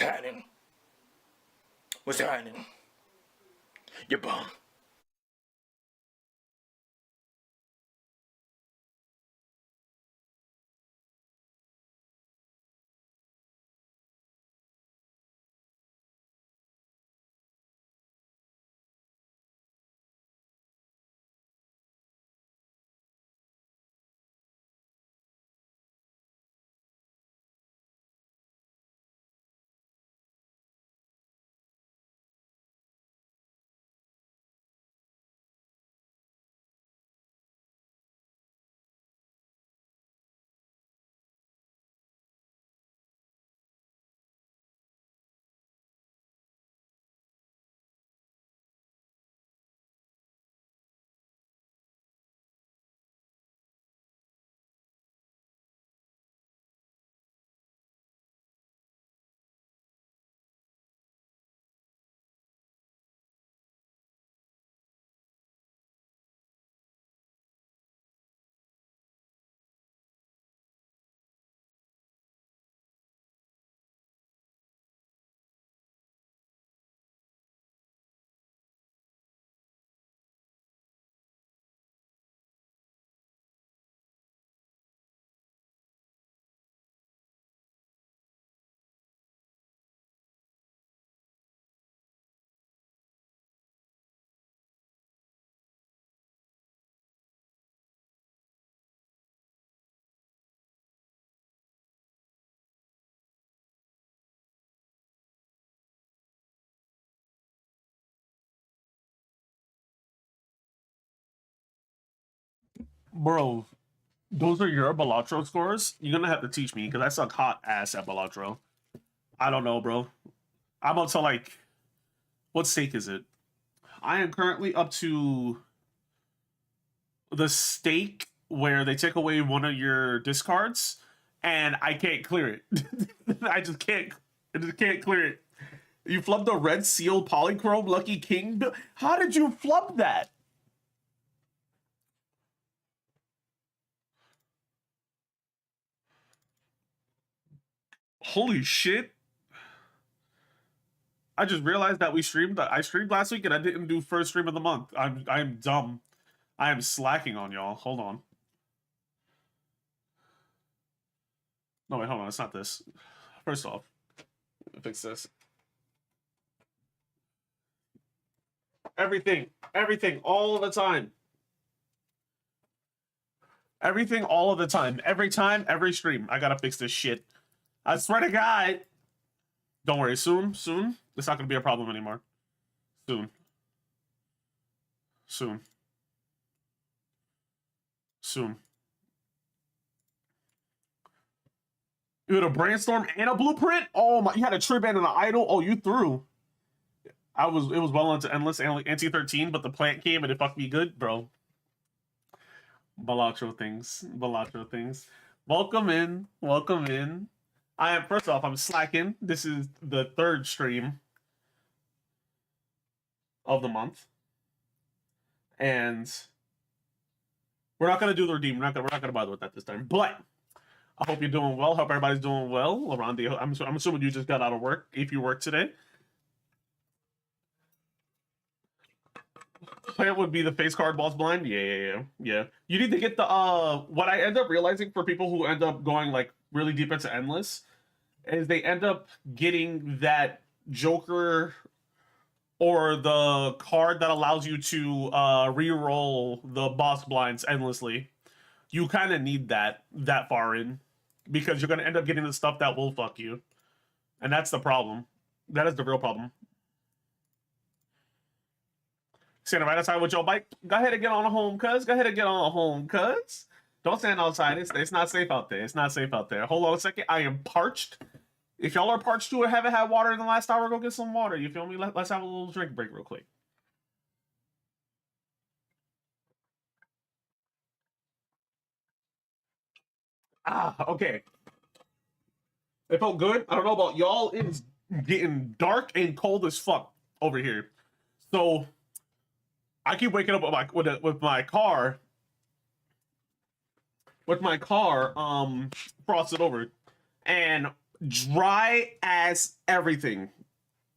happening? What's happening? You bum. Bro, those are your Balatro scores? You're gonna have to teach me because I suck hot ass at Balatro. I don't know, bro. I'm up to like, what stake is it? I am currently up to the stake where they take away one of your discards, and I can't clear it. I just can't clear it. You flubbed the red seal polychrome lucky king. How did you flub that? Holy shit! I just realized that we streamed. I streamed last week and I didn't do first stream of the month. I'm dumb. I am slacking on y'all. Hold on. No wait, hold on. It's not this. First off, fix this. Everything, all the time. Everything, all of the time. Every time, every stream. I gotta fix this shit. I swear to God. Don't worry. Soon. It's not gonna be a problem anymore. Soon. Soon. You had a brainstorm and a blueprint? Oh my! You had a trip and an idol? Oh, you threw. It was well into endless anti 13, but the plant came and it fucked me good, bro. Balatro things. Welcome in. I am first off, I'm slacking. This is the third stream of the month, and we're not gonna do the redeem. We're not gonna bother with that this time. But I hope you're doing well. Hope everybody's doing well. Around I'm assuming you just got out of work. If you work today, plant would be the face card boss blind. Yeah. You need to get the what I end up realizing for people who end up going like really deep into endless is they end up getting that Joker or the card that allows you to re-roll the boss blinds endlessly. You kind of need that far in because you're going to end up getting the stuff that will fuck you. And that's the problem. That is the real problem. Standing right outside with your bike. Go ahead and get on home, cuz. Go ahead and get on home, cuz. Don't stand outside. It's not safe out there. It's not safe out there. Hold on a second. I am parched. If y'all are parched too or haven't had water in the last hour, go get some water. You feel me? Let's have a little drink break real quick. Okay. It felt good. I don't know about y'all. It is getting dark and cold as fuck over here. So I keep waking up with my car frosted over, and Dry as everything.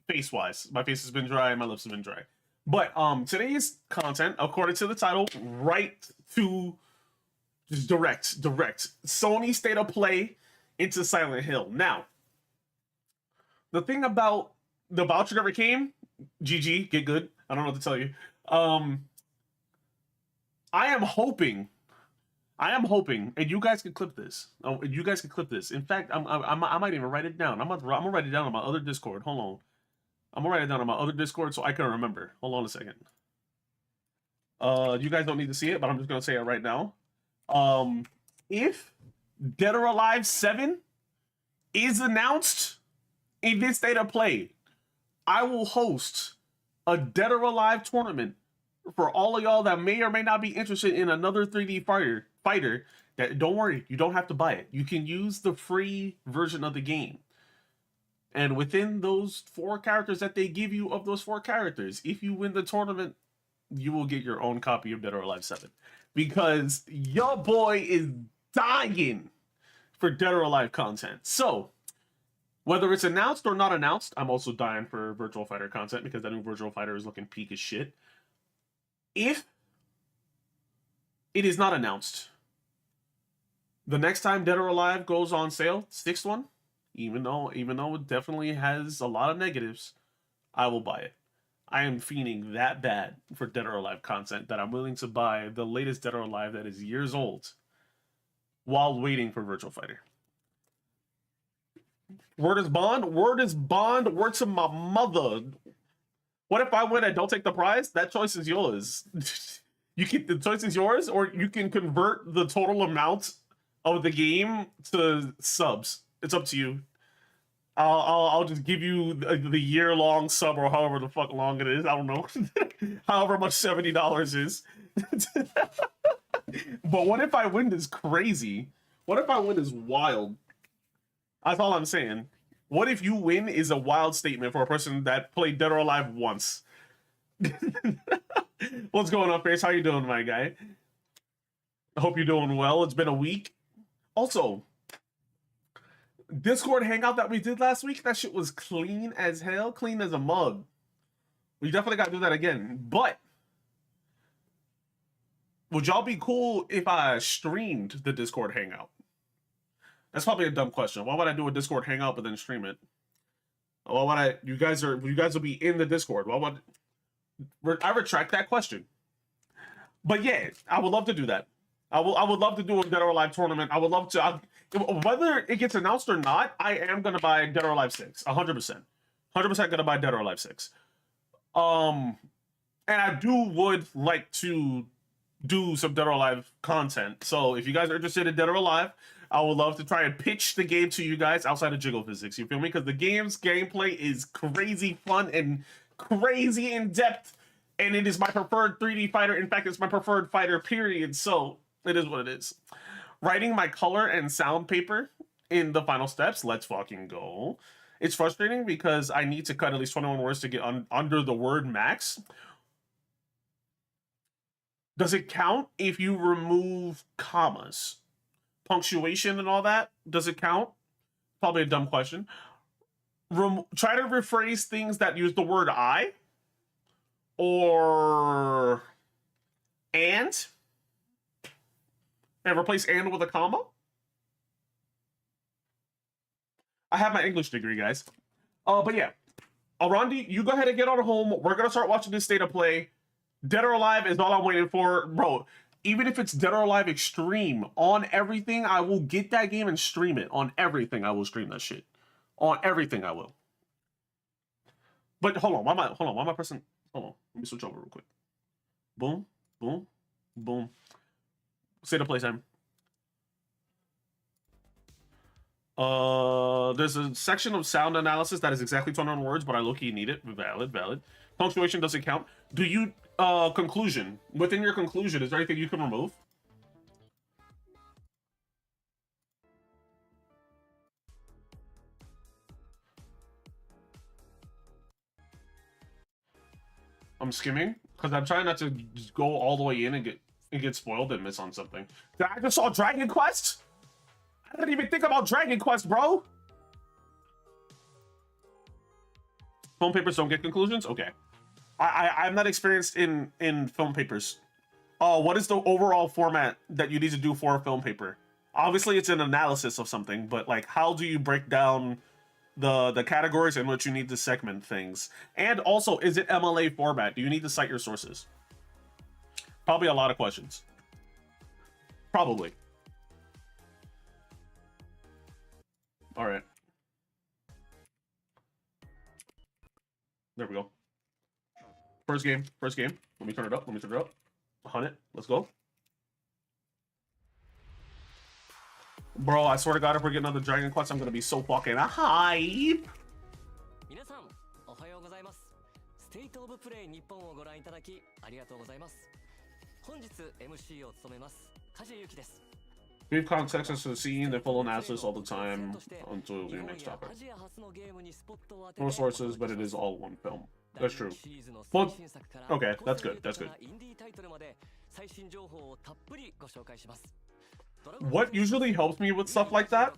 Face-wise. My face has been dry, my lips have been dry. But today's content, according to the title, right to just direct. Sony State of Play into Silent Hill. Now, the thing about the voucher never came, GG, get good. I don't know what to tell you. I am hoping, and you guys can clip this. Oh, you guys can clip this. In fact, I might even write it down. I'm gonna write it down on my other Discord. Hold on. I'm gonna write it down on my other Discord so I can remember. Hold on a second. You guys don't need to see it, but I'm just gonna say it right now. If Dead or Alive 7 is announced in this State of Play, I will host a Dead or Alive tournament for all of y'all that may or may not be interested in another 3D fighter. That, don't worry, you don't have to buy it. You can use the free version of the game. And within those 4 characters that they give you, of those 4 characters, if you win the tournament, you will get your own copy of Dead or Alive 7. Because your boy is dying for Dead or Alive content. So, whether it's announced or not announced, I'm also dying for Virtual Fighter content because that new Virtual Fighter is looking peak as shit. If it is not announced, the next time Dead or Alive goes on sale, 6th one, even though it definitely has a lot of negatives, I will buy it. I am fiending that bad for Dead or Alive content that I'm willing to buy the latest Dead or Alive that is years old while waiting for Virtual Fighter. Word is bond. Word is bond. Word to my mother. What if I win and don't take the prize? That choice is yours. The choice is yours, or you can convert the total amount of the game to subs. It's up to you. I'll just give you the year-long sub, or however the fuck long it is. I don't know. However much $70 is. But what if I win this crazy? What if I win this wild? That's all I'm saying. What if you win is a wild statement for a person that played Dead or Alive once. What's going on, Face? How you doing, my guy? I hope you're doing well. It's been a week. Also, Discord hangout that we did last week, that shit was clean as hell. Clean as a mug. We definitely got to do that again. But would y'all be cool if I streamed the Discord hangout? That's probably a dumb question. Why would I do a Discord hangout but then stream it? Why would I? You guys will be in the Discord. Why would I retract that question? But yeah, I would love to do that. I would love to do a Dead or Alive tournament. I would love to. Whether it gets announced or not, I am gonna buy Dead or Alive 6. 100%. 100% gonna buy Dead or Alive 6. And I would like to do some Dead or Alive content. So if you guys are interested in Dead or Alive, I would love to try and pitch the game to you guys outside of Jiggle Physics. You feel me? Because the game's gameplay is crazy fun and crazy in depth, and it is my preferred 3D fighter. In fact, it's my preferred fighter, period. So it is what it is. Writing my color and sound paper in the final steps. Let's fucking go. It's frustrating because I need to cut at least 21 words to get under the word max. Does it count if you remove commas? Punctuation and all that? Does it count? Probably a dumb question. Try to rephrase things that use the word I or and replace and with a comma. I have my English degree, guys. But yeah. Alrandi, you go ahead and get on home. We're going to start watching this State of Play. Dead or Alive is all I'm waiting for. Bro, even if it's Dead or Alive Extreme, on everything, I will get that game and stream it. On everything, I will stream that shit. On everything, I will. But hold on, why am I pressing? Hold on, let me switch over real quick. Boom, boom, boom. State of Play time. There's a section of sound analysis that is exactly 21 words, but I low-key need it. Valid. Punctuation doesn't count. Do you, conclusion. Within your conclusion, is there anything you can remove? I'm skimming, because I'm trying not to just go all the way in and get spoiled and miss on something. I just saw Dragon Quest? I didn't even think about Dragon Quest, bro! Film papers don't get conclusions? Okay. I'm not experienced in film papers. What is the overall format that you need to do for a film paper? Obviously, it's an analysis of something, but like, how do you break down the categories in which you need to segment things? And also, is it MLA format? Do you need to cite your sources? Probably a lot of questions. Probably. All right. There we go. First game. First game. Let me turn it up. Let me turn it up. 100. Let's go. Bro, I swear to God, if we're getting another Dragon Quest, I'm gonna be so fucking hype. 皆さん、おはようございます。ステイトオブプレイ日本をご覧いただきありがとうございます。本日 MC を務めます梶裕貴です。Give context as to the scene, the full analysis all the time until your next topic. No sources, but it is all one film. That's true. Well, okay, that's good. That's good. What usually helps me with stuff like that?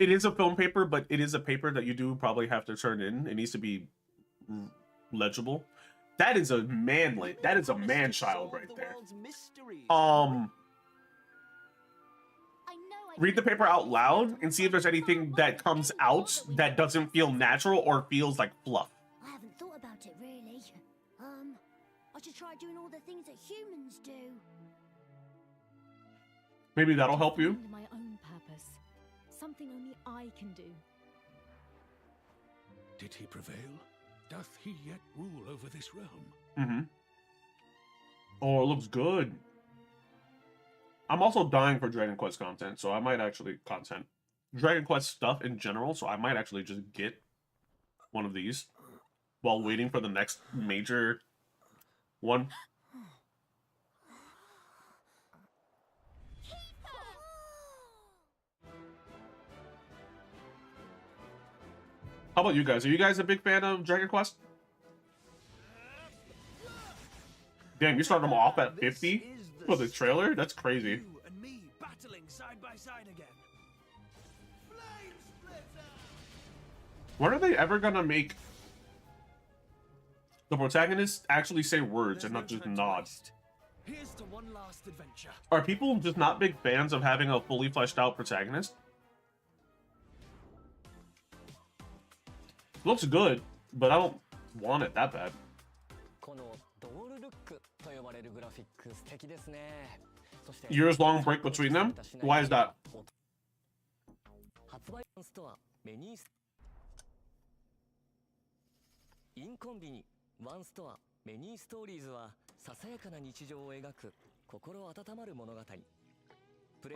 It is a film paper, but it is a paper that you do probably have to turn in. It needs to be legible. That is a manlet. That is a man-child right there. Read the paper out loud and see if there's anything that comes out that doesn't feel natural or feels like fluff. I haven't thought about it really. I should try doing all the things that humans do. Maybe that'll help you. My own purpose. Something only I can do. Did he prevail? Doth he yet rule over this realm? Mm-hmm. Oh, it looks good. I'm also dying for Dragon Quest content, so I might actually Dragon Quest stuff in general, so I might actually just get one of these while waiting for the next major one. How about you guys? Are you guys a big fan of Dragon Quest? Damn, you started them off at 50 for the trailer? That's crazy. You and me battling side by side again. When are they ever gonna make the protagonist actually say words and not just nod? Here's to one last adventure. Are people just not big fans of having a fully fleshed out protagonist? Looks good, but I don't want it that bad. Years long break between them? Why is that?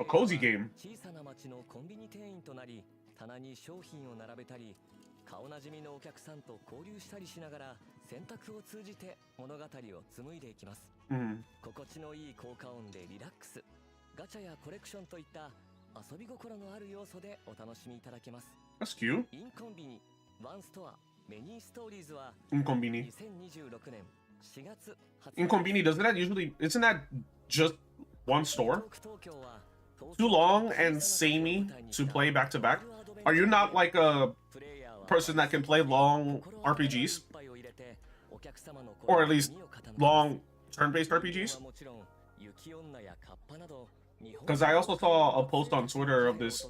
A cozy game. 顔なじみのお客さんと交流したりしながら選択を通じて物語を紡いでいきます。心地のいい効果音でリラックス、ガチャやコレクションといった遊び心のある要素でお楽しみいただけます。That's cute. インコンビニワンストアメニーストーリーズは Inconveni. 2026年4月 Inconveni, doesn't that usually, isn't that just one store? Too long and samey to play back to back? Are you not like a person that can play long RPGs? Or at least long turn-based RPGs? Because I also saw a post on Twitter of this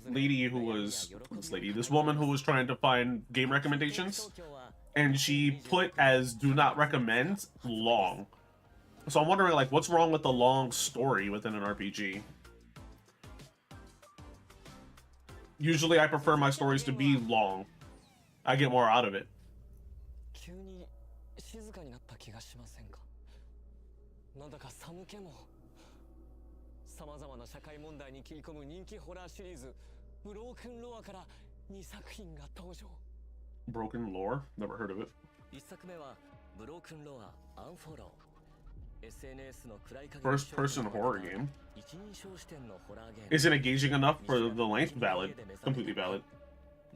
woman who was trying to find game recommendations, and she put as do not recommend long. So I'm wondering, like, what's wrong with the long story within an RPG? Usually I prefer my stories to be long. I get more out of it. 急に静かになった気がしませんか。なんだか寒気も。様々な社会問題に切り込む人気ホラーシリーズブロークンロアから2作品が登場。Broken Lore? Never heard of it. 1作目はブロークンロアアンフォロー。SNS の暗い影 First-person horror game. 一人称視点のホラーゲーム。 Is it engaging enough for the length? Valid. Completely valid.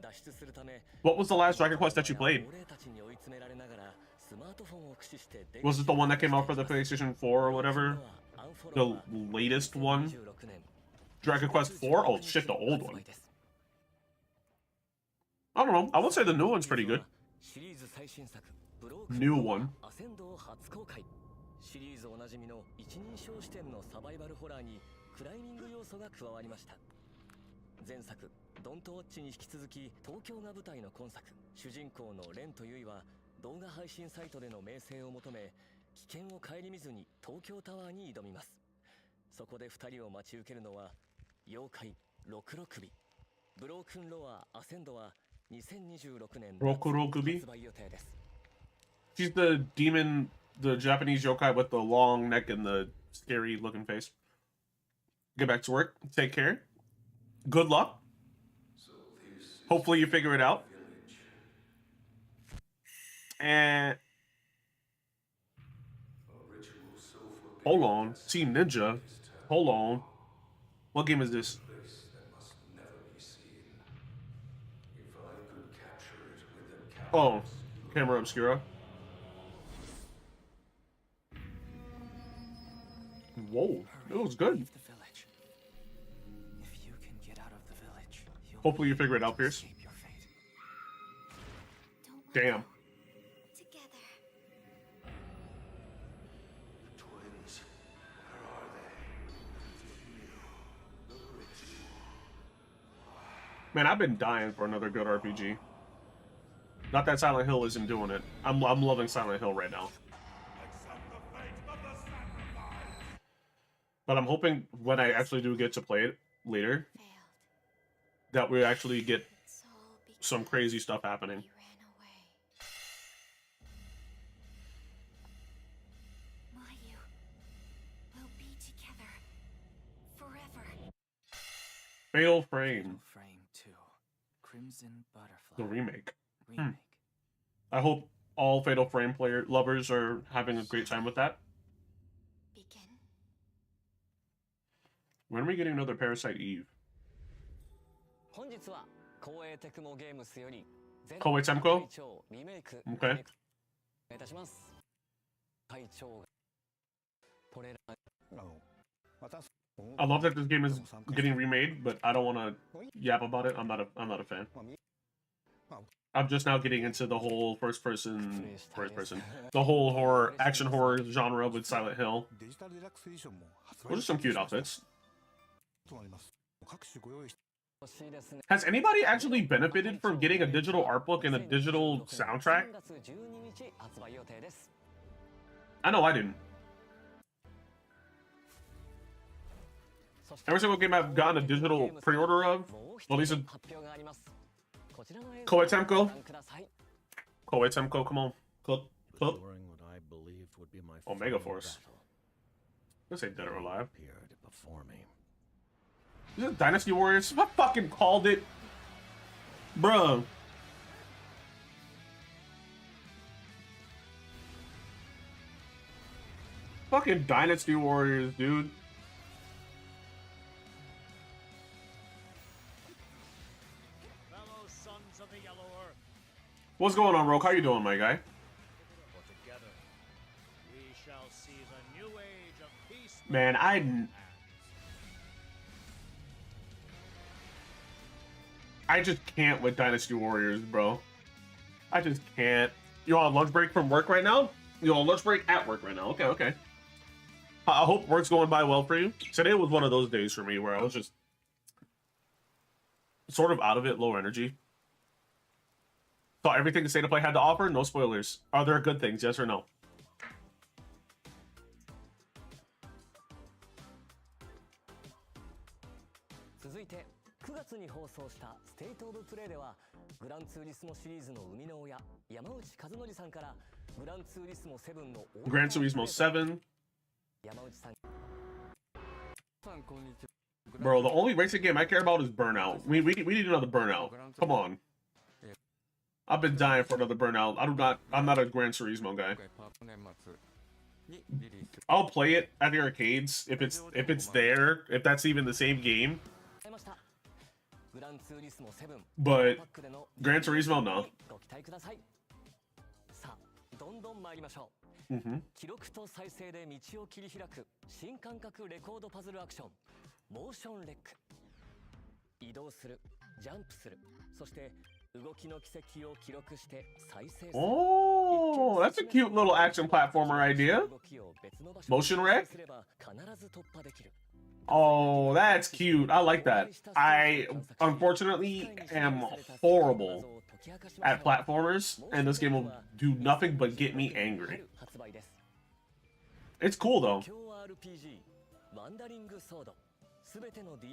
脱出するため What was the last Dragon Quest that you played? 俺たちに追い詰められながらスマートフォンを駆使して Was it the one that came out for the PlayStation 4 or whatever? The latest one? Dragon Quest 4? Oh shit, the old one. I don't know. I would say the new one's pretty good. シリーズ最新作ブローク New one. アセンドを初公開。シリーズおなじみの一人称視点のサバイバルホラーにクライミング要素が加わりました。前作ドントウォッチに引き続き東京が舞台の今作、主人公のレンとユイは動画配信サイトでの名声を求め危険を顧みずに東京タワーに挑みます。そこで2人を待ち受けるのは妖怪ロクロ首。ブロークンロアアセンドは2026年発売予定です。 She's the demon, the Japanese yokai with the long neck and the scary looking face. Get back to work. Take care. Good luck. Hopefully you figure it out. And hold on, Team Ninja. Hold on. What game is this? Oh, Camera Obscura. Whoa, it was good. Hopefully you figure it out, Pierce. Damn. Together. Twins, where are they? Man, I've been dying for another good RPG. Not that Silent Hill isn't doing it. I'm loving Silent Hill right now. But I'm hoping when I actually do get to play it later, that we actually get some crazy stuff happening. Fatal Frame. The remake. I hope all Fatal Frame player lovers are having a great time with that. When are we getting another Parasite Eve? Koei Temco? Okay. I love that this game is getting remade, but I don't want to yap about it. I'm not a fan. I'm just now getting into the whole first person, the whole horror, action horror genre with Silent Hill. Those are some cute outfits. Has anybody actually benefited from getting a digital art book and a digital soundtrack? I know I didn't. Every single game I've gotten a digital pre-order of, well, at least Koei Temco. Koei Temco, come on. Clip. Omega Force. Let's say Dead or Alive. Is it Dynasty Warriors? I fucking called it. Bro. Fucking Dynasty Warriors, dude. What's going on, Rogue? How you doing, my guy? Man, I just can't with Dynasty Warriors, bro. I just can't. You on lunch break from work right now? You on lunch break at work right now? Okay, okay. I hope work's going by well for you. Today was one of those days for me where I was just sort of out of it, low energy. Saw everything the State of Play had to offer, no spoilers. Are there good things, yes or no? Gran Turismo 7. Bro, the only racing game I care about is Burnout. We need another Burnout. Come on. I've been dying for another Burnout. I'm not a Gran Turismo guy. I'll play it at the arcades if it's there, if that's even the same game. But Gran Turismo, no. Mm-hmm. 記録と再生で道を切り開く新感覚レコードパズルアクションモーションレック。移動する、ジャンプする、そして Oh, that's a cute little action platformer idea. Motion rec? Oh, that's cute. I like that. I unfortunately am horrible at platformers, and this game will do nothing but get me angry. It's cool though.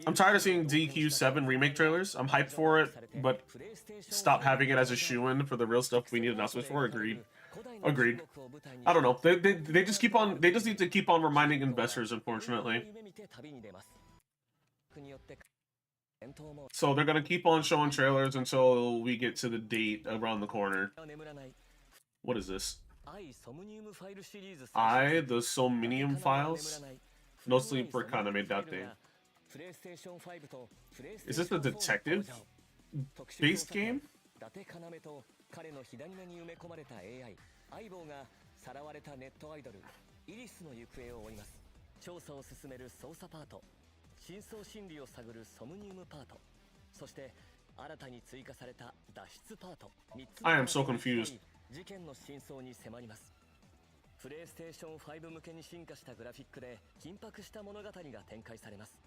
I'm tired of seeing DQ7 remake trailers. I'm hyped for it, but stop having it as a shoo-in for the real stuff we need announcements for. Agreed. Agreed. I don't know. They just keep on. They just need to keep on reminding investors, unfortunately. So they're gonna keep on showing trailers until we get to the date around the corner. What is this? The Somnium files? No sleep for Kaname Date. Is this the detective-based game? I am so confused.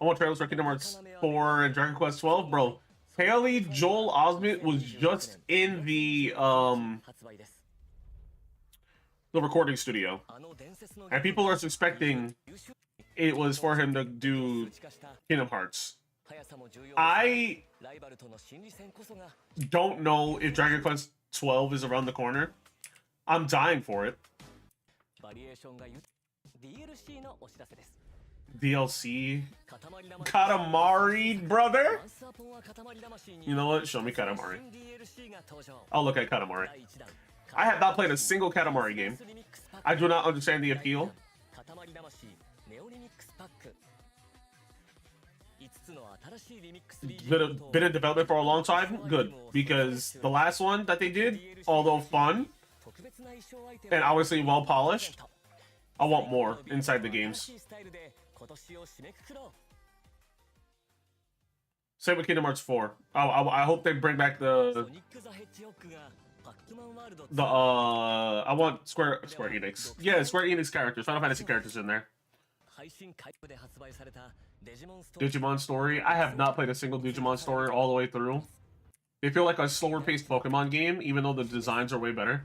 I want trailers for Kingdom Hearts 4 and Dragon Quest 12, bro. Haley Joel Osment was just in the recording studio, and people are suspecting it was for him to do Kingdom Hearts. I don't know if Dragon Quest 12 is around the corner. I'm dying for it. DLC? Katamari, brother? You know what? Show me Katamari. I'll look at Katamari. I have not played a single Katamari game. I do not understand the appeal. Been in development for a long time? Good. Because the last one that they did, although fun, and obviously well polished, I want more inside the games. Same with Kingdom Hearts 4. I hope they bring back the I want Square Enix. Yeah, Square Enix characters, Final Fantasy characters in there. Digimon Story. I have not played a single Digimon Story all the way through. They feel like a slower paced Pokemon game, even though the designs are way better.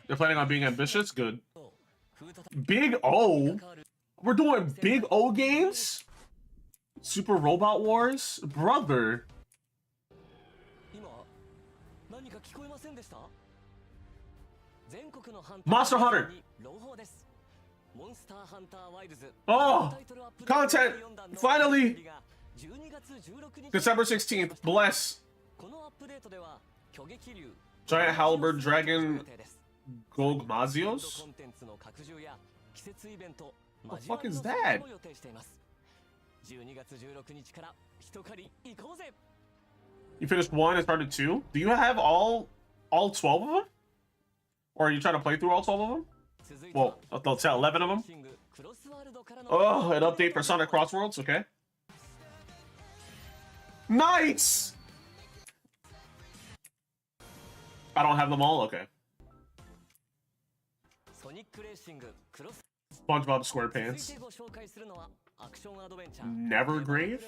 They're planning on being ambitious? Good. Big O? We're doing Big O games? Super Robot Wars? Brother. Monster Hunter! Oh! Content! Finally! December 16th. Bless! Giant Halberd Dragon Gogmazios? What the fuck is that? You finished 1 and started 2? Do you have all 12 of them? Or are you trying to play through all 12 of them? Well, let's say 11 of them. Oh, an update for Sonic Crossworlds? Okay. Nice! I don't have them all? Okay. SpongeBob SquarePants. Nevergrave?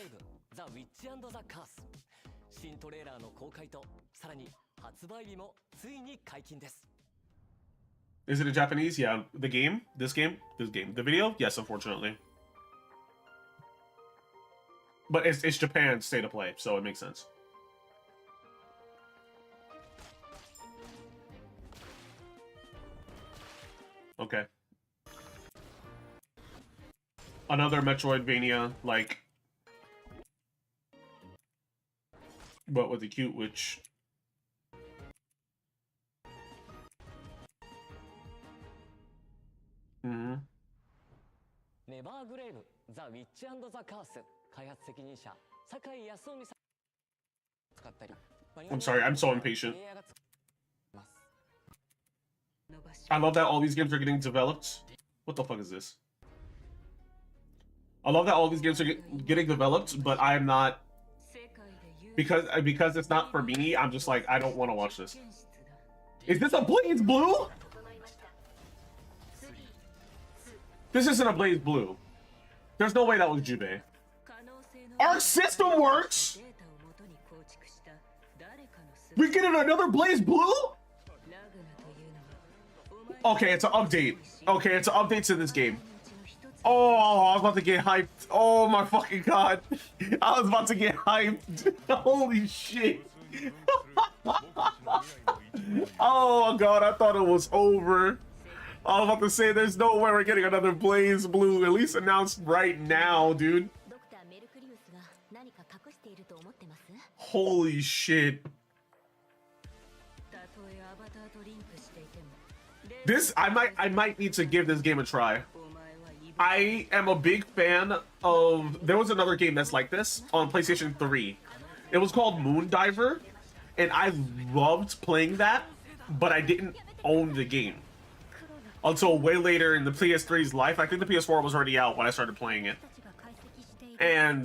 Is it in Japanese? Yeah. The game? This game? This game. The video? Yes, unfortunately. But it's Japan's state of play, so it makes sense. Okay. Another Metroidvania, like... but with a cute witch. Mm-hmm. I'm sorry, I'm so impatient. I love that all these games are getting developed. What the fuck is this? I love that all these games are getting developed, but I am not because it's not for me. I'm just like, I don't want to watch this. Is this a Blaze Blue? This isn't a Blaze Blue. There's no way that was Jubei. Our system works. We getting another Blaze Blue? Okay, it's an update. Okay, it's an update to this game. Oh, I was about to get hyped. Oh my fucking god. I was about to get hyped. Holy shit. Oh god, I thought it was over. I was about to say there's no way we're getting another Blaze Blue, at least announced right now, dude. Holy shit. This I might need to give this game a try. I am a big fan of, there was another game that's like this on PlayStation 3. It was called Moon Diver, and I loved playing that, but I didn't own the game until way later in the PS3's life. I think the PS4 was already out when I started playing it. And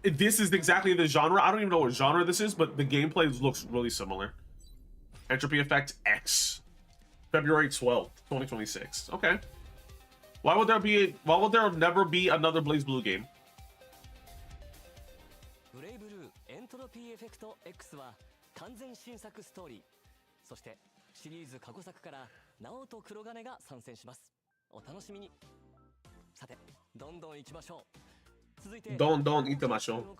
this is exactly the genre. I don't even know what genre this is, but the gameplay looks really similar. Entropy Effect X. February 12th, 2026. Okay. Why would there never be another Blaze Blue game? Entropy Effect X は完全新作ストーリー。そしてシリーズ過去作から直人黒金が参戦します。お楽しみに。さて、どんどん行きましょう。続いてどんどん行ってましょう。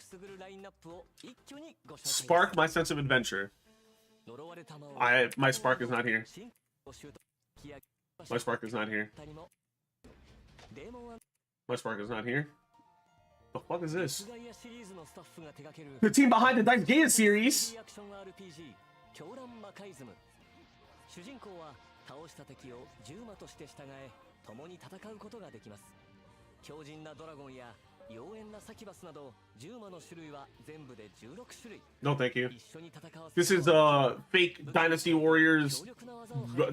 Spark my sense of adventure. My spark is not here. My spark is not here. My spark is not here. The fuck is this? The team behind the Dice Gaia series. 主人公は倒した敵を獣魔として従え共に戦うことができます。強靭なドラゴンや妖艶なサキバスなど獣魔の種類は全部で16種類。 No, thank you. This is fake Dynasty Warriors.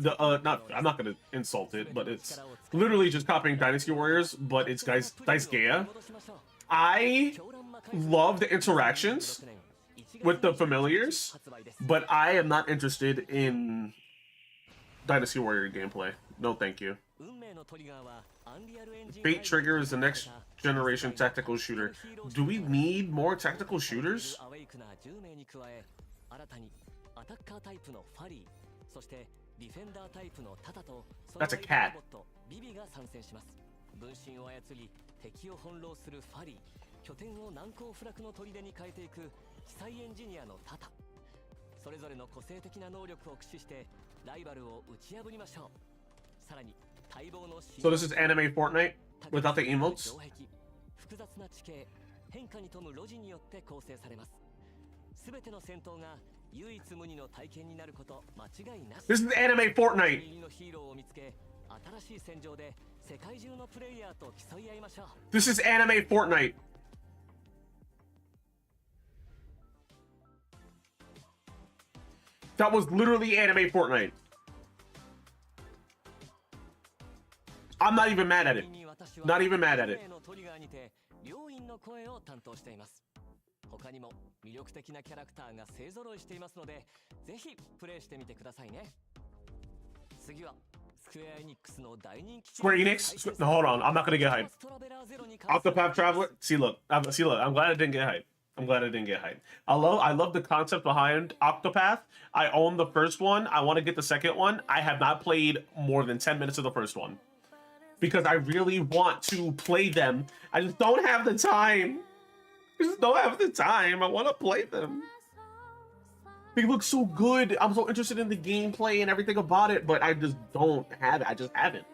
Not I'm not gonna insult it, but it's literally just copying Dynasty Warriors, but it's Dice Gaia. I love the interactions with the familiars, but I am not interested in Dynasty Warrior gameplay. No, thank you. Fate Trigger is the next generation tactical shooter. Do we need more tactical shooters? That's a cat. 分身を操り敵を翻弄するファリー、拠点を難攻不落の砦に変えていく奇才エンジニアのタタ。それぞれの個性的な能力を駆使してライバルを打ち破りましょう。さらに待望の So this is anime Fortnite without the emotes? 複雑な地形、変化に富む路地によって構成されます。すべての戦闘が唯一無二の体験になること間違いなし。 This is anime Fortnite. ヒーローを見つけ、新しい戦場で世界中のプレイヤーと競い合いましょう。 This is anime Fortnite. That was literally anime Fortnite. I'm not even mad at it. Not even mad at it. 両員の声を担当しています。他にも魅力的なキャラクターが勢ぞろいしていますので、ぜひプレイしてみてくださいね。次は Square Enix? No, hold on. I'm not gonna get hyped. Octopath Traveler? See, look. I'm glad I didn't get hyped. I'm glad I didn't get hyped. I love the concept behind Octopath. I own the first one. I want to get the second one. I have not played more than 10 minutes of the first one because I really want to play them. I just don't have the time. I want to play them. They look so good. I'm so interested in the gameplay and everything about it, but I just don't have it. I just haven't.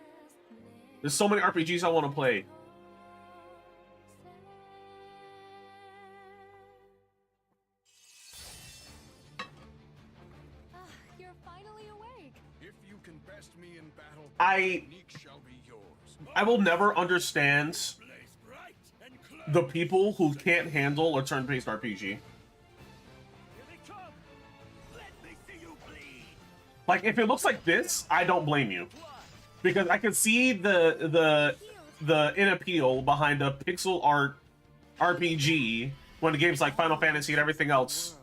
There's so many RPGs I want to play. You're finally awake. If you can best me in battle, I shall be yours. I will never understand the people who can't handle a turn-based RPG. Like, if it looks like this, I don't blame you, because I can see the inappeal behind a pixel art RPG when the game's like Final Fantasy and everything else.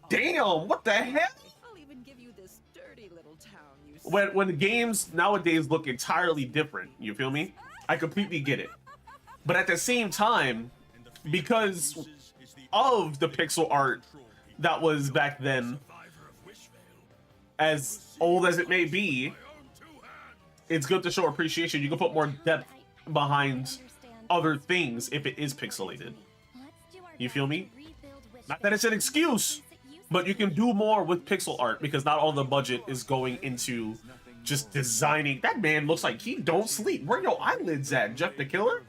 Damn, what the hell? I'll even give you this dirty little town you When the games nowadays look entirely different, you feel me? I completely get it. But at the same time, because of the pixel art that was back then, as old as it may be, it's good to show appreciation. You can put more depth behind other things if it is pixelated. You feel me? Not that it's an excuse, but you can do more with pixel art because not all the budget is going into just designing. That man looks like he don't sleep. Where your eyelids at, Jeff the Killer?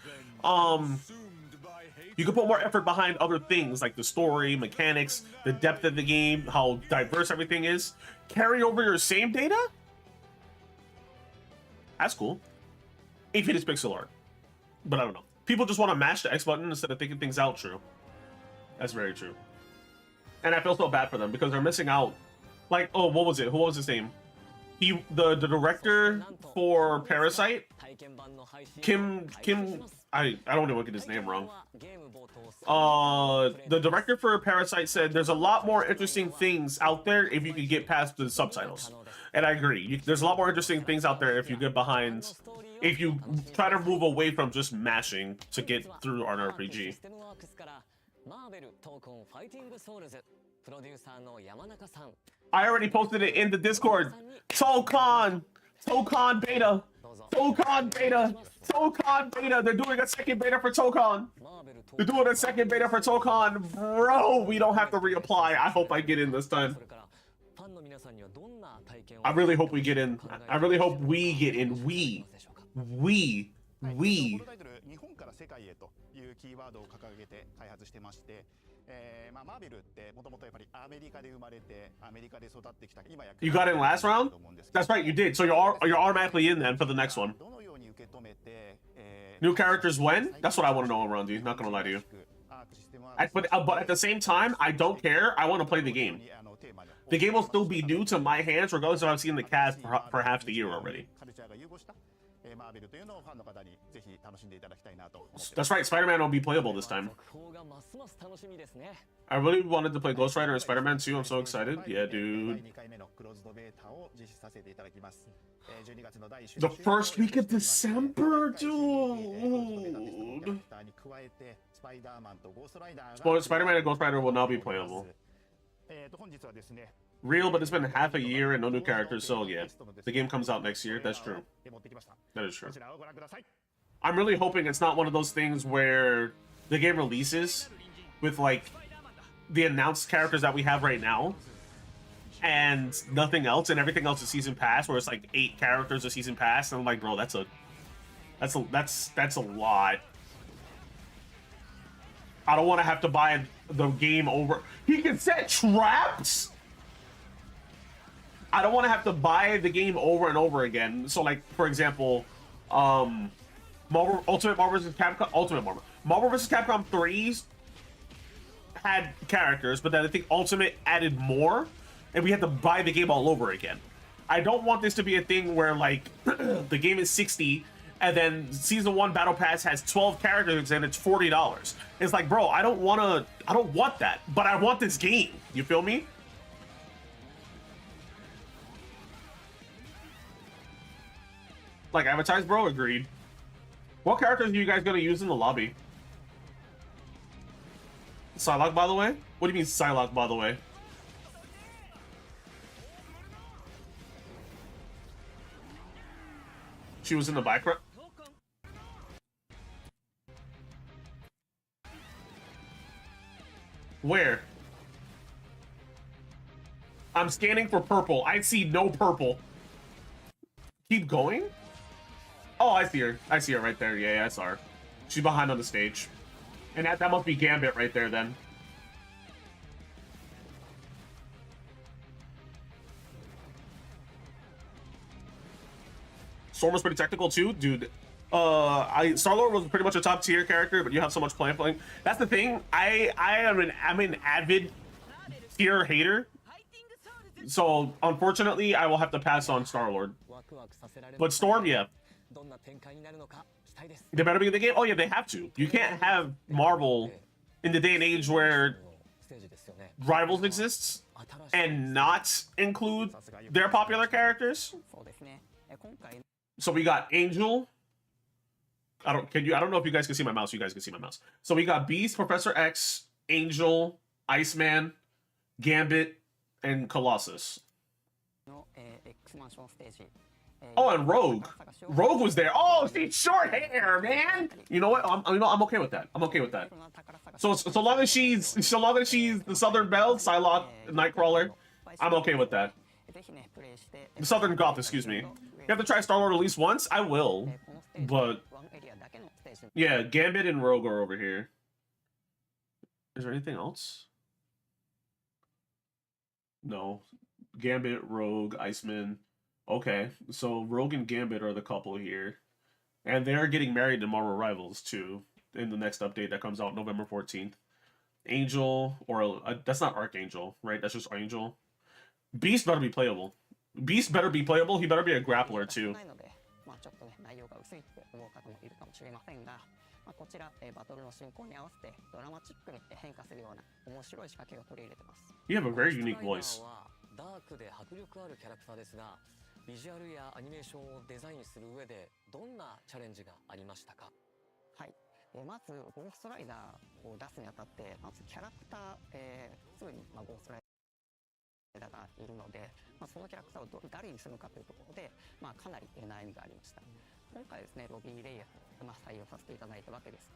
You can put more effort behind other things like the story, mechanics, the depth of the game, how diverse everything is. Carry over your same data? That's cool. If it is pixel art. But I don't know. People just want to mash the X button instead of thinking things out. True. That's very true. And I feel so bad for them because they're missing out. Like, oh, what was it? Who was his name? The director for Parasite, Kim, I don't even want to get his name wrong. The director for Parasite said there's a lot more interesting things out there if you can get past the subtitles. And I agree. There's a lot more interesting things out there if you get behind, if you try to move away from just mashing to get through an RPG. I already posted it in the Discord. Tokon beta. Tokon beta. Tokon beta. They're doing a second beta for Tokon. They're doing a second beta for Tokon. Bro, we don't have to reapply. I hope I get in this time. I really hope we get in. I really hope we get in. We. マーベルってもともとやっぱりアメリカで生まれてアメリカで育ってきた今や You got in last round? That's right, you did. So you're automatically in then for the next one. New characters when? That's what I want to know, Randy. Not gonna lie to you. But at the same time, I don't care. I want to play the game. The game will still be new to my hands, regardless if I've seen the cast for half the year already. That's right, Spider-Man will be playable this time. I really wanted to play Ghost Rider and Spider-Man too. I'm so excited. Yeah, dude. The first week of December, dude. Spider-Man and Ghost Rider will now be playable. Real, but it's been half a year and no new characters, so yeah. The game comes out next year. That's true. That is true. I'm really hoping it's not one of those things where the game releases with, like, the announced characters that we have right now and nothing else, and everything else is Season Pass, where it's like 8 characters a Season Pass, and I'm like, bro, that's a lot. I don't want to have to buy the game over. He can set traps? I don't want to have to buy the game over and over again. So, like, for example, Marvel vs. Capcom 3's had characters, but then I think Ultimate added more, and we had to buy the game all over again. I don't want this to be a thing where, like, the game is $60, and then Season 1 Battle Pass has 12 characters, and it's $40. It's like, bro, I don't want that, but I want this game. You feel me? Like, advertise, bro? Agreed. What characters are you guys gonna use in the lobby? Psylocke, by the way? What do you mean Psylocke, by the way? She was in the background? Where? I'm scanning for purple. I see no purple. Keep going? Oh, I see her. I see her right there. Yeah, I saw her. She's behind on the stage. And that must be Gambit right there, then. Storm was pretty technical, too. Dude, Star-Lord was pretty much a top-tier character, but you have so much playing. That's the thing. I'm an avid tier hater. So, unfortunately, I will have to pass on Star-Lord. But Storm, yeah. They better be in the game? Oh, yeah, they have to. You can't have Marvel in the day and age where rivals exists and not include their popular characters. So we got Angel. I don't know if you guys can see my mouse. You guys can see my mouse. So we got Beast, Professor X, Angel, Iceman, Gambit, and Colossus. Oh, and Rogue. Rogue was there. Oh, she's short hair, man. You know what? I'm okay with that. I'm okay with that. So long as she's the Southern Belle, Psylocke, Nightcrawler, I'm okay with that. The Southern Goth, excuse me. You have to try Star-Lord at least once? I will. But yeah, Gambit and Rogue are over here. Is there anything else? No. Gambit, Rogue, Iceman. Okay, so Rogue and Gambit are the couple here. And they're getting married in Marvel Rivals, too, in the next update that comes out November 14th. Angel, or that's not Archangel, right? That's just Angel. Beast better be playable. Beast better be playable. He better be a grappler, too. You have a very unique voice. ビジュアルやアニメーションをデザインする上でどんなチャレンジがありましたか。はい、まずゴーストライダーを出すにあたってまずキャラクター、すぐにゴーストライダーがいるので、そのキャラクターを誰にするのかというところで、かなり悩みがありました。今回ですねロビー・レイヤー採用させていただいたわけです。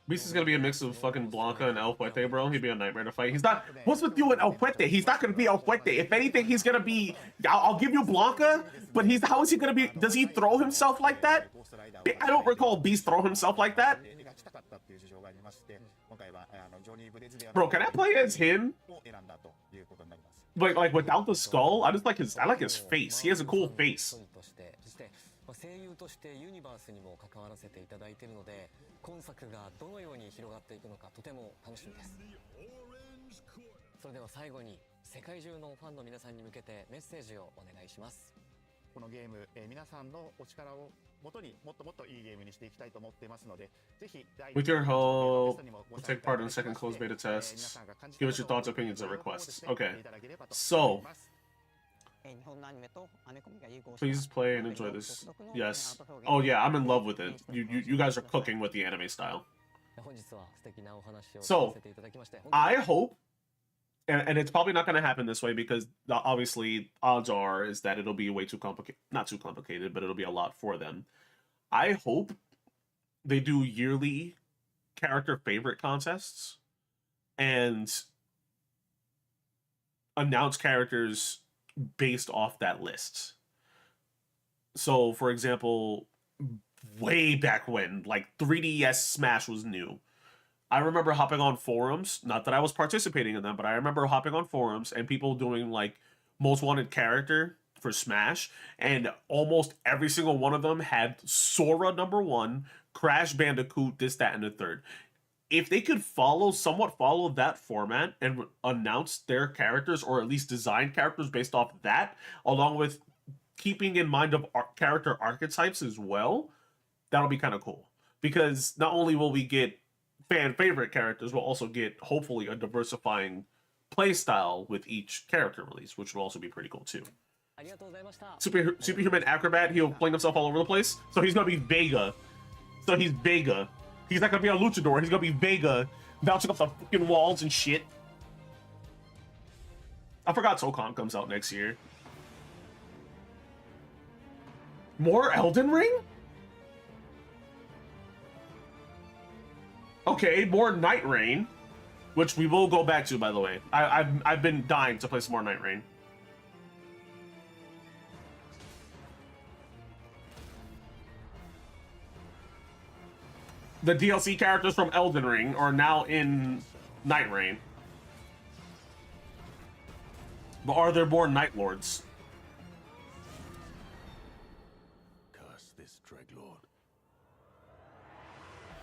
Beast is gonna be a mix of fucking Blanca and El Fuerte, bro. He'd be a nightmare to fight. He's not. What's with you and El Fuerte? He's not gonna be El Fuerte. If anything, he's gonna be. I'll give you Blanca, but he's. How is he gonna be? Does he throw himself like that? I don't recall Beast throw himself like that. Bro, can I play as him? Like without the skull? I just like his. I like his face. He has a cool face. 声優としてユニバースにも関わらせていただいているので今作がどのように広がっていくのかとても楽しみです。それでは最後に世界中のファンの皆さんに向けてメッセージをお願いします。このゲーム、皆さんのお力を元にもっともっといいゲームにしていきたいと思っていますのでぜひ With your help, take part in the second closed beta tests. Give us your thoughts, opinions, and requests. Okay. So please play and enjoy this. Yes. Oh yeah, I'm in love with it. You guys are cooking with the anime style. So I hope, and it's probably not going to happen this way because obviously odds are is that it'll be way too complicated. Not too complicated, but it'll be a lot for them. I hope they do yearly character favorite contests and announce characters based off that list. So, for example, way back when, like 3DS Smash was new, I remember hopping on forums, not that I was participating in them, but I remember hopping on forums and people doing like most wanted character for Smash, and almost every single one of them had Sora #1, Crash Bandicoot, this, that, and the third. If they could somewhat follow that format and announce their characters, or at least design characters based off that, along with keeping in mind of character archetypes as well, that'll be kind of cool. Because not only will we get fan favorite characters, we'll also get, hopefully, a diversifying playstyle with each character release, which will also be pretty cool too. Superhuman Acrobat, he'll fling himself all over the place. So he's going to be Vega. So he's Vega. He's not gonna be a luchador. He's gonna be Vega, bouncing off the fucking walls and shit. I forgot SOCON comes out next year. More Elden Ring? Okay, more Night Rain, which we will go back to, by the way. I've been dying to play some more Night Rain. The DLC characters from Elden Ring are now in Night Rain. But are there more Night Lords? Curse this Dreadlord.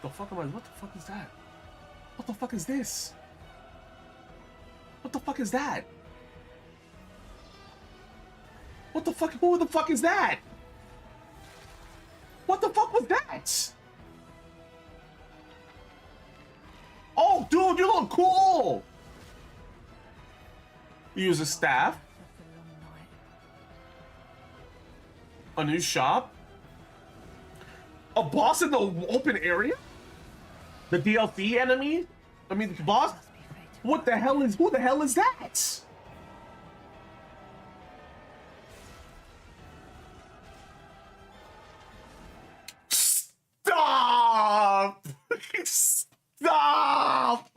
The fuck am I? What the fuck is that? What the fuck is this? What the fuck is that? What the fuck? Who the fuck is that? What the fuck was that? Oh Dude, you look cool. You use a staff. A new shop. A boss in the open area. The DLC enemy. I mean, the boss. What the hell is? Who the hell is that? Stop! Stop!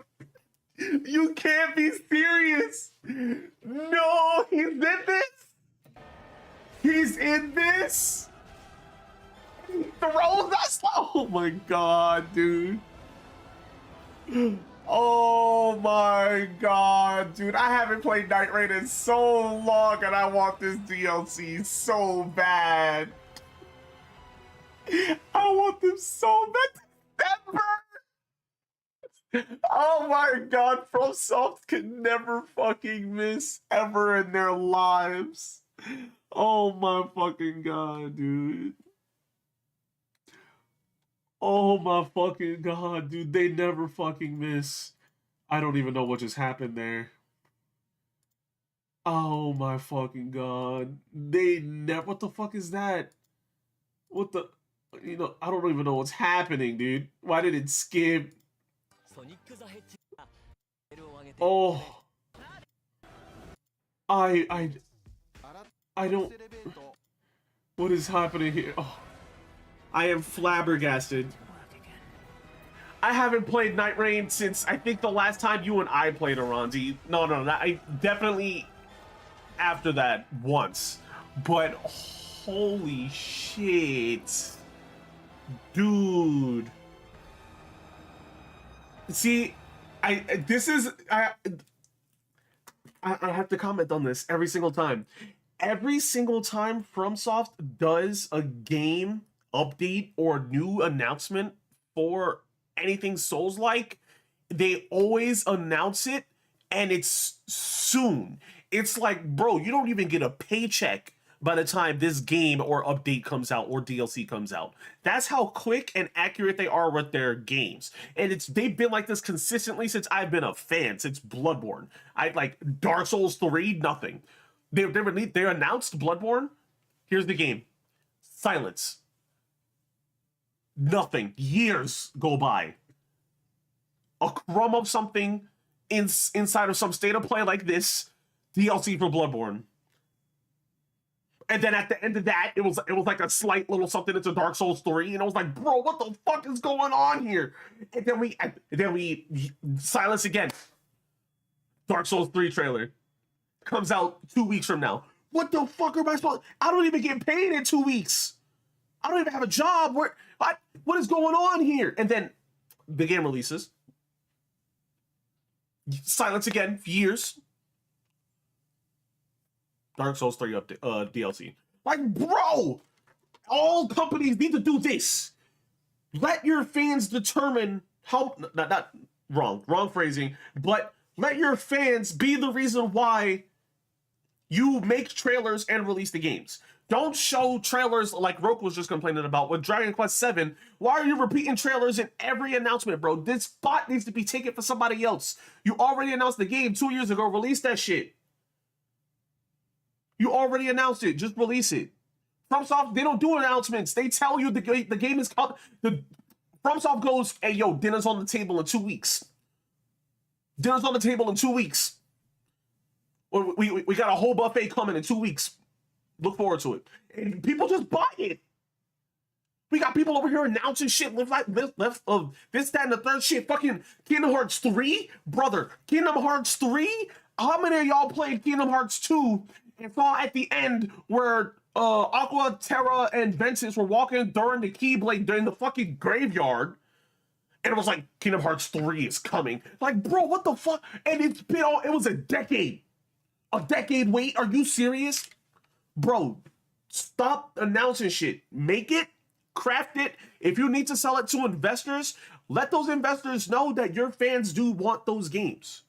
You can't be serious! No, he's in this! He's in this! He throws us! Oh my god, dude. Oh my god, dude. I haven't played Night Raid in so long and I want this DLC so bad. I want them so bad. Never. Oh my god, FromSoft can never fucking miss ever in their lives. Oh my fucking god, dude. Oh my fucking god, dude. They never fucking miss. I don't even know what just happened there. Oh my fucking god. They never. What the fuck is that? What the. You know, I don't even know what's happening, dude. Why did it skip? Oh. I don't. What is happening here? Oh. I am flabbergasted. I haven't played Night Raid since I think the last time you and I played Aranzi. No, I definitely after that once. But holy shit. Dude. See, I have to comment on this every single time. Every single time FromSoft does a game update or new announcement for anything Souls-like, they always announce it and it's soon. It's like, bro, you don't even get a paycheck by the time this game or update comes out or DLC comes out. That's how quick and accurate they are with their games. And they've been like this consistently since I've been a fan, since Bloodborne. I like Dark Souls 3, nothing. They announced Bloodborne. Here's the game. Silence. Nothing. Years go by. A crumb of something inside of some state of play like this. DLC for Bloodborne. And then at the end of that, it was like a slight little something into Dark Souls 3, and I was like, bro, what the fuck is going on here? And then we silence again. Dark Souls 3 trailer comes out 2 weeks from now. What the fuck am I supposed? I don't even get paid in 2 weeks. I don't even have a job. What is going on here? And then the game releases. Silence again. Years. Dark Souls 3 update, DLC. Like, bro, all companies need to do this. Let your fans determine how. Not wrong phrasing. But let your fans be the reason why you make trailers and release the games. Don't show trailers like Roku was just complaining about with Dragon Quest VII. Why are you repeating trailers in every announcement, bro? This spot needs to be taken for somebody else. You already announced the game 2 years ago. Release that shit. You already announced it. Just release it. FromSoft, they don't do announcements. They tell you the game is coming. FromSoft goes, hey, yo, dinner's on the table in 2 weeks. Dinner's on the table in 2 weeks. We got a whole buffet coming in 2 weeks. Look forward to it. And people just buy it. We got people over here announcing shit left, this, that, and the third shit. Fucking Kingdom Hearts 3? Brother, Kingdom Hearts 3? How many of y'all played Kingdom Hearts 2 and saw at the end where Aqua, Terra, and Ventus were walking during the Keyblade during the fucking graveyard? And it was like, Kingdom Hearts 3 is coming. Like, bro, what the fuck? And it was a decade. A decade wait? Are you serious? Bro, stop announcing shit. Make it, craft it. If you need to sell it to investors, let those investors know that your fans do want those games.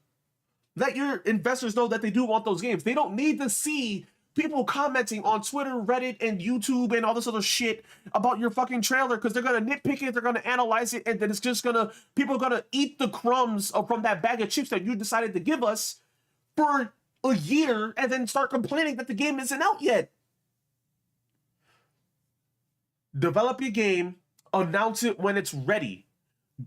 Let your investors know that they do want those games. They don't need to see people commenting on Twitter, Reddit, and YouTube and all this other shit about your fucking trailer because they're gonna nitpick it, they're gonna analyze it, and then it's just gonna people are gonna eat the crumbs from that bag of chips that you decided to give us for a year and then start complaining that the game isn't out yet. Develop your game, announce it when it's ready.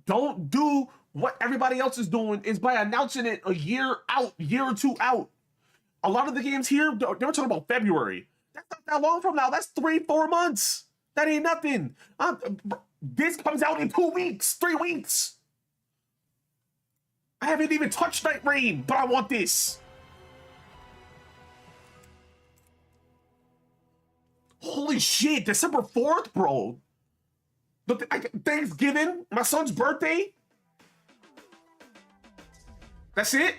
Don't do what everybody else is doing is by announcing it a year or two out. A lot of the games here, they were talking about February. That's not that long from now. That's 3-4 months. That ain't nothing. This comes out in 2 weeks, 3 weeks. I haven't even touched Night Rain, but I want this. Holy shit, December 4th, bro. Thanksgiving, my son's birthday. That's it?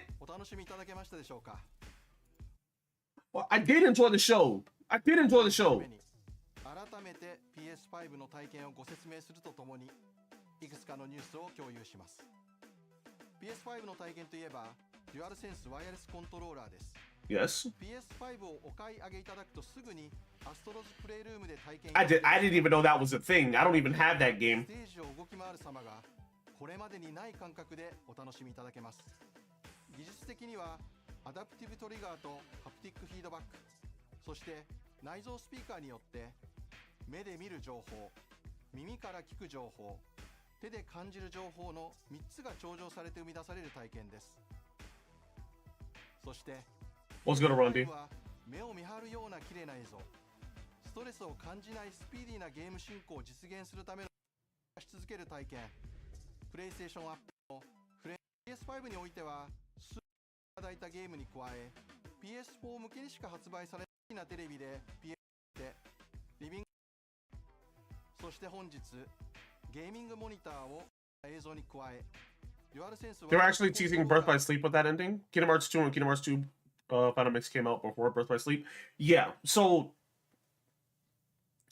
Well, I did enjoy the show. 改めて PS5 の体験をご説明するとともにいくつかのニュースを共有します。PS5 の体験といえばデュアルセンスワイヤレスコントローラーです。Yes. PS5 をお買い上げいただくとすぐにアストロズプレイルームで体験 I didn't even know that was a thing. I don't even have that game. ステージを動き回る様がこれまでにない感覚でお楽しみいただけます。技術的にはアダプティブトリガーとハプティックフィードバック、そして内蔵スピーカーによって目で見る情報、耳から聞く情報、手で感じる情報の3つが調整されて生み出される体験です。そして What's good, Rondi? 目を見張るような綺麗な映像、ストレスを感じないスピーディーなゲーム進行を実現するためのし続ける体験。プレイステーションアップのフレン PS5 においては数いただいたゲームに加え PS4 向けにしか発売されないなテレビで PS でリビング、そして本日ゲーミングモニターを映像に加え They were actually teasing Birth by Sleep with that ending. Kingdom Hearts 2 and Kingdom Hearts 2 Final Mix came out before Birth by Sleep. Yeah, so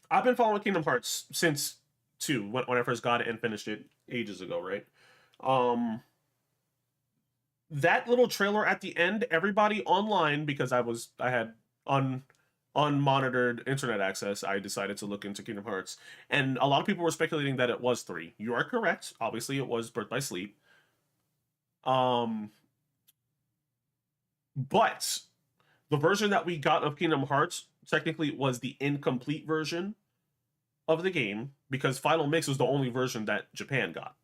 I've been following Kingdom Hearts since 2 when I first got it and finished it ages ago, right? That little trailer at the end, everybody online, because I had unmonitored internet access, I decided to look into Kingdom Hearts, and a lot of people were speculating that it was 3. You are correct. Obviously, it was Birth by Sleep. But the version that we got of Kingdom Hearts technically was the incomplete version of the game because Final Mix was the only version that Japan got.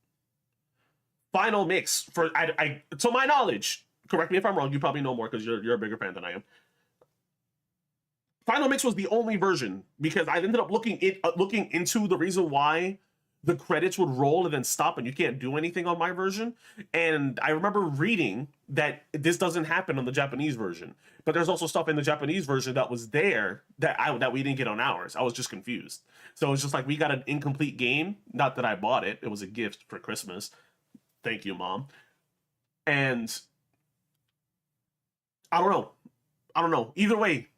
Final Mix, for I to my knowledge, correct me if I'm wrong, you probably know more because you're a bigger fan than I am. Final Mix was the only version because I ended up looking into the reason why the credits would roll and then stop and you can't do anything on my version. And I remember reading that this doesn't happen on the Japanese version, but there's also stuff in the Japanese version that was there that we didn't get on ours. I was just confused. So it's just like we got an incomplete game. Not that I bought it. It was a gift for Christmas. Thank you, Mom. And I don't know. Either way.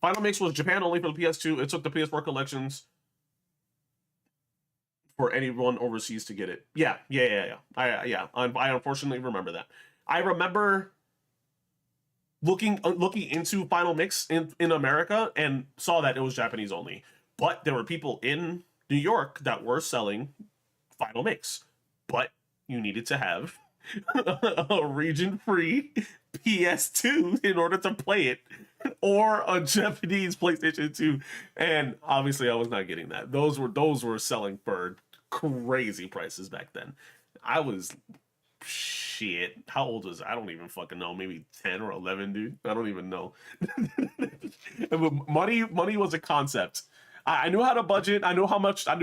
Final Mix was Japan only for the PS2. It took the PS4 collections for anyone overseas to get it. Yeah. I unfortunately remember that. I remember looking into Final Mix in America and saw that it was Japanese only. But there were people in New York that were selling Final Mix. But you needed to have a region-free PS2 in order to play it, or a Japanese PlayStation 2, and obviously I was not getting that. Those were selling for crazy prices back then. I was shit. How old was I? I don't even fucking know. Maybe 10 or 11, dude. I don't even know. Money was a concept. I knew how to budget. I knew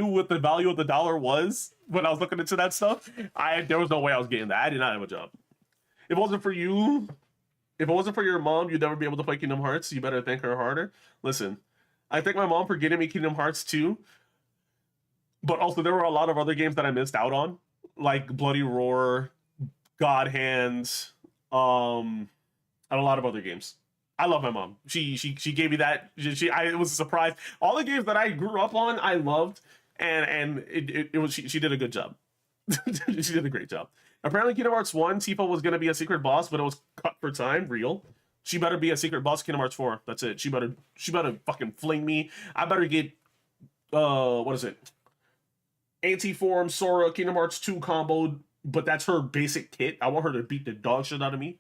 what the value of the dollar was when I was looking into that stuff. There was no way I was getting that. I did not have a job. If it wasn't for you, if it wasn't for your mom, you'd never be able to play Kingdom Hearts. You better thank her harder. Listen, I thank my mom for getting me Kingdom Hearts 2. But also there were a lot of other games that I missed out on, like Bloody Roar, God Hands, and a lot of other games. I love my mom. She gave me that. It was a surprise. All the games that I grew up on, I loved, and it was she did a good job. She did a great job. Apparently, Kingdom Hearts 1, Tifa was going to be a secret boss, but it was cut for time. Real. She better be a secret boss Kingdom Hearts 4. That's it. She better fucking fling me. I better get what is it? Anti-Form, Sora, Kingdom Hearts 2 comboed, but that's her basic kit. I want her to beat the dog shit out of me.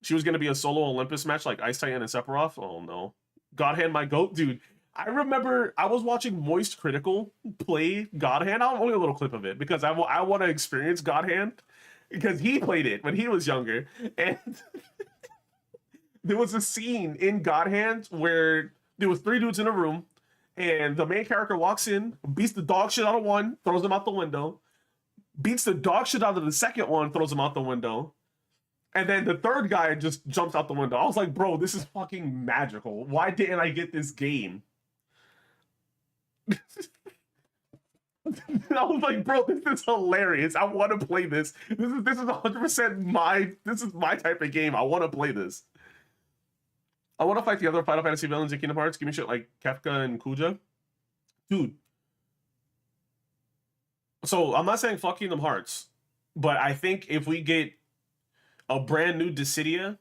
She was gonna be a solo Olympus match like Ice Titan and Sephiroth. Oh no. God Hand my goat, dude. I remember I was watching Moist Critical play God Hand. I'll only a little clip of it because I want to experience God Hand because he played it when he was younger. And there was a scene in God Hand where there was 3 dudes in a room and the main character walks in, beats the dog shit out of one, throws him out the window, beats the dog shit out of the second one, throws him out the window. And then the third guy just jumps out the window. I was like, bro, this is fucking magical. Why didn't I get this game? I was like, bro, this is hilarious. I want to play this. This is 100% my type of game. I want to play this. I want to fight the other Final Fantasy villains in Kingdom Hearts. Give me shit like Kefka and Kuja. Dude. So, I'm not saying fuck Kingdom Hearts, but I think if we get a brand new Dissidia,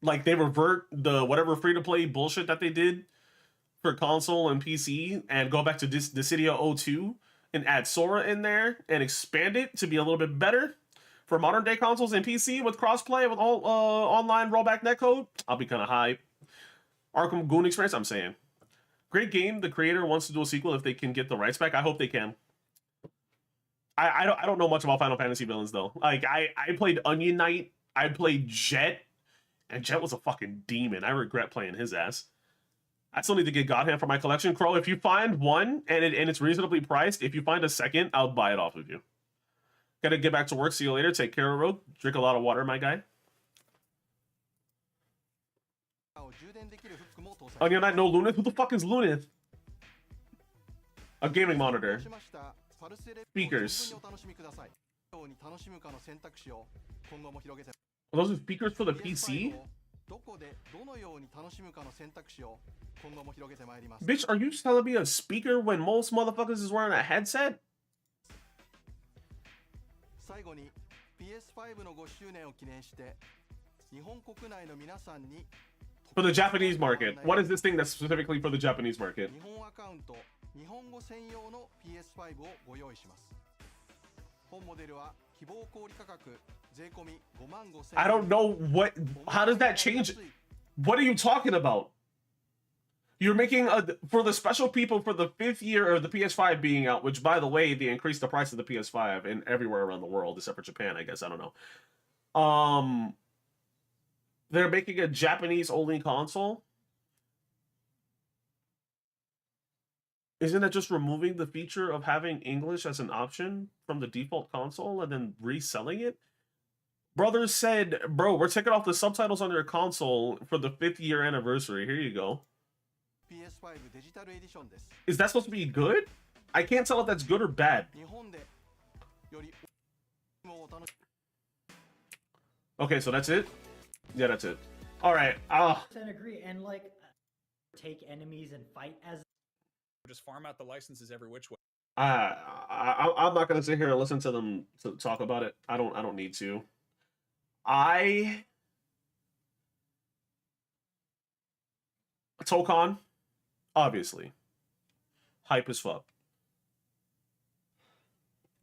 like they revert the whatever free-to-play bullshit that they did for console and PC and go back to Dissidia 02 and add Sora in there and expand it to be a little bit better for modern day consoles and PC with crossplay with all online rollback netcode, I'll be kind of hype. Arkham Goon Experience, I'm saying. Great game. The creator wants to do a sequel if they can get the rights back. I hope they can. I don't know much about Final Fantasy villains though. Like I played Onion Knight, I played Jet, and Jet was a fucking demon. I regret playing his ass. I still need to get God Hand for my collection. Crow, if you find one and it's reasonably priced, if you find a second, I'll buy it off of you. Gotta get back to work. See you later. Take care, Rogue. Drink a lot of water, my guy. Onion Knight, no Lunith? Who the fuck is Lunith? A gaming monitor. Speakers. Are those speakers for the PC? Bitch, are you telling me a speaker when most motherfuckers is wearing a headset? For the Japanese market. What is this thing that's specifically for the Japanese market? I don't know what. How does that change? What are you talking about? You're making for the special people for the 5th year of the PS5 being out, which by the way, they increased the price of the PS5 in everywhere around the world except for Japan, I guess. I don't know. They're making a Japanese only console. Isn't that just removing the feature of having English as an option from the default console and then reselling it? Brothers said, bro, we're taking off the subtitles on your console for the 5th year anniversary. Here you go. Is that supposed to be good? I can't tell if that's good or bad. Okay, so that's it? Yeah, that's it. Alright. I agree, and like, take enemies and fight as... Just farm out the licenses every which way. I'm not gonna sit here and listen to them to talk about it. I don't need to. Tokon, obviously, hype as fuck.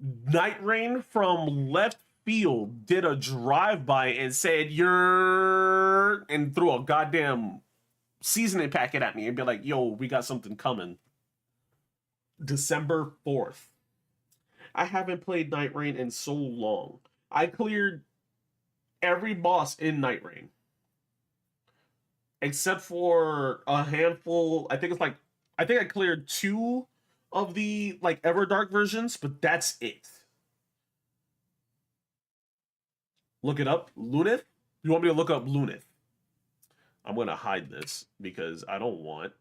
Night Rain from left field did a drive-by and said you're and threw a goddamn seasoning packet at me and be like, yo, we got something coming. December 4th. I haven't played Night Rain in so long. I cleared every boss in Night Rain. Except for a handful. I think I cleared 2 of the like Everdark versions, but that's it. Look it up. Lunith? You want me to look up Lunith? I'm gonna hide this because I don't want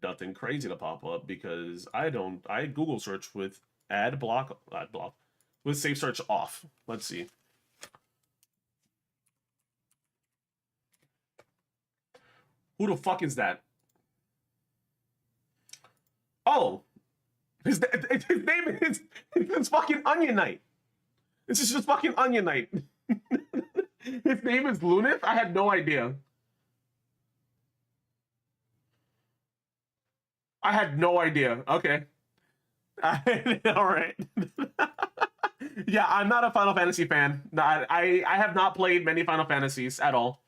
nothing crazy to pop up because I Google search with ad block with safe search off. Let's see. Who the fuck is that? Oh, his name is it's fucking Onion Knight. This is just fucking Onion Knight. His name is Lunith? I had no idea. I had no idea. Okay. All right. Yeah, I'm not a Final Fantasy fan. I have not played many Final Fantasies at all.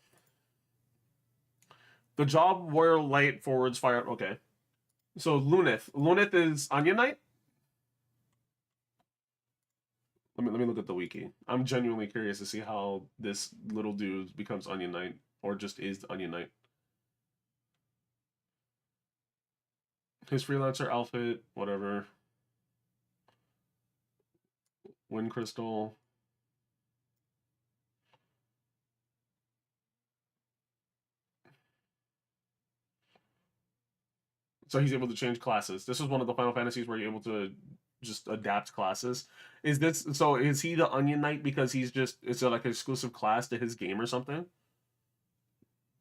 The job where light forwards fire. Okay. So Lunith. Lunith is Onion Knight? Let me look at the wiki. I'm genuinely curious to see how this little dude becomes Onion Knight, or just is Onion Knight. His freelancer outfit, whatever. Wind crystal. So he's able to change classes. This is one of the Final Fantasies where you're able to just adapt classes. Is this so? Is he the Onion Knight because he's just it's like an exclusive class to his game or something?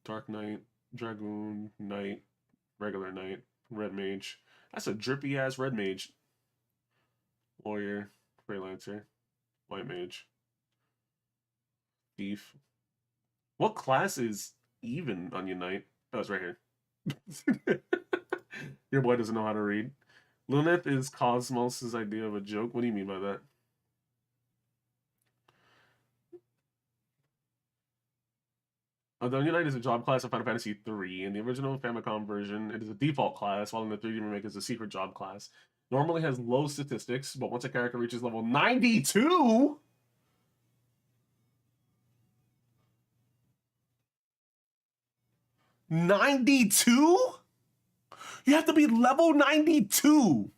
Dark Knight, Dragoon, Knight, regular Knight, Red Mage. That's a drippy ass Red Mage. Lawyer, freelancer, White Mage, Thief. What class is even Onion Knight? Oh, it's right here. Your boy doesn't know how to read. Luneth is Cosmos' idea of a joke. What do you mean by that? The Onion Knight is a job class of Final Fantasy III. In the original Famicom version, it is a default class, while in the 3D remake, it's a secret job class. Normally has low statistics, but once a character reaches level 92... 92? You have to be level 92.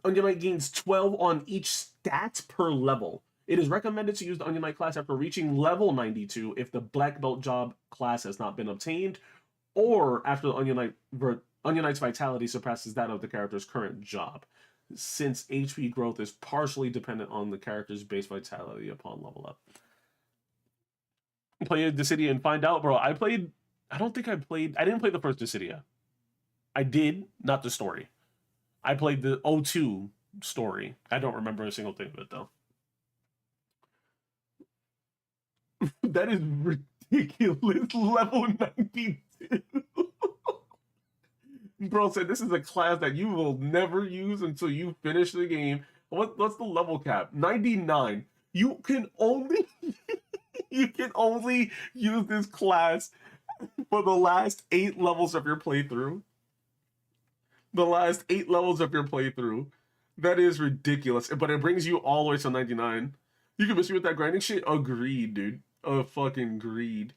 Onion Knight gains 12 on each stat per level. It is recommended to use the Onion Knight class after reaching level 92 if the Black Belt job class has not been obtained, or after the Onion Knight's vitality surpasses that of the character's current job, since HP growth is partially dependent on the character's base vitality upon level up. Play Dissidia and find out, bro. I didn't play the first Dissidia. I did, not the story. I played the O2 story. I don't remember a single thing of it, though. That is ridiculous. Level 92. Bro said this is a class that you will never use until you finish the game. What's the level cap? 99. You can only... You can only use this class for the last 8 levels of your playthrough. The last 8 levels of your playthrough. That is ridiculous. But it brings you all the way to 99. You can miss me with that grinding shit? Agreed, dude. Fucking agreed.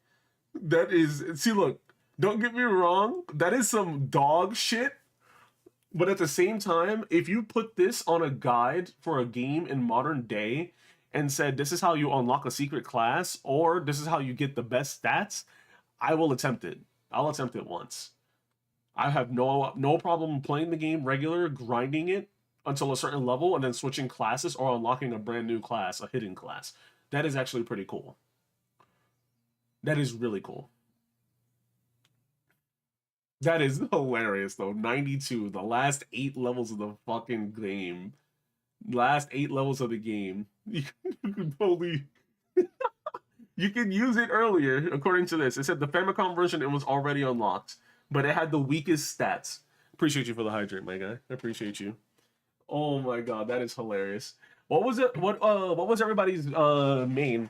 That is... See, look. Don't get me wrong. That is some dog shit. But at the same time, if you put this on a guide for a game in modern day... and said, this is how you unlock a secret class, or this is how you get the best stats, I will attempt it. I'll attempt it once. I have no problem playing the game regular, grinding it until a certain level, and then switching classes or unlocking a brand new class, a hidden class. That is actually pretty cool. That is really cool. That is hilarious, though. 92, the last 8 levels of the fucking game. Last 8 levels of the game. You can totally... You can use it earlier, according to this. It said the Famicom version, it was already unlocked, but it had the weakest stats. Appreciate you for the hydrate, my guy. I appreciate you. Oh my god, that is hilarious. What was it? What was everybody's main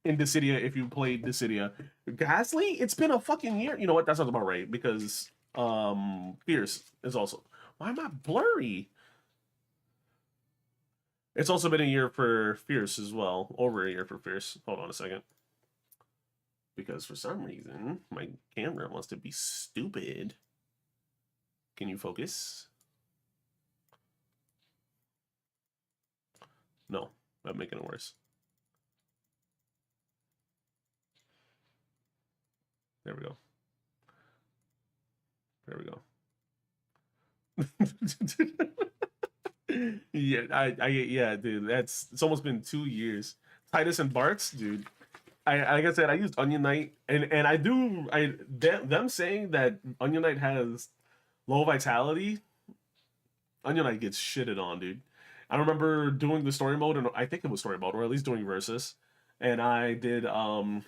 in Dissidia if you played Dissidia? Ghastly? It's been a fucking year. You know what? That sounds about right, because Fierce is also... Why am I blurry? It's also been a year for Fierce as well. Over a year for Fierce. Hold on a second. Because for some reason, my camera wants to be stupid. Can you focus? No, I'm making it worse. There we go. There we go. Yeah, dude. It's almost been 2 years. Titus and Bart's, dude. Like I said, I used Onion Knight, and them saying that Onion Knight has low vitality. Onion Knight gets shitted on, dude. I remember doing the story mode, and I think it was story mode, or at least doing versus. And I did whatchamacallit?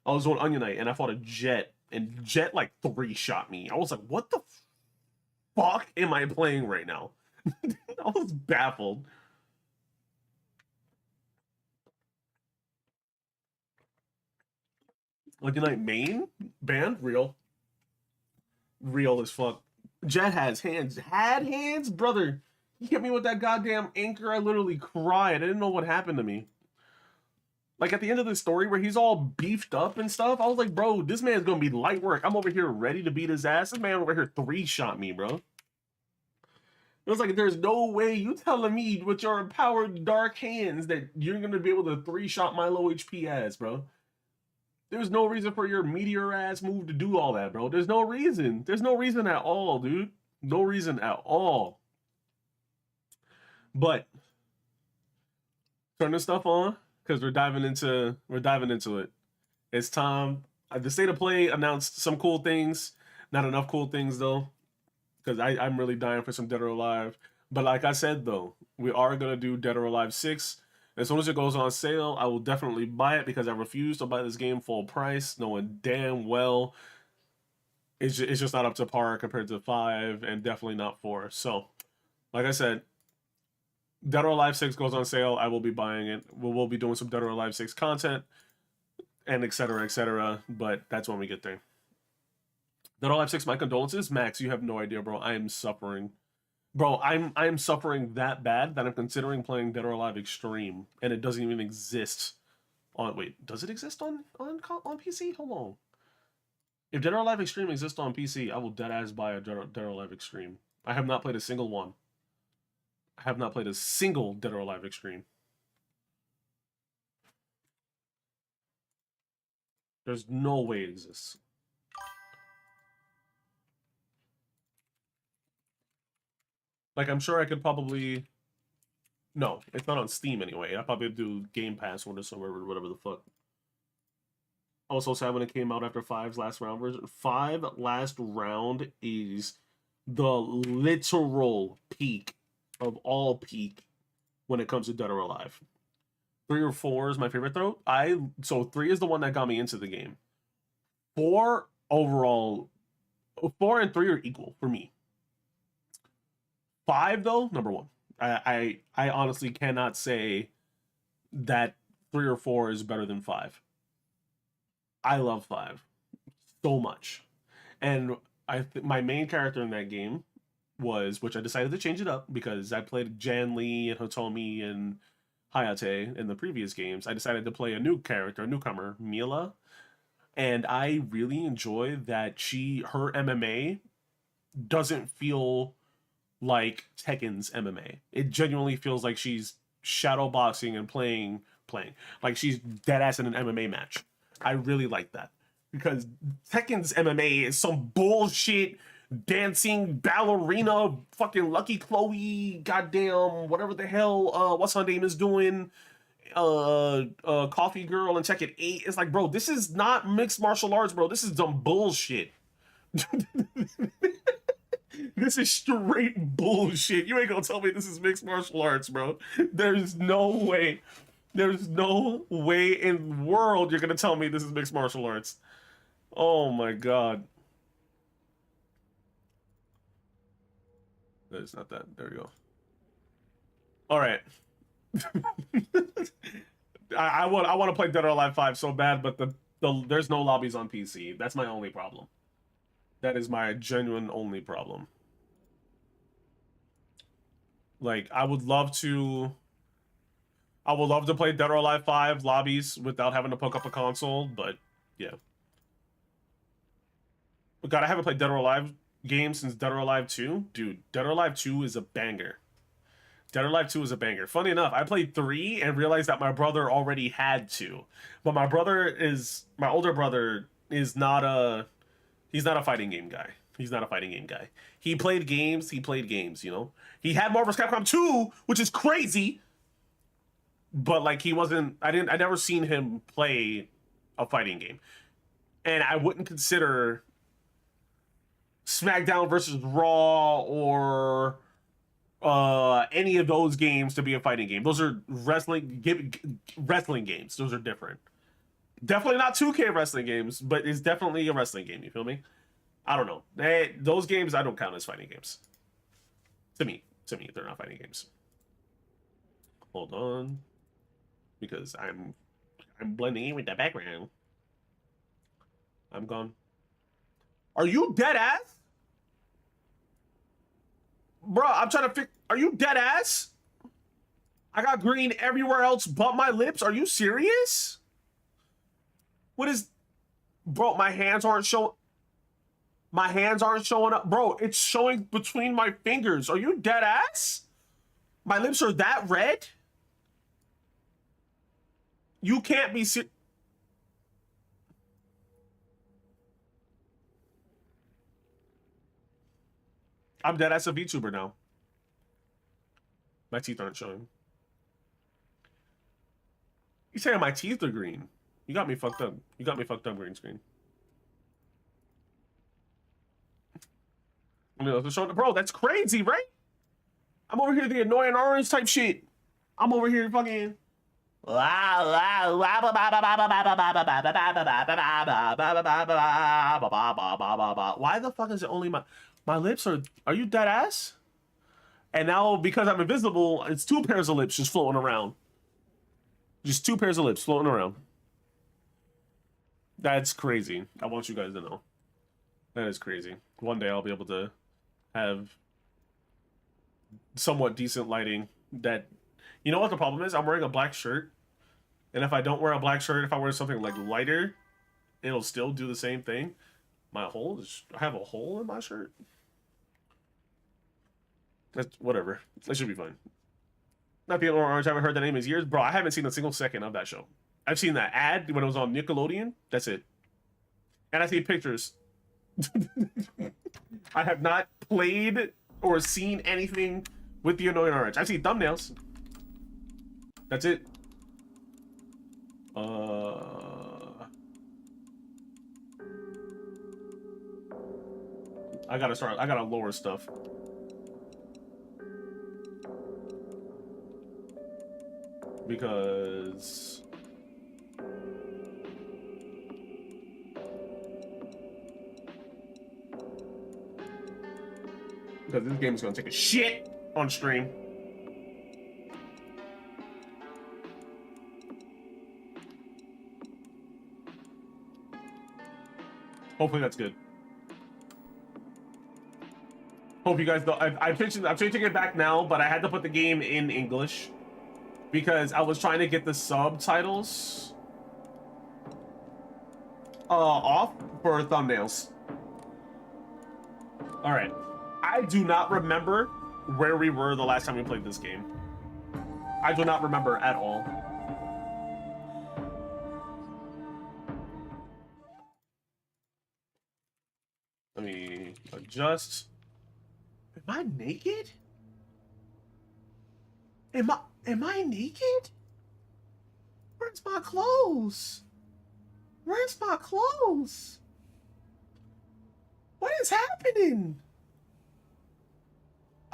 I was doing Onion Knight, and I fought a Jet, and Jet like 3-shot me. I was like, what the fuck am I playing right now? I was baffled. Onion Knight main band, real as fuck. Jet has hands, had hands, brother. He hit me with that goddamn anchor. I literally cried. I didn't know what happened to me. Like, at the end of the story where he's all beefed up and stuff, I was like, bro, this man's gonna be light work. I'm over here ready to beat his ass. This man over here 3-shot me, bro. It was like, there's no way you telling me with your empowered dark hands that you're gonna be able to 3-shot my low HP ass, bro. There's no reason for your meteor ass move to do all that, bro. There's no reason. There's no reason at all, dude. No reason at all. But turn this stuff on, because we're diving into it. It's time. The State of Play announced some cool things. Not enough cool things though, because I'm really dying for some Dead or Alive. But like I said though, we are gonna do Dead or Alive 6. As soon as it goes on sale, I will definitely buy it, because I refuse to buy this game full price, knowing damn well it's just not up to par compared to 5, and definitely not 4. So, like I said, Dead or Alive 6 goes on sale, I will be buying it. We'll be doing some Dead or Alive 6 content, and etc., but that's when we get there. Dead or Alive 6, my condolences. Max, you have no idea, bro. I am suffering. Bro, I'm suffering that bad that I'm considering playing Dead or Alive Extreme, and it doesn't even exist on... Wait, does it exist on PC? Hold on. If Dead or Alive Extreme exists on PC, I will deadass buy a Dead or Alive Extreme. I have not played a single one. I have not played a single Dead or Alive Extreme. There's no way it exists. Like, I'm sure I could probably... No, it's not on Steam anyway. I probably do Game Pass or whatever the fuck. I was so sad when it came out after 5's last round version. 5 last round is the literal peak of all peak when it comes to Dead or Alive. 3 or 4 is my favorite though. So 3 is the one that got me into the game. 4 overall, 4 and 3 are equal for me. 5 though, number 1. I honestly cannot say that 3 or 4 is better than 5. I love 5 so much, and my main character in that game was, which I decided to change it up because I played Jan Lee and Hitomi and Hayate in the previous games. I decided to play a new character, a newcomer, Mila, and I really enjoy that her MMA doesn't feel like Tekken's MMA. It genuinely feels like she's shadow boxing and playing like she's dead ass in an MMA match. I really like that, because Tekken's MMA is some bullshit dancing ballerina, fucking Lucky Chloe, goddamn whatever the hell what's her name is doing, Coffee Girl and Tekken 8. It's like, bro, this is not mixed martial arts, bro. This is some bullshit. This is straight bullshit. You ain't gonna tell me this is mixed martial arts, bro. There's no way. There's no way in the world you're gonna tell me this is mixed martial arts. Oh my god. That is not that. There we go. Alright. I want to play Dead or Alive 5 so bad, but there's no lobbies on PC. That's my only problem. That is my genuine only problem. Like, I would love to play Dead or Alive 5 lobbies without having to hook up a console, but yeah. But God, I haven't played Dead or Alive games since Dead or Alive 2. Dude, Dead or Alive 2 is a banger. Dead or Alive 2 is a banger. Funny enough, I played 3 and realized that my brother already had 2. But my older brother is not he's not a fighting game guy. He's not a fighting game guy. He played games, you know? He had Marvel vs. Capcom 2, which is crazy. But like, he wasn't, I never seen him play a fighting game. And I wouldn't consider SmackDown versus Raw or any of those games to be a fighting game. Those are wrestling games. Those are different. Definitely not 2K wrestling games, but it's definitely a wrestling game. You feel me? I don't know. Those games I don't count as fighting games. To me, they're not fighting games. Hold on, because I'm blending in with the background. I'm gone. Are you dead ass? Bro, I'm trying to fix. Are you dead ass? I got green everywhere else but my lips. Are you serious? What is... Bro, my hands aren't showing... My hands aren't showing up. Bro, it's showing between my fingers. Are you dead ass? My lips are that red? You can't be serious. I'm dead ass a VTuber now. My teeth aren't showing. You saying my teeth are green? You got me fucked up. You got me fucked up, green screen. I mean, bro, that's crazy, right? I'm over here the annoying orange type shit. I'm over here fucking... Why the fuck is it only my lips are you dead ass? And now because I'm invisible, it's 2 pairs of lips just floating around. Just 2 pairs of lips floating around. That's crazy. I want you guys to know. That is crazy. One day I'll be able to have somewhat decent lighting that... You know what the problem is? I'm wearing a black shirt. And if I don't wear a black shirt, if I wear something like lighter, it'll still do the same thing. My hole is... I have a hole in my shirt. That's whatever. That should be fine. Not the Orange. I haven't heard that name in years. Bro, I haven't seen a single second of that show. I've seen that ad when it was on Nickelodeon. That's it. And I see pictures. I have not played or seen anything with the Annoying Orange. I've seen thumbnails. That's it. I gotta lower stuff. Because this game is gonna take a shit on stream. Hopefully that's good. Hope you guys know. I'm changing it back now, but I had to put the game in English because I was trying to get the subtitles off for thumbnails. All right. I do not remember where we were the last time we played this game. I do not remember at all. Let me adjust. Am I naked? Am I naked? Where's my clothes? Where's my clothes? What is happening?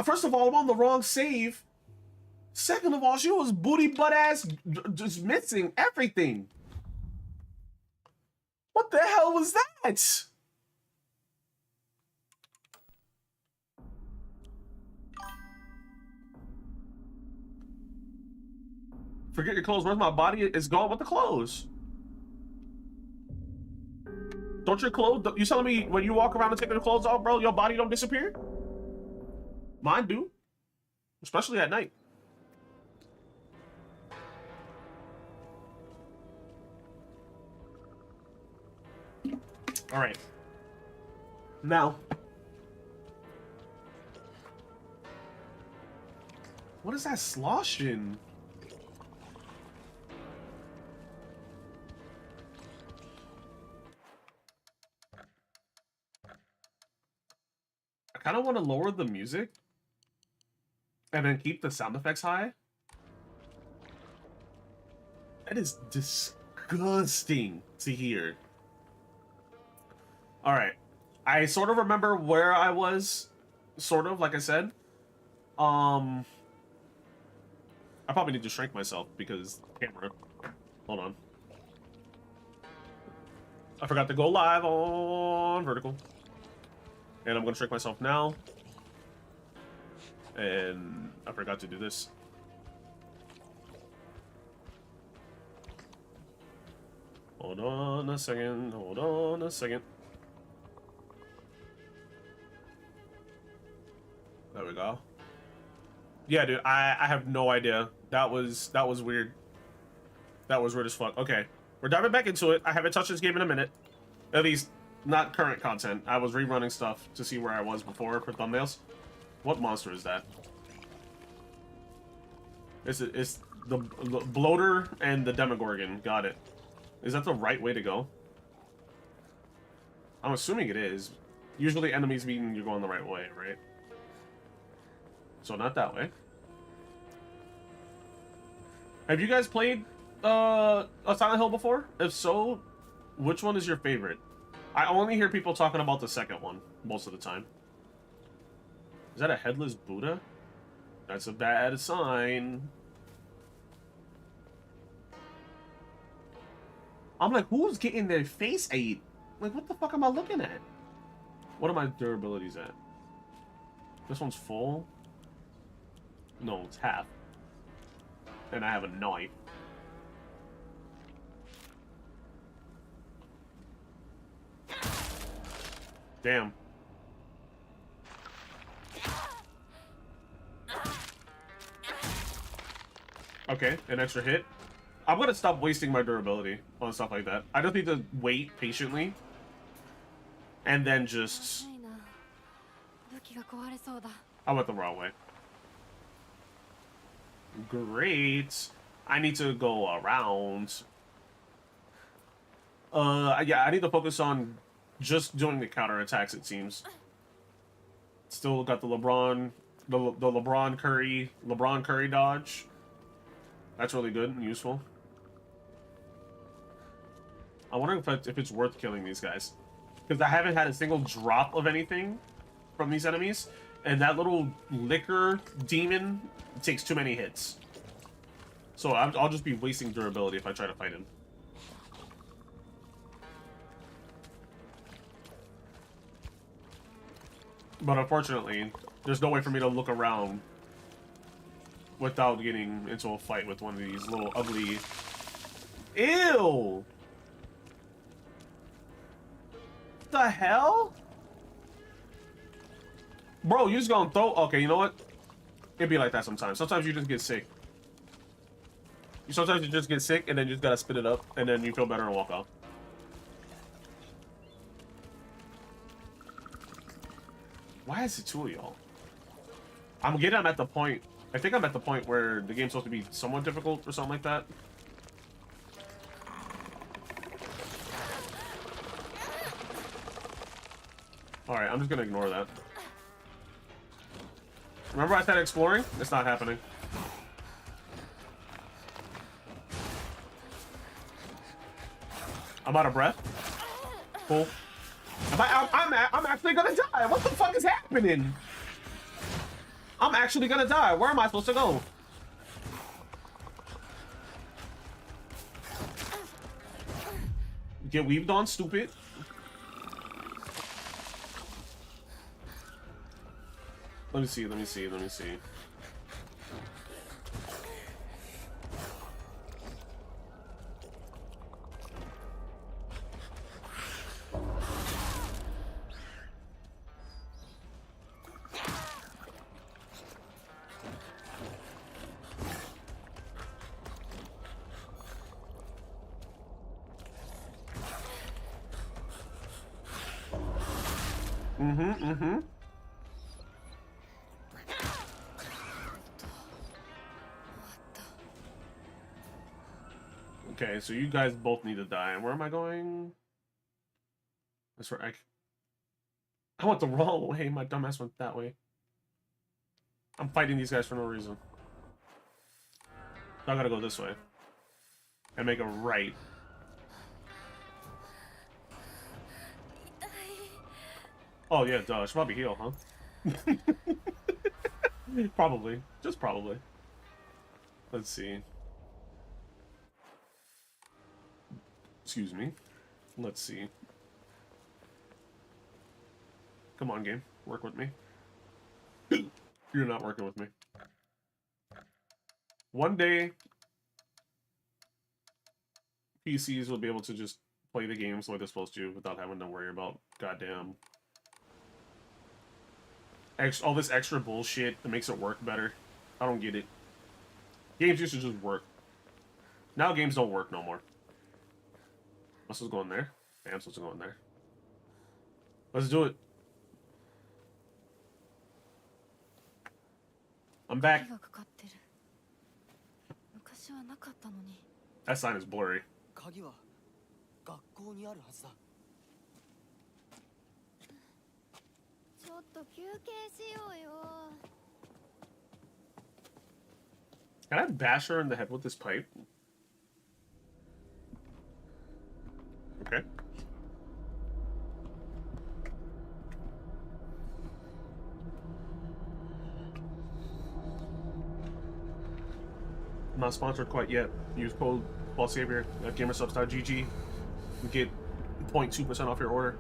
First of all, I'm on the wrong save. Second of all, she was booty butt ass just missing everything. What the hell was that? Forget your clothes. Where's my body? It's gone with the clothes. Don't your clothes... You telling me when you walk around and take your clothes off, bro, your body don't disappear? Mine do. Especially at night. All right. Now. What is that sloshing? I kind of want to lower the music and then keep the sound effects high. That is disgusting to hear. All right. I sort of remember where I was, sort of, like I said. I probably need to shrink myself because camera. Hold on. I forgot to go live on vertical. And I'm gonna shrink myself now. And I forgot to do this. Hold on a second. Hold on a second. There we go. Yeah, dude, I have no idea. That was weird. That was weird as fuck. Okay. We're diving back into it. I haven't touched this game in a minute. At least, not current content. I was rerunning stuff to see where I was before for thumbnails. What monster is that? It's the bloater and the demogorgon. Got it. Is that the right way to go? I'm assuming it is. Usually enemies mean you're going the right way, right? So not that way. Have you guys played a Silent Hill before? If so, which one is your favorite? I only hear people talking about the second one most of the time. Is that a headless Buddha? That's a bad sign. I'm like, who's getting their face ate? Like, what the fuck am I looking at? What are my durabilities at? This one's full? No, it's half. And I have a knife. Damn. Okay, an extra hit. I'm gonna stop wasting my durability on stuff like that. I just need to wait patiently. And then just... I went the wrong way. Great. I need to go around. Yeah, I need to focus on just doing the counterattacks, it seems. Still got the LeBron Curry dodge. That's really good and useful. I wonder if it's worth killing these guys. Because I haven't had a single drop of anything from these enemies. And that little liquor demon takes too many hits. So I'll just be wasting durability if I try to fight him. But unfortunately, there's no way for me to look around without getting into a fight with one of these little ugly... Ew! The hell? Bro, you just gonna throw... Okay, you know what? It'd be like that sometimes. Sometimes you just get sick. Sometimes you just get sick, and then you just gotta spit it up, and then you feel better and walk off. Why is it two of y'all? I'm at the point... I think I'm at the point where the game's supposed to be somewhat difficult or something like that. Alright, I'm just gonna ignore that. Remember I said exploring? It's not happening. I'm out of breath. Cool. I'm actually gonna die. What the fuck is happening? I'm actually gonna die. Where am I supposed to go? Get weaved on, stupid. Let me see. Okay, so you guys both need to die. And where am I going? That's where I went the wrong way. My dumbass went that way. I'm fighting these guys for no reason. I gotta go this way. And make a right. Oh yeah, duh. I should probably heal, huh? Probably. Just probably. Let's see. Excuse me. Let's see. Come on, game. Work with me. You're not working with me. One day, PCs will be able to just play the games like they're supposed to without having to worry about goddamn all this extra bullshit that makes it work better. I don't get it. Games used to just work. Now games don't work no more. What's supposed to go in there? Damn, supposed to go in there. Let's do it. I'm back. That sign is blurry. 鍵は学校にあるはずだ。ちょっと休憩しようよ。Can I bash her in the head with this pipe? Okay. Not sponsored quite yet. Use code BallSavior at gamersubs.gg. You get 0.2% off your order.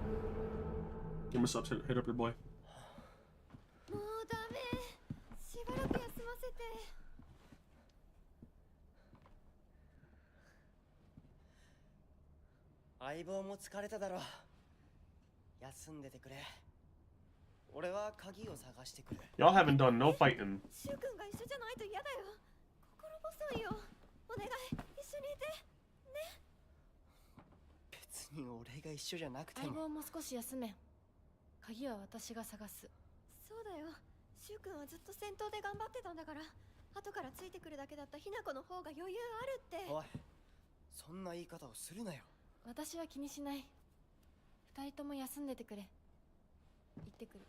Gamersubs, hit up your boy. もうダメ。しばらく休ませて。相棒も疲れただろう。休んでてくれ。俺は鍵を探してくる。 Y'all haven't done no fighting. シュウ君が一緒じゃないと嫌だよ。心細いよ。お願い、一緒にいて。ね。別に俺が一緒じゃなくても。相棒も少し休め。鍵は私が探す。そうだよ。シュウ君はずっと戦闘で頑張ってたんだから。後からついてくるだけだったひな子の方が余裕あるって。おい、そんな言い方をするなよ。私は気にしない。二人とも休んでてくれ。行ってくる。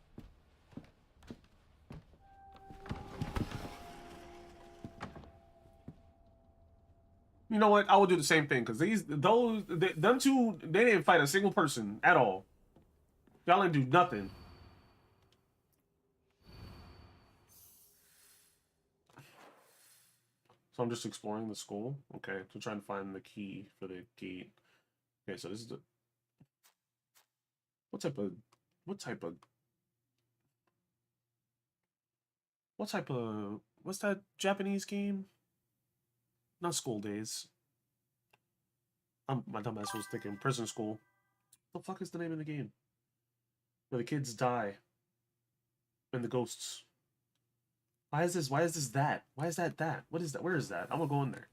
You know what? I would do the same thing because them two, they didn't fight a single person at all. Y'all didn't do nothing. So I'm just exploring the school. Okay, to try and find the key for the gate. Okay, so this is the what type of what's that Japanese game? Not School Days. My dumbass was thinking Prison School. What the fuck is the name of the game? Where the kids die. And the ghosts. Why is this that? Why is that that? What is that? Where is that? I'm gonna go in there.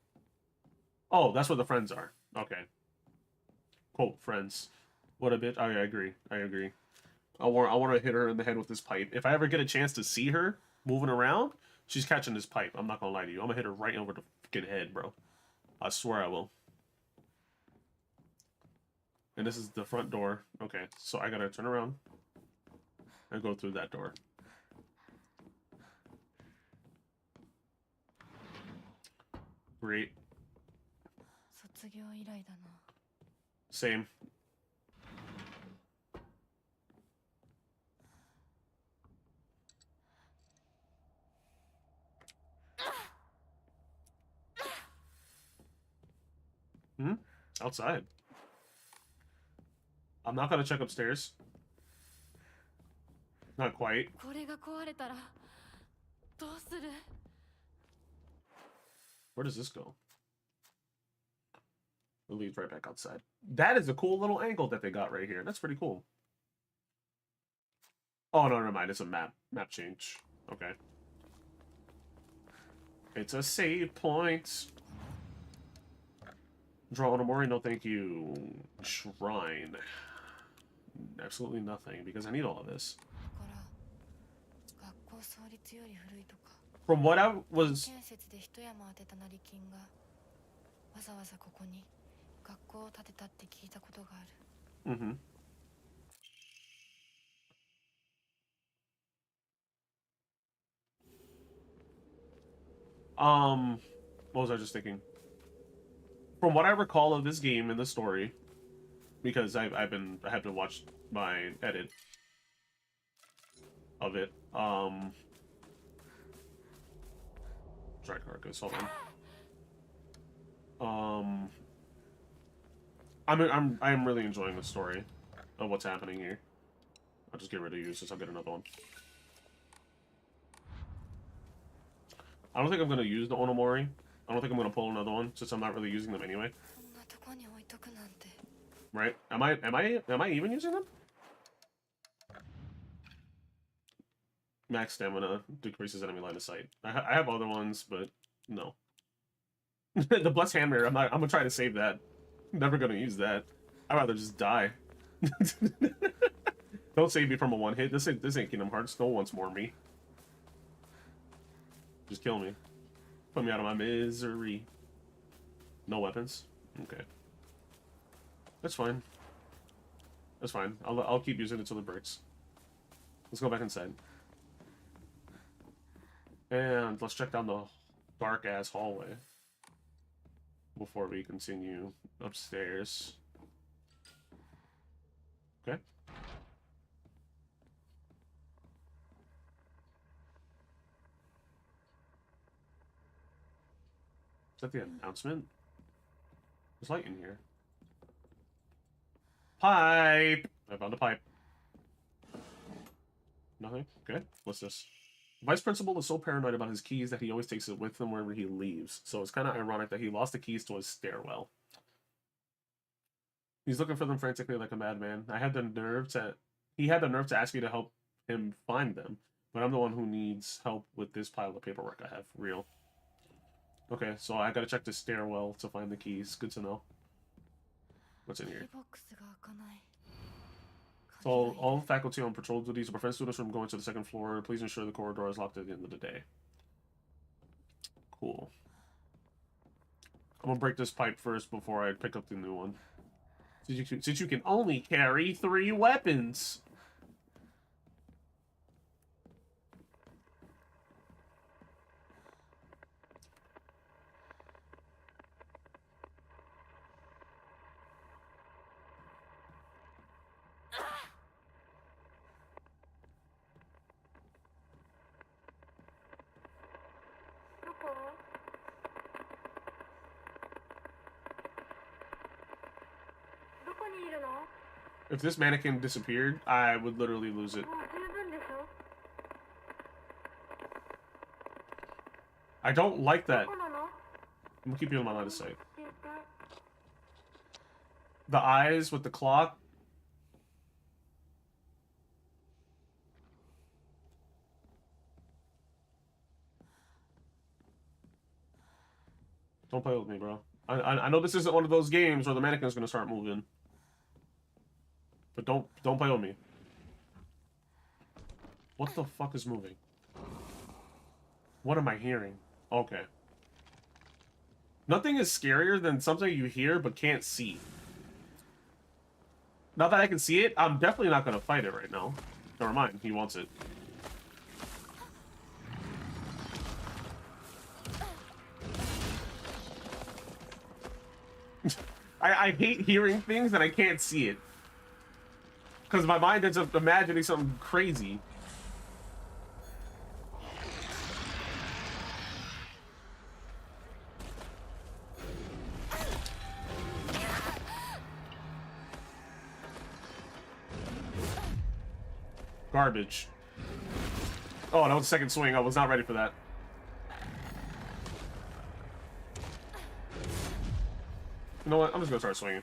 Oh, that's where the friends are. Okay. Quote, friends. What a bit. I agree. I agree. I want to hit her in the head with this pipe. If I ever get a chance to see her moving around, she's catching this pipe. I'm not gonna lie to you. I'm gonna hit her right over the freaking head, bro. I swear I will. And this is the front door. Okay, so I gotta turn around and go through that door. Great. Same. Outside. I'm not gonna check upstairs. Not quite. Where does this go? It leads right back outside. That is a cool little angle that they got right here. That's pretty cool. Oh, no, never mind. It's a map change. Okay. It's a save point. Draw on a Mori, no thank you. Shrine. Absolutely nothing, because I need all of this. From what I was... Mm-hmm. What was I just thinking? From what I recall of this game and the story, because I have to watch my edit of it. dry carcass. Hold on. I'm really enjoying the story of what's happening here. I'll just get rid of you since I'll get another one. I don't think I'm gonna use the Onomori. I don't think I'm gonna pull another one since I'm not really using them anyway. Right? Am I even using them? Max stamina decreases enemy line of sight. I have other ones, but no. The blessed hand mirror. I'm gonna try to save that. Never gonna use that. I'd rather just die. Don't save me from a one hit. This ain't Kingdom Hearts. No one wants more of me. Just kill me. Put me out of my misery. No weapons. Okay. That's fine. That's fine. I'll keep using it till it breaks. Let's go back inside. And let's check down the dark ass hallway before we continue upstairs. Okay. Is that the announcement? There's light in here. Pipe! I found a pipe. Nothing? Okay. What's this? Vice Principal is so paranoid about his keys that he always takes it with him wherever he leaves. So it's kind of ironic that he lost the keys to his stairwell. He's looking for them frantically like a madman. He had the nerve to ask me to help him find them. But I'm the one who needs help with this pile of paperwork I have. Real. Okay, so I gotta check the stairwell to find the keys. Good to know. What's in here? So all faculty on patrol duties to prevent students from going to the second floor. Please ensure the corridor is locked at the end of the day. Cool. I'm gonna break this pipe first before I pick up the new one. Since you can only carry 3 weapons. If this mannequin disappeared, I would literally lose it. I don't like that. I'm gonna keep you in my line of sight. The eyes with the clock. Don't play with me, bro. I know this isn't one of those games where the mannequin's gonna start moving. But don't play with me. What the fuck is moving? What am I hearing? Okay. Nothing is scarier than something you hear but can't see. Now that I can see it, I'm definitely not gonna fight it right now. Never mind, he wants it. I hate hearing things and I can't see it. Because my mind ends up imagining something crazy. Garbage. Oh, that was the second swing. I was not ready for that. You know what? I'm just gonna start swinging.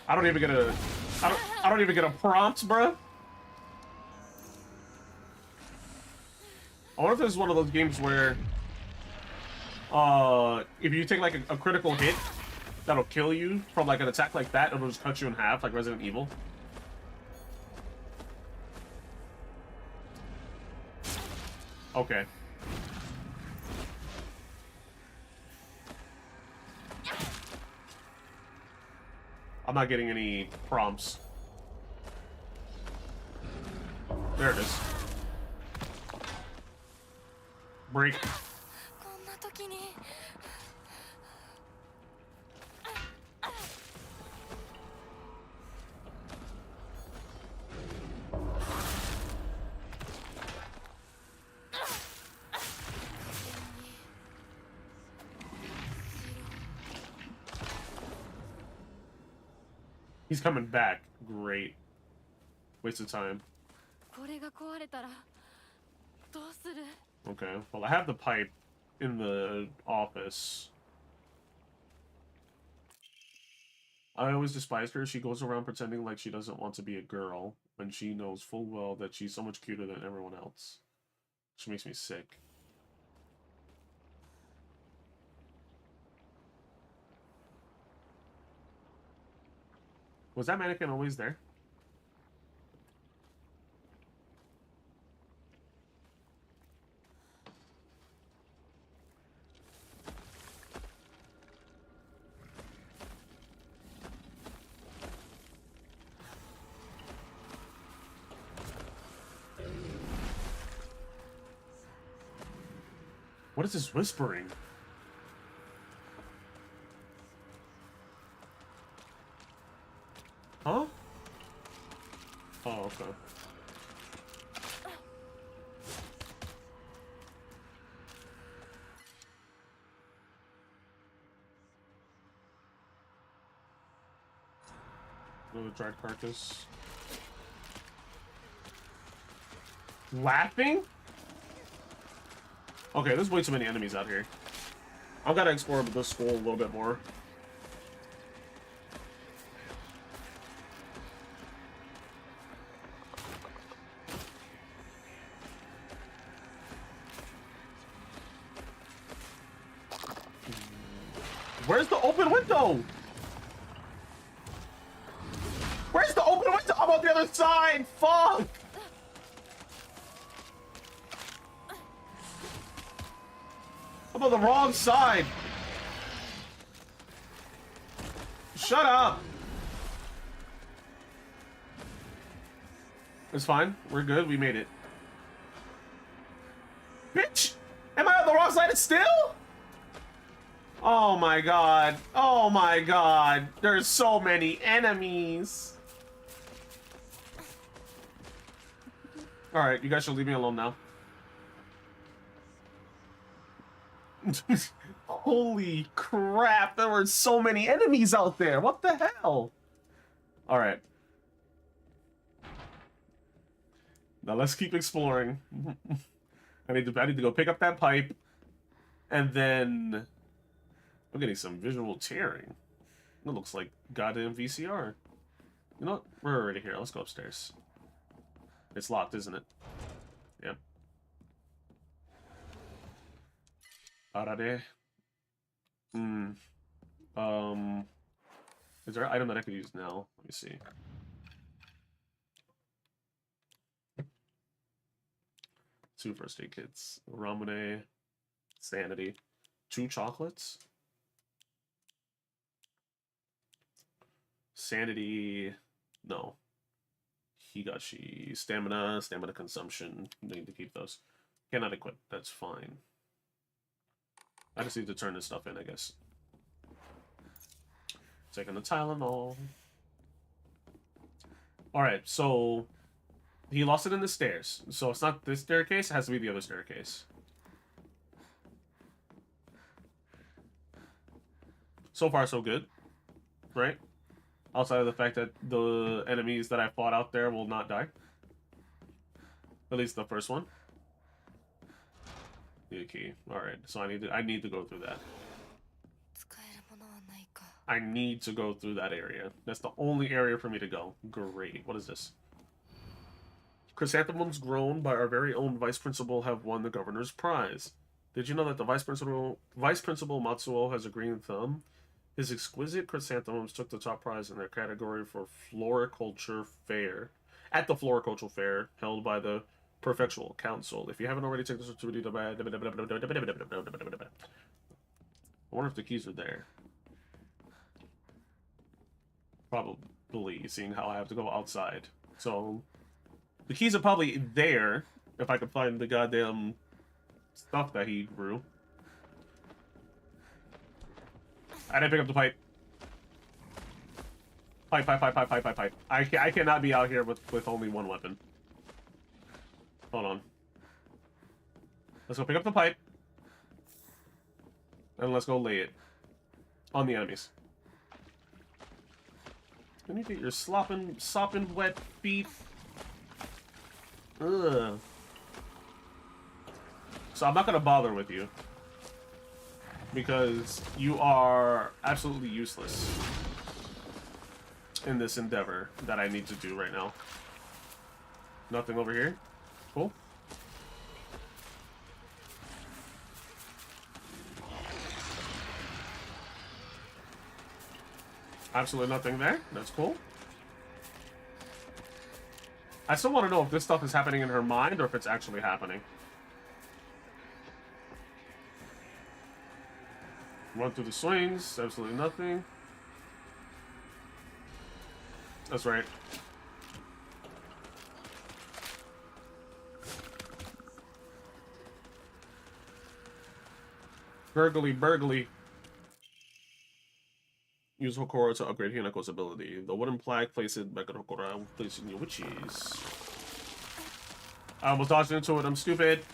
I don't even get a... I don't even get a prompt, bruh. I wonder if this is one of those games where... if you take, like, a critical hit, that'll kill you from, like, an attack like that, it'll just cut you in half, like Resident Evil. Okay. I'm not getting any prompts. There it is. Break. He's coming back. Great. Waste of time. これが壊れたらどうする? Okay. Well, I have the pipe in the office. I always despised her. She goes around pretending like she doesn't want to be a girl when she knows full well that she's so much cuter than everyone else. Which makes me sick. Was that mannequin always there? What is this whispering? Huh? Oh, okay. Another dried carcass. Laughing? Okay, there's way too many enemies out here. I've got to explore the school a little bit more. Where's the open window? Where's the open window? I'm on the other side! Fuck! I'm on the wrong side! Shut up! It's fine. We're good. We made it. Bitch! Am I on the wrong side still? Oh my god. Oh my god. There's so many enemies. Alright, you guys should leave me alone now. Holy crap, there were so many enemies out there. What the hell? Alright. Now let's keep exploring. I need to go pick up that pipe. And then I'm getting some visual tearing. It looks like goddamn VCR. You know what? We're already here. Let's go upstairs. It's locked, isn't it? Yep. Arade. Is there an item that I could use now? Let me see. 2 first aid kits. Ramune. Sanity. 2 chocolates. Sanity. No. Higashi. Stamina. Stamina consumption. Need to keep those. Cannot equip. That's fine. I just need to turn this stuff in, I guess. Taking the Tylenol. Alright, so he lost it in the stairs. So it's not this staircase, it has to be the other staircase. So far, so good. Right? Outside of the fact that the enemies that I fought out there will not die. At least the first one. Need a key. Alright, so I need to go through that. I need to go through that area. That's the only area for me to go. Great. What is this? Chrysanthemums grown by our very own Vice Principal have won the Governor's Prize. Did you know that the Vice Principal Matsuo has a green thumb? His exquisite chrysanthemums took the top prize in their category for Floriculture Fair. At the Floricultural Fair, held by the Prefectural Council. If you haven't already taken this opportunity to... I wonder if the keys are there. Probably, seeing how I have to go outside. So, the keys are probably there, if I can find the goddamn stuff that he grew. I didn't pick up the pipe. Pipe. I cannot be out here with only one weapon. Hold on. Let's go pick up the pipe. And let's go lay it on the enemies. Can you get your sopping wet feet? Ugh. So I'm not gonna bother with you. Because you are absolutely useless in this endeavor that I need to do right now. Nothing over here? Cool. Absolutely nothing there. That's cool. I still want to know if this stuff is happening in her mind or if it's actually happening. Run through the swings. Absolutely nothing. That's right. Burgly. Use Hokora to upgrade Hinako's ability. The wooden plaque, place it back at Hokora. Will place it in your witches. I almost dodged into it. I'm stupid.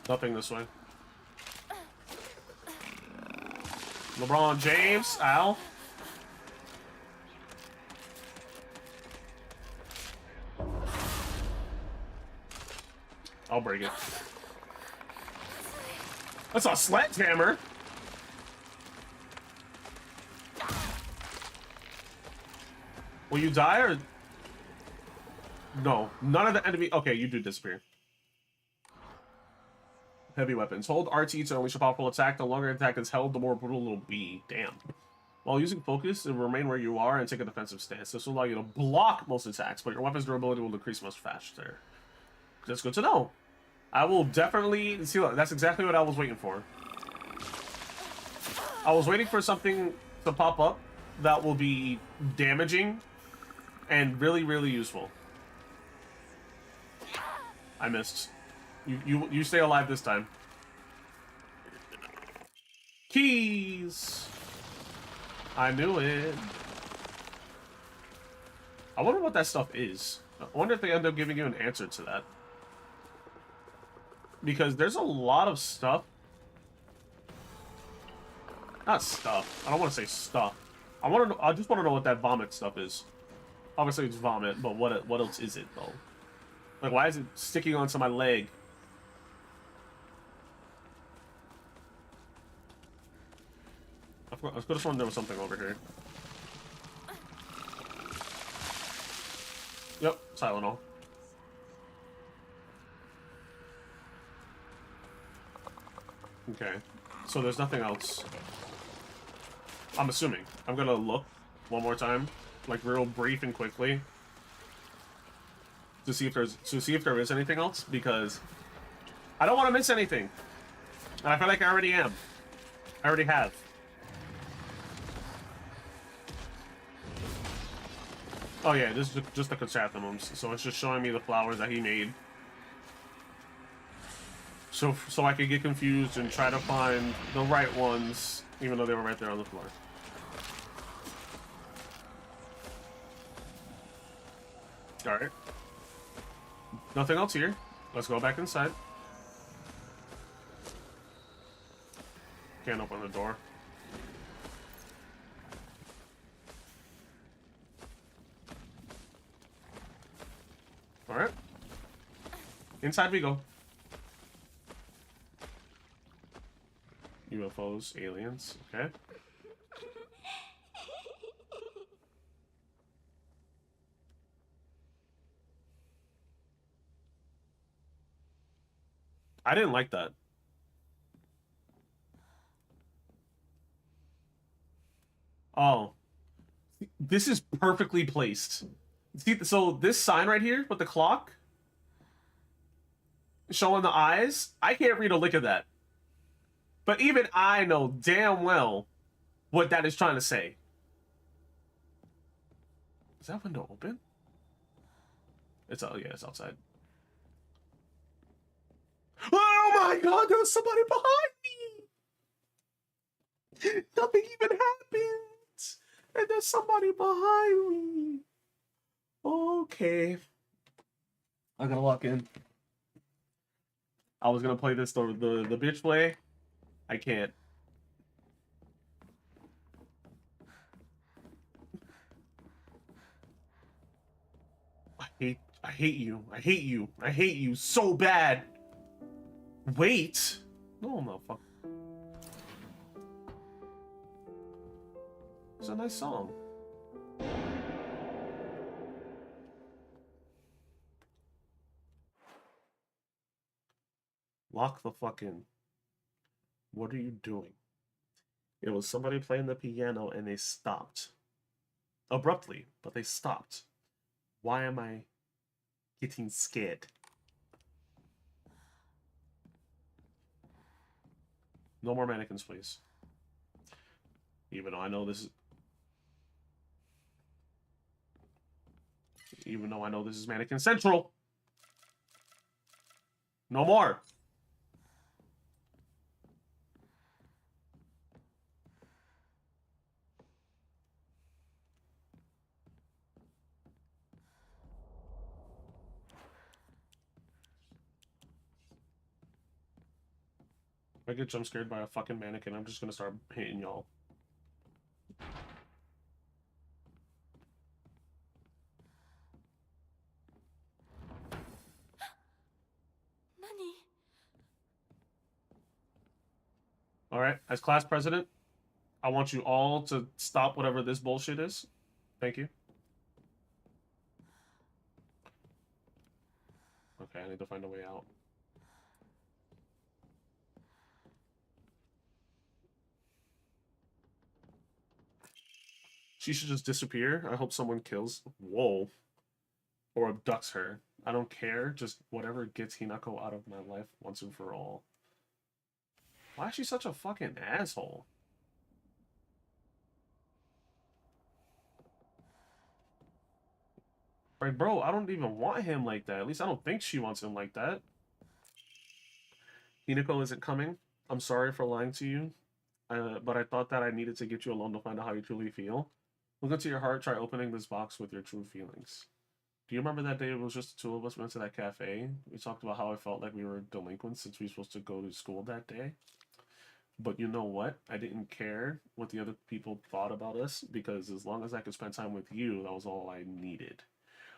Nothing this way. LeBron James. Ow. I'll break it. That's a sledgehammer. Will you die or... No. None of the enemy... Okay, you do disappear. Heavy weapons. Hold RT to unleash a powerful attack. The longer attack is held, the more brutal it'll be. Damn. While using focus, it will remain where you are and take a defensive stance. This will allow you to block most attacks, but your weapon's durability will decrease much faster. That's good to know. I will definitely... See, look, that's exactly what I was waiting for. I was waiting for something to pop up that will be damaging and really, really useful. I missed. You stay alive this time. Keys! I knew it. I wonder what that stuff is. I wonder if they end up giving you an answer to that. Because there's a lot of stuff. Not stuff. I don't want to say stuff. I just want to know what that vomit stuff is. Obviously it's vomit, but what else is it though? Like, why is it sticking onto my leg? I could have sworn there was something over here. Yep, Tylenol. Okay, so there's nothing else. I'm assuming. I'm gonna look one more time, like real brief and quickly, to see if there is anything else, because I don't want to miss anything, and I feel like I already am. I already have. Oh yeah, this is just the chrysanthemums, so it's just showing me the flowers that he made. So I could get confused and try to find the right ones, even though they were right there on the floor. Alright. Nothing else here. Let's go back inside. Can't open the door. Alright. Inside we go. UFOs, aliens, okay. I didn't like that. Oh. This is perfectly placed. See, so this sign right here with the clock showing the eyes, I can't read a lick of that. But even I know damn well what that is trying to say. Is that window open? It's out. Yeah, it's outside. Oh my god, there's somebody behind me! Nothing even happened! And there's somebody behind me. Okay. I gotta walk in. I was gonna play this the bitch play. I can't. I hate you. I hate you. I hate you so bad. Wait. No, motherfucker. It's a nice song. Lock the fuck in. What are you doing? It was somebody playing the piano and they stopped. Abruptly, but they stopped. Why am I getting scared? No more mannequins, please. Even though I know this is... Even though I know this is Mannequin Central. No more. If I get jump scared by a fucking mannequin, I'm just gonna start hitting y'all. Alright, as class president, I want you all to stop whatever this bullshit is. Thank you. Okay, I need to find a way out. She should just disappear. I hope someone kills... Whoa. Or abducts her. I don't care. Just whatever gets Hinako out of my life once and for all. Why is she such a fucking asshole? Like, bro, I don't even want him like that. At least I don't think she wants him like that. Hinako isn't coming. I'm sorry for lying to you. But I thought that I needed to get you alone to find out how you truly feel. Look into your heart. Try opening this box with your true feelings. Do you remember that day it was just the two of us went to that cafe? We talked about how I felt like we were delinquents since we were supposed to go to school that day. But you know what? I didn't care what the other people thought about us because as long as I could spend time with you, that was all I needed.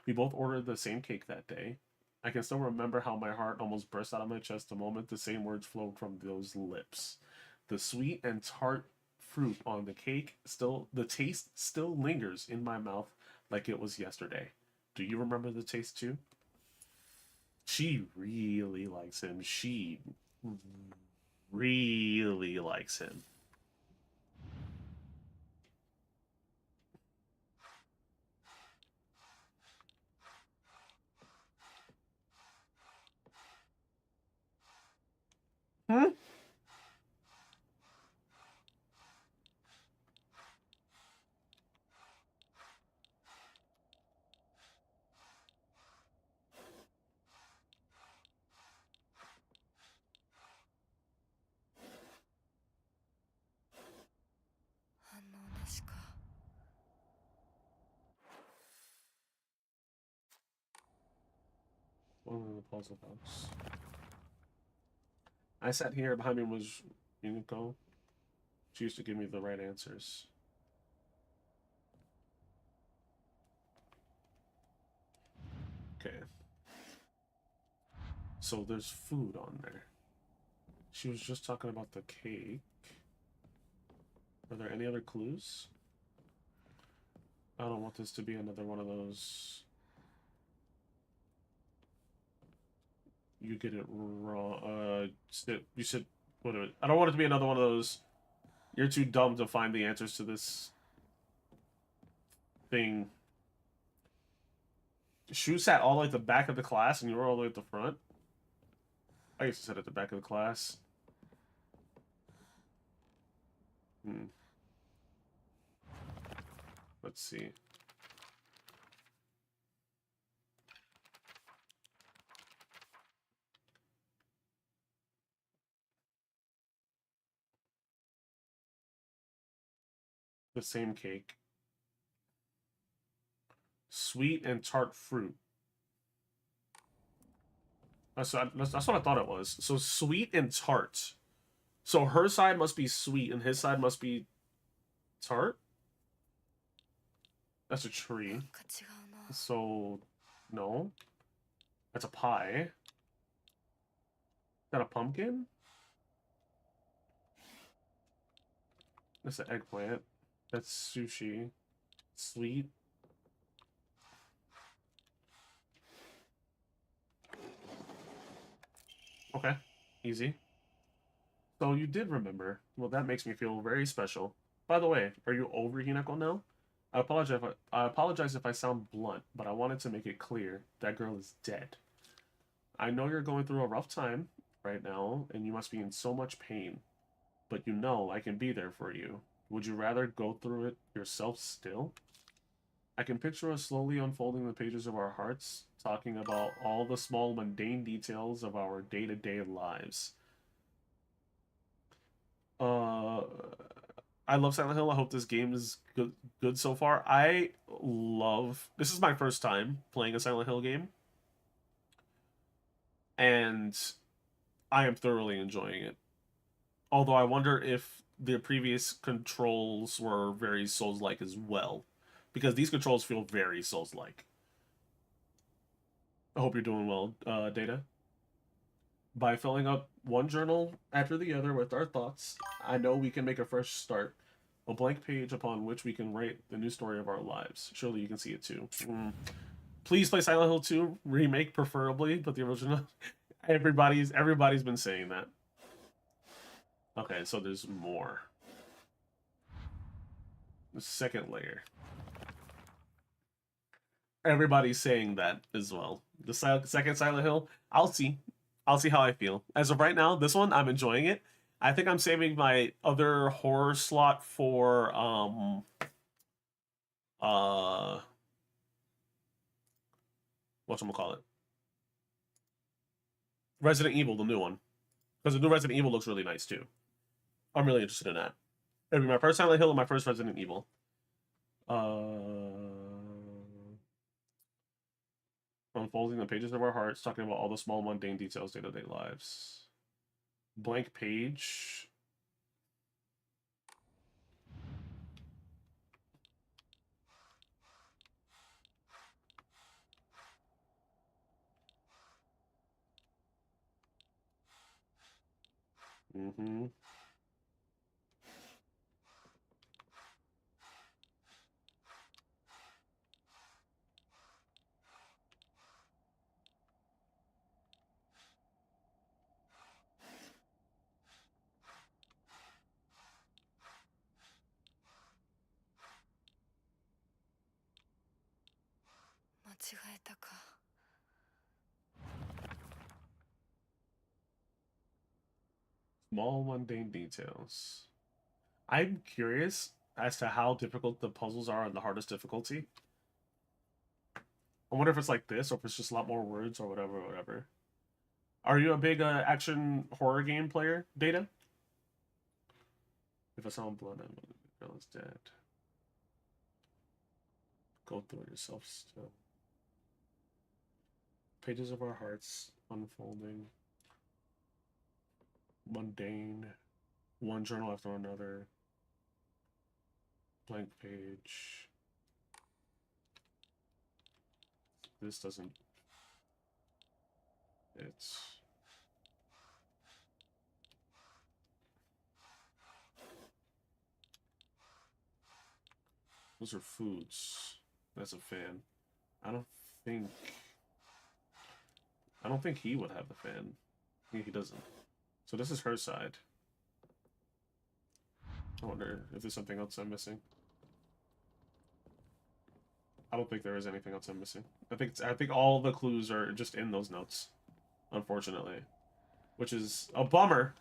We both ordered the same cake that day. I can still remember how my heart almost burst out of my chest the moment the same words flowed from those lips. The sweet and tart fruit on the cake the taste still lingers in my mouth like it was yesterday. Do you remember the taste too? She really likes him. She really likes him. Hmm? One of the puzzle house. I sat here, behind me was Unico. She used to give me the right answers. Okay. So there's food on there. She was just talking about the cake. Are there any other clues? I don't want this to be another one of those... You get it wrong. You said... Whatever. I don't want it to be another one of those... You're too dumb to find the answers to this... thing. Shu sat all the way at the back of the class and you were all the way at the front? I used to sit at the back of the class. Let's see. The same cake. Sweet and tart fruit. That's what I thought it was. So sweet and tart. So her side must be sweet and his side must be tart? That's a tree. So No. That's a pie. Is that a pumpkin? That's an eggplant. That's sushi. Sweet. Okay. Easy. So you did remember. Well, that makes me feel very special. By the way, are you over Hinako now? I apologize if I sound blunt, but I wanted to make it clear that girl is dead. I know you're going through a rough time right now, and you must be in so much pain. But you know I can be there for you. Would you rather go through it yourself still? I can picture us slowly unfolding the pages of our hearts, talking about all the small mundane details of our day-to-day lives. I love Silent Hill. I hope this game is good so far. This is my first time playing a Silent Hill game, and I am thoroughly enjoying it. Although I wonder if the previous controls were very Souls-like as well, because these controls feel very Souls-like. I hope you're doing well, Data. By filling up one journal after the other with our thoughts, I know we can make a fresh start. A blank page upon which we can write the new story of our lives. Surely you can see it too. Please play Silent Hill 2 remake, preferably, but the original. Everybody's been saying that. Okay, so there's more. The second layer. Everybody's saying that as well. The second Silent Hill, I'll see. I'll see how I feel. As of right now, this one, I'm enjoying it. I think I'm saving my other horror slot for, whatchamacallit? Resident Evil, the new one. Because the new Resident Evil looks really nice, too. I'm really interested in that. It'll be my first Silent Hill and my first Resident Evil. Unfolding the pages of our hearts, talking about all the small mundane details, day-to-day lives. Blank page. Mm-hmm. Small mundane details. I'm curious as to how difficult the puzzles are on the hardest difficulty. I wonder if it's like this or if it's just a lot more words or whatever. Are you a big action horror game player, Data? If I saw blood, I know the girl is dead. Go through it yourself still. Pages of our hearts unfolding. Mundane. One journal after another. Blank page. This doesn't. It's. Those are foods. That's a fan. I don't think he would have the fan. He doesn't. So this is her side. I wonder if there's something else I'm missing. I don't think there is anything else I'm missing. I think all the clues are just in those notes, unfortunately, which is a bummer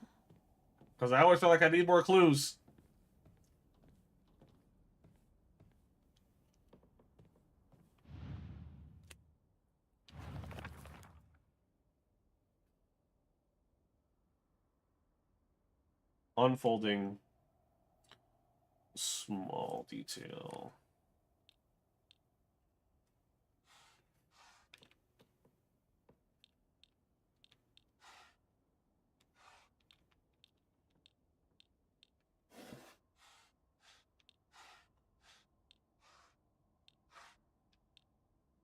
because I always feel like I need more clues. Unfolding small detail.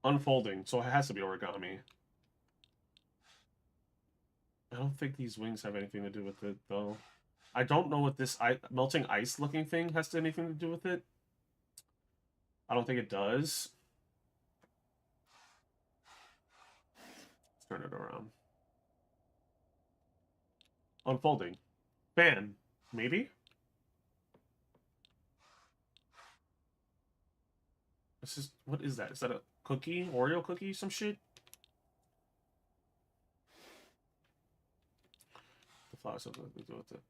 Unfolding, so it has to be origami. I don't think these wings have anything to do with it, though. I don't know what this melting ice looking thing has anything to do with it. I don't think it does. Let's turn it around. Unfolding. Fan. Maybe? This is... What is that? Is that a cookie? Oreo cookie? Some shit? The flower something to do with it.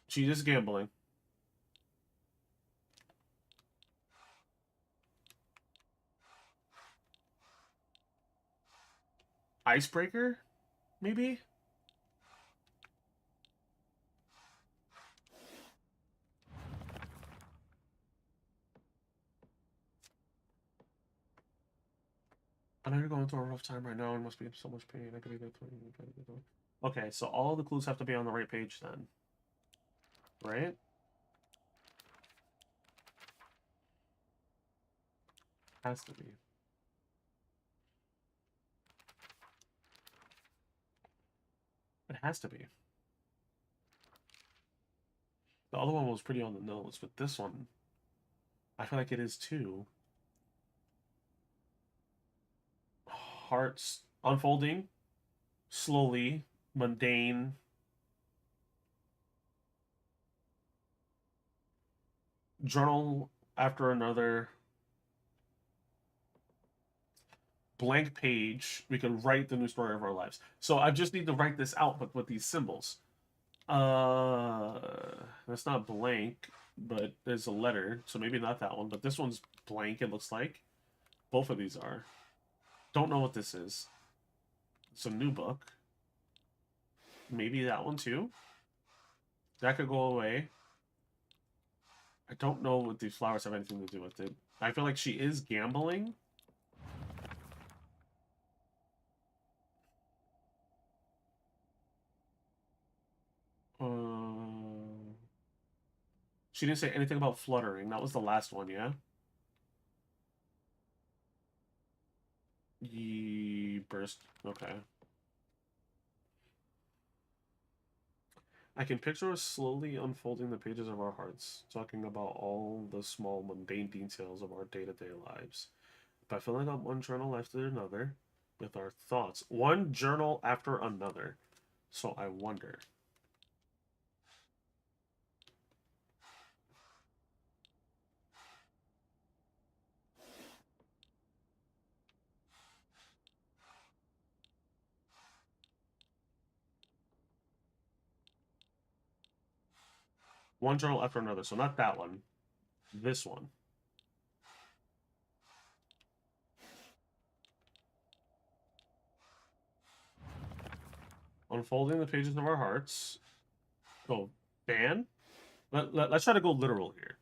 She is gambling. Icebreaker? Maybe? I know you're going through a rough time right now and must be in so much pain. I could be there. Okay, so all the clues have to be on the right page then. Right? Has to be. It has to be. The other one was pretty on the nose, but this one, I feel like it is too. Hearts unfolding, slowly, mundane. Journal after another. Blank page. We can write the new story of our lives. So I just need to write this out with these symbols. That's not blank, but there's a letter, so maybe not that one. But this one's blank, it looks like. Both of these are. Don't know what this is. It's a new book. Maybe that one too. That could go away. I don't know what these flowers have anything to do with it. I feel like she is gambling. She didn't say anything about fluttering. That was the last one, yeah? Burst. Okay. I can picture us slowly unfolding the pages of our hearts, talking about all the small, mundane details of our day-to-day lives. By filling up one journal after another with our thoughts. One journal after another. So I wonder... One journal after another. So not that one. This one. Unfolding the pages of our hearts. Oh, ban? Let's try to go literal here.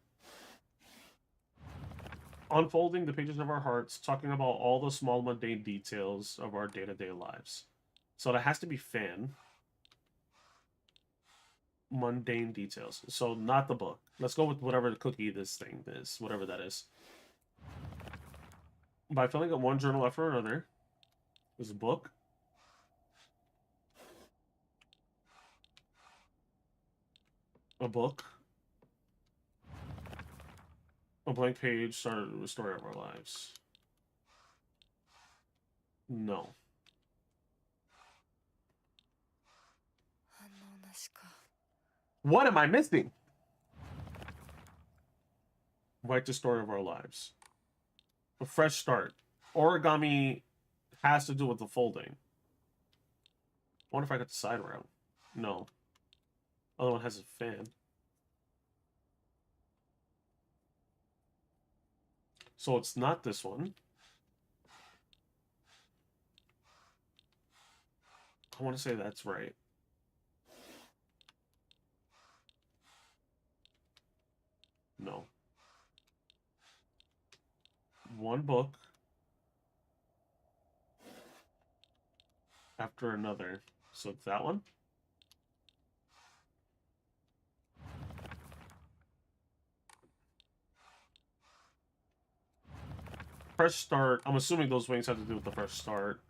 Unfolding the pages of our hearts, talking about all the small mundane details of our day-to-day lives. So that has to be fan. Mundane details. So not the book. Let's go with whatever the cookie this thing is. Whatever that is. By filling up one journal after another. There's a book. A book. A blank page started the story of our lives. No. What am I missing? Write the story of our lives. A fresh start. Origami has to do with the folding. I wonder if I got the side route. No. Other one has a fan. So it's not this one. I want to say that's right. No. One book after another. So it's that one. Fresh start. I'm assuming those wings have to do with the fresh start.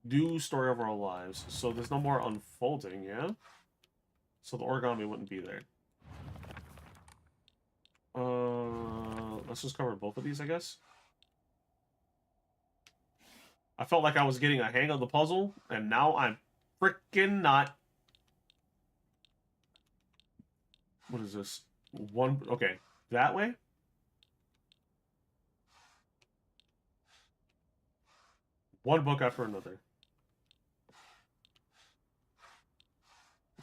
Do story of our lives. So there's no more unfolding, yeah? So the origami wouldn't be there. Let's just cover both of these, I guess. I felt like I was getting a hang of the puzzle, and now I'm freaking not. What is this? One, okay, that way? One book after another.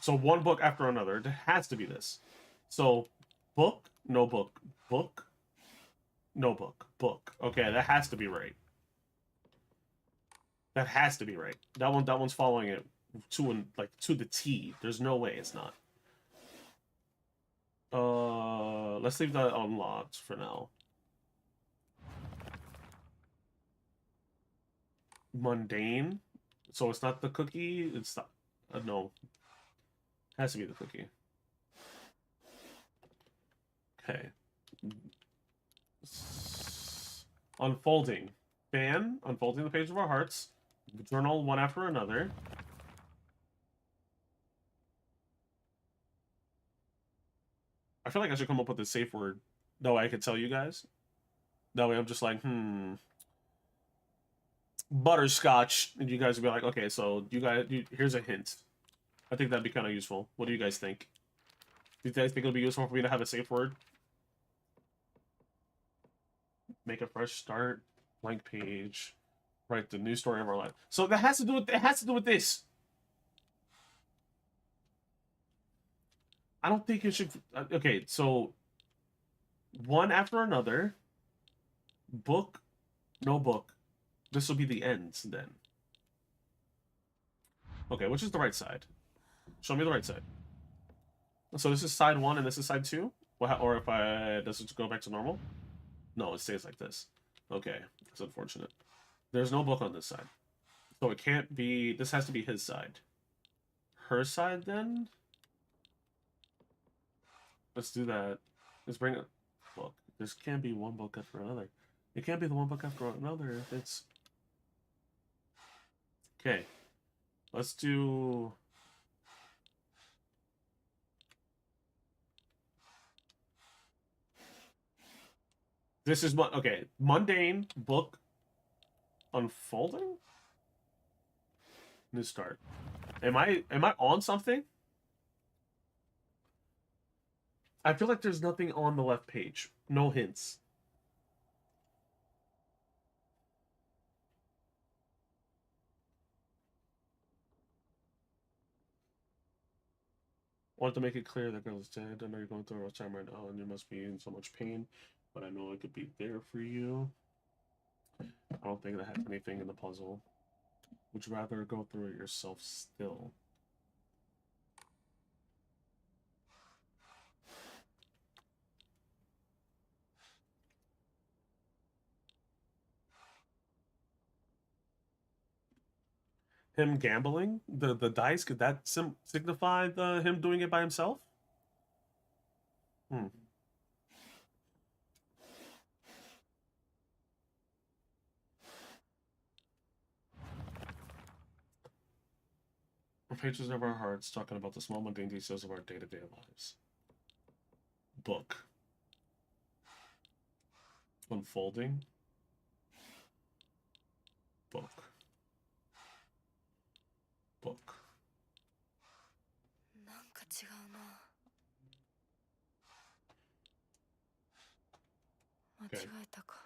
So one book after another. It has to be this. So, book, no book, book, no book, book. Okay, that has to be right. That has to be right. That one's following it to to the T. There's no way it's not. Let's leave that unlocked for now. Mundane. So it's not the cookie. It's not. No. Has to be the cookie. Okay. Unfolding. Fan. Unfolding the page of our hearts. Journal one after another. I feel like I should come up with a safe word. That way I could tell you guys. That way I'm just like, butterscotch. And you guys would be like, okay, so here's a hint. I think that'd be kind of useful. What do you guys think? Do you guys think it'll be useful for me to have a safe word? Make a fresh start. Blank page. Write the new story of our life. So that has to do with this. I don't think it should. Okay, so one after another. Book, no book. This will be the end then. Okay, which is the right side? Show me the right side. So this is side 1 and this is side 2? Or if does it go back to normal? No, it stays like this. Okay, that's unfortunate. There's no book on this side. So it can't be, this has to be his side. Her side then? Let's do that. Let's bring a book. There can't be one book after another. It can't be the one book after another if it's... Okay. Let's do... This is okay. Mundane book unfolding. New start. Am I on something? I feel like there's nothing on the left page. No hints. I want to make it clear that girl is dead. I know you're going through a rough time right now and you must be in so much pain, but I know I could be there for you. I don't think that has anything in the puzzle. Would you rather go through it yourself still? Him gambling? The dice, could that signify him doing it by himself? Hmm. Pages of our hearts, talking about the small mundane details of our day-to-day lives. Book. Unfolding. Book. Book. なんか違うな。間違えたか。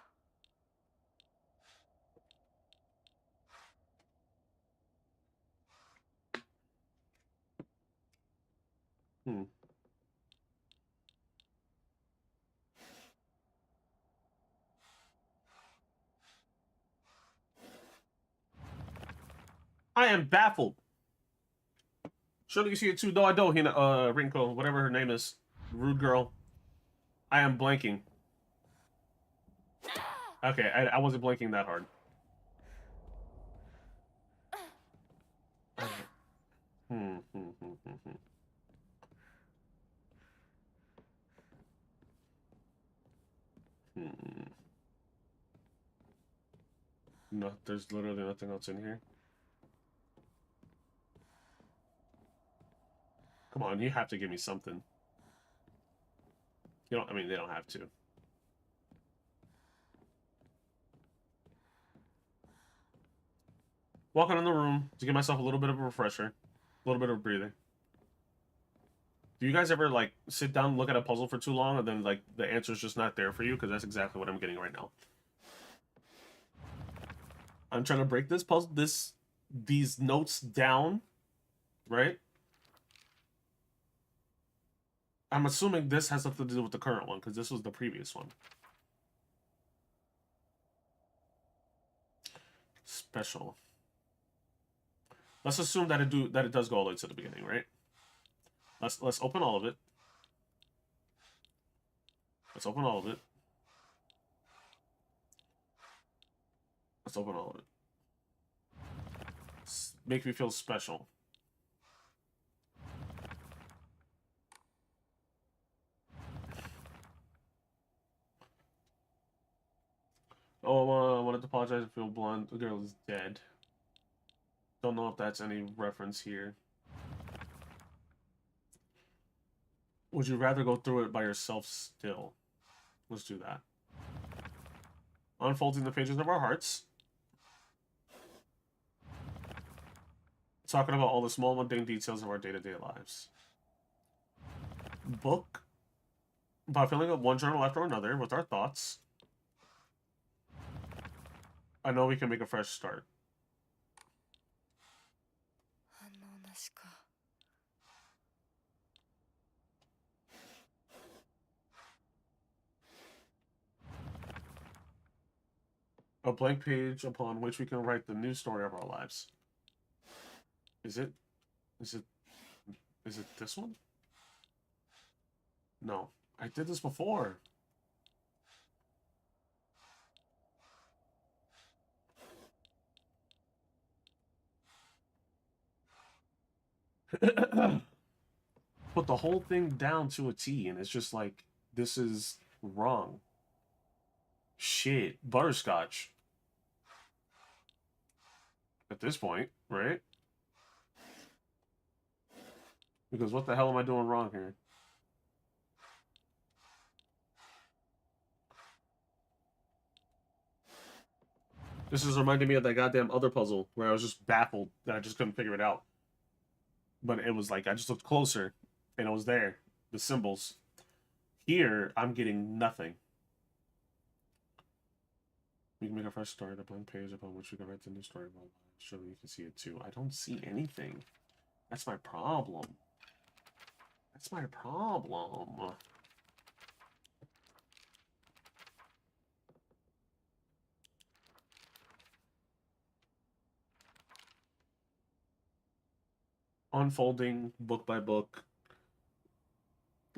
I am baffled. Surely you see it too. No, I don't. Rinko, whatever her name is, rude girl. I am blanking. Okay, I wasn't blinking that hard. No, there's literally nothing else in here. Come on, you have to give me something. You don't, I mean, they don't have to. Walking in the room to give myself a little bit of a refresher. A little bit of breathing. Do you guys ever, like, sit down and look at a puzzle for too long and then, like, the answer's just not there for you? Because that's exactly what I'm getting right now. I'm trying to break this puzzle, these notes down, right? I'm assuming this has something to do with the current one, because this was the previous one. Special. Let's assume that it does go all the way to the beginning, right? Let's open all of it. Let's open all of it. Let's open all of it. Make me feel special. Oh, I wanted to apologize. I feel blonde. The girl is dead. Don't know if that's any reference here. Would you rather go through it by yourself still? Let's do that. Unfolding the pages of our hearts. Talking about all the small mundane details of our day-to-day lives. Book. By filling up one journal after another with our thoughts. I know we can make a fresh start. A blank page upon which we can write the new story of our lives. Is it this one? No. I did this before. Put the whole thing down to a T, and it's just like, this is wrong. Shit. Butterscotch. At this point, right? Because what the hell am I doing wrong here? This is reminding me of that goddamn other puzzle where I was just baffled that I just couldn't figure it out. But it was like, I just looked closer, and it was there. The symbols. Here, I'm getting nothing. We can make a fresh start, a blank page upon which we can write the new story about. Surely you can see it too. I don't see anything. That's my problem. That's my problem. Unfolding book by book.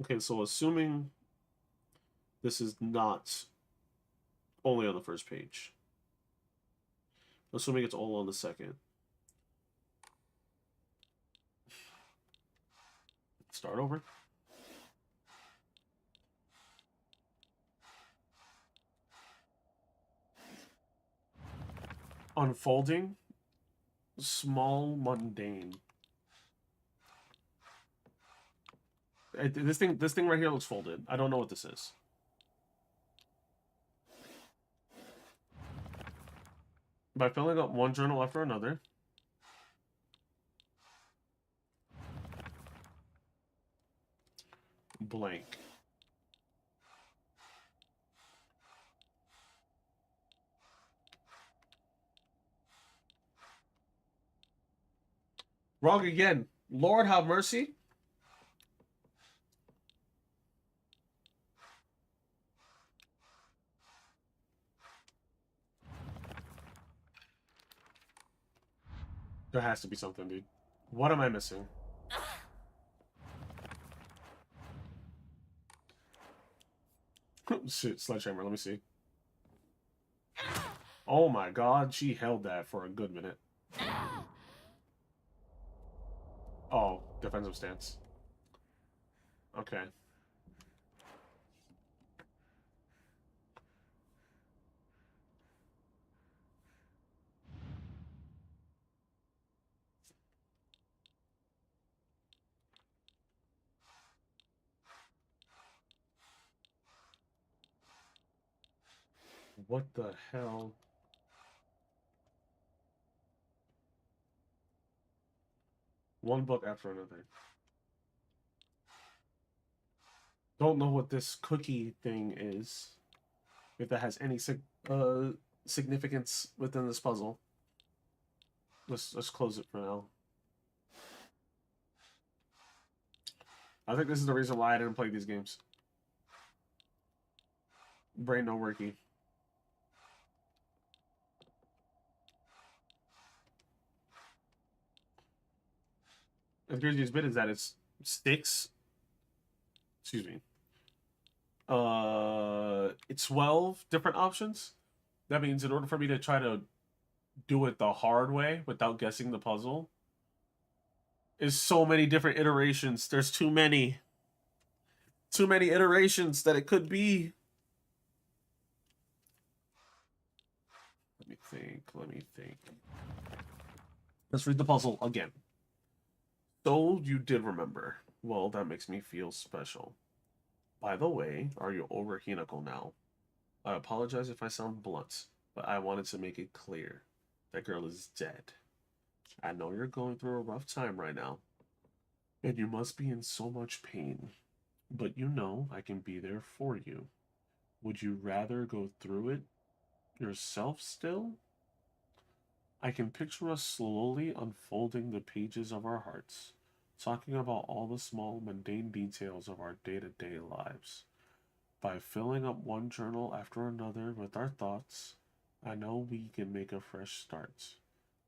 Okay, so assuming this is not only on the first page. Assuming it's all on the second. Start over. Unfolding. Small mundane. This thing right here looks folded. I don't know what this is. By filling up one journal after another. Blank. Wrong again. Lord have mercy. There has to be something, dude. What am I missing? Shit, sledgehammer, let me see. Oh my god, she held that for a good minute. Oh, defensive stance. Okay. What the hell? One book after another. Don't know what this cookie thing is. If that has any significance within this puzzle. Let's close it for now. I think this is the reason why I didn't play these games. Brain no worky. The craziest bit is that it's six. Excuse me. 12 different options. That means in order for me to try to do it the hard way without guessing the puzzle, is so many different iterations. There's too many iterations that it could be. Let me think. Let's read the puzzle again. So you did remember. Well, that makes me feel special. By the way, are you over Hinako now? I apologize if I sound blunt, but I wanted to make it clear. That girl is dead. I know you're going through a rough time right now, and you must be in so much pain. But you know I can be there for you. Would you rather go through it yourself still? I can picture us slowly unfolding the pages of our hearts, talking about all the small, mundane details of our day-to-day lives. By filling up one journal after another with our thoughts, I know we can make a fresh start.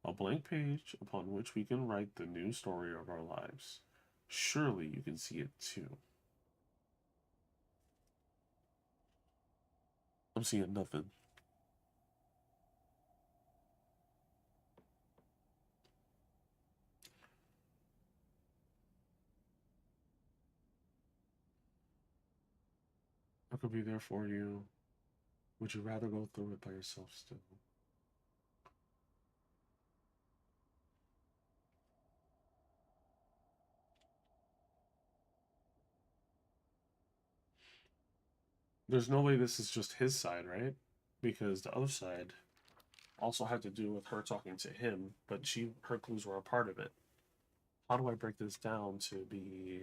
A blank page upon which we can write the new story of our lives. Surely you can see it too. I'm seeing nothing. I could be there for you. Would you rather go through it by yourself still? There's no way this is just his side, right? Because the other side also had to do with her talking to him, but her clues were a part of it. How do I break this down to be...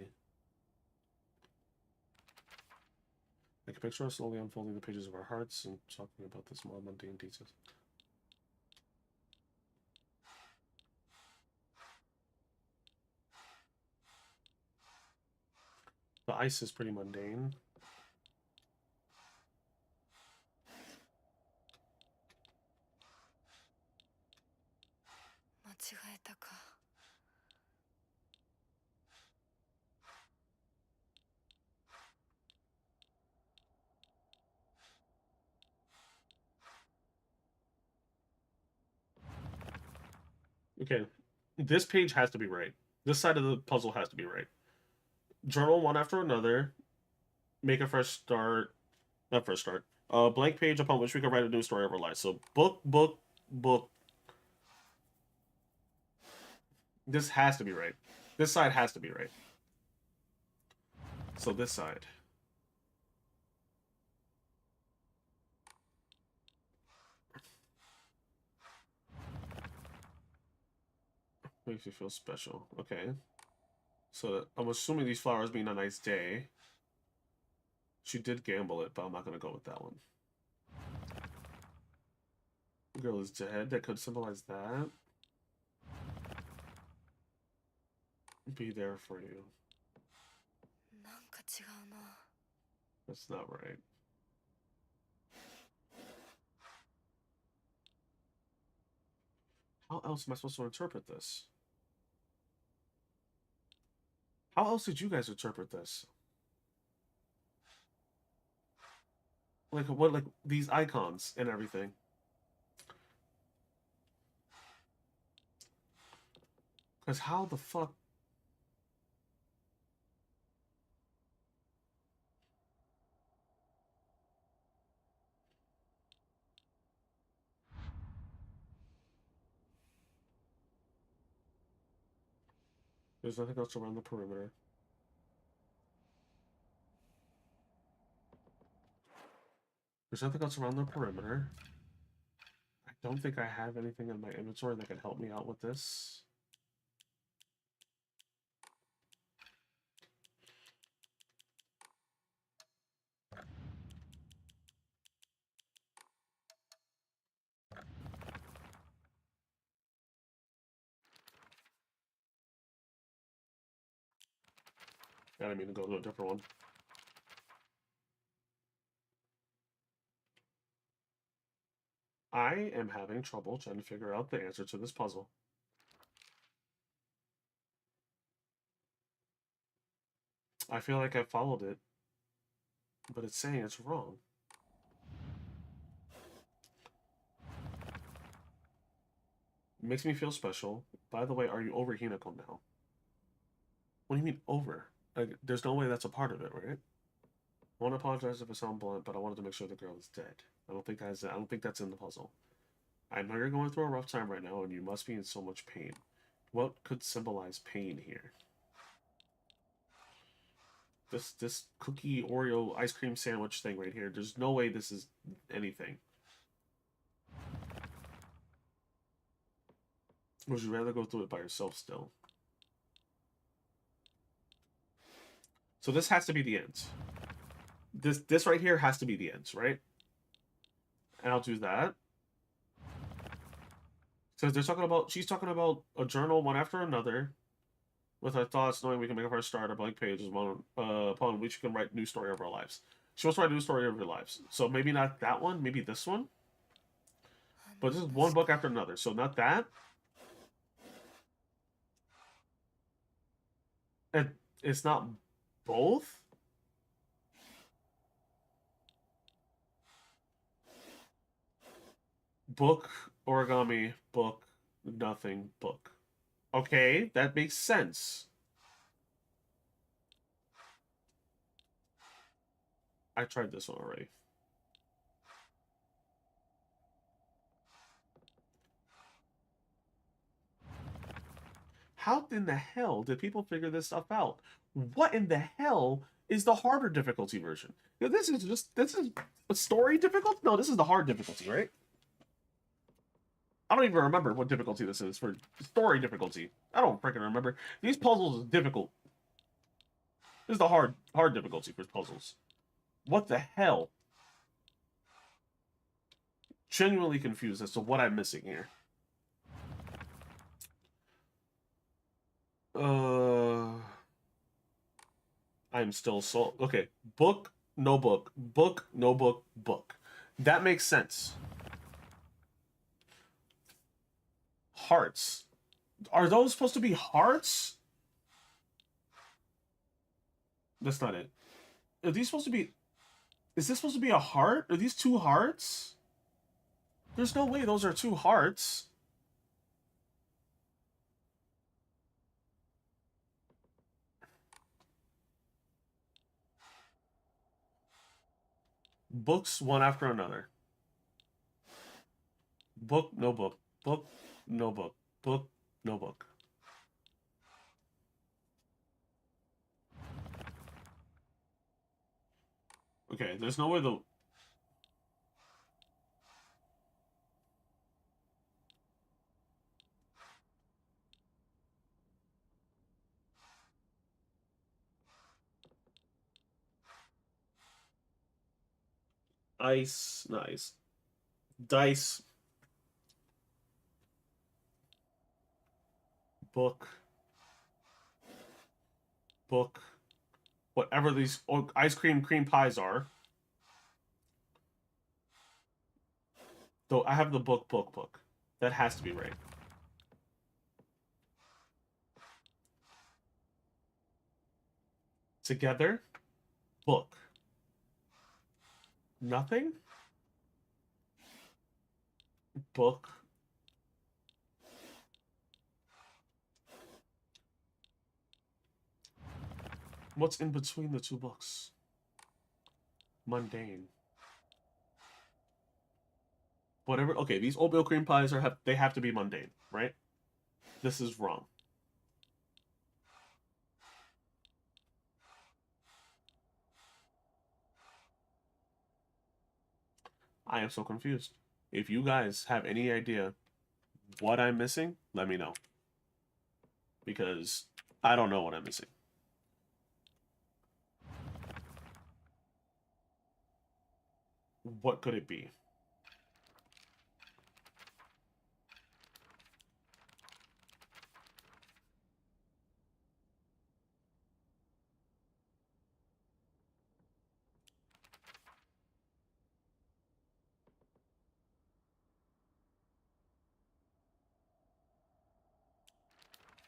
I can picture us slowly unfolding the pages of our hearts and talking about the small mundane details. The ice is pretty mundane. Okay, this page has to be right. This side of the puzzle has to be right. Journal one after another. Make a fresh start. Not fresh start. A blank page upon which we can write a new story of our lives. So book, book, book. This has to be right. This side has to be right. So this side. Makes you feel special. Okay. So I'm assuming these flowers mean a nice day. She did gamble it, but I'm not going to go with that one. Girl is dead. That could symbolize that. Be there for you. That's not right. How else am I supposed to interpret this? How else did you guys interpret this? Like what? Like these icons and everything. Because how the fuck? There's nothing else around the perimeter. There's nothing else around the perimeter. I don't think I have anything in my inventory that can help me out with this. I didn't mean to go to a different one. I am having trouble trying to figure out the answer to this puzzle. I feel like I followed it, but it's saying it's wrong. It makes me feel special. By the way, are you over Hinako now? What do you mean over? Like, there's no way that's a part of it, right? I want to apologize if I sound blunt, but I wanted to make sure the girl is dead. I don't think that's in the puzzle. I know you're going through a rough time right now, and you must be in so much pain. What could symbolize pain here? This cookie Oreo ice cream sandwich thing right here. There's no way this is anything. Would you rather go through it by yourself still? So this has to be the end. This right here has to be the end, right? And I'll do that. So they're talking about, she's talking about a journal one after another, with our thoughts, knowing we can make a fresh start, a blank page is one upon which we can write a new story of our lives. She wants to write a new story of her lives. So maybe not that one, maybe this one. But this is one book after another, so not that. And it's not both. Book, origami, book, nothing, book. Okay, that makes sense. I tried this one already. How in the hell did people figure this stuff out? What in the hell is the harder difficulty version? This is a story difficult? No, this is the hard difficulty, right? I don't even remember what difficulty this is for story difficulty. I don't freaking remember. These puzzles are difficult. This is the hard difficulty for puzzles. What the hell? Genuinely confused as to what I'm missing here. I'm still so... Okay. Book, no book. Book, no book, book. That makes sense. Hearts. Are those supposed to be hearts? That's not it. Are these supposed to be... Is this supposed to be a heart? Are these two hearts? There's no way those are two hearts. Books, one after another. Book, no book. Book, no book. Book, no book. Okay, there's no way the... Ice, nice. Dice. Book. Book. Whatever these ice cream pies are. Though I have the book. That has to be right. Together. Book. Nothing? Book. What's in between the two books? Mundane. Whatever. Okay, these oatmeal cream pies they have to be mundane, right? This is wrong. I am so confused. If you guys have any idea what I'm missing, let me know. Because I don't know what I'm missing. What could it be?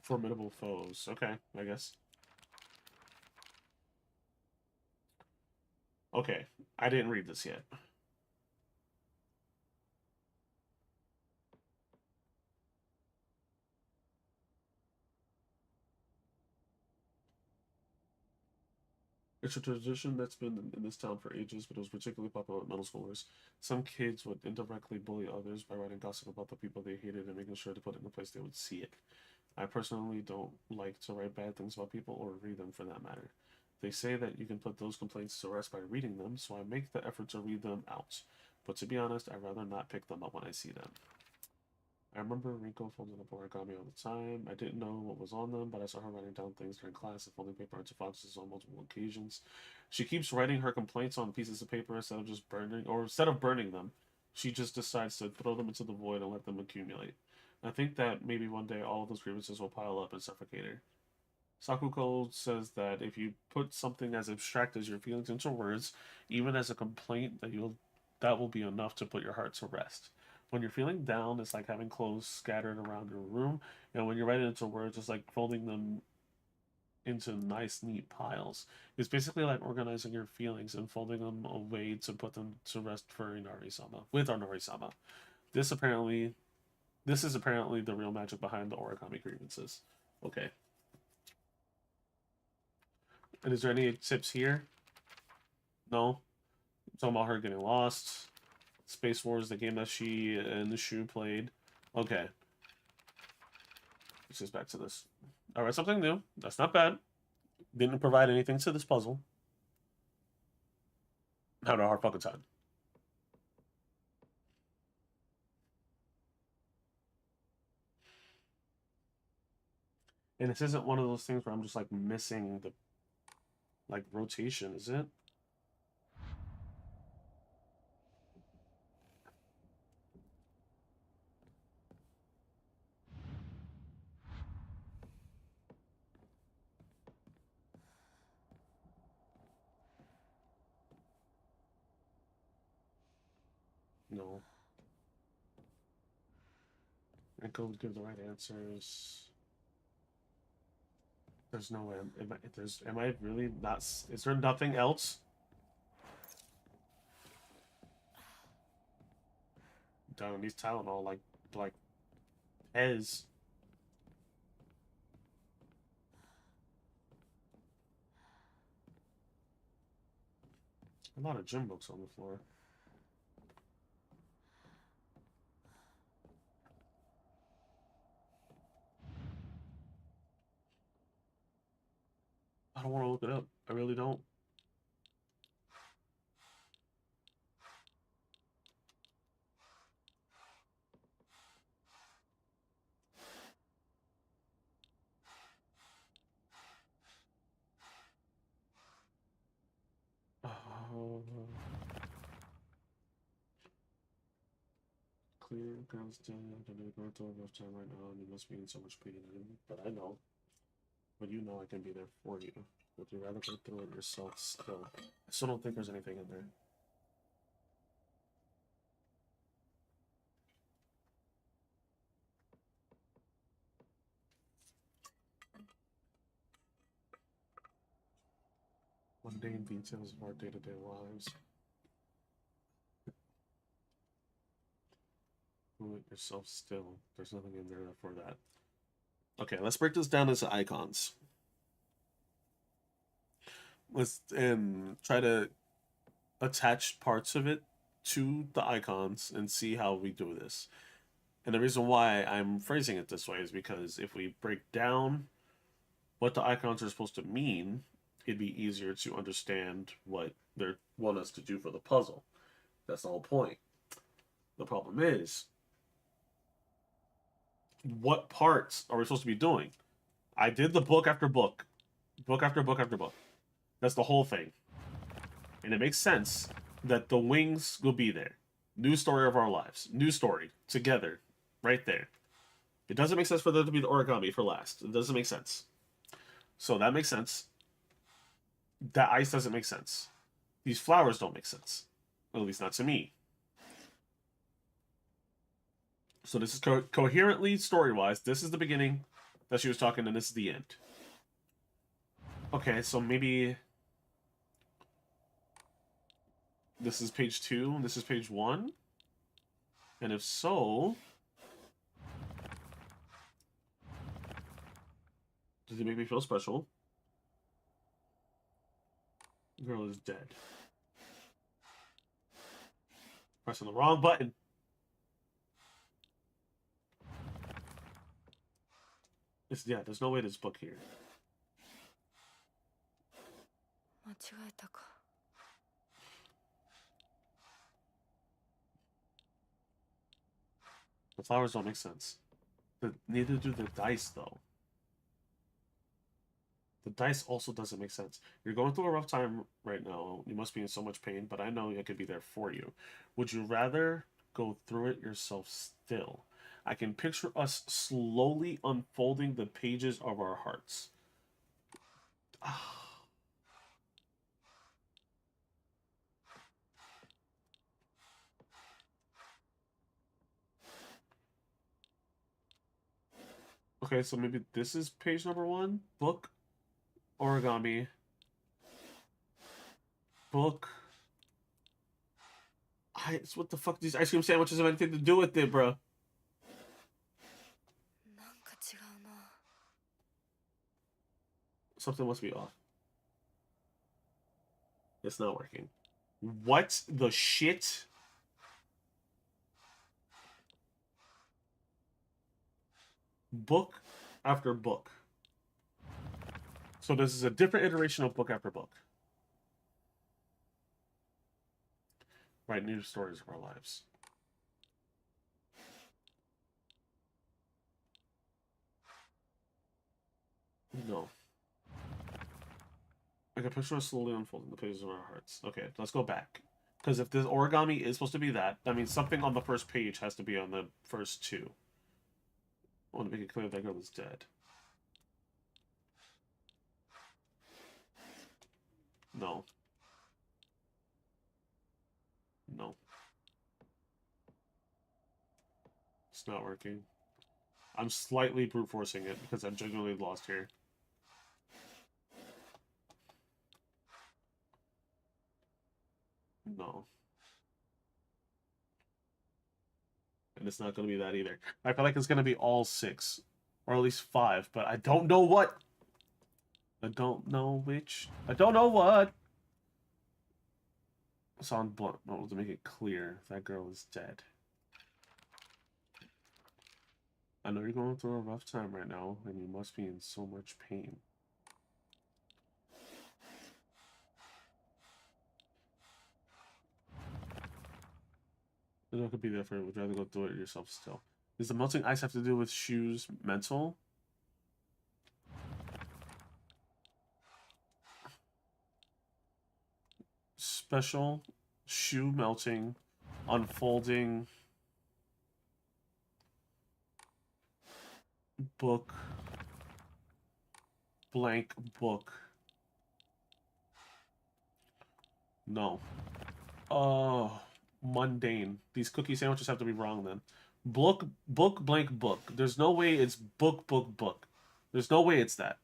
Formidable foes. Okay, I guess. Okay, I didn't read this yet. It's a tradition that's been in this town for ages, but it was particularly popular with middle schoolers. Some kids would indirectly bully others by writing gossip about the people they hated and making sure to put it in a place they would see it. I personally don't like to write bad things about people or read them for that matter. They say that you can put those complaints to rest by reading them, so I make the effort to read them out. But to be honest, I'd rather not pick them up when I see them. I remember Rico folding up origami all the time. I didn't know what was on them, but I saw her writing down things during class and folding paper into boxes on multiple occasions. She keeps writing her complaints on pieces of paper instead of burning them. She just decides to throw them into the void and let them accumulate. I think that maybe one day all of those grievances will pile up and suffocate her. Sakuko says that if you put something as abstract as your feelings into words, even as a complaint, that will be enough to put your heart to rest. When you're feeling down, it's like having clothes scattered around your room, and when you're writing into words, it's like folding them into nice, neat piles. It's basically like organizing your feelings and folding them away to put them to rest for Inari-sama. With Inari-sama. This is apparently the real magic behind the origami grievances. Okay. And is there any tips here? No? I'm talking about her getting lost. Space Wars, the game that she and the Shu played. Okay. Let's just back to this. Alright, something new. That's not bad. Didn't provide anything to this puzzle. Had a hard fucking time. And this isn't one of those things where I'm just like missing the like rotation, is it? No. Echo would give the right answers. There's no way. Am I really not? Is there nothing else? Down these Tylenol, like Hez. A lot of gym books on the floor. I don't want to look it up. I really don't. Clear constant. I'm going through a rough time right now, and you must be in so much pain. But I know. But you know I can be there for you. Would you rather go through it yourself still? I still don't think there's anything in there. Mundane details of our day-to-day lives. Do it yourself still. There's nothing in there for that. Okay, let's break this down into icons. Let's try to attach parts of it to the icons and see how we do this. And the reason why I'm phrasing it this way is because if we break down what the icons are supposed to mean, it'd be easier to understand what they want us to do for the puzzle. That's the whole point. The problem is, what parts are we supposed to be doing? I did the book after book. Book after book after book. That's the whole thing. And it makes sense that the wings will be there. New story of our lives. New story. Together. Right there. It doesn't make sense for there to be the origami for last. It doesn't make sense. So that makes sense. That ice doesn't make sense. These flowers don't make sense. At least not to me. So this is coherently, story-wise, this is the beginning that she was talking, and this is the end. Okay, so maybe... this is page 2, and this is page 1? And if so... does it make me feel special? Girl is dead. Pressing the wrong button. Yeah, there's no way there's book here. The flowers don't make sense. Neither do the dice, though. The dice also doesn't make sense. You're going through a rough time right now. You must be in so much pain, but I know I could be there for you. Would you rather go through it yourself still? I can picture us slowly unfolding the pages of our hearts. Okay, so maybe this is page number 1. Book. Origami. Book. What the fuck? These ice cream sandwiches have anything to do with it, bro? Something must be off. It's not working. What the shit? Book after book. So this is a different iteration of book after book. Right, new stories of our lives. No. I can picture us slowly unfolding the pages of our hearts. Okay, let's go back. Because if this origami is supposed to be that means something on the first page has to be on the first 2. I want to make it clear that girl is dead. No. No. It's not working. I'm slightly brute forcing it because I'm genuinely lost here. No. And it's not going to be that either. I feel like it's going to be all 6. Or at least 5. But I don't know what. I don't know which. I don't know what. Sound blunt. No, to make it clear, that girl is dead. I know you're going through a rough time right now, and you must be in so much pain. It could be there for you. Would you rather go through it yourself still? Does the melting ice have to do with shoes mental? Special shoe melting, unfolding, book, blank book. No. Oh, mundane. These cookie sandwiches have to be wrong then. Book, blank book. There's no way it's book. There's no way it's that.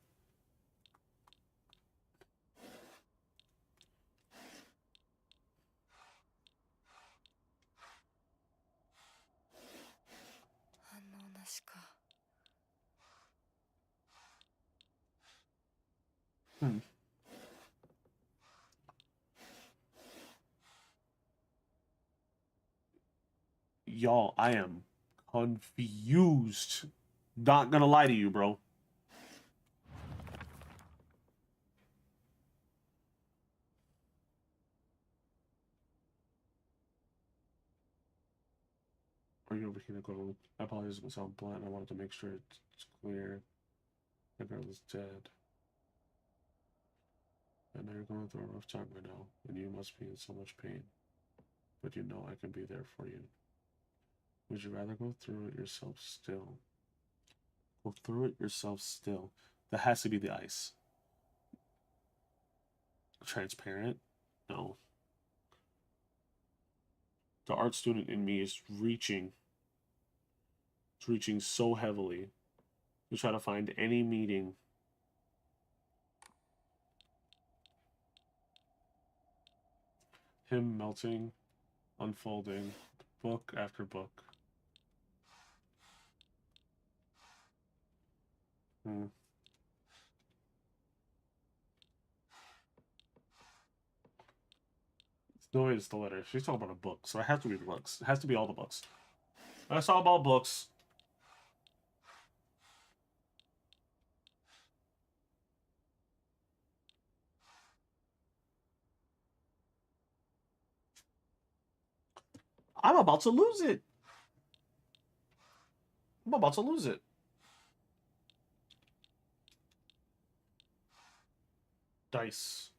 Y'all, I am confused. Not gonna lie to you, bro. Are you over here? I apologize if it sounds blunt. I wanted to make sure it's clear. The girl is dead. I know you're going through a rough time right now, and you must be in so much pain. But you know I can be there for you. Would you rather go through it yourself still? Go through it yourself still. That has to be the ice. Transparent? No. The art student in me is reaching. It's reaching so heavily to try to find any meaning. Him melting, unfolding, book after book. There's no way it's the letter. She's talking about a book, so it has to be the books. It has to be all the books. That's all about books. I'm about to lose it. I'm about to lose it. Dice.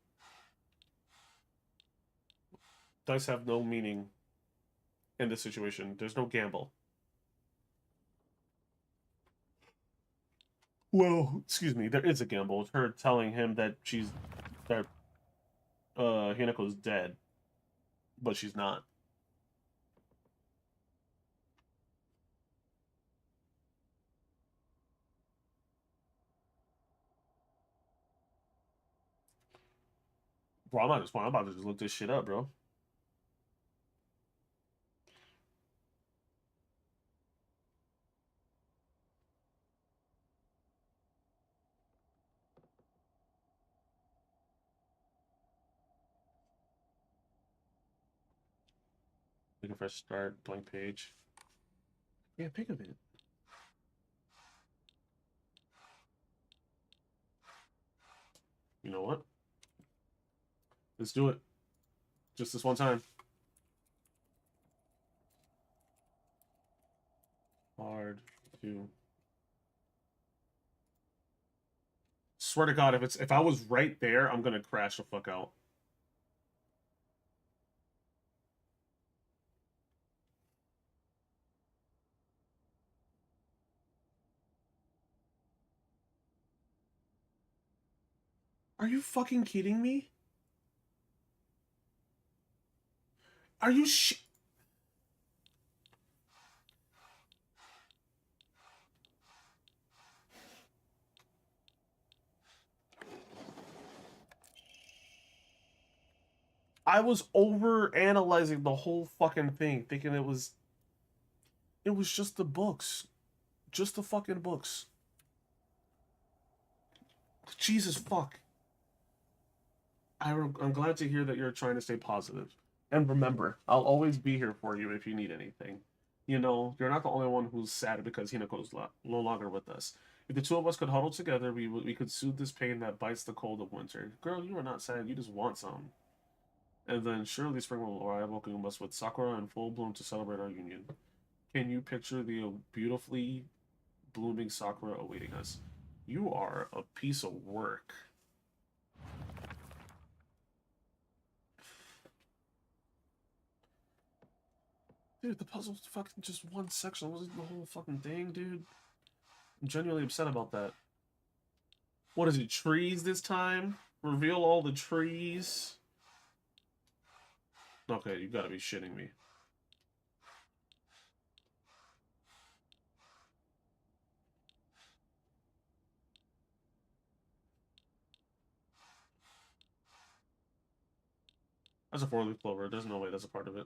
Dice have no meaning in this situation. There's no gamble. Well, excuse me, there is a gamble. It's her telling him that Hinako's dead, but she's not. Bro, I'm about to just look this shit up, bro. Looking for a start, blank page. Yeah, pick of it. You know what? Let's do it. Just this one time. Hard to. Swear to God, if I was right there, I'm gonna crash the fuck out. Are you fucking kidding me? Are you I was over analyzing the whole fucking thing, thinking it was just the books. Just the fucking books. Jesus fuck. I'm glad to hear that you're trying to stay positive. And remember, I'll always be here for you if you need anything. You know, you're not the only one who's sad because Hinako's no longer with us. If the two of us could huddle together, we could soothe this pain that bites the cold of winter. Girl, you are not sad. You just want some. And then surely spring will arrive, welcoming us with sakura in full bloom to celebrate our union. Can you picture the beautifully blooming sakura awaiting us? You are a piece of work. Dude, the puzzle's fucking just one section. It wasn't the whole fucking thing, dude. I'm genuinely upset about that. What is it, trees this time? Reveal all the trees? Okay, you gotta be shitting me. That's a four-leaf clover. There's no way that's a part of it.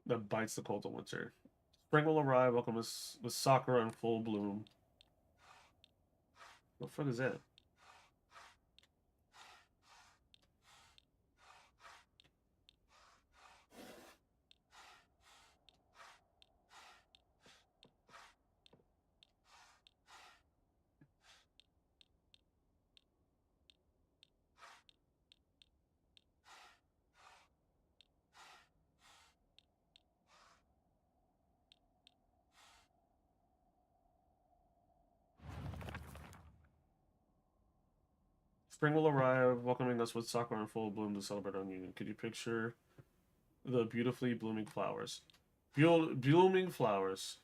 That bites the cold of winter. Spring will arrive, welcome us with sakura in full bloom. What the fuck is that? Spring will arrive, welcoming us with sakura in full bloom to celebrate our union. Could you picture the beautifully blooming flowers? Blooming flowers.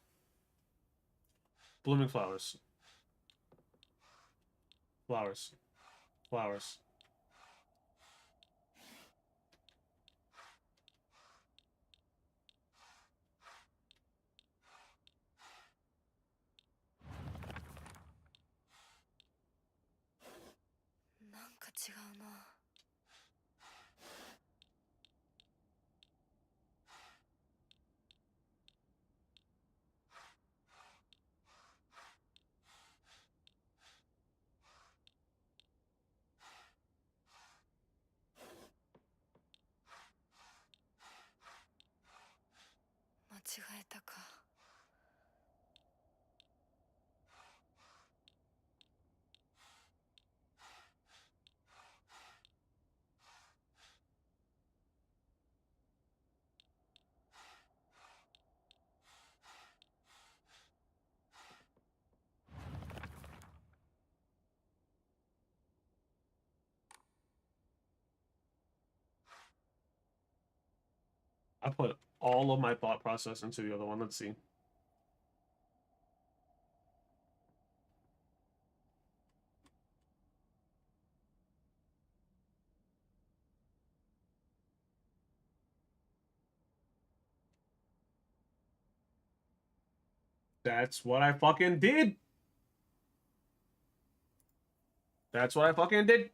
Blooming flowers. Flowers. Flowers. I put all of my thought process into the other one. Let's see. That's what I fucking did. That's what I fucking did.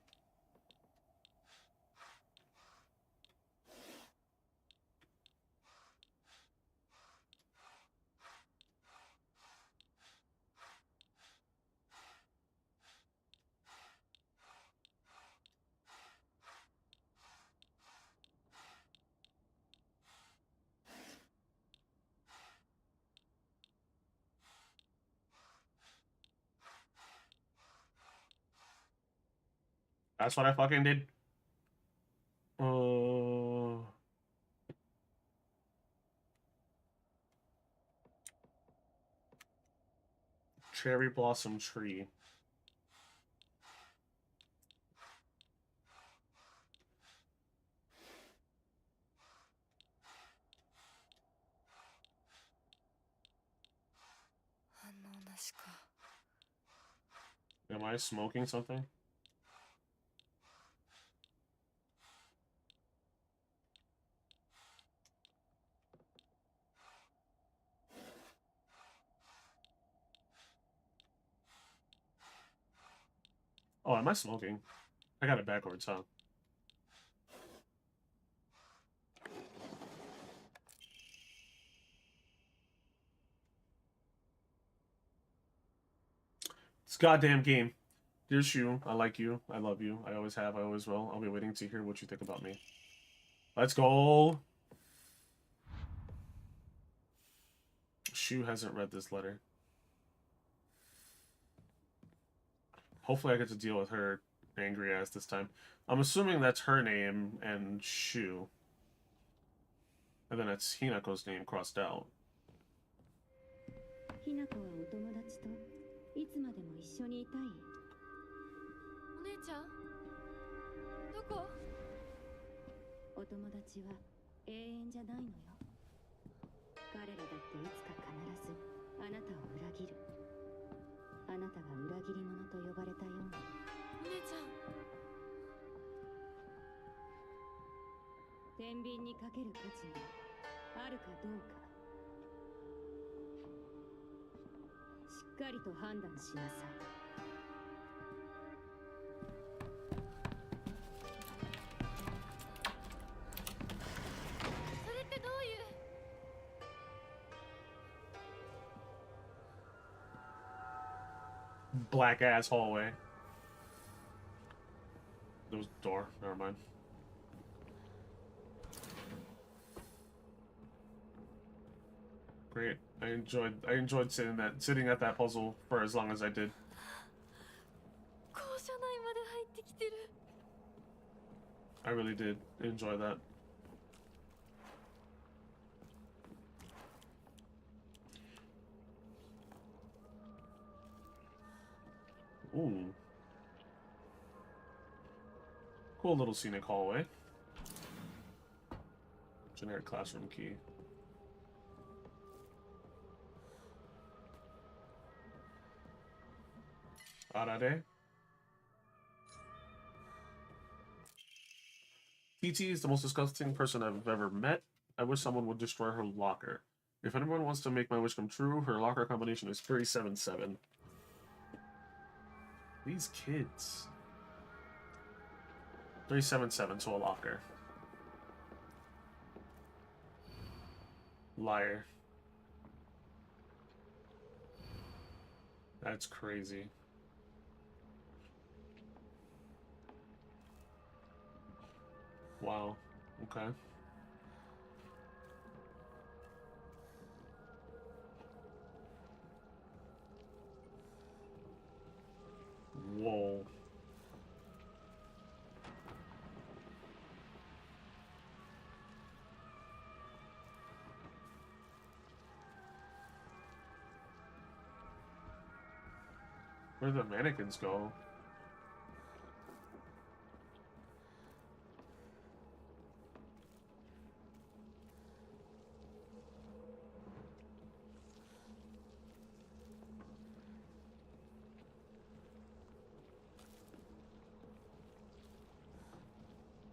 That's what I fucking did. Cherry blossom tree. Am I smoking something? Oh, am I smoking? I got it backwards, huh? This goddamn game. Dear Shu, I like you. I love you. I always have. I always will. I'll be waiting to hear what you think about me. Let's go. Shu hasn't read this letter. Hopefully I get to deal with her angry ass this time. I'm assuming that's her name and Shu. And then it's Hinako's name crossed out. ひなこはお友達といつまでも一緒にいたい。お姉ちゃんどこ？お友達は永遠じゃないのよ。彼らだっていつか必ずあなたを裏切る。あなたが裏切り者と呼ばれたように。お姉ちゃん。天秤にかける価値があるかどうか。しっかりと判断しなさい。それってどういう？ Black ass hallway. There was a door. Never mind. Great. I enjoyed sitting at that puzzle for as long as I did. 校舎内まで入ってきてる。 I really did enjoy that. Ooh. Cool little scenic hallway. Generic classroom key. Arare. TT is the most disgusting person I've ever met. I wish someone would destroy her locker. If anyone wants to make my wish come true, her locker combination is 377. These kids. 377 to a locker. Liar. That's crazy. Wow. Okay. Whoa. Where did the mannequins go?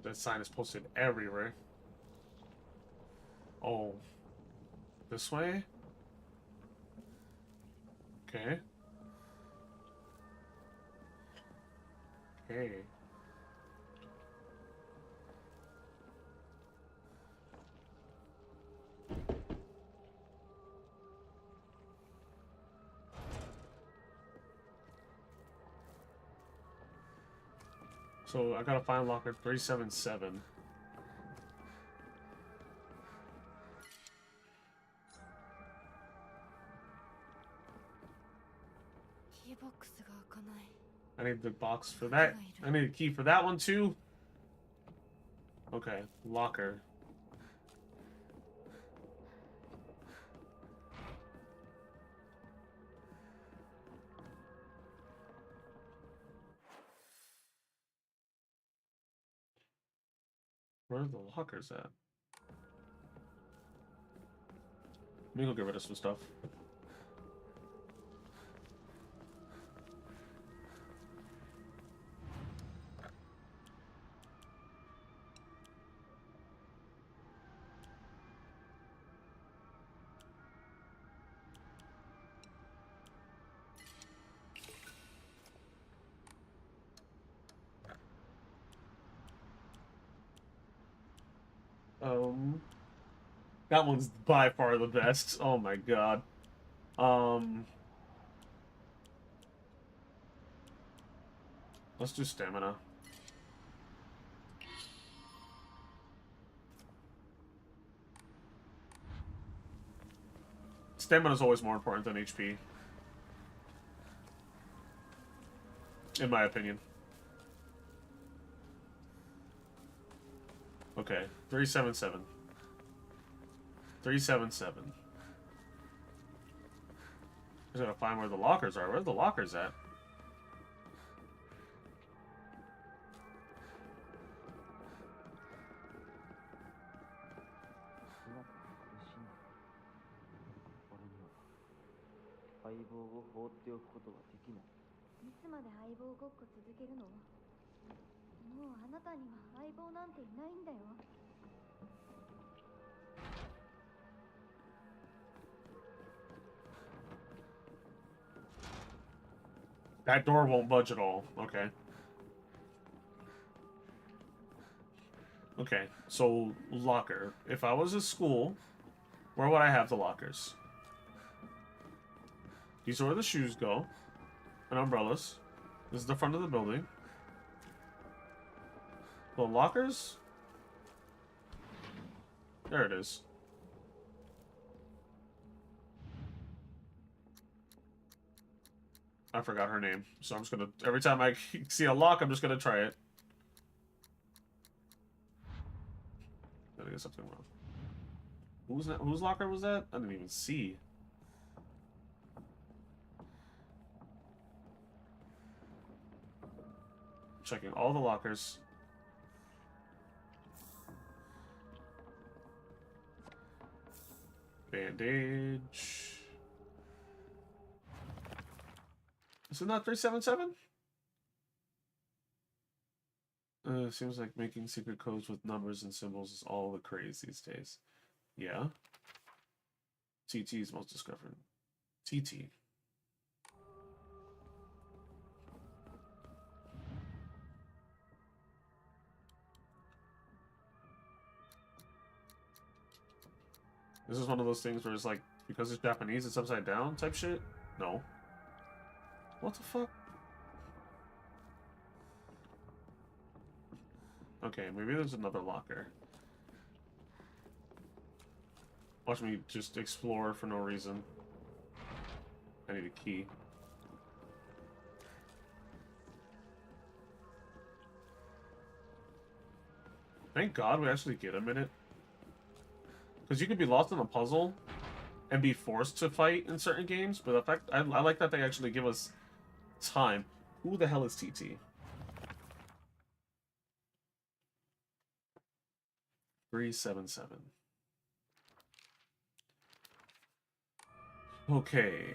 That sign is posted everywhere. Oh. This way? Okay. Okay. So I gotta find locker 377. I need the box for that. I need a key for that one too. Okay, locker. Where are the lockers at? Let me go get rid of some stuff. That one's by far the best. Oh my god. Let's do stamina. Stamina is always more important than HP. In my opinion. Okay, 377. 377. I just gotta find where the lockers are. Where are the lockers at? That door won't budge at all. Okay. Okay, so locker. If I was a school, where would I have the lockers? These are where the shoes go. And umbrellas. This is the front of the building. The lockers? There it is. I forgot her name, so I'm just gonna... Every time I see a lock, I'm just gonna try it. Did I get something wrong? Whose locker was that? I didn't even see. Checking all the lockers. Bandage. Is it not 377? Seems like making secret codes with numbers and symbols is all the craze these days. Yeah. TT is most discovered. TT. This is one of those things where it's like, because it's Japanese, it's upside down type shit? No. What the fuck? Okay, maybe there's another locker. Watch me just explore for no reason. I need a key. Thank God we actually get a minute. Because you could be lost in a puzzle and be forced to fight in certain games, but the fact I like that they actually give us time. Who the hell is TT? 377. Okay.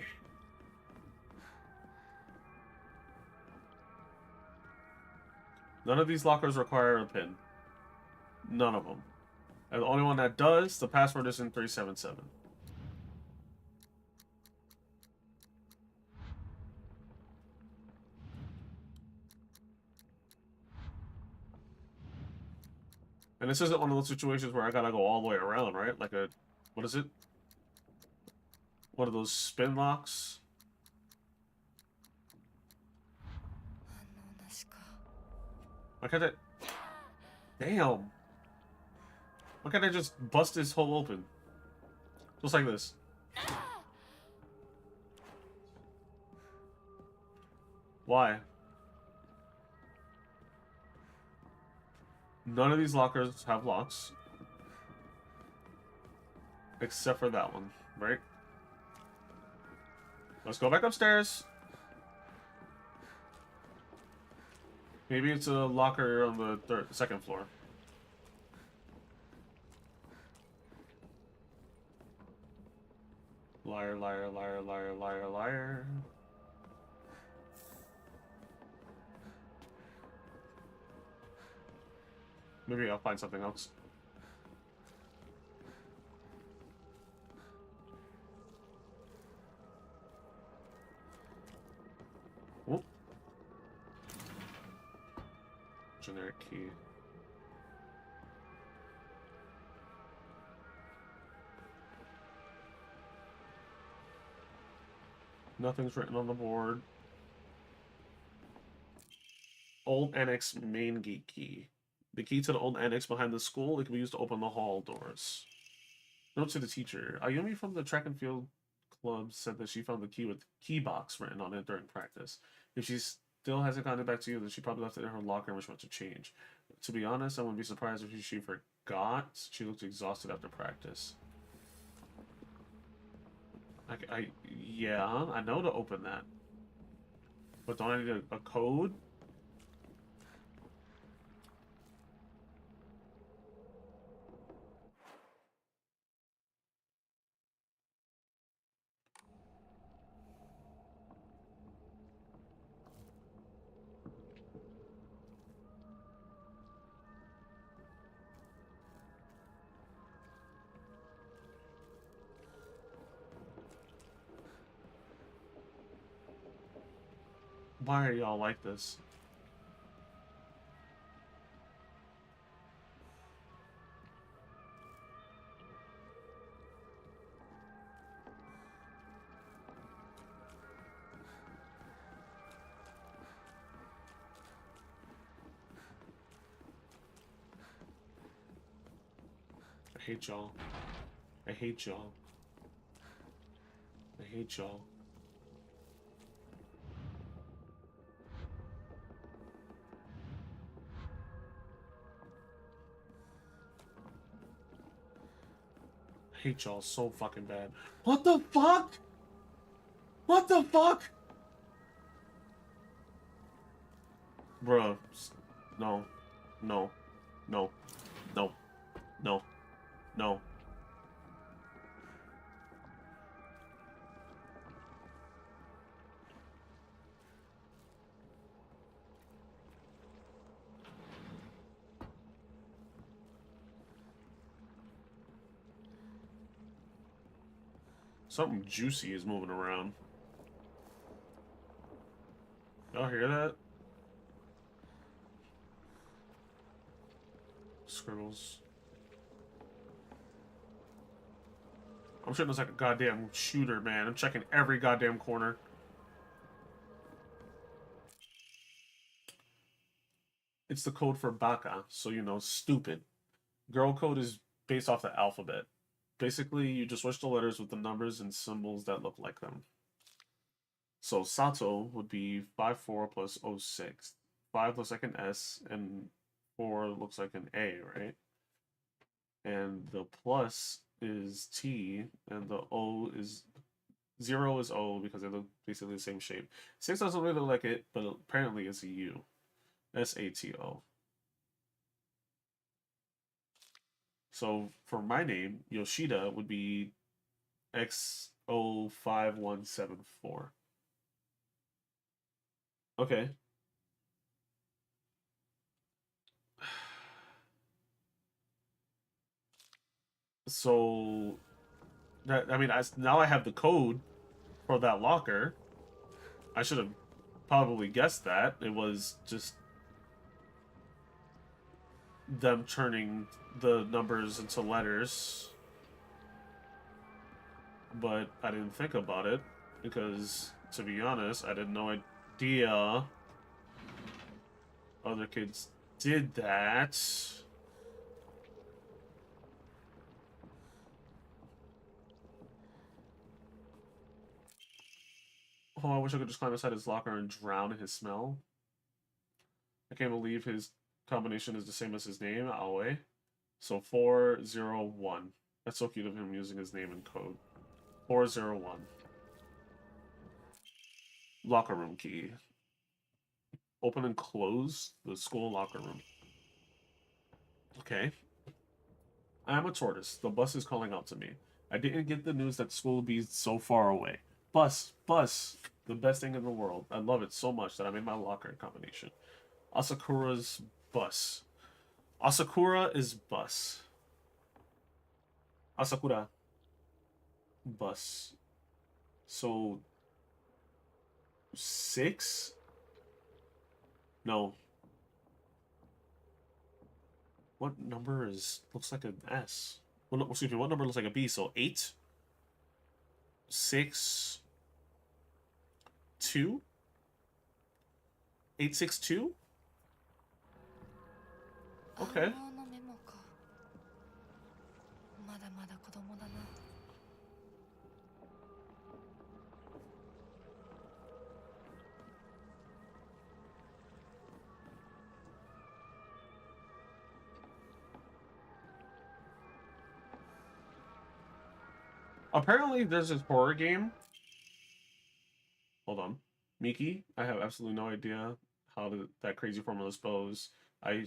None of these lockers require a pin. None of them. And the only one that does, the password is in 377. And this isn't one of those situations where I gotta go all the way around, right? Like a, what is it? One of those spin locks? Why can't I... Damn! Why can't I just bust this hole open? Just like this. Why? None of these lockers have locks. Except for that one, right? Let's go back upstairs. Maybe it's a locker on the second floor. Liar, liar, liar, liar, liar, liar. Maybe I'll find something else. Whoop. Generic key. Nothing's written on the board. Old annex main gate key. The key to the old annex behind the school, it can be used to open the hall doors. Note to the teacher. Ayumi from the track and field club said that she found the key with key box written on it during practice. If she still hasn't gotten it back to you, then she probably left it in her locker when she went to change. To be honest, I wouldn't be surprised if she forgot. She looked exhausted after practice. Yeah, I know to open that. But don't I need a code? Why are y'all like this? I hate y'all. I hate y'all. I hate y'all. I hate y'all so fucking bad. What the fuck? What the fuck? Bruh. No. No. No. No. No. No. Something juicy is moving around. Y'all hear that? Scribbles. I'm sure there's like a goddamn shooter, man. I'm checking every goddamn corner. It's the code for baka, so you know, stupid. Girl code is based off the alphabet. Basically, you just switch the letters with the numbers and symbols that look like them. So Sato would be 54 plus 06. 5 looks like an S, and 4 looks like an A, right? And the plus is T, and the O is 0 is O because they look basically the same shape. 6 doesn't really look like it, but apparently it's a U. SATO. So for my name, Yoshida would be X05174. Okay. So that, I mean, now I have the code for that locker. I should have probably guessed that. It was just them turning the numbers into letters. But I didn't think about it because, to be honest, I had no idea other kids did that. Oh, I wish I could just climb inside his locker and drown in his smell. I can't believe his combination is the same as his name, Aoi. So 401. That's so cute of him using his name in code. 401. Locker room key. Open and close the school locker room. Okay. I am a tortoise. The bus is calling out to me. I didn't get the news that school will be so far away. Bus. The best thing in the world. I love it so much that I made my locker combination. Asakura's bus. Asakura is bus. Asakura. Bus. So 6? No. What number looks like an S? Well, no, excuse me, what number looks like a B? So 8? 6? 2? 862? Okay. Apparently, there's this horror game. Hold on. Miki, I have absolutely no idea how that crazy formula spells. I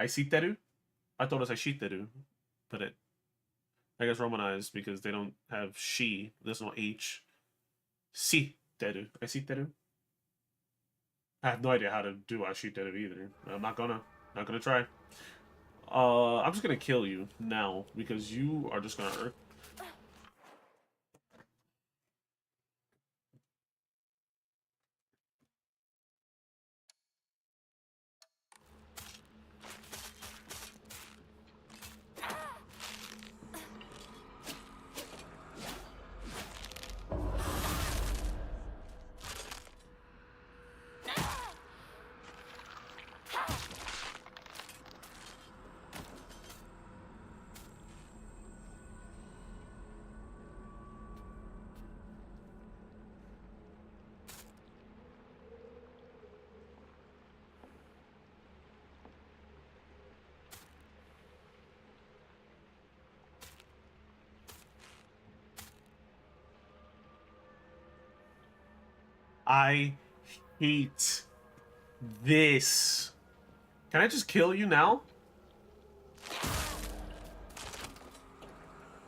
Siteru? I thought it was Shiteru, but I guess romanized because they don't have she. There's no H. Siteru. Siteru? I have no idea how to do Shiteru either. I'm not gonna try. I'm just gonna kill you now because you are just gonna. I hate this. Can I just kill you now?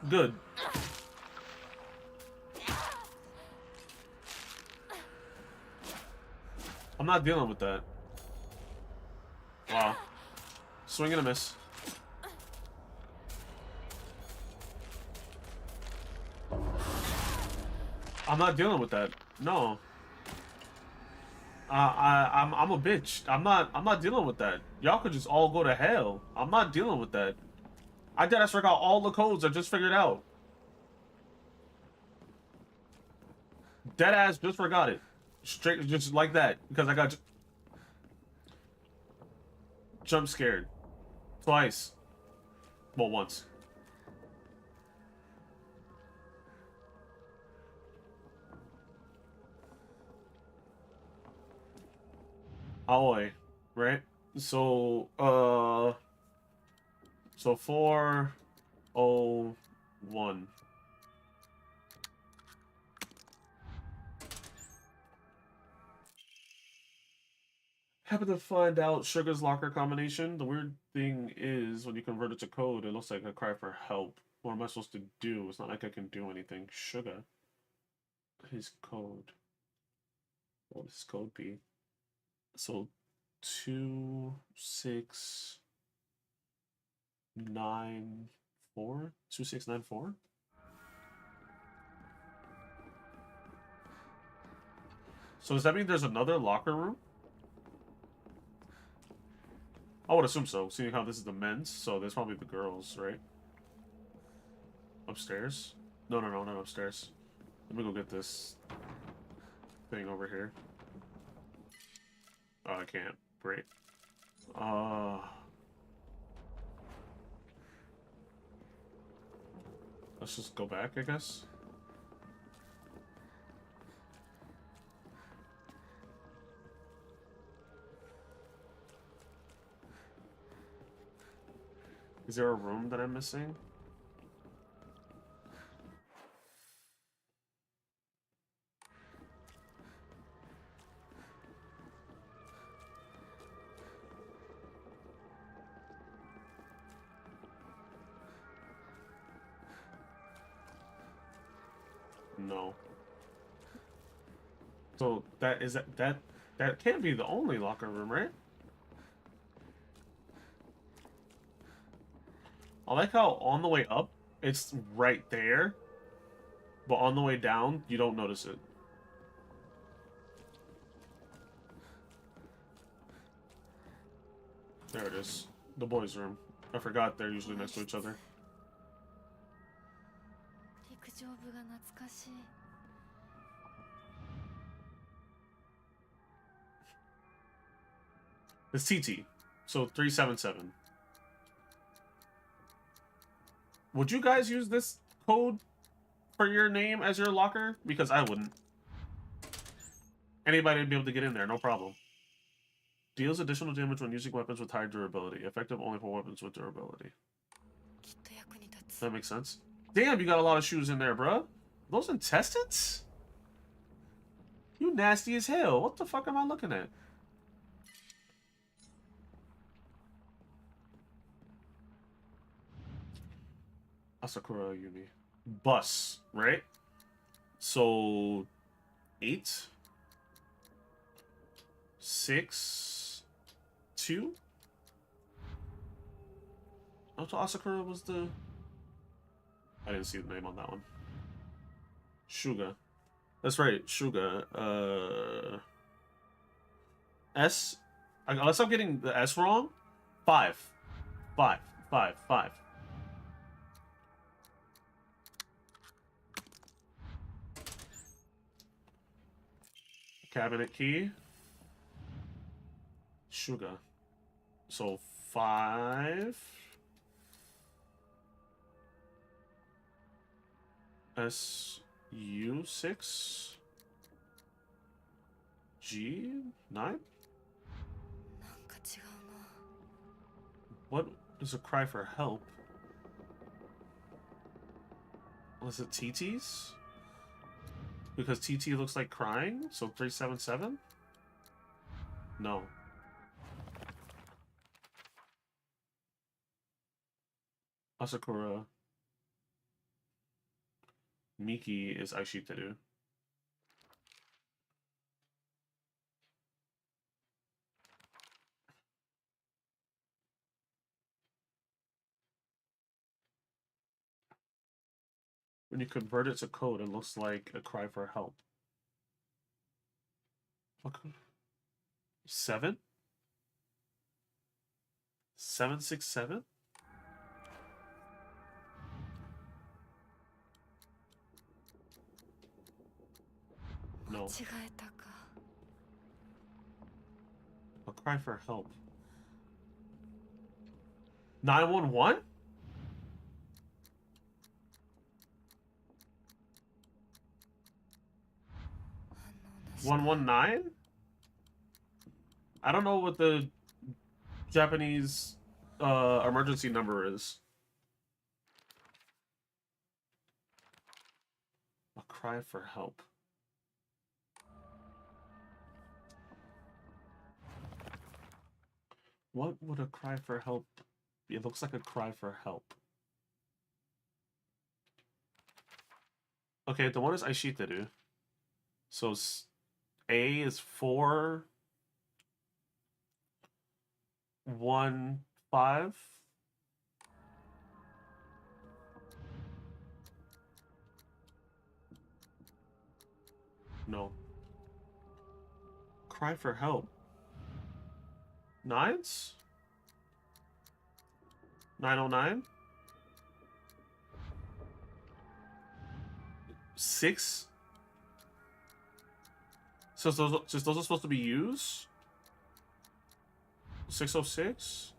Good. I'm not dealing with that. Wow. Swing and a miss. I'm not dealing with that. No. I'm a bitch. I'm not dealing with that. Y'all could just all go to hell. I'm not dealing with that. I deadass forgot all the codes I just figured out. Deadass just forgot it. Straight, just like that. Because I got jump scared. Twice. Well, once. Aoi, right? So, so 401. Happen to find out Sugar's locker combination. The weird thing is, when you convert it to code, it looks like a cry for help. What am I supposed to do? It's not like I can do anything. Sugar. His code. What would his code be? So 2694? 2694? So does that mean there's another locker room? I would assume so, seeing how this is the men's, so there's probably the girls, right? Upstairs? No, not upstairs. Let me go get this thing over here. Oh, I can't. Great. Let's just go back, I guess. Is there a room that I'm missing? No. So that can't be the only locker room, right? I like how on the way up, it's right there, but on the way down, you don't notice it. There it is. The boys' room. I forgot they're usually next to each other. It's TT. So 377. Would you guys use this code for your name as your locker? Because I wouldn't. Anybody would be able to get in there, no problem. Deals additional damage when using weapons with high durability. Effective only for weapons with durability. That makes sense. Damn, you got a lot of shoes in there, bruh. Those intestines? You nasty as hell. What the fuck am I looking at? Asakura Yumi. Bus, right? So 8, 6, 2. I thought Asakura was the... I didn't see the name on that one. Shuga. That's right, Shuga. S... Unless I'm getting the S wrong. 5. 5. 5. 5. Cabinet key. Shuga. So 5. SU6. G9? What is a cry for help? Was it TT's? Because TT looks like crying? So 377? No. Asakura. Miki is Aishiteru. When you convert it to code, it looks like a cry for help. Okay. 7? 767? No. A cry for help. 911? 119? I don't know what the Japanese emergency number is. A cry for help. What would a cry for help be? It looks like a cry for help. Okay, the one is Aishiteru. So A is 4 1 5. No. Cry for help. 9s? 909? 6? So those are supposed to be used? 606?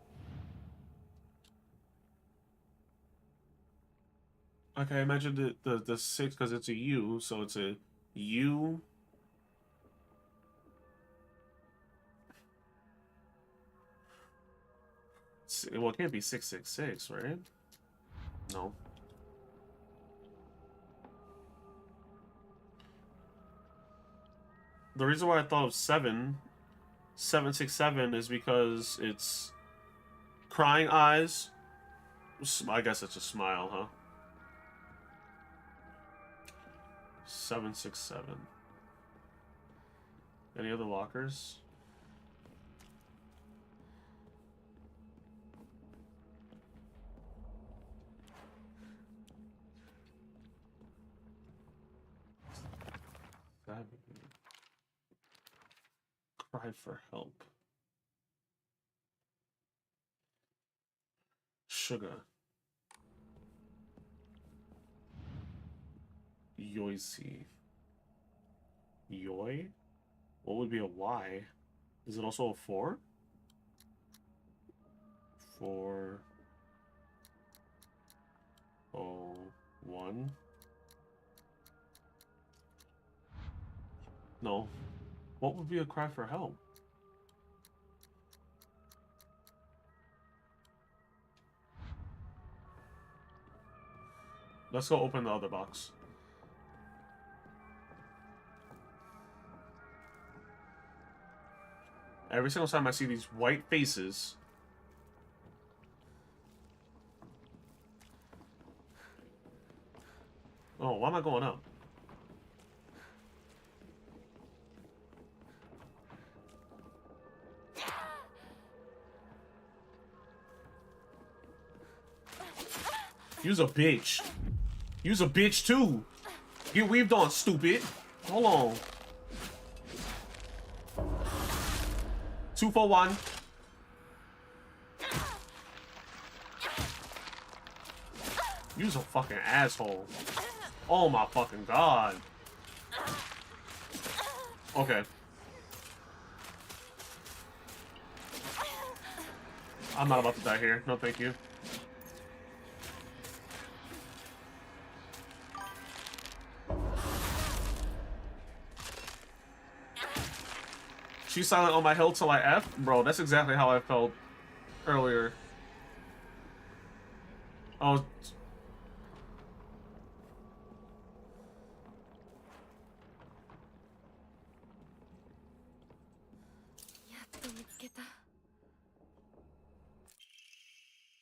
Okay, I imagine the 6 because it's a U, so it's a U. Well, it can't be 666, right? No. The reason why I thought of 767 is because it's crying eyes. I guess it's a smile, huh? 767. Any other lockers? Cry for help. Sugar. Yoisi. Yoi? What would be a Y? Is it also a 4? 4 0 1. No. What would be a cry for help? Let's go open the other box. Every single time I see these white faces... Oh, why am I going up? You's a bitch. You's a bitch too. Get weaved on, stupid. Hold on. 241. You's a fucking asshole. Oh my fucking god. Okay. I'm not about to die here. No, thank you. She's silent on my hill till I F? Bro, that's exactly how I felt earlier. Oh.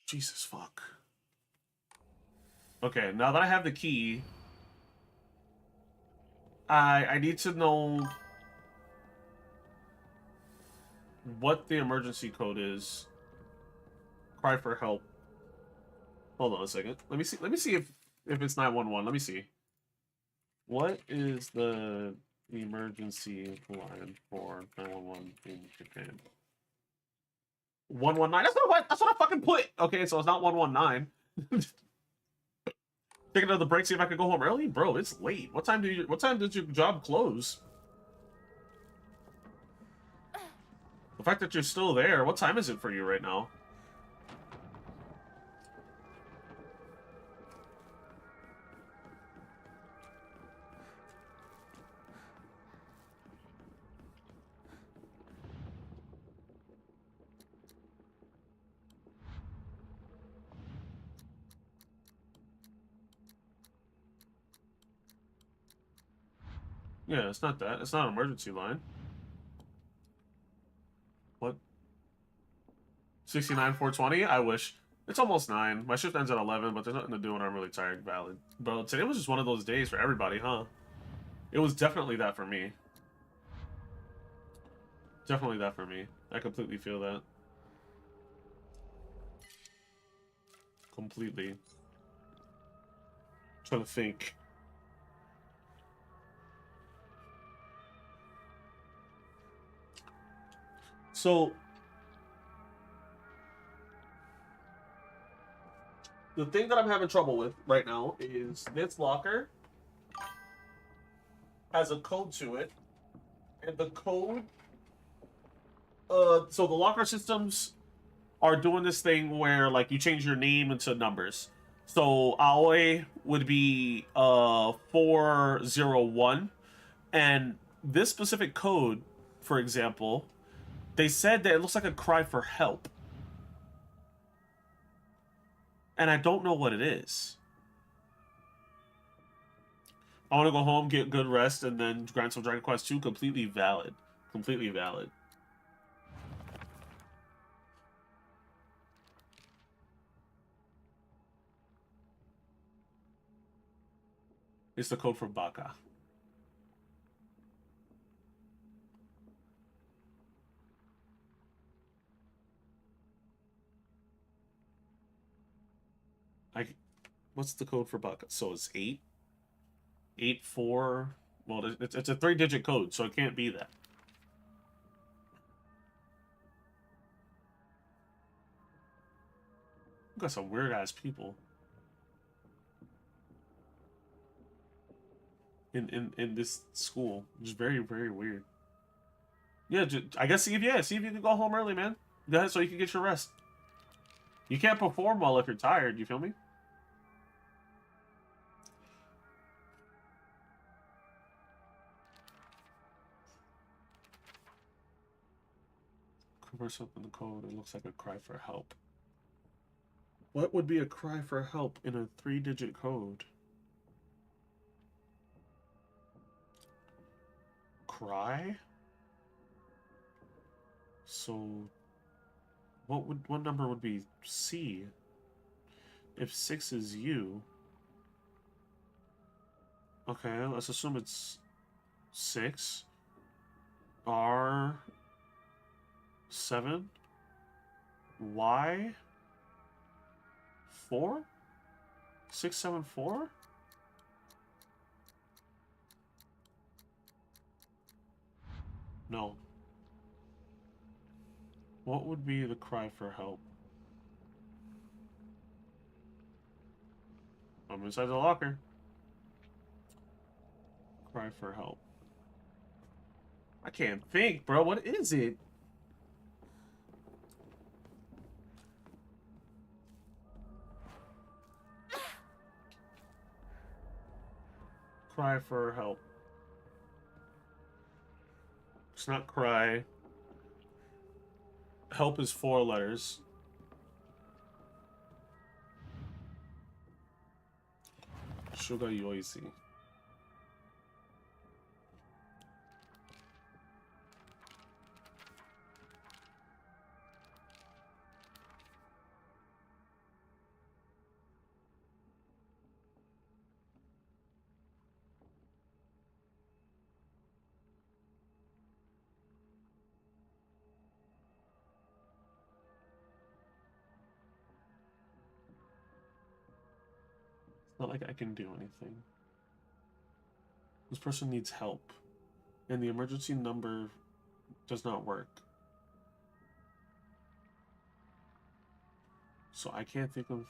Jesus fuck. Okay, now that I have the key, I need to know what the emergency code is. Cry for help. Hold on a second. Let me see if if it's 911. Let me see. What is the emergency line for 911 in Japan? 119. That's what I fucking put. Okay, so it's not 119. Taking another break, see if I can go home early, bro. It's late. What time does your job close? The fact that you're still there. What time is it for you right now? Yeah, it's not that. It's not an emergency line. What? 69 420? I wish. It's almost 9. My shift ends at 11, but there's nothing to do when I'm really tired. Valid. Bro, today was just one of those days for everybody, huh? It was definitely that for me. Definitely that for me. I completely feel that. Completely. Trying to think. So, the thing that I'm having trouble with right now is this locker has a code to it, and the code, so the locker systems are doing this thing where, like, you change your name into numbers. So, Aoi would be, 401, and this specific code, for example, they said that it looks like a cry for help. And I don't know what it is. I want to go home, get good rest, and then grind some Dragon Quest 2. Completely valid. Completely valid. It's the code for Baka. What's the code for Baka? So it's 8? 8-4. Well, it's a 3-digit code, so it can't be that. We've got some weird ass people in this school. Just very, very weird. Yeah, I guess see if you can go home early, man. Go ahead, so you can get your rest. You can't perform well if you're tired. You feel me? Converse up in the code. It looks like a cry for help. What would be a cry for help in a 3-digit code? Cry? So what number would be C? If 6 is U. Okay, let's assume it's 6. R 7. Y 4? 6 7 4? No. What would be the cry for help? I'm inside the locker. Cry for help. I can't think, bro. What is it? Cry for help. It's not cry. Help is 4 letters. Sugar Yoisi. Not like I can do anything. This person needs help. And the emergency number does not work. So I can't think of...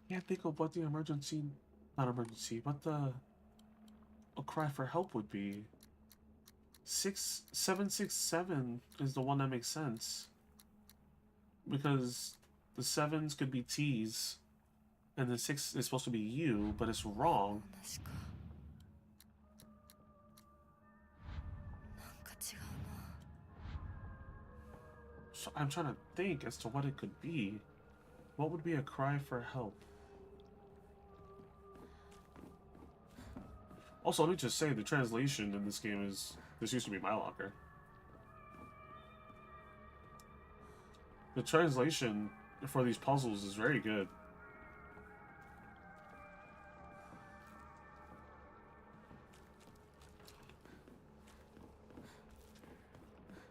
Can't think of what the emergency... Not emergency, what the... A cry for help would be. 767 is the one that makes sense. Because the 7s could be T's, and the 6 is supposed to be U, but it's wrong. So I'm trying to think as to what it could be. What would be a cry for help? Also, let me just say, the translation in this game is... This used to be my locker. The translation for these puzzles is very good.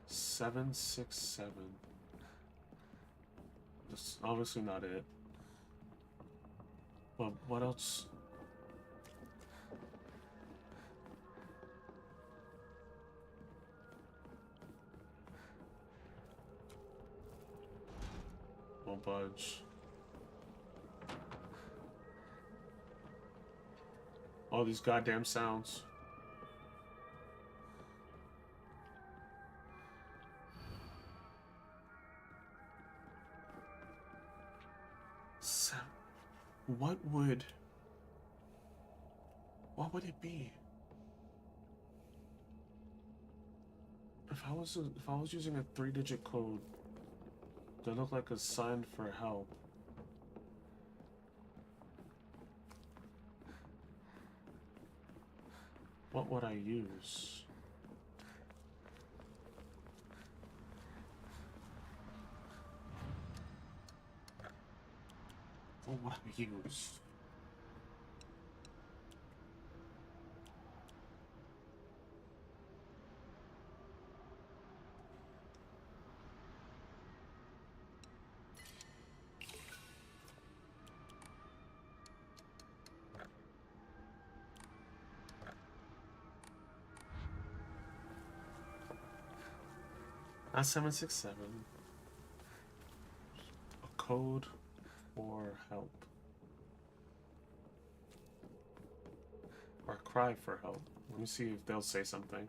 Seven, 6, 7. That's obviously not it. But what else? Won't budge. All these goddamn sounds. What would it be? If I was using a 3-digit code that looked like a sign for help. What would I use? What would I use? Not 767. A code for help. Or a cry for help. Let me see if they'll say something.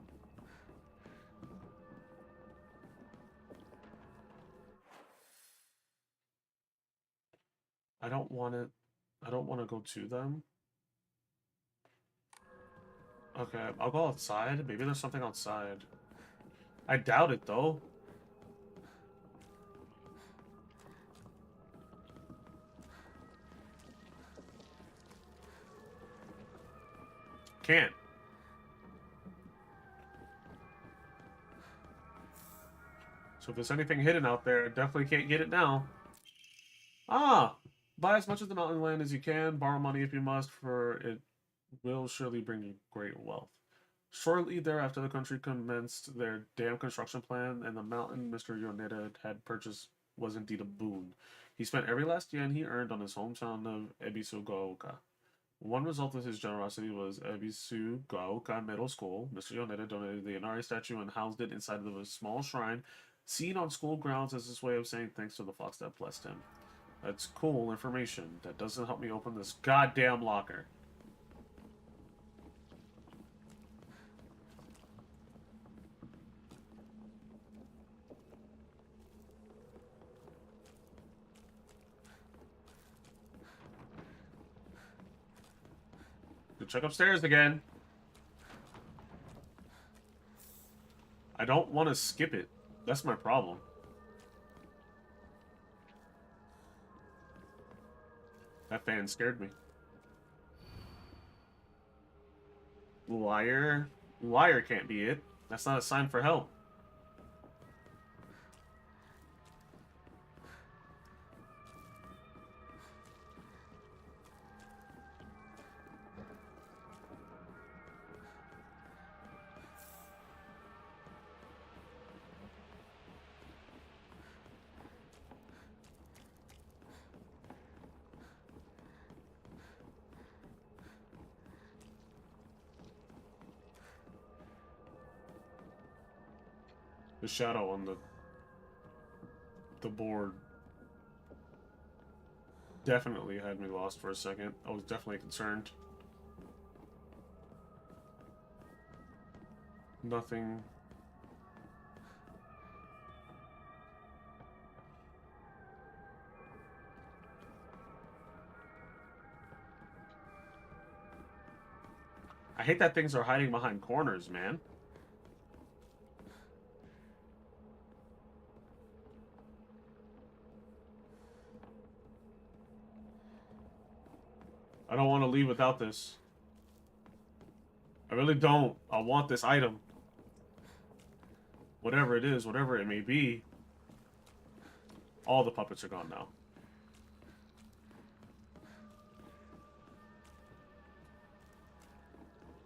I don't want to go to them. Okay, I'll go outside. Maybe there's something outside. I doubt it, though. Can't. So if there's anything hidden out there, I definitely can't get it now. Ah! Buy as much of the mountain land as you can. Borrow money if you must, for it will surely bring you great wealth. Shortly thereafter, the country commenced their dam construction plan, and the mountain Mr. Yoneda had purchased was indeed a boon. He spent every last yen he earned on his hometown of Ebisugaoka. One result of his generosity was Ebisugaoka Middle School. Mr. Yoneda donated the Inari statue and housed it inside of a small shrine, seen on school grounds as his way of saying thanks to the fox that blessed him. That's cool information. That doesn't help me open this goddamn locker. Go check upstairs again. I don't want to skip it. That's my problem. That fan scared me. Liar. Liar can't be it. That's not a sign for help. The shadow on the board definitely had me lost for a second. I was definitely concerned. Nothing. I hate that things are hiding behind corners, man. I don't want to leave without this. I really don't. I want this item. Whatever it is, whatever it may be. All the puppets are gone now.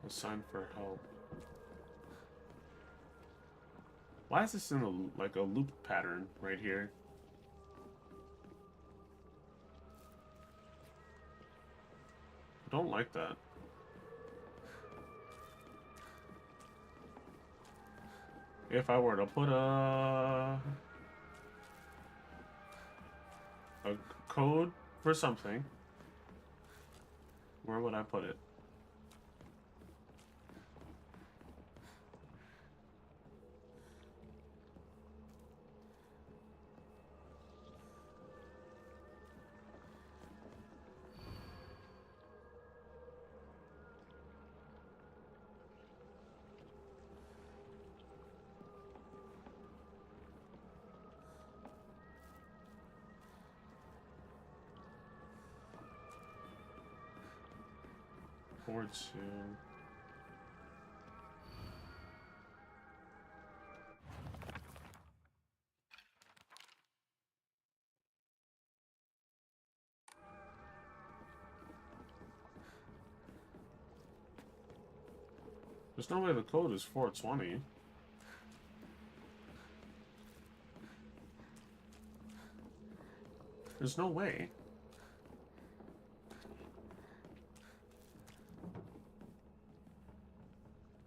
A sign for help. Why is this in a, like a loop pattern right here? I don't like that. If I were to put a code for something, where would I put it? Forward to... There's no way the code is 420. There's no way.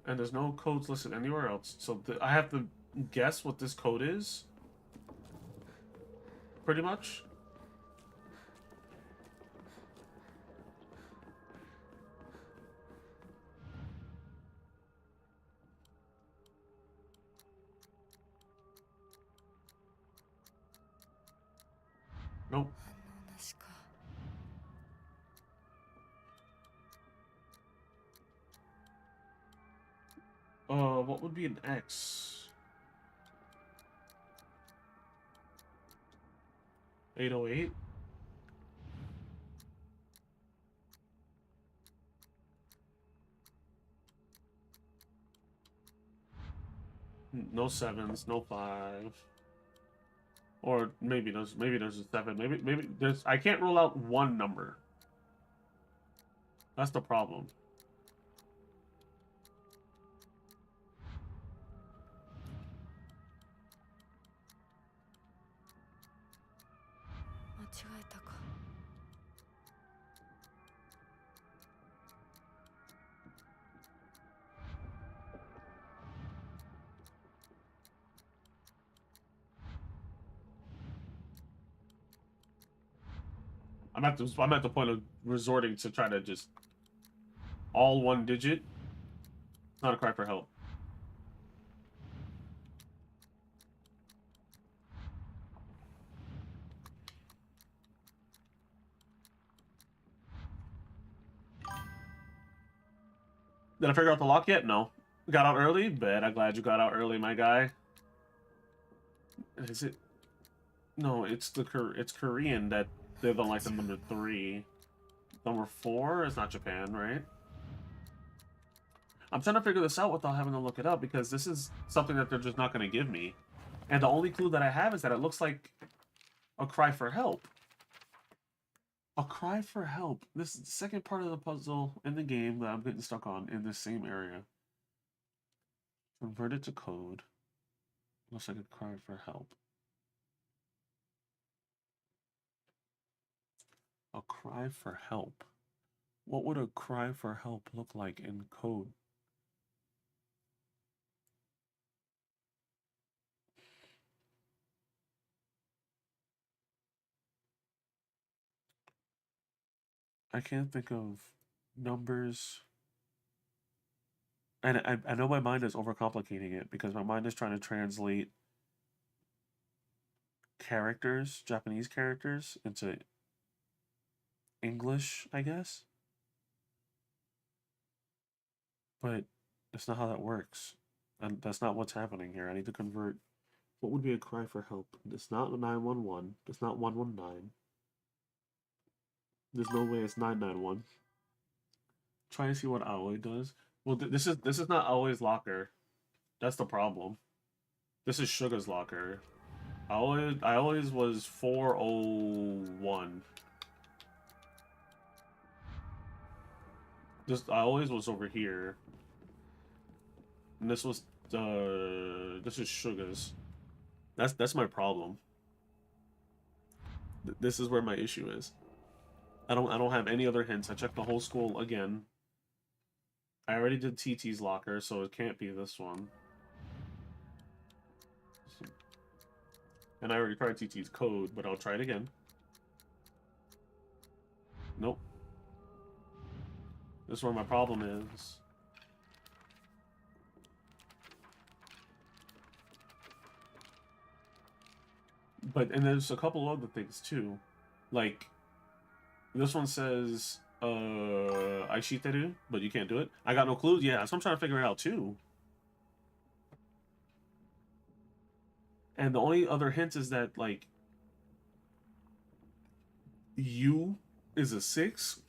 And there's no codes listed anywhere else. So I have to guess what this code is? Pretty much? Nope. What would be an X? 808? No sevens, no five. Or maybe there's a seven. Maybe there's I can't rule out one number. That's the problem. I'm at the point of resorting to try to just all one digit. It's not a cry for help. Did I figure out the lock yet? No. Got out early? Bet. I'm glad you got out early, my guy. Is it? No, it's it's Korean that they're like the number 3. Number 4 is not Japan, right? I'm trying to figure this out without having to look it up because this is something that they're just not going to give me. And the only clue that I have is that it looks like a cry for help. A cry for help. This is the second part of the puzzle in the game that I'm getting stuck on in this same area. Convert it to code. Looks like a cry for help. A cry for help. What would a cry for help look like in code? I can't think of numbers. And I know my mind is overcomplicating it because my mind is trying to translate characters, Japanese characters, into English, I guess. But that's not how that works. And that's not what's happening here. I need to convert. What would be a cry for help? It's not 911. It's not 119. There's no way it's 991. Try to see what Aoi does. Well, this is not Aoi's locker. That's the problem. This is Suga's locker. I always was 401. I always was over here. And this was this is Suga's. That's my problem. This is where my issue is. I don't have any other hints. I checked the whole school again. I already did TT's locker, so it can't be this one. And I already tried TT's code, but I'll try it again. Nope. This is where my problem is. And there's a couple other things too. Like, this one says, Aishiteru, but you can't do it. I got no clue. Yeah, so I'm trying to figure it out too. And the only other hint is that, like, U is a 6.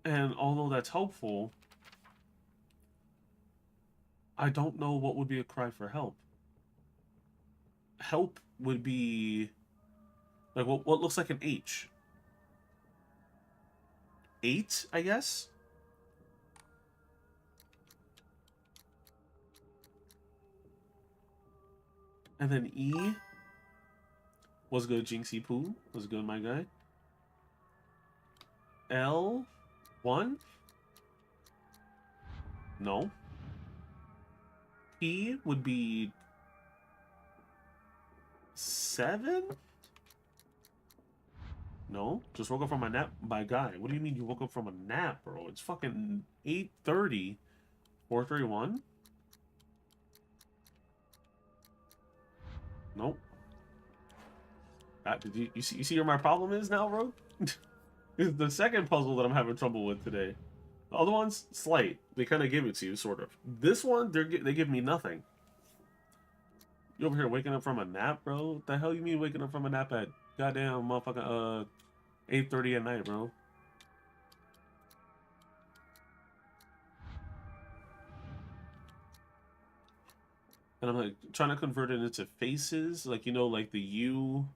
And although that's helpful, I don't know what would be a cry for help. Help would be like what looks like an H. 8, I guess? And then E was good. Jinxie Poo was good, my guy. L 1? No. P would be 7? No, just woke up from a nap. My guy, what do you mean you woke up from a nap, bro? It's fucking 8:30. 431? Nope. Did you see where my problem is now, bro? It's the second puzzle that I'm having trouble with today. The other one's slight. They kind of give it to you, sort of. This one, they give me nothing. You over here waking up from a nap, bro? What the hell you mean waking up from a nap at goddamn motherfucking 8:30 at night, bro? And I'm like trying to convert it into faces, like, you know, like the U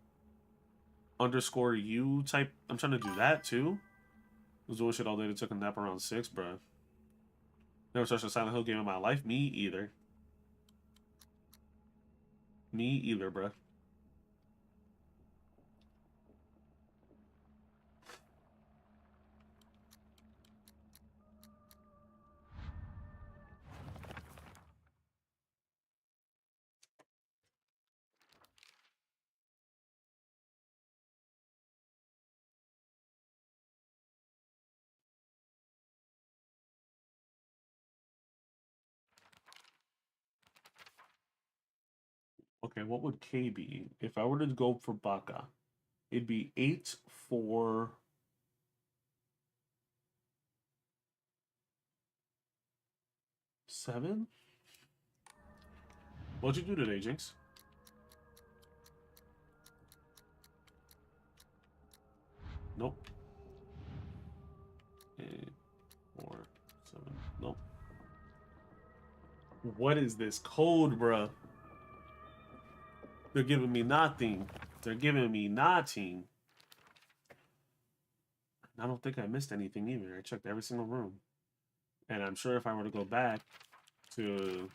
underscore U type. I'm trying to do that too. I was doing shit all day. That took a nap around 6, bro. Never touched a Silent Hill game in my life. Me either. Me either, bro. Okay, what would K be? If I were to go for Baka, it'd be 8, 4, 7? What'd you do today, Jinx? Nope. 8, 4, 7. Nope. What is this code, bruh? They're giving me nothing. They're giving me nothing. I don't think I missed anything either. I checked every single room. And I'm sure if I were to go back to...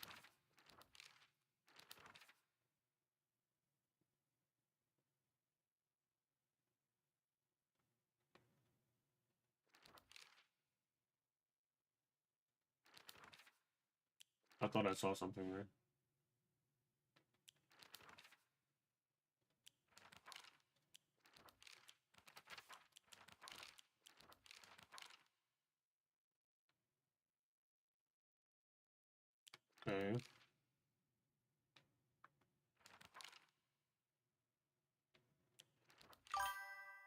I thought I saw something there. Okay.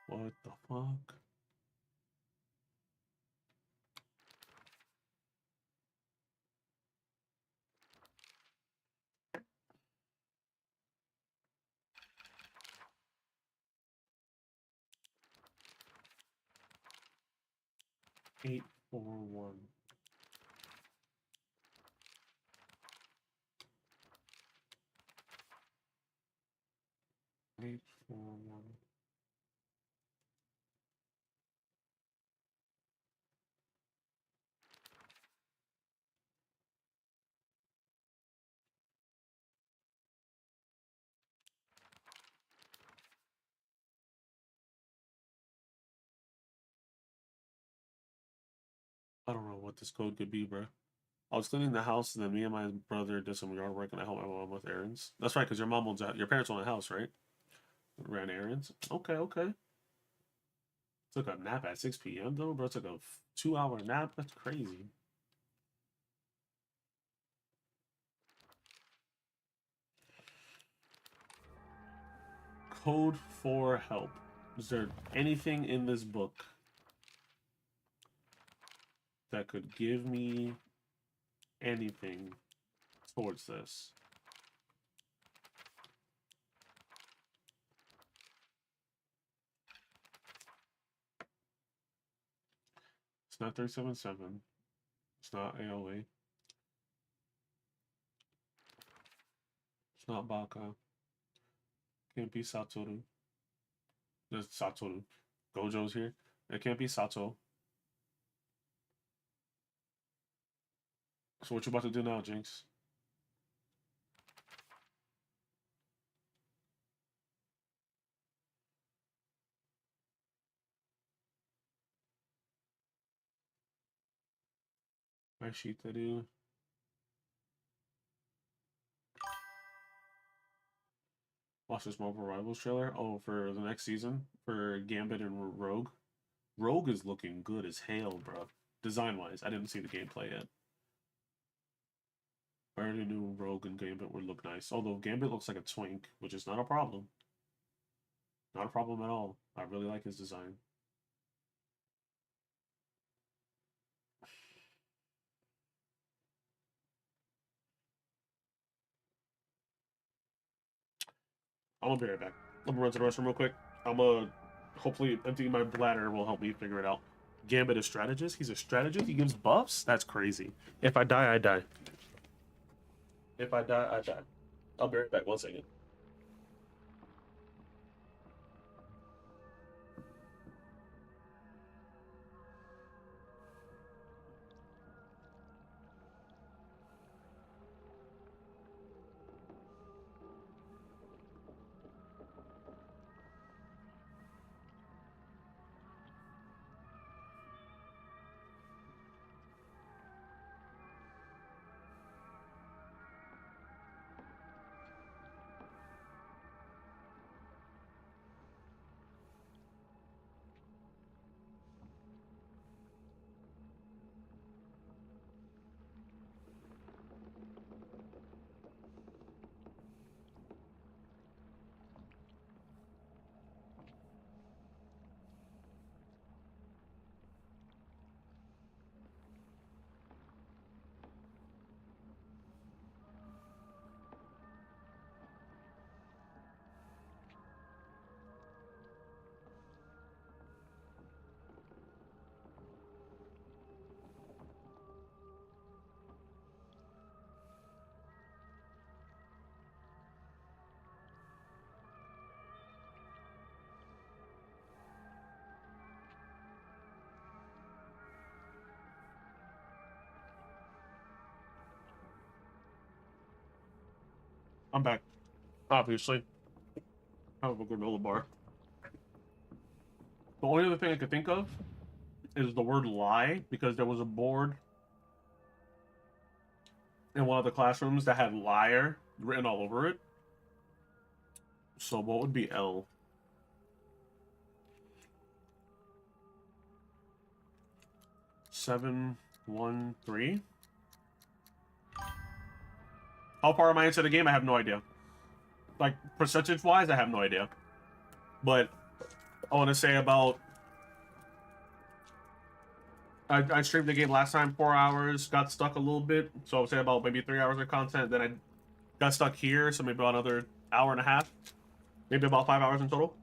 What the fuck? Eight, 4, 1. Eight, 4, 1. I don't know what this code could be, bro. I was cleaning the house, and then me and my brother did some yard work, and I helped my mom with errands. That's right, because your mom owns your parents own a house, right? Ran errands. Okay, okay. Took a nap at 6 p.m. though, bro. Took a 2-hour nap. That's crazy. Code for help. Is there anything in this book that could give me anything towards this? It's not 377. It's not AOA. It's not Baka. Can't be Satoru. There's Satoru. Gojo's here. It can't be Sato. So what you about to do now, Jinx? My sheet to do. Watch this Marvel Rivals trailer. Oh, for the next season for Gambit and Rogue. Rogue is looking good as hell, bro. Design-wise, I didn't see the gameplay yet. I already knew Rogue and Gambit would look nice. Although Gambit looks like a twink, which is not a problem. Not a problem at all. I really like his design. I'm gonna be right back. I'm gonna run to the restroom real quick. I'm gonna hopefully emptying my bladder will help me figure it out. Gambit is strategist. He's a strategist. He gives buffs. That's crazy. If I die, I die. If I die, I die. I'll be right back. 1 second. I'm back. Obviously. I have a granola bar. The only other thing I could think of is the word lie, because there was a board in one of the classrooms that had liar written all over it. So what would be L? 713. How far am I into the game? I have no idea. Like, percentage-wise, I have no idea. But I want to say about... I streamed the game last time 4 hours, got stuck a little bit. So I would say about maybe 3 hours of content. Then I got stuck here, so maybe about another hour and a half. Maybe about 5 hours in total.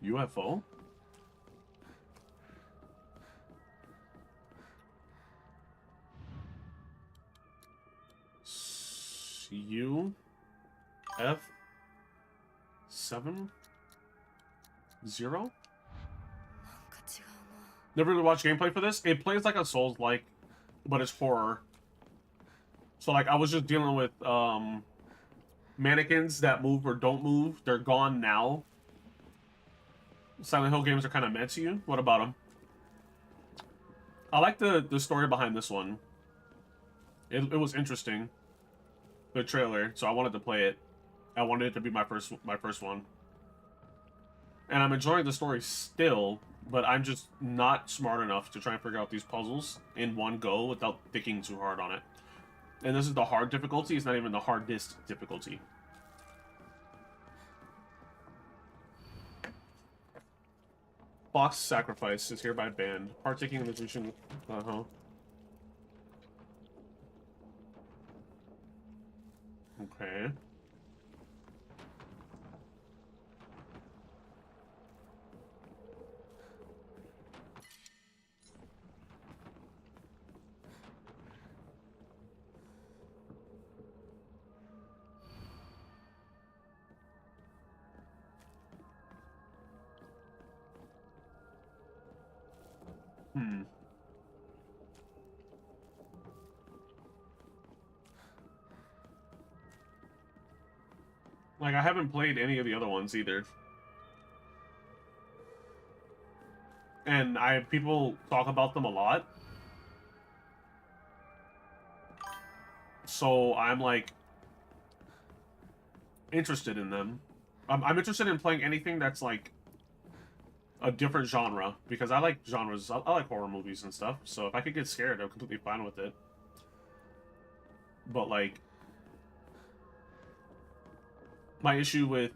UFO? U F 7 0. Never really watched gameplay for this. It plays like a Souls-like, but it's horror. So like I was just dealing with mannequins that move or don't move. They're gone now. Silent Hill games are kind of meant to you. What about them? I like the story behind this one. It was interesting. The trailer, so I wanted to play it. I wanted it to be my first one. And I'm enjoying the story still, but I'm just not smart enough to try and figure out these puzzles in one go without thinking too hard on it. And this is the hard difficulty. It's not even the hardest difficulty. Fox Sacrifice is hereby banned. Partaking in this mission. Okay. Like, I haven't played any of the other ones either. And people talk about them a lot. So I'm, like, interested in them. I'm interested in playing anything that's, like, a different genre. Because I like genres. I like horror movies and stuff. So if I could get scared, I'm completely fine with it. But, like... my issue with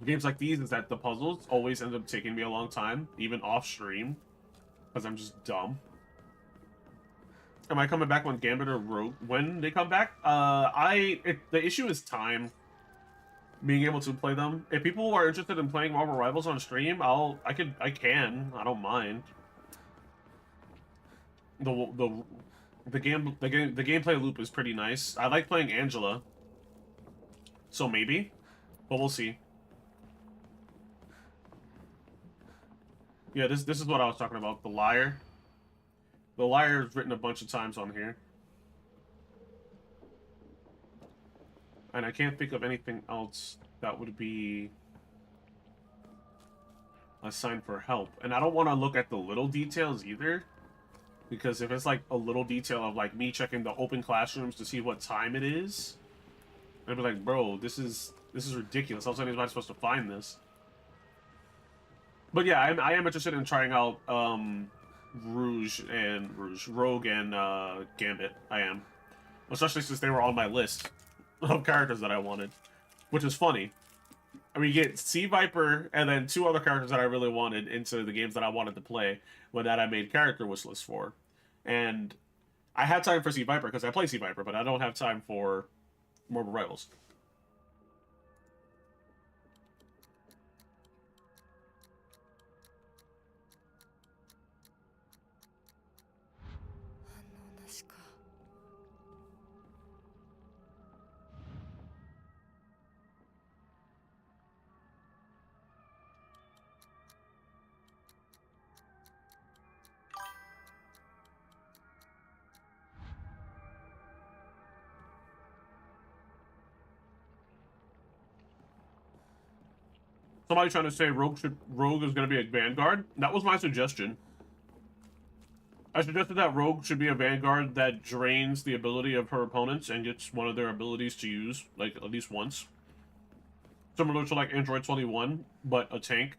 games like these is that the puzzles always end up taking me a long time, even off stream, because I'm just dumb. Am I coming back when Gambit or Rogue when they come back? The issue is time. Being able to play them. If people are interested in playing Marvel Rivals on stream, I don't mind. The gameplay loop is pretty nice. I like playing Angela. So maybe, but we'll see. Yeah, this is what I was talking about. The Liar. The Liar is written a bunch of times on here. And I can't think of anything else that would be a sign for help. And I don't want to look at the little details either. Because if it's like a little detail of like me checking the open classrooms to see what time it is, I'd be like, bro, this is ridiculous. How am I supposed to find this? But yeah, I am interested in trying out Rogue and Gambit. I am. Especially since they were on my list of characters that I wanted. Which is funny. I mean, you get Sea Viper and then 2 other characters that I really wanted into the games that I wanted to play, but that I made character wish lists for. And I have time for Sea Viper because I play Sea Viper, but I don't have time for Marvel Rivals. Somebody trying to say Rogue is going to be a Vanguard. That was my suggestion. I suggested that Rogue should be a Vanguard that drains the ability of her opponents and gets one of their abilities to use, like, at least once. Similar to, like, Android 21, but a tank.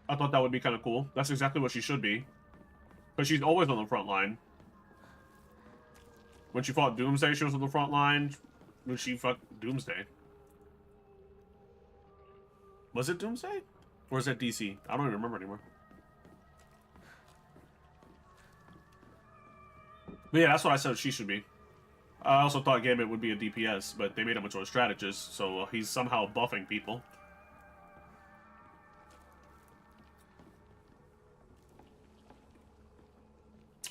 I thought that would be kind of cool. That's exactly what she should be. Because she's always on the front line. When she fought Doomsday, she was on the front line. When she fought Doomsday. Was it Doomsday? Or is that DC? I don't even remember anymore. But yeah, that's what I said she should be. I also thought Gambit would be a DPS, but they made him into a strategist, so he's somehow buffing people.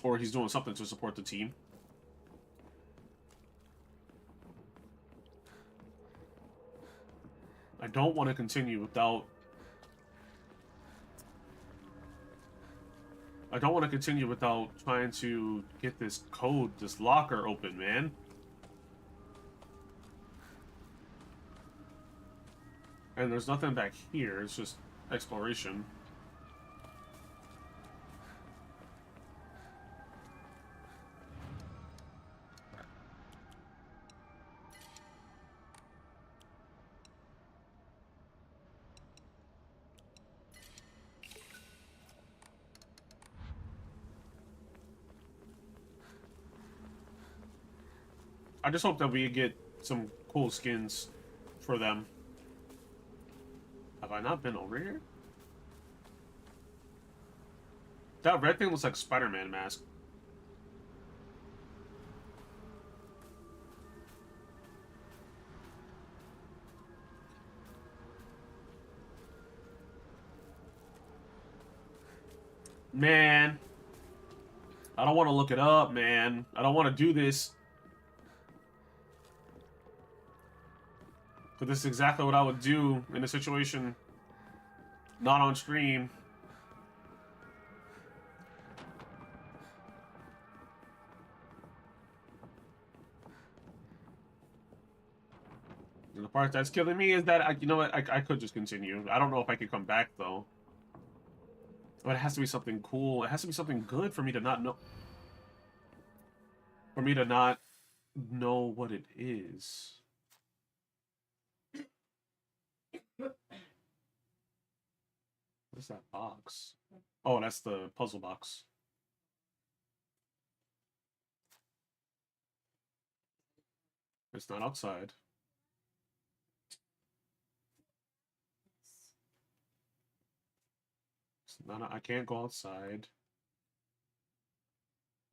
Or he's doing something to support the team. I don't want to continue without... trying to get this code, this locker open, man. And there's nothing back here, it's just exploration. I just hope that we get some cool skins for them. Have I not been over here? That red thing looks like Spider-Man mask. Man. I don't want to look it up, man. I don't want to do this. But this is exactly what I would do in a situation not on stream. And the part that's killing me is that, you know what, I could just continue. I don't know if I could come back, though. But it has to be something cool. It has to be something good for me to not know. For me to not know what it is. What's that box? Oh, that's the puzzle box. It's not outside. It's not. I can't go outside.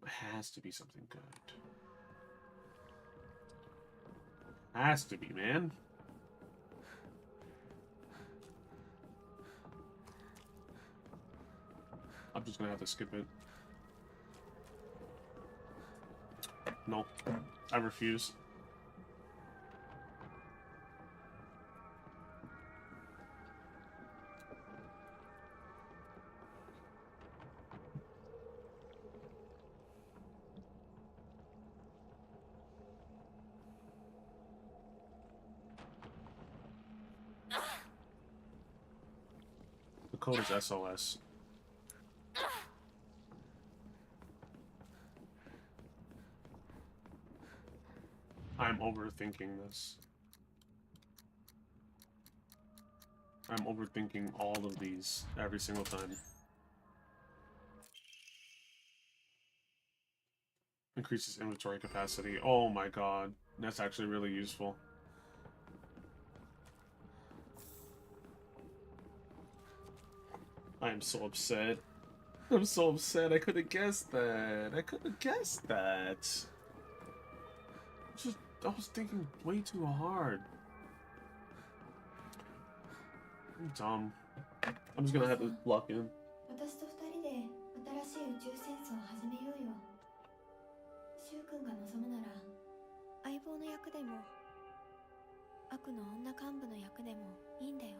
It has to be something good. Has to be, man. I'm just gonna have to skip it. No, I refuse. The code is SOS. I'm overthinking this. I'm overthinking all of these every single time. Increases inventory capacity. Oh my god. That's actually really useful. I am so upset. I'm so upset. I could have guessed that. I could have guessed that. I was thinking way too hard. I'm dumb. I'm just gonna have to lock in. 私と二人で新しい宇宙戦争を始めようよ。柊君が望むなら相棒の役でも悪の女幹部の役でもいいんだよ。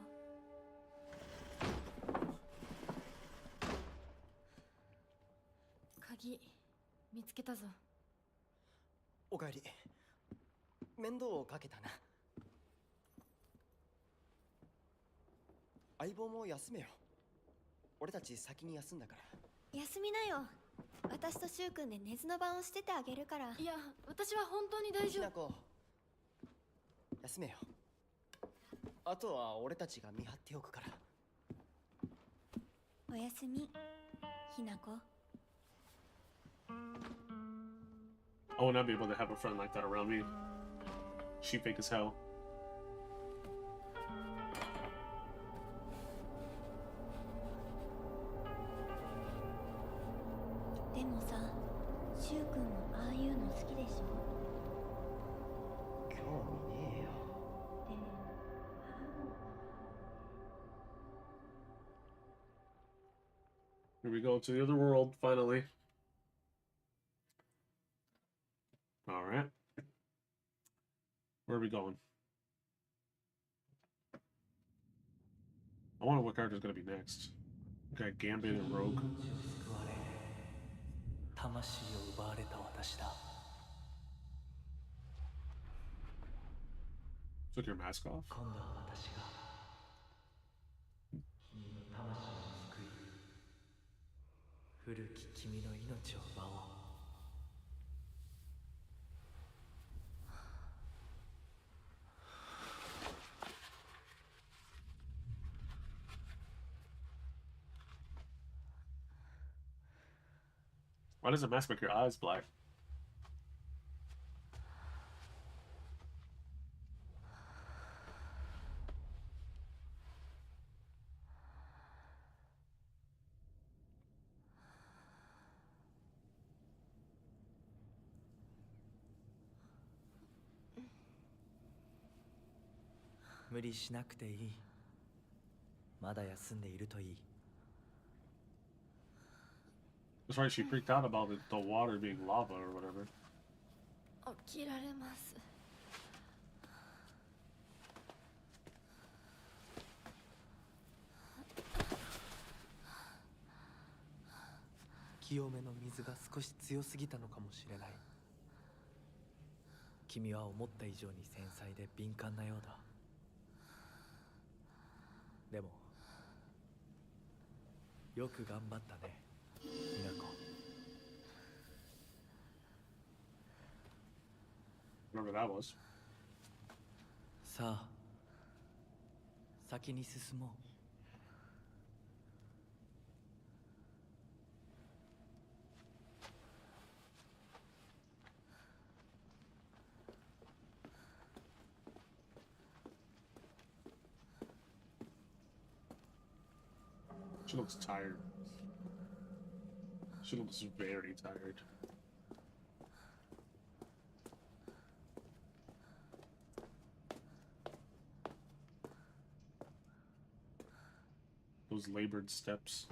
鍵見つけたぞ。おかえり。面倒をかけたな。相棒も休めよ。俺たち先に休んだから。休みなよ。私と柊君で寝ずの番をしててあげるから。いや、私は本当に大丈夫。きなこ、休めよ。あとは俺たちが見張っておくから。おやすみ、ひなこ。I would not be able to have a friend like that around me. She fake as hell. でもさ、柊君もああいうの好きでしょ。興味ねえよ。Here we go to the other world, finally. Alright. Where are we going? I wonder what character's gonna be next. We got Gambit and Rogue. 魂を奪われた私だ。 Took your mask off? 今度は私が君の魂を救い、古き君の命を奪おう。 Why does the mask make your eyes black?「無理しなくていい。まだ休んでいるといい。 That's right, she freaked out about the water being lava or whatever. 起きられます。清めの水が少し強すぎたのかもしれない。君は思った以上に繊細で敏感なようだ。でもよく頑張ったね、みなこ。 Whatever that was. さあ、先に進もう。 She looks tired. She looks very tired. Those labored steps.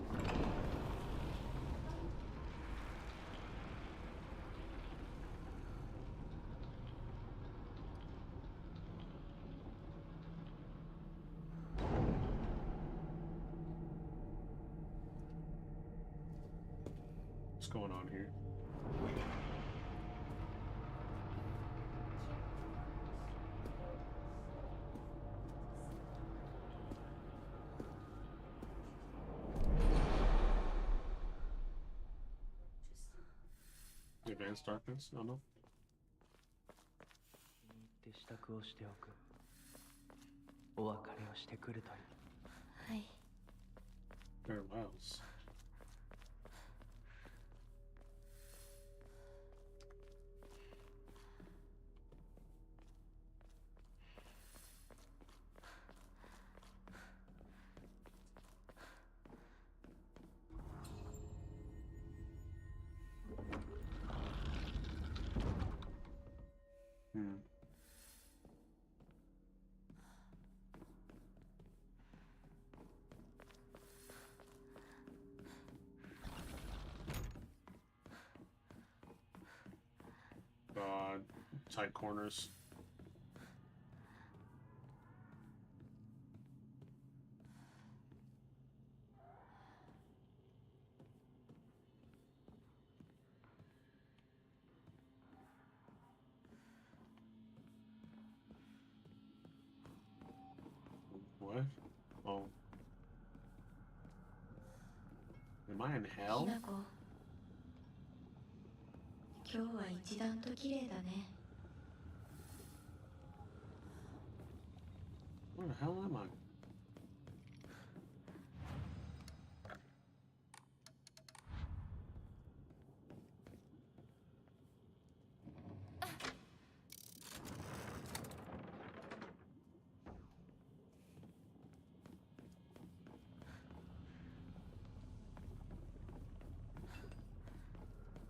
What's going on here? Advanced darkness? I don't know. 気に入って支度をしておく。お別れをしてくるといい。はい。 Farewells. Hmm. Tight corners. what? Oh. Am I in hell? きなこ、今日は一段と綺麗だね。 Where the hell am I?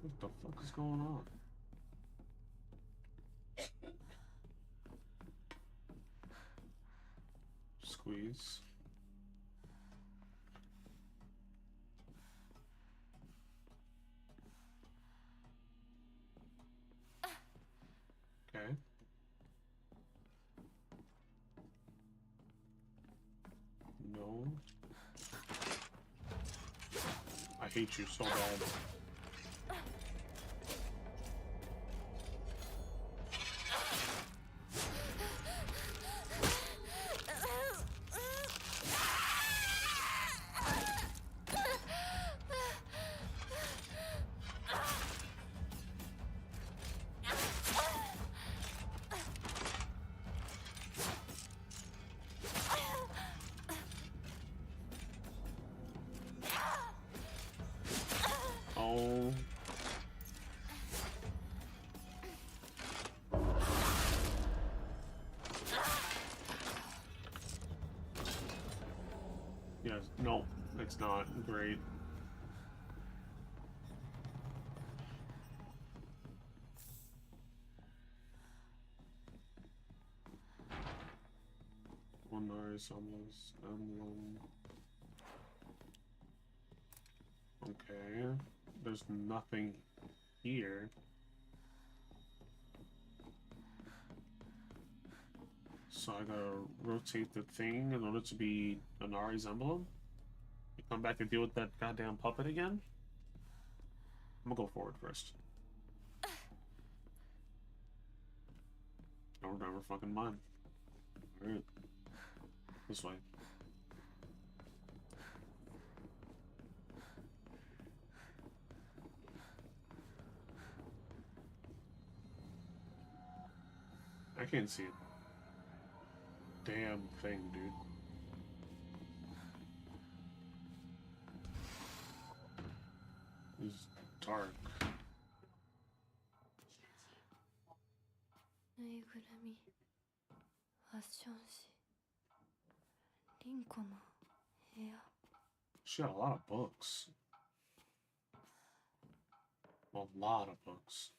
What the fuck is going on? Squeeze. Okay. No. I hate you so bad. Oh. Yes, no, it's not great. One nice almost emblem. Okay, there's nothing here. So I gotta rotate the thing in order to be an Ari's emblem? You come back and deal with that goddamn puppet again? I'm gonna go forward first. Don't never fucking mind. Alright. This way. I can't see it. Damn thing, dude. It's dark. ぬいぐるみ、ファッション誌、リンコの部屋。 She got a lot of books. A lot of books.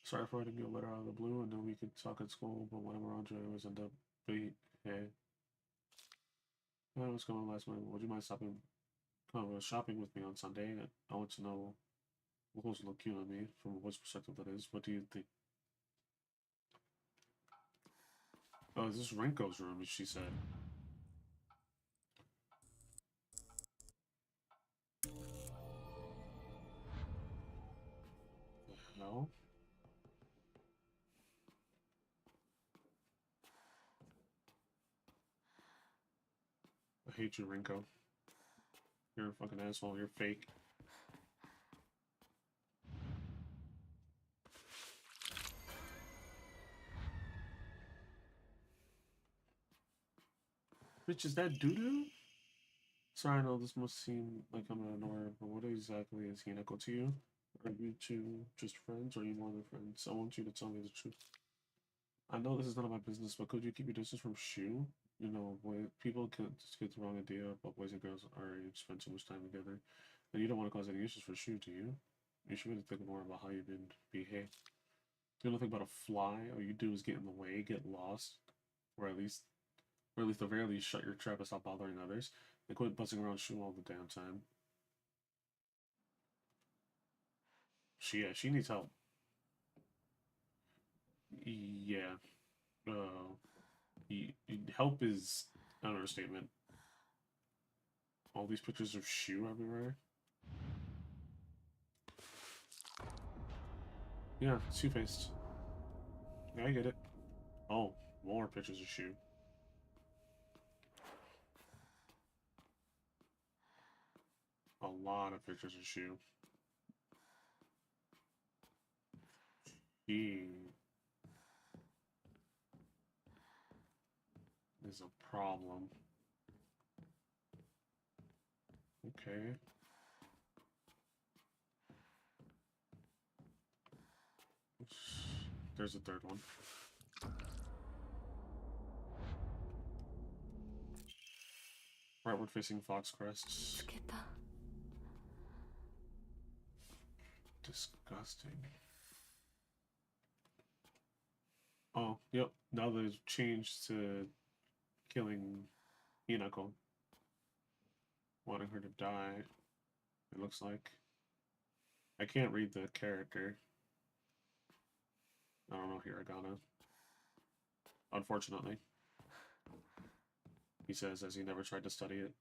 Sorry for writing you a letter out of the blue, and then we could talk at school, but when I'm around you, I always end up beat. Hey. I was going last month. Would you mind stopping shopping with me on Sunday? I want to know who's looking at me from what perspective that is. What do you think? Oh, this is Renko's room, she said. The hell? I hate you, Renko. You're a fucking asshole. You're fake. Bitch, is that doo-doo? Sorry, I know this must seem like I'm an annoyer, but what exactly is Hinako to you? Are you two just friends, or are you more than friends? I want you to tell me the truth. I know this is none of my business, but could you keep your distance from Shu? You know, people can just get the wrong idea about boys and girls already spend so much time together. And you don't want to cause any issues for Shu, do you? You should really think more about how you've been behave. You don't think about a fly. All you do is get in the way, get lost, or at the very least, shut your trap and stop bothering others, and quit buzzing around Shu all the damn time. She needs help. Yeah. Help is an understatement. All these pictures of Shu everywhere. Yeah, it's two-faced. Yeah, I get it. Oh, more pictures of Shu. A lot of pictures of Shu. He is a problem. Okay. There's a third one. Rightward facing Fox Crest. Disgusting. Oh, yep. Now they've changed to killing Hinako. Wanting her to die, it looks like. I can't read the character. I don't know Hiragana. Unfortunately. He says as he never tried to study it.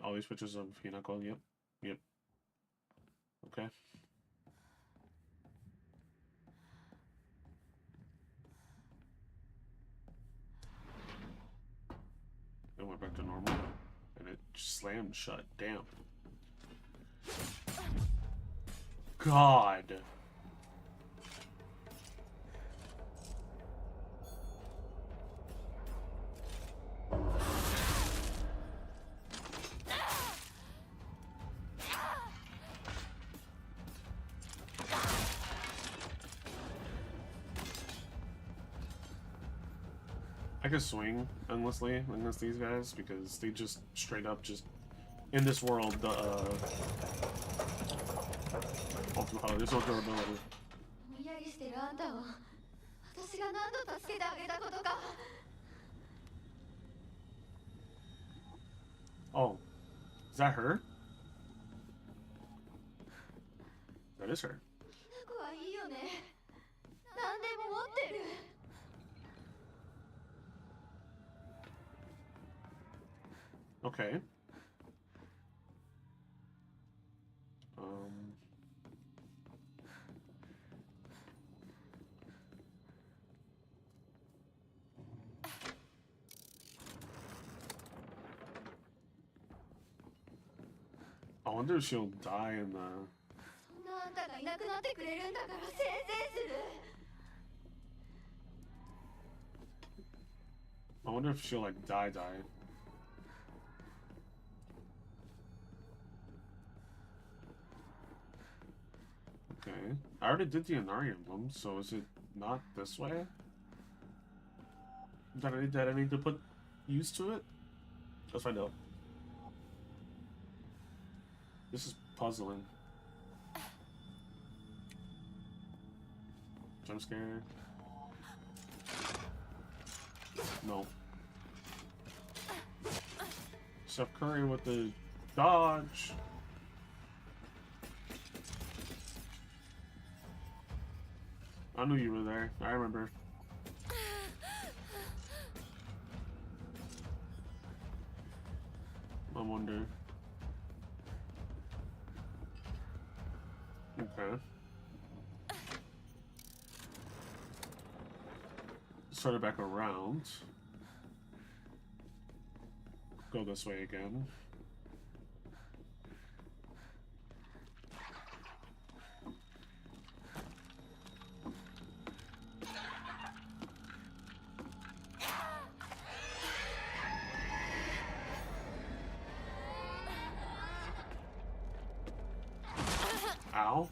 All these pictures of Hinako, yep. Yep. Okay. It went back to normal. And it slammed shut. Damn. God. I could swing endlessly against these guys because they just straight up just in this world there's no durability. Oh, is that her? That is her. Okay. I wonder if she'll die in the... I wonder if she'll like die. Okay. I already did the Inari emblem, so is it not this way? Did I need to put use to it? Let's find out. This is puzzling. Jump scare. No. Steph Curry with the dodge. I knew you were there. I remember. I wonder. Okay. Start it back around. Go this way again. Ow.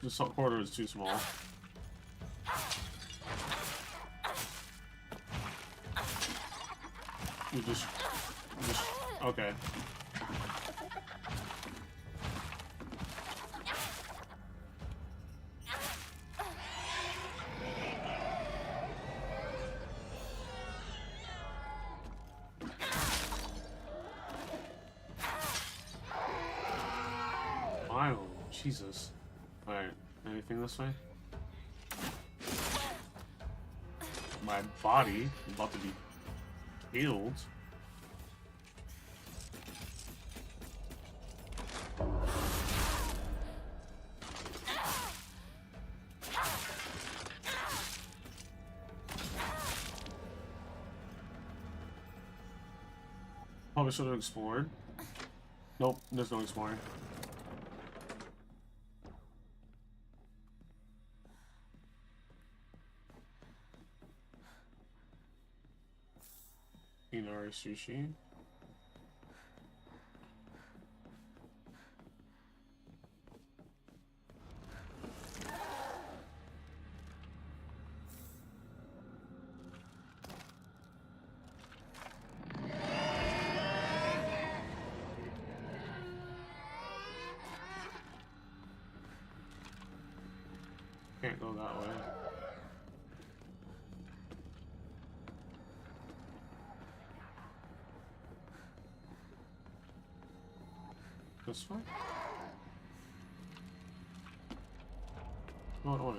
This corridor is too small. You just okay. Jesus. Alright, anything this way? My body is about to be killed. Probably should have explored. Nope, there's no exploring. Inari sushi. Can't go that way. This way? No,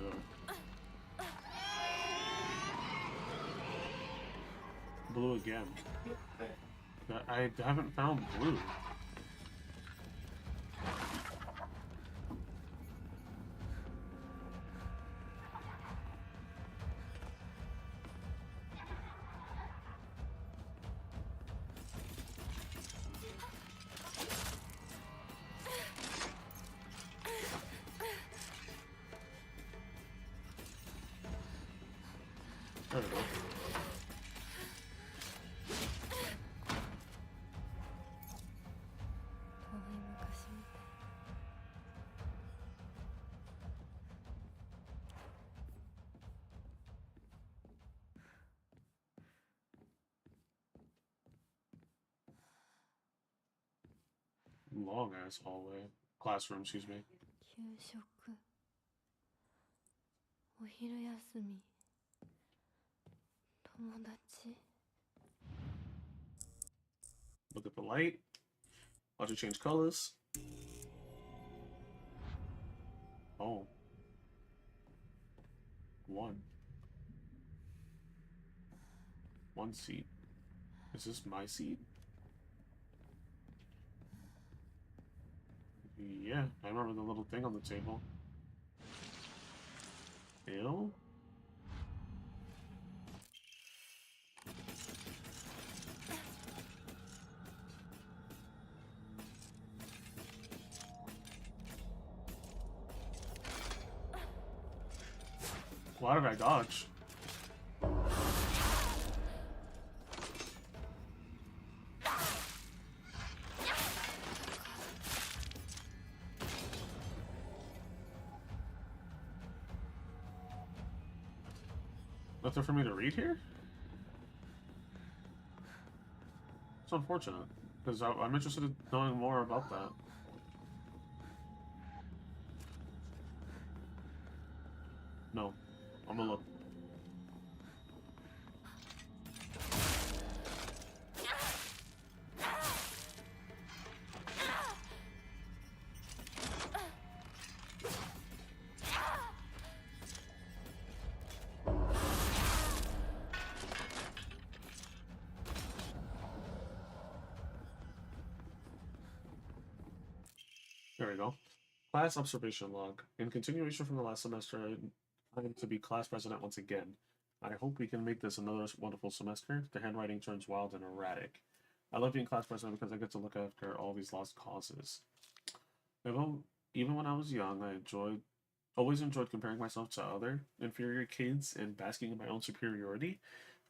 Blue again. I haven't found blue. There we go. Long ass hallway. Classroom, excuse me. 給食お昼休み友達 Look at the light. Watch it change colors. Oh. One seat. Is this my seat? Yeah, I remember the little thing on the table. Ew? Why did I dodge? Nothing for me to read here? It's unfortunate, because I'm interested in knowing more about that. No. I'm gonna look. There we go. Class observation log. In continuation from the last semester, I'm to be class president once again. I hope we can make this another wonderful semester. The handwriting turns wild and erratic. I love being class president because I get to look after all these lost causes. Even when I was young, I always enjoyed comparing myself to other inferior kids and basking in my own superiority.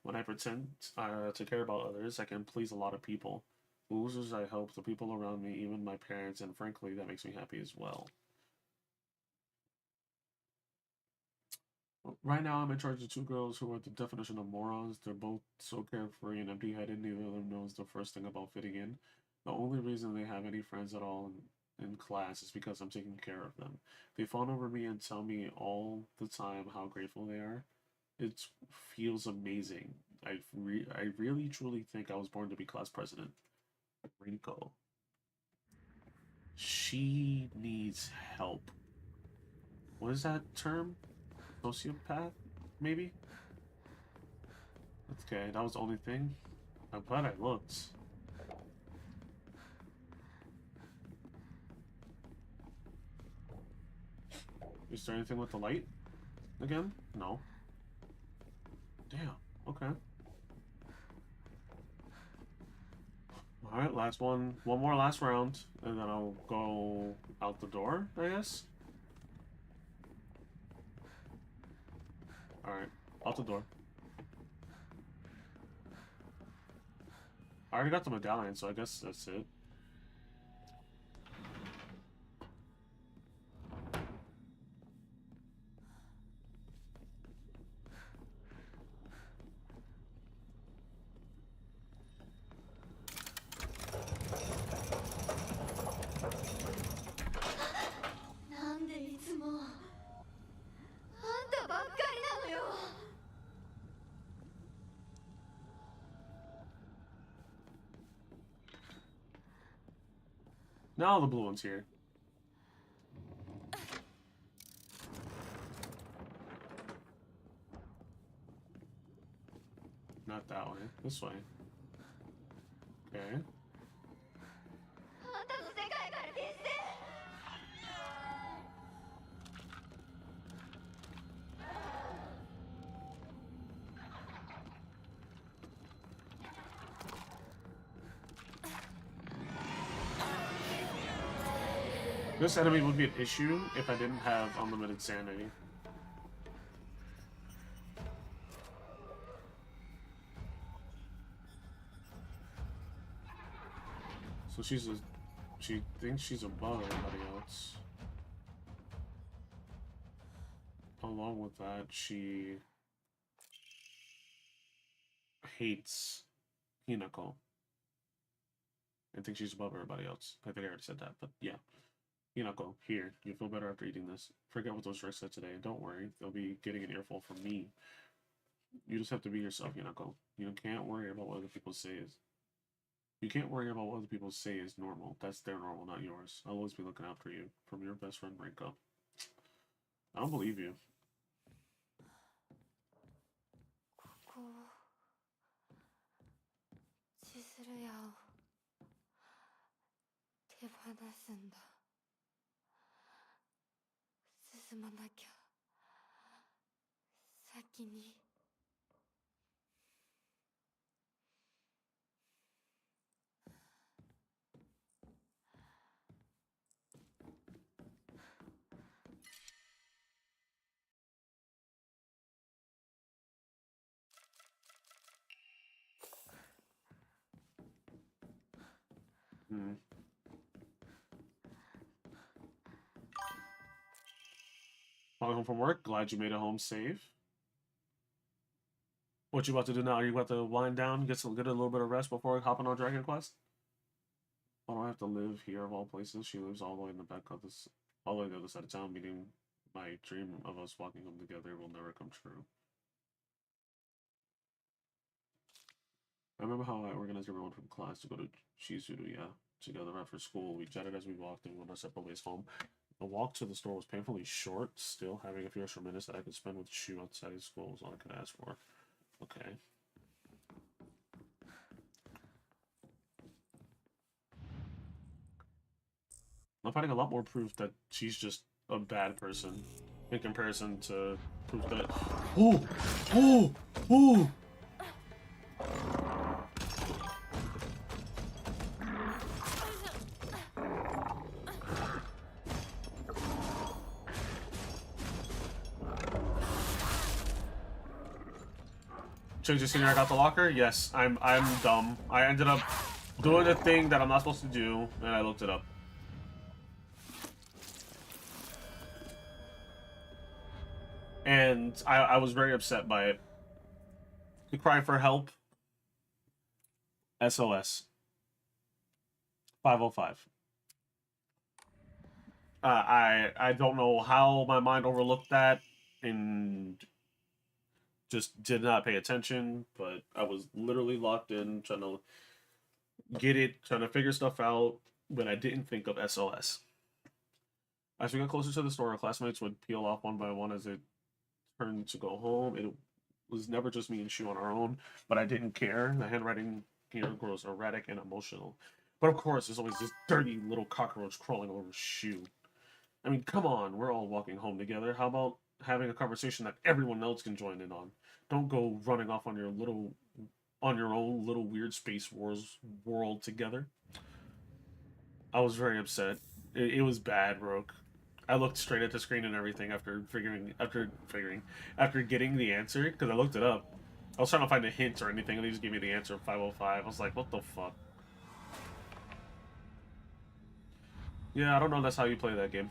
When I pretend to care about others, I can please a lot of people. Losers, I help the people around me, even my parents, and frankly, that makes me happy as well. Right now, I'm in charge of two girls who are the definition of morons. They're both so carefree and empty-headed, neither of them knows the first thing about fitting in. The only reason they have any friends at all in class is because I'm taking care of them. They fawn over me and tell me all the time how grateful they are. It feels amazing. I really truly think I was born to be class president. Rinko. She needs help. What is that term? Sociopath? Maybe? Okay, that was the only thing. I'm glad I looked. Is there anything with the light? Again? No. Damn. Okay. Alright, last one. One more last round. And then I'll go out the door, I guess? Alright. Out the door. I already got the medallion, so I guess that's it. Now the blue one's here. Not that way. This way. Okay. This enemy would be an issue if I didn't have unlimited sanity. So she thinks she's above everybody else. Along with that, she hates Hinako. I think she's above everybody else. I think I already said that, but yeah. Hinako, here. You feel better after eating this. Forget what those drinks said today. Don't worry. They'll be getting an earful from me. You just have to be yourself, Hinako. You can't worry about what other people say is... You can't worry about what other people say is normal. That's their normal, not yours. I'll always be looking out for you. From your best friend, Rinko. I don't believe you. Coming home from work. Glad you made it home safe. What you about to do now? Are you about to wind down, get a little bit of rest before hopping on Dragon Quest? Why do I have to live here of all places? She lives all the way in the back of this, all the way on the other side of town, meaning my dream of us walking home together will never come true. I remember how I organized everyone from class to go to Chizuru, together after school. We chatted as we walked and went our separate ways home. The walk to the store was painfully short. Still, having a few extra minutes that I could spend with Shu outside of school was all I could ask for. Okay. I'm finding a lot more proof that she's just a bad person in comparison to proof that... Ooh! Ooh! Ooh! Just seen I got the locker? Yes, I'm dumb. I ended up doing a thing that I'm not supposed to do, and I looked it up. And I was very upset by it. The cry for help. SOS. 505. I don't know how my mind overlooked that and just did not pay attention, but I was literally locked in, trying to get it, trying to figure stuff out, but I didn't think of SOS. As we got closer to the store, our classmates would peel off one by one as it turned to go home. It was never just me and Shu on our own, but I didn't care. The handwriting here grows erratic and emotional. But of course, there's always this dirty little cockroach crawling over Shu. I mean, come on, we're all walking home together. How about having a conversation that everyone else can join in on? Don't go running off on your own little weird space wars world together. I was very upset. It was bad, Roke. I looked straight at the screen and everything after getting the answer, because I looked it up. I was trying to find a hint or anything, and they just gave me the answer of 505. I was like, what the fuck? Yeah, I don't know that's how you play that game.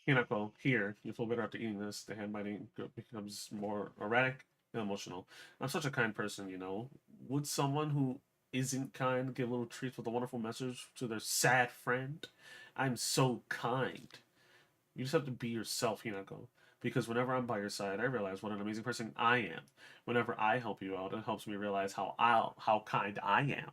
Hinako, here, you feel better after eating this. The handbiting becomes more erratic and emotional. I'm such a kind person, you know. Would someone who isn't kind give little treats with a wonderful message to their sad friend? I'm so kind. You just have to be yourself, Hinako. Because whenever I'm by your side, I realize what an amazing person I am. Whenever I help you out, it helps me realize how kind I am.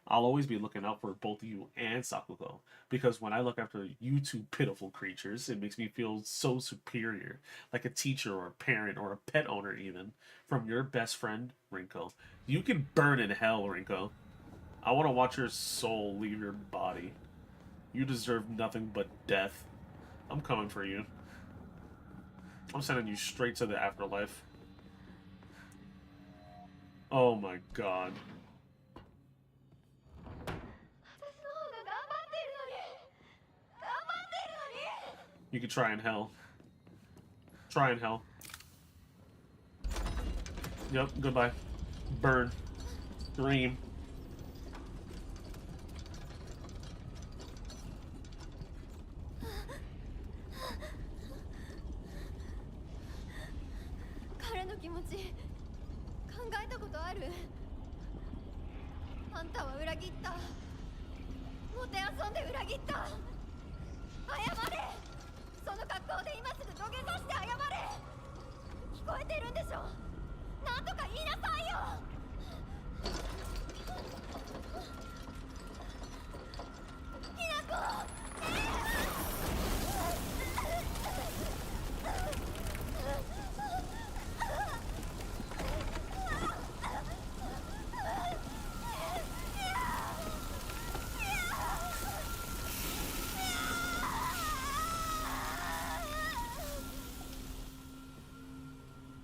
I'll always be looking out for both you and Sakugo, because when I look after you two pitiful creatures, it makes me feel so superior, like a teacher or a parent or a pet owner even. From your best friend, Rinko. You can burn in hell, Rinko. I want to watch your soul leave your body. You deserve nothing but death. I'm coming for you. I'm sending you straight to the afterlife. Oh my god. You could try in hell. Try in hell. Yep, goodbye. Burn. Dream.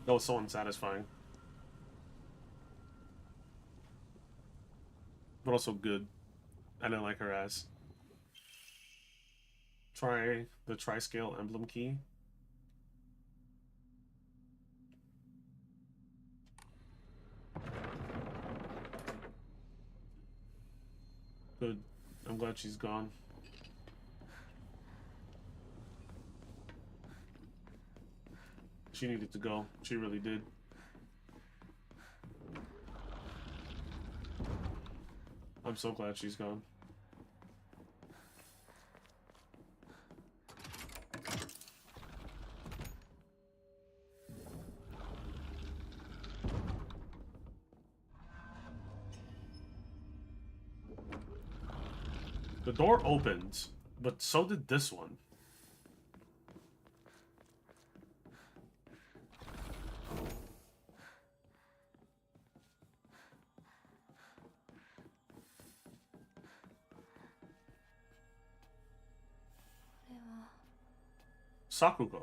That was so unsatisfying. But also good. I didn't like her ass. Try the tri-scale emblem key. Good. I'm glad she's gone. She needed to go. She really did. I'm so glad she's gone. The door opened, but so did this one. Sakugo.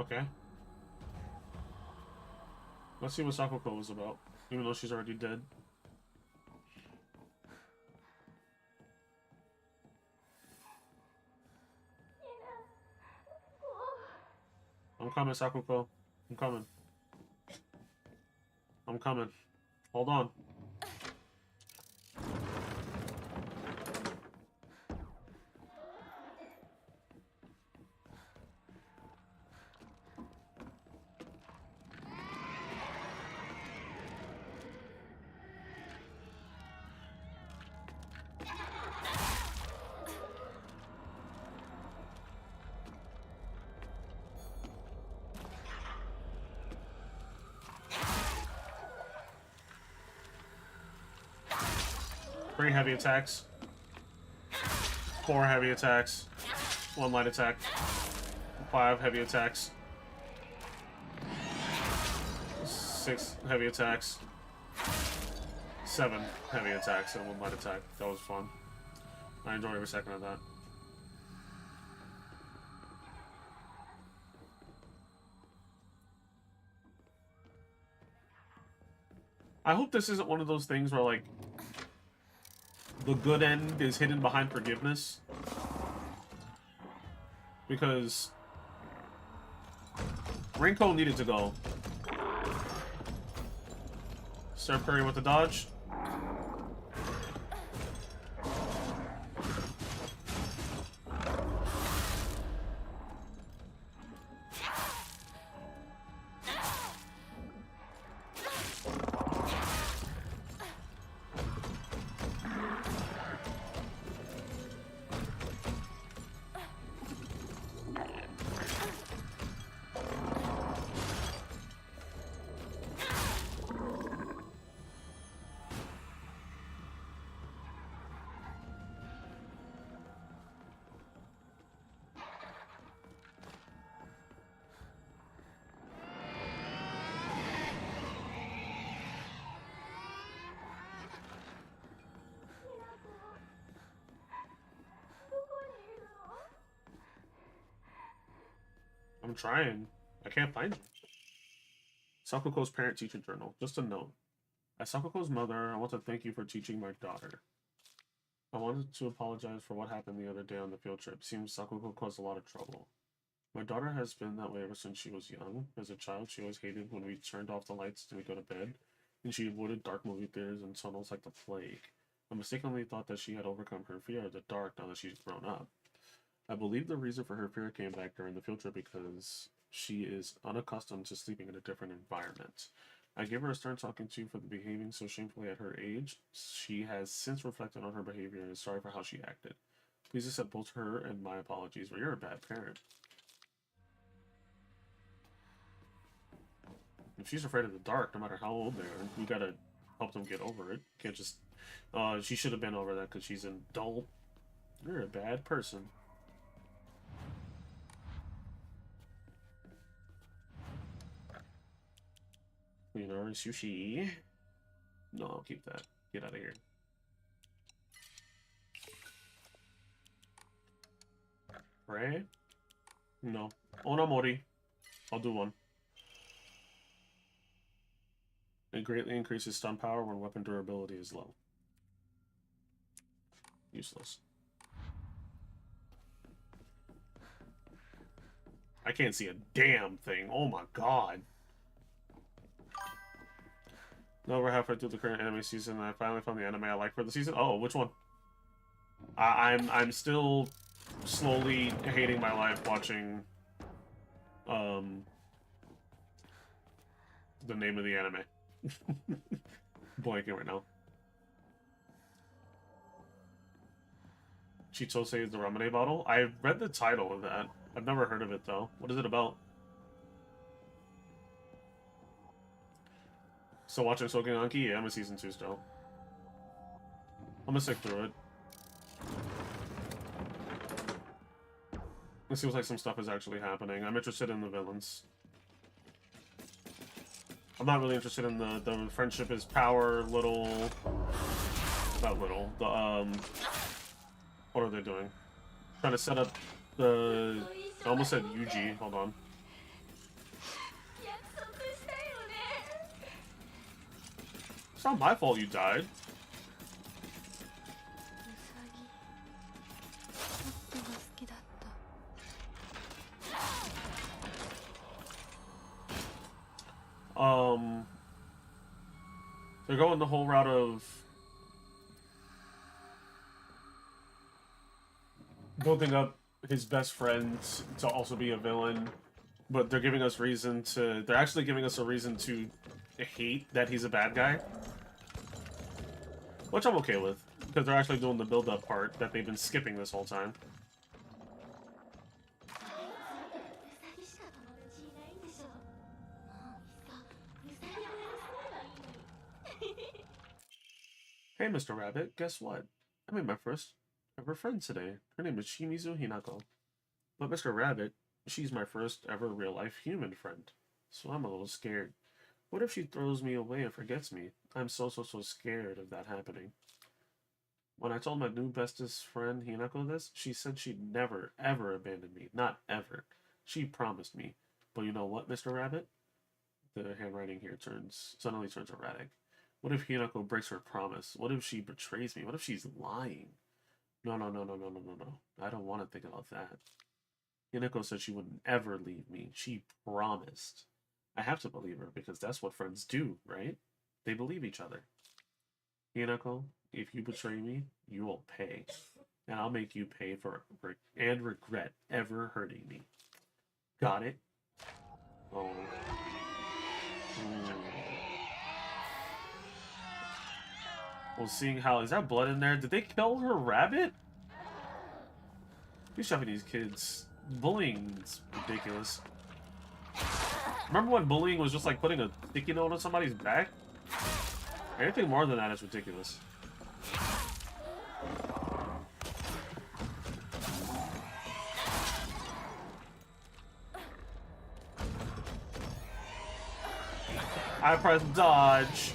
Okay. Let's see what Sakuko was about, even though she's already dead. I'm coming, Sakuko. I'm coming. I'm coming. Hold on. Three heavy attacks. 4 heavy attacks. 1 light attack. 5 heavy attacks. 6 heavy attacks. 7 heavy attacks and 1 light attack. That was fun. I enjoyed every second of that. I hope this isn't one of those things where, like, the good end is hidden behind forgiveness. Because Rinko needed to go. Start Curry with the dodge. I'm trying. I can't find you. Sakuko's parent-teacher journal. Just a note. As Sakuko's mother, I want to thank you for teaching my daughter. I wanted to apologize for what happened the other day on the field trip. Seems Sakuko caused a lot of trouble. My daughter has been that way ever since she was young. As a child, she always hated when we turned off the lights and we go to bed, and she avoided dark movie theaters and tunnels like the plague. I mistakenly thought that she had overcome her fear of the dark now that she's grown up. I believe the reason for her fear came back during the field trip because she is unaccustomed to sleeping in a different environment. I gave her a stern talking to for behaving so shamefully at her age. She has since reflected on her behavior and is sorry for how she acted. Please accept both her and my apologies, but you're a bad parent. If she's afraid of the dark, no matter how old they are, you gotta help them get over it. You can't just, she should have been over that because she's an adult. You're a bad person. You know, sushi. No, I'll keep that. Get out of here. Right? No. Onamori. I'll do one. It greatly increases stun power when weapon durability is low. Useless. I can't see a damn thing. Oh my god. No, we're halfway through the current anime season, and I finally found the anime I like for the season. Oh, which one? I'm still slowly hating my life watching the name of the anime. Blanking right now. Chitose is the Ramune bottle? I've read the title of that. I've never heard of it though. What is it about? Still watching Sokenanki? Yeah, I'm in season 2 still. I'm gonna stick through it. It seems like some stuff is actually happening. I'm interested in the villains. I'm not really interested in the friendship is power little... Not little. The, what are they doing? Trying to set up the... I almost said Yuji. Hold on. It's not my fault you died. They're going the whole route of building up his best friend to also be a villain, but they're giving us reason to... They're actually giving us a reason to hate that he's a bad guy. Which I'm okay with, because they're actually doing the build-up part that they've been skipping this whole time. Hey, Mr. Rabbit, guess what? I made my first ever friend today. Her name is Shimizu Hinako. But Mr. Rabbit, she's my first ever real-life human friend. So I'm a little scared. What if she throws me away and forgets me? I'm so scared of that happening. When I told my new bestest friend Hinako this, she said she'd never, ever abandon me. Not ever. She promised me. But you know what, Mr. Rabbit? The handwriting here suddenly turns erratic. What if Hinako breaks her promise? What if she betrays me? What if she's lying? No. I don't want to think about that. Hinako said she wouldn't ever leave me. She promised. I have to believe her, because that's what friends do, right? They believe each other. Hinako, if you betray me, you will pay. And I'll make you pay for and regret ever hurting me. Got it? Oh. Well, seeing how... Is that blood in there? Did they kill her rabbit? These Japanese kids... Bullying's ridiculous. Remember when bullying was just like putting a sticky note on somebody's back? Anything more than that is ridiculous. I press dodge.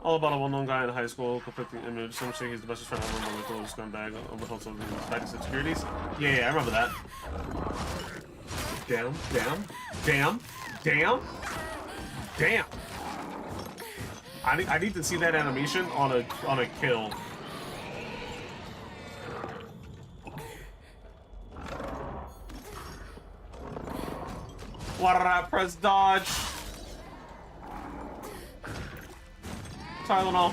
All about a well-known guy in high school, conflicting image. Some say he's the best friend ever, but little scumbag on the host of the United Securities. Yeah, I remember that. Damn. I need to see that animation on a kill. What did I press dodge? Tylenol.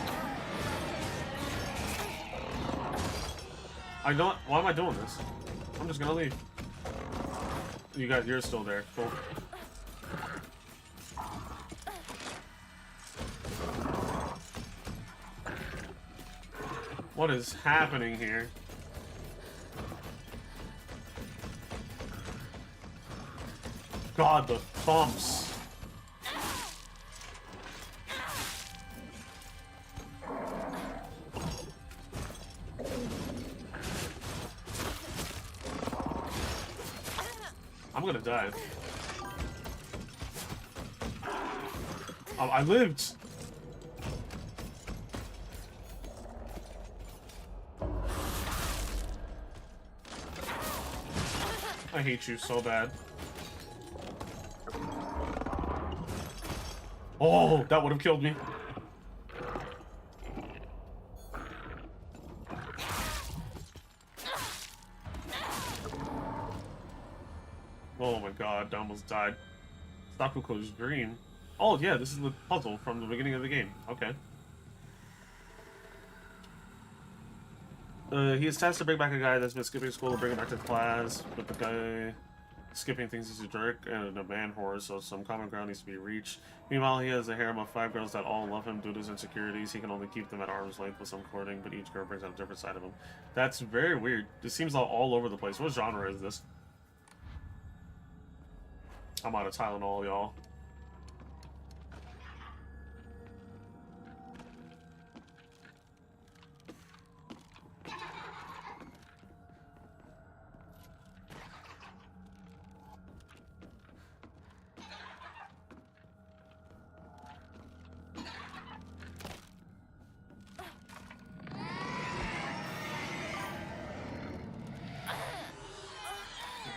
I don't. Why am I doing this? I'm just gonna leave. You guys, you're still there. Cool. What is happening here? God, the thumps. I'm gonna die. I lived. I hate you so bad. Oh, that would have killed me. Oh my god, I almost died. Sakuko is green. Oh yeah, this is the puzzle from the beginning of the game. Okay. He is tasked to bring back a guy that's been skipping school and bring him back to class, but the guy skipping things is a jerk and a man whore, so some common ground needs to be reached. Meanwhile, he has a harem of 5 girls that all love him due to his insecurities. He can only keep them at arm's length with some courting, but each girl brings out a different side of him. That's very weird. This seems all over the place. What genre is this? I'm out of Tylenol, y'all.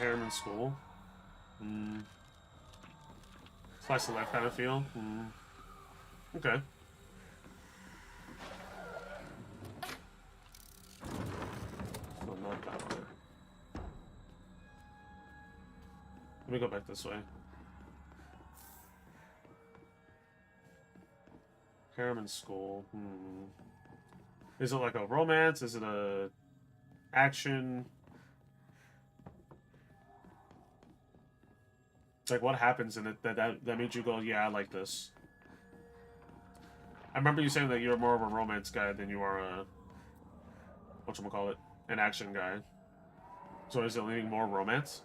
Harem in school. Slice of life kind of feel. Okay. No, not that way. Let me go back this way. Harem in school. Is it like a romance? Is it a action? Like, what happens in it that made you go, yeah, I like this? I remember you saying that you're more of a romance guy than you are a, whatchamacallit, an action guy. So is it leaning more romance?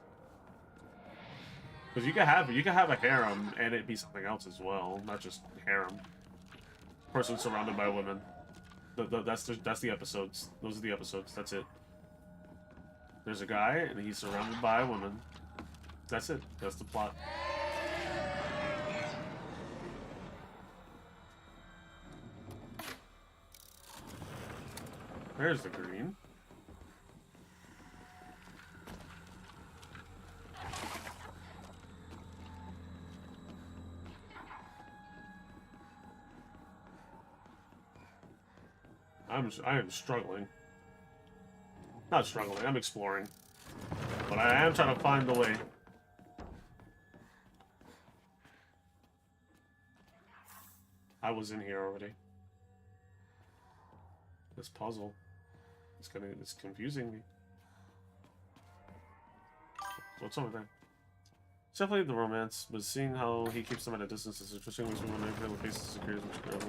Because you can have a harem and it be something else as well, not just harem. Person surrounded by women. That's the episodes. Those are the episodes. That's it. There's a guy and he's surrounded by women. That's it. That's the plot. There's the green. I am struggling. Not struggling, I'm exploring. But I am trying to find the way. I was in here already. This puzzle. It's confusing me. What's over there? It's definitely the romance, but seeing how he keeps them at a distance is interesting. Makes me wonder if the faces secures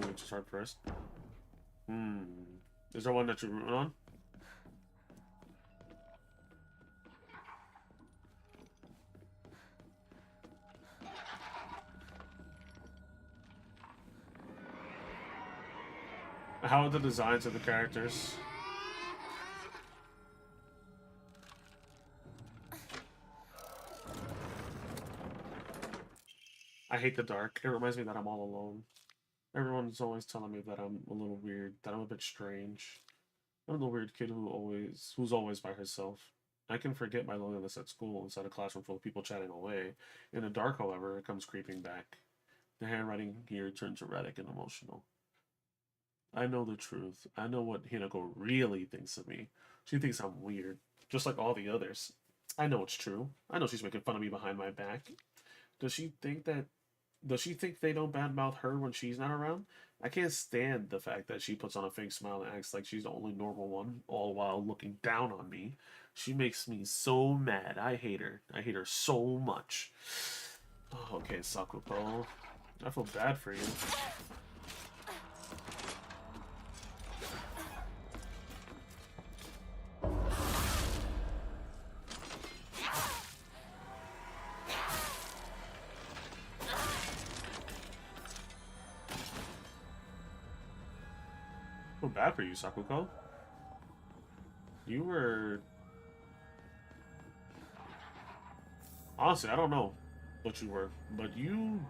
which is hard first. Is there one that you're rooting on? How are the designs of the characters? I hate the dark. It reminds me that I'm all alone. Everyone's always telling me that I'm a little weird, that I'm a bit strange. I'm the weird kid who's always by herself. I can forget my loneliness at school inside a classroom full of people chatting away. In the dark, however, it comes creeping back. The handwriting here turns erratic and emotional. I know the truth. I know what Hinako really thinks of me. She thinks I'm weird, just like all the others. I know it's true. I know she's making fun of me behind my back. Does she think they don't badmouth her when she's not around? I can't stand the fact that she puts on a fake smile and acts like she's the only normal one, all while looking down on me. She makes me so mad. I hate her. I hate her so much. Oh, okay, Sakuko. I feel bad for you. I feel bad for you, Sakuko. You were... Honestly, I don't know what you were, but you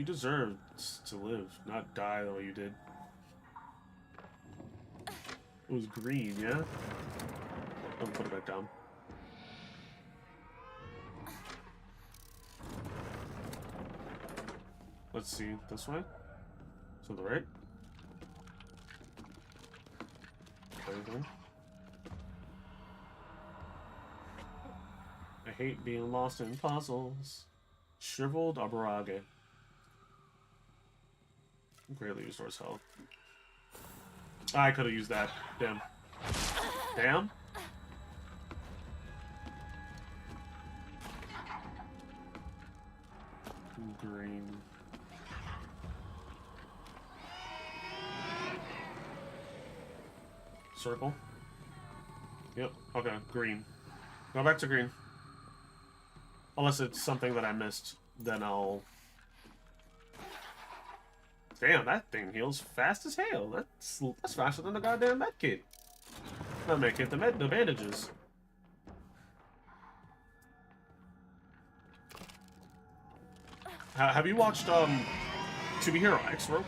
deserved to live, not die the way you did. It was green, yeah? I'll put it back down. Let's see, this way? To the right? Anything? I hate being lost in puzzles. Shriveled Abarage. Greatly restores health. I could have used that. Damn. Damn? Green. Circle. Yep. Okay. Green. Go back to green. Unless it's something that I missed, then I'll... Damn, that thing heals fast as hell. That's faster than the goddamn medkit. Not medkit, the bandages. Have you watched To Be Hero X, bro?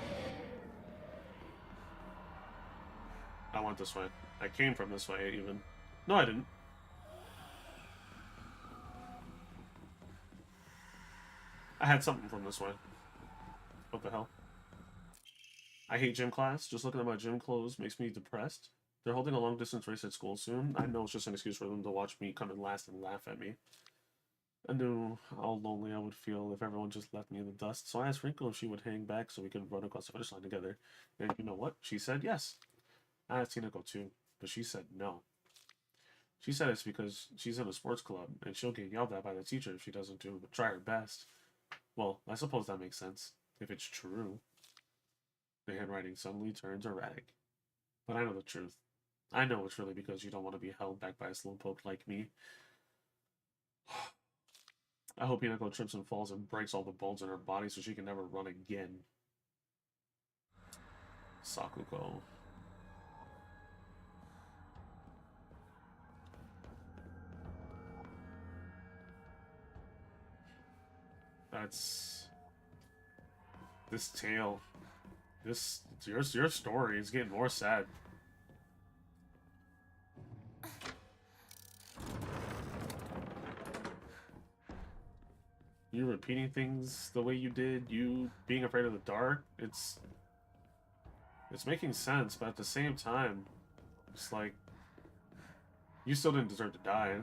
I went this way. I came from this way, even. No, I didn't. had something from this way. What the hell? I hate gym class. Just looking at my gym clothes makes me depressed. They're holding a long-distance race at school soon. I know it's just an excuse for them to watch me come in last and laugh at me. I knew how lonely I would feel if everyone just left me in the dust, so I asked Rinko if she would hang back so we could run across the finish line together. And you know what? She said yes. I asked Hinako too, but she said no. She said it's because she's in a sports club, and she'll get yelled at by the teacher if she doesn't try her best. Well, I suppose that makes sense, if it's true. The handwriting suddenly turns erratic. But I know the truth. I know it's really because you don't want to be held back by a slowpoke like me. I hope Hinako trips and falls and breaks all the bones in her body so she can never run again. Sakuko. That's... This tale. Your story is getting more sad. You repeating things the way you did, you being afraid of the dark, it's making sense, but at the same time, it's like, you still didn't deserve to die.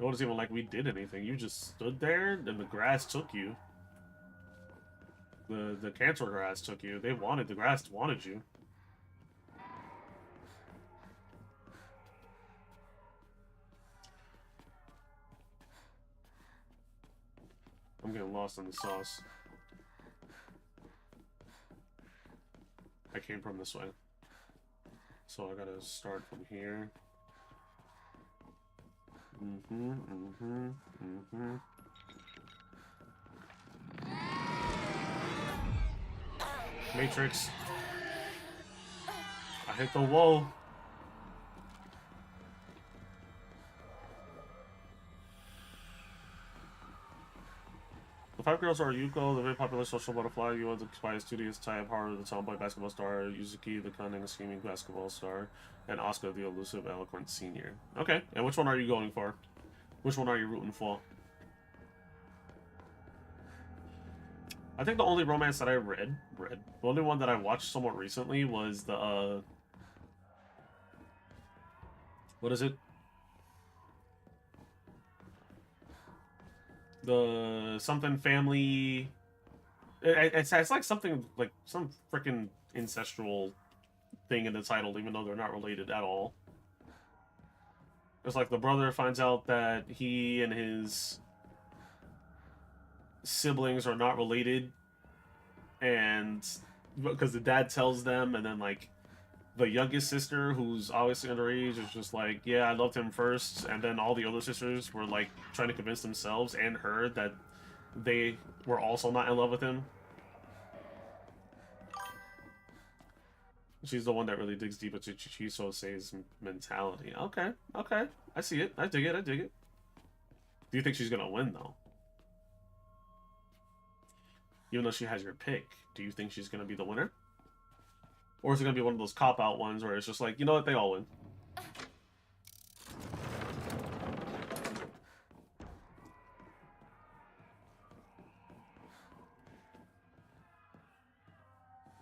It wasn't even like we did anything. You just stood there, and the grass took you. The cancer grass took you. The grass wanted you. I'm getting lost in the sauce. I came from this way. So I gotta start from here. Matrix. I hit the wall. The five girls are Yuko, the very popular social butterfly, Yuo, the quiet, studious type, Haru, the tomboy basketball star, Yuzuki, the cunning, scheming basketball star, and Asuka, the elusive, eloquent senior. Okay, and which one are you going for? Which one are you rooting for? I think the only romance that I read, the only one that I watched somewhat recently was the, what is it? The something family. It's like something like some freaking ancestral thing in the title, even though they're not related at all. It's like the brother finds out that he and his siblings are not related, and because the dad tells them, and then like the youngest sister, who's obviously underage, is just like, yeah, I loved him first, and then all the other sisters were like trying to convince themselves and her that they were also not in love with him. She's the one that really digs deep into Chichiso Sei's mentality. Okay, okay. I see it. I dig it. I dig it. Do you think she's gonna win, though? Even though she has your pick, do you think she's gonna be the winner? Or is it gonna be one of those cop-out ones where it's just like, you know what, they all win?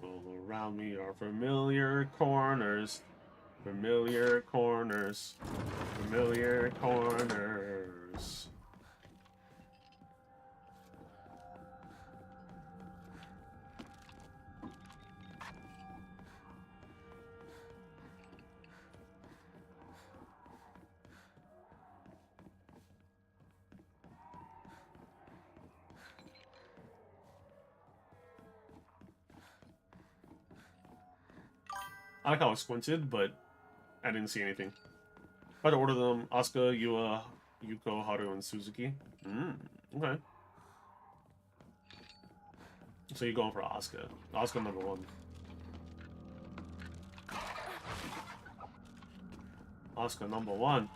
All around me are familiar corners. Familiar corners. Familiar corners. I like how I squinted, but I didn't see anything. If I had to order them, Asuka, Yua, Yuko, Haru, and Suzuki. Okay. So you're going for Asuka. Asuka number one. Asuka number one.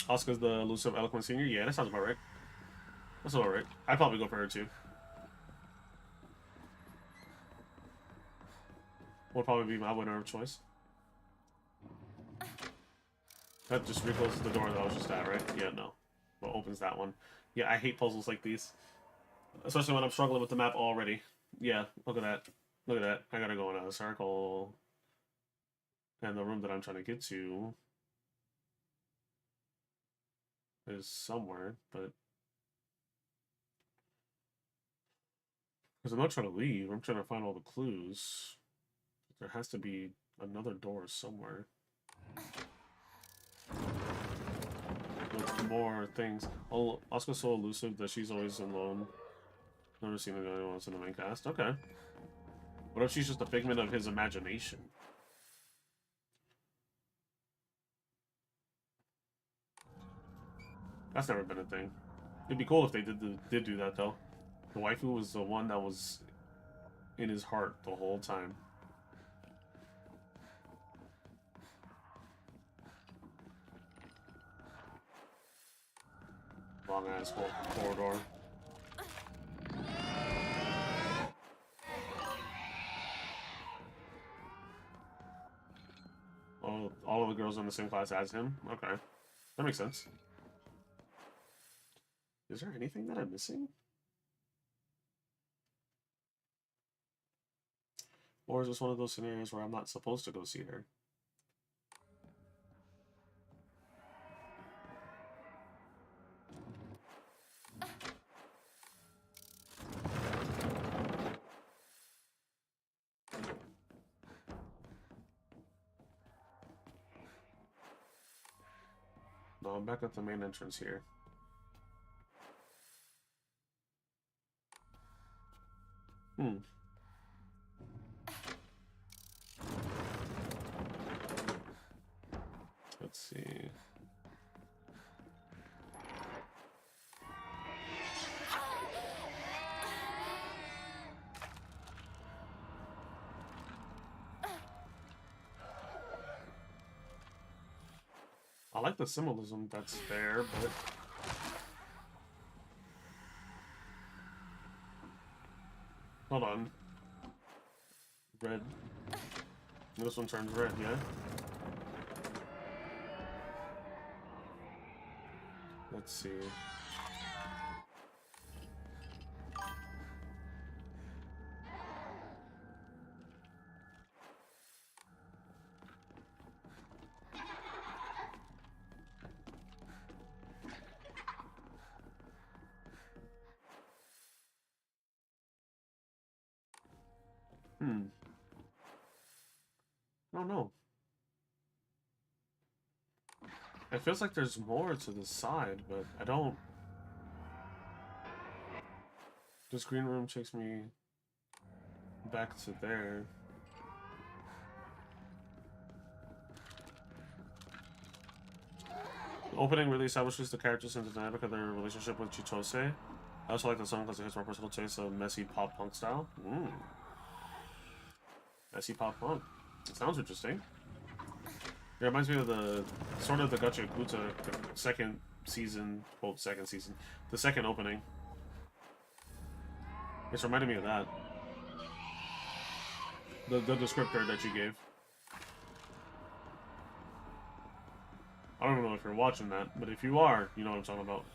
Asuka's the elusive eloquent senior? Yeah, that sounds about right. That's alright. I'd probably go for her too. would probably be my winner of choice. That just recloses the door that I was just at, right? Yeah, no. What opens that one? Yeah, I hate puzzles like these. Especially when I'm struggling with the map already. Yeah, look at that. Look at that. I gotta go in a circle. And the room that I'm trying to get to is somewhere, but... Because I'm not trying to leave, I'm trying to find all the clues. There has to be another door somewhere. With more things. Oh, Asuka's so elusive that she's always alone. Never seen anyone else in the main cast. Okay. What if she's just a figment of his imagination? That's never been a thing. It'd be cool if they did do that, though. The waifu was the one that was in his heart the whole time. Long ass corridor. Oh, all of the girls in the same class as him? Okay. That makes sense. Is there anything that I'm missing? Or is this one of those scenarios where I'm not supposed to go see her? No, I'm back at the main entrance here. Let's see. I like the symbolism that's there, but... Hold on. Red. This one turns red, yeah? Let's see. I don't know. It feels like there's more to the side, but I don't... This green room takes me back to there. The opening really establishes the characters and the dynamic of their relationship with Chitose. I also like the song because it hits my personal taste of messy pop punk style. Messy pop punk. It sounds interesting. It reminds me of the sort of the Gacha Kuta second season, quote second season, the second opening. It's reminded me of that. The descriptor that you gave. I don't know if you're watching that, but if you are, you know what I'm talking about.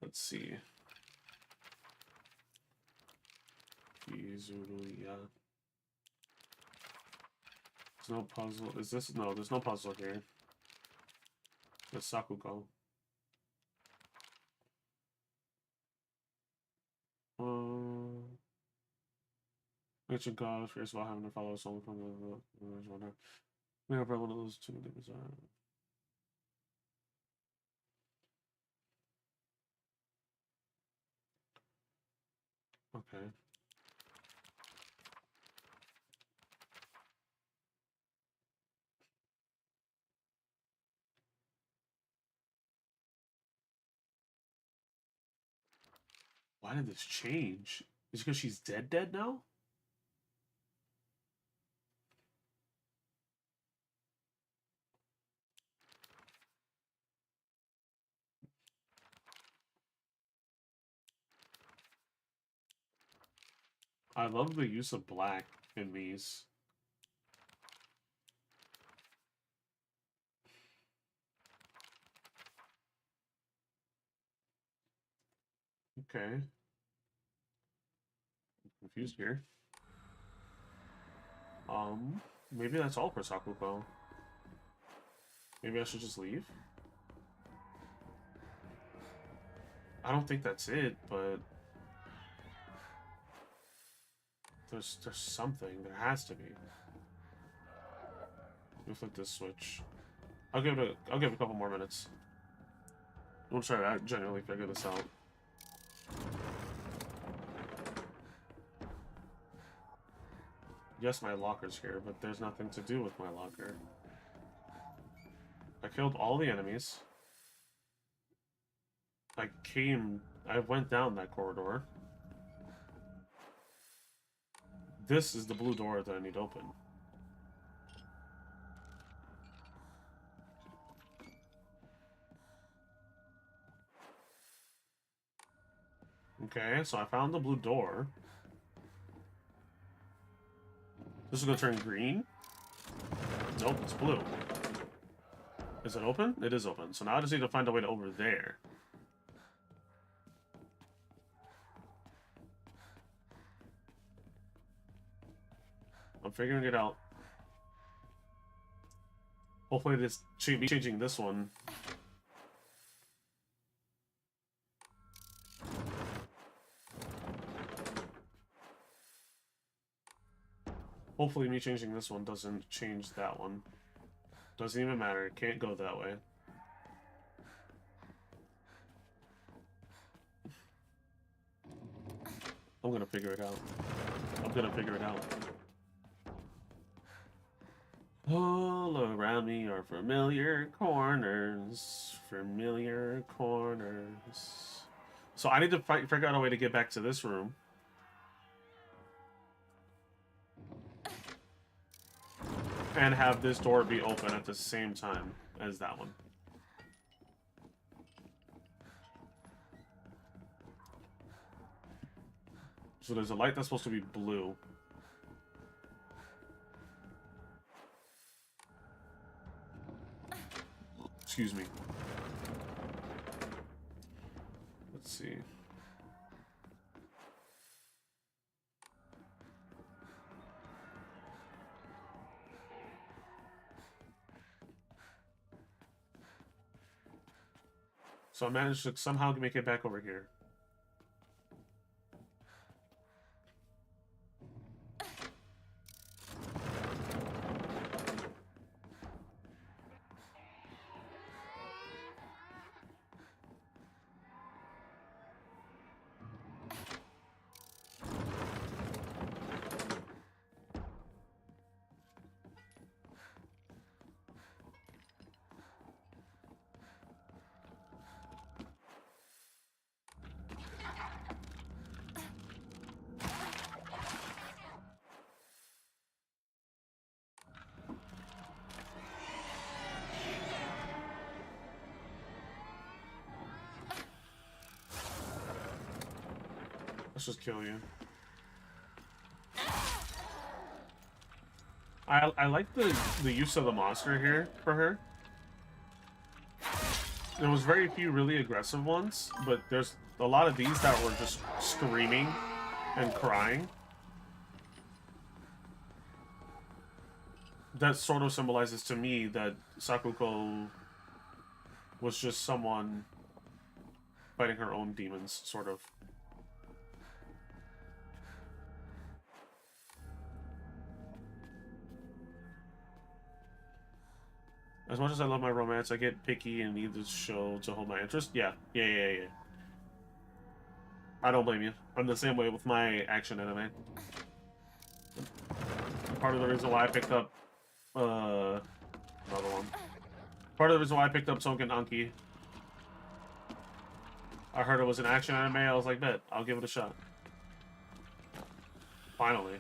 Let's see. Kizuruya. There's no puzzle. Is this? No, there's no puzzle here. There's Sakuko. Ancient God, fierce about having to follow someone from the original. We have one of those two things. Okay. Why did this change? Is it because she's dead now? I love the use of black in these. Okay. I'm confused here. Maybe that's all for Sakuko. Maybe I should just leave? I don't think that's it, but there's something. There has to be. Let me flip this switch. I'll give it a couple more minutes. We'll try to genuinely figure this out. Yes, my locker's here, but there's nothing to do with my locker. I killed all the enemies. I went down that corridor. This is the blue door that I need open. Okay, so I found the blue door. This is gonna turn green? Nope, it's blue. Is it open? It is open. So now I just need to find a way to over there. I'm figuring it out. Hopefully this should be changing this one. Hopefully me changing this one doesn't change that one. Doesn't even matter. It can't go that way. I'm gonna figure it out. I'm gonna figure it out. All around me are familiar corners. Familiar corners. So I need to figure out a way to get back to this room. And have this door be open at the same time as that one. So there's a light that's supposed to be blue. Excuse me. Let's see. So I managed to somehow make it back over here. Let's just kill you. I like the use of the monster here for her. There was very few really aggressive ones, but there's a lot of these that were just screaming and crying. That sort of symbolizes to me that Sakuko was just someone fighting her own demons, sort of. As much as I love my romance, I get picky and need this show to hold my interest. Yeah. I don't blame you. I'm the same way with my action anime. Part of the reason why I picked up another one. Part of the reason why I picked up Sonken Anki. I heard it was an action anime. I was like, bet, I'll give it a shot. Finally.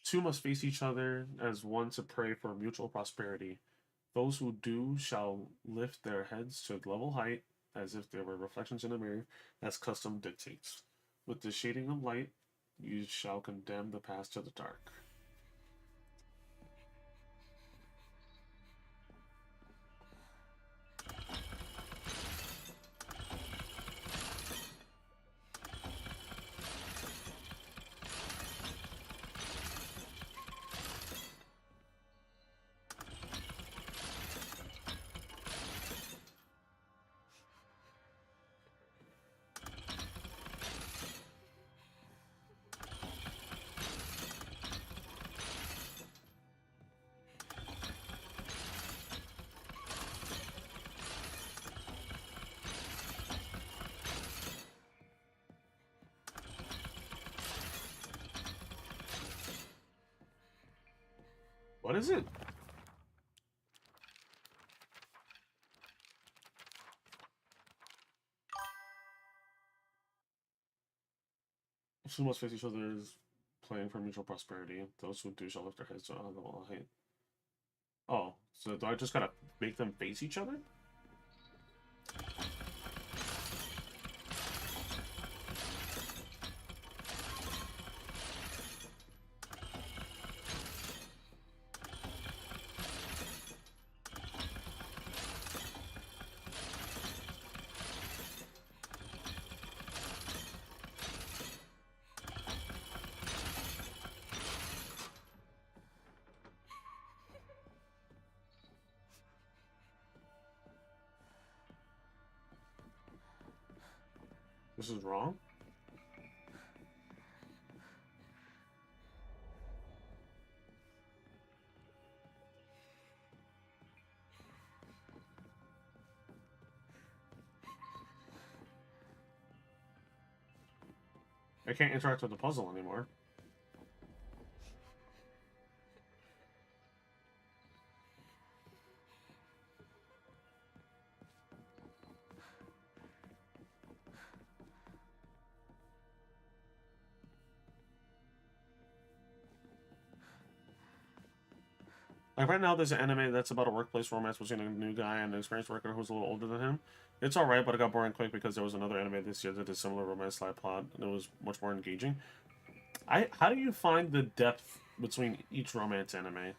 Two must face each other as one to pray for mutual prosperity. Those who do shall lift their heads to level height, as if they were reflections in a mirror, as custom dictates. With the shading of light, you shall condemn the past to the dark. What is it? Who must face each other is playing for mutual prosperity. Those who do shall lift their heads to a level of height. Oh, so do I just gotta make them face each other? This is wrong? I can't interact with the puzzle anymore. Like right now, there's an anime that's about a workplace romance between a new guy and an experienced worker who's a little older than him. It's alright, but it got boring quick because there was another anime this year that did a similar romance style plot, and it was much more engaging. How do you find the depth between each romance anime?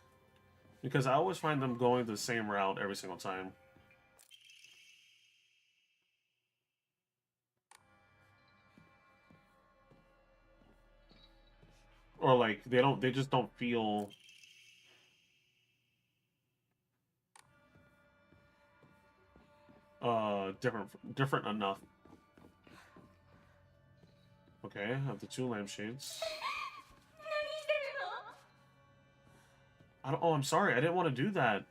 Because I always find them going the same route every single time. Or like they just don't feel different enough. Okay, I have the two lampshades. Oh, I'm sorry. I didn't want to do that.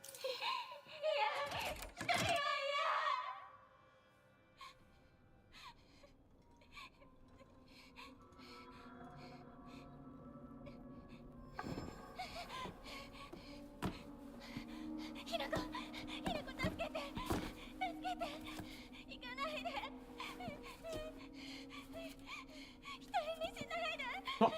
Oh.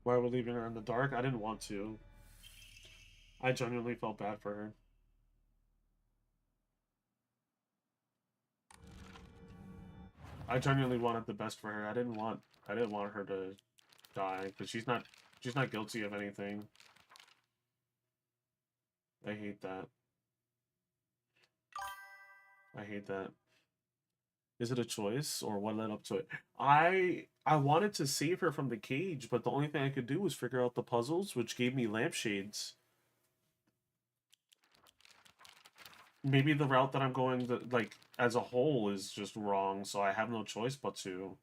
Why we're leaving her in the dark? I didn't want to. I genuinely felt bad for her. I genuinely wanted the best for her. I didn't want her to die because she's not guilty of anything. I hate that. I hate that. Is it a choice or what led up to it? I wanted to save her from the cage, but the only thing I could do was figure out the puzzles, which gave me lampshades. Maybe the route that I'm going, like, as a whole is just wrong, so I have no choice but to.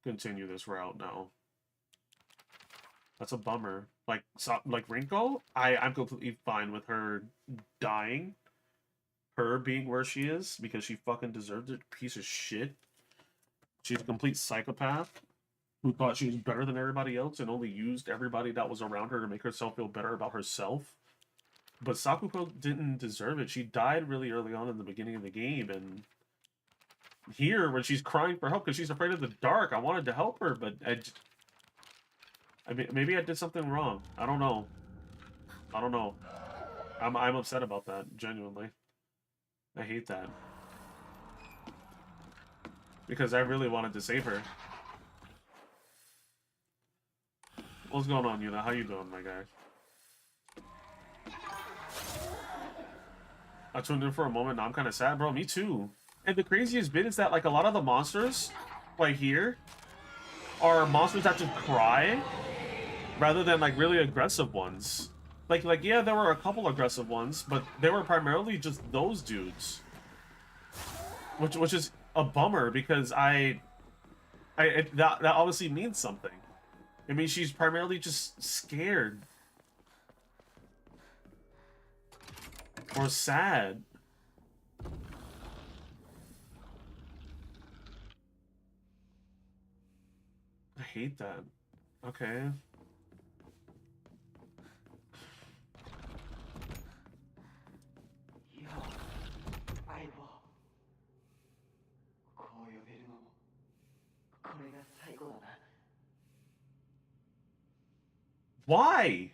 continue this route now. That's a bummer. Like Rinko, I'm completely fine with her dying. Her being where she is, because she fucking deserved it. Piece of shit. She's a complete psychopath who thought she was better than everybody else and only used everybody that was around her to make herself feel better about herself. But Sakuko didn't deserve it. She died really early on in the beginning of the game, and here, when she's crying for help because she's afraid of the dark, I wanted to help her, but I mean, maybe I did something wrong. I don't know. I don't know. I'm upset about that, genuinely. I hate that. Because I really wanted to save her. What's going on, Yuna? How you doing, my guy? I tuned in for a moment, now I'm kind of sad, bro. Me too. And the craziest bit is that, like, a lot of the monsters right here are monsters that just cry rather than, like, really aggressive ones. Like, yeah, there were a couple aggressive ones, but they were primarily just those dudes. Which is a bummer, because that obviously means something. I mean, she's primarily just scared. Or sad. I hate that. Okay. Why?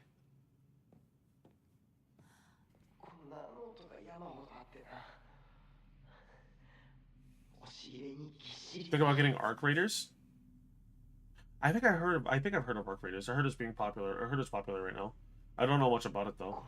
Think about getting Arc Raiders? I think I've heard of Arc Raiders. I heard it's being popular. I heard it's popular right now. I don't know much about it though.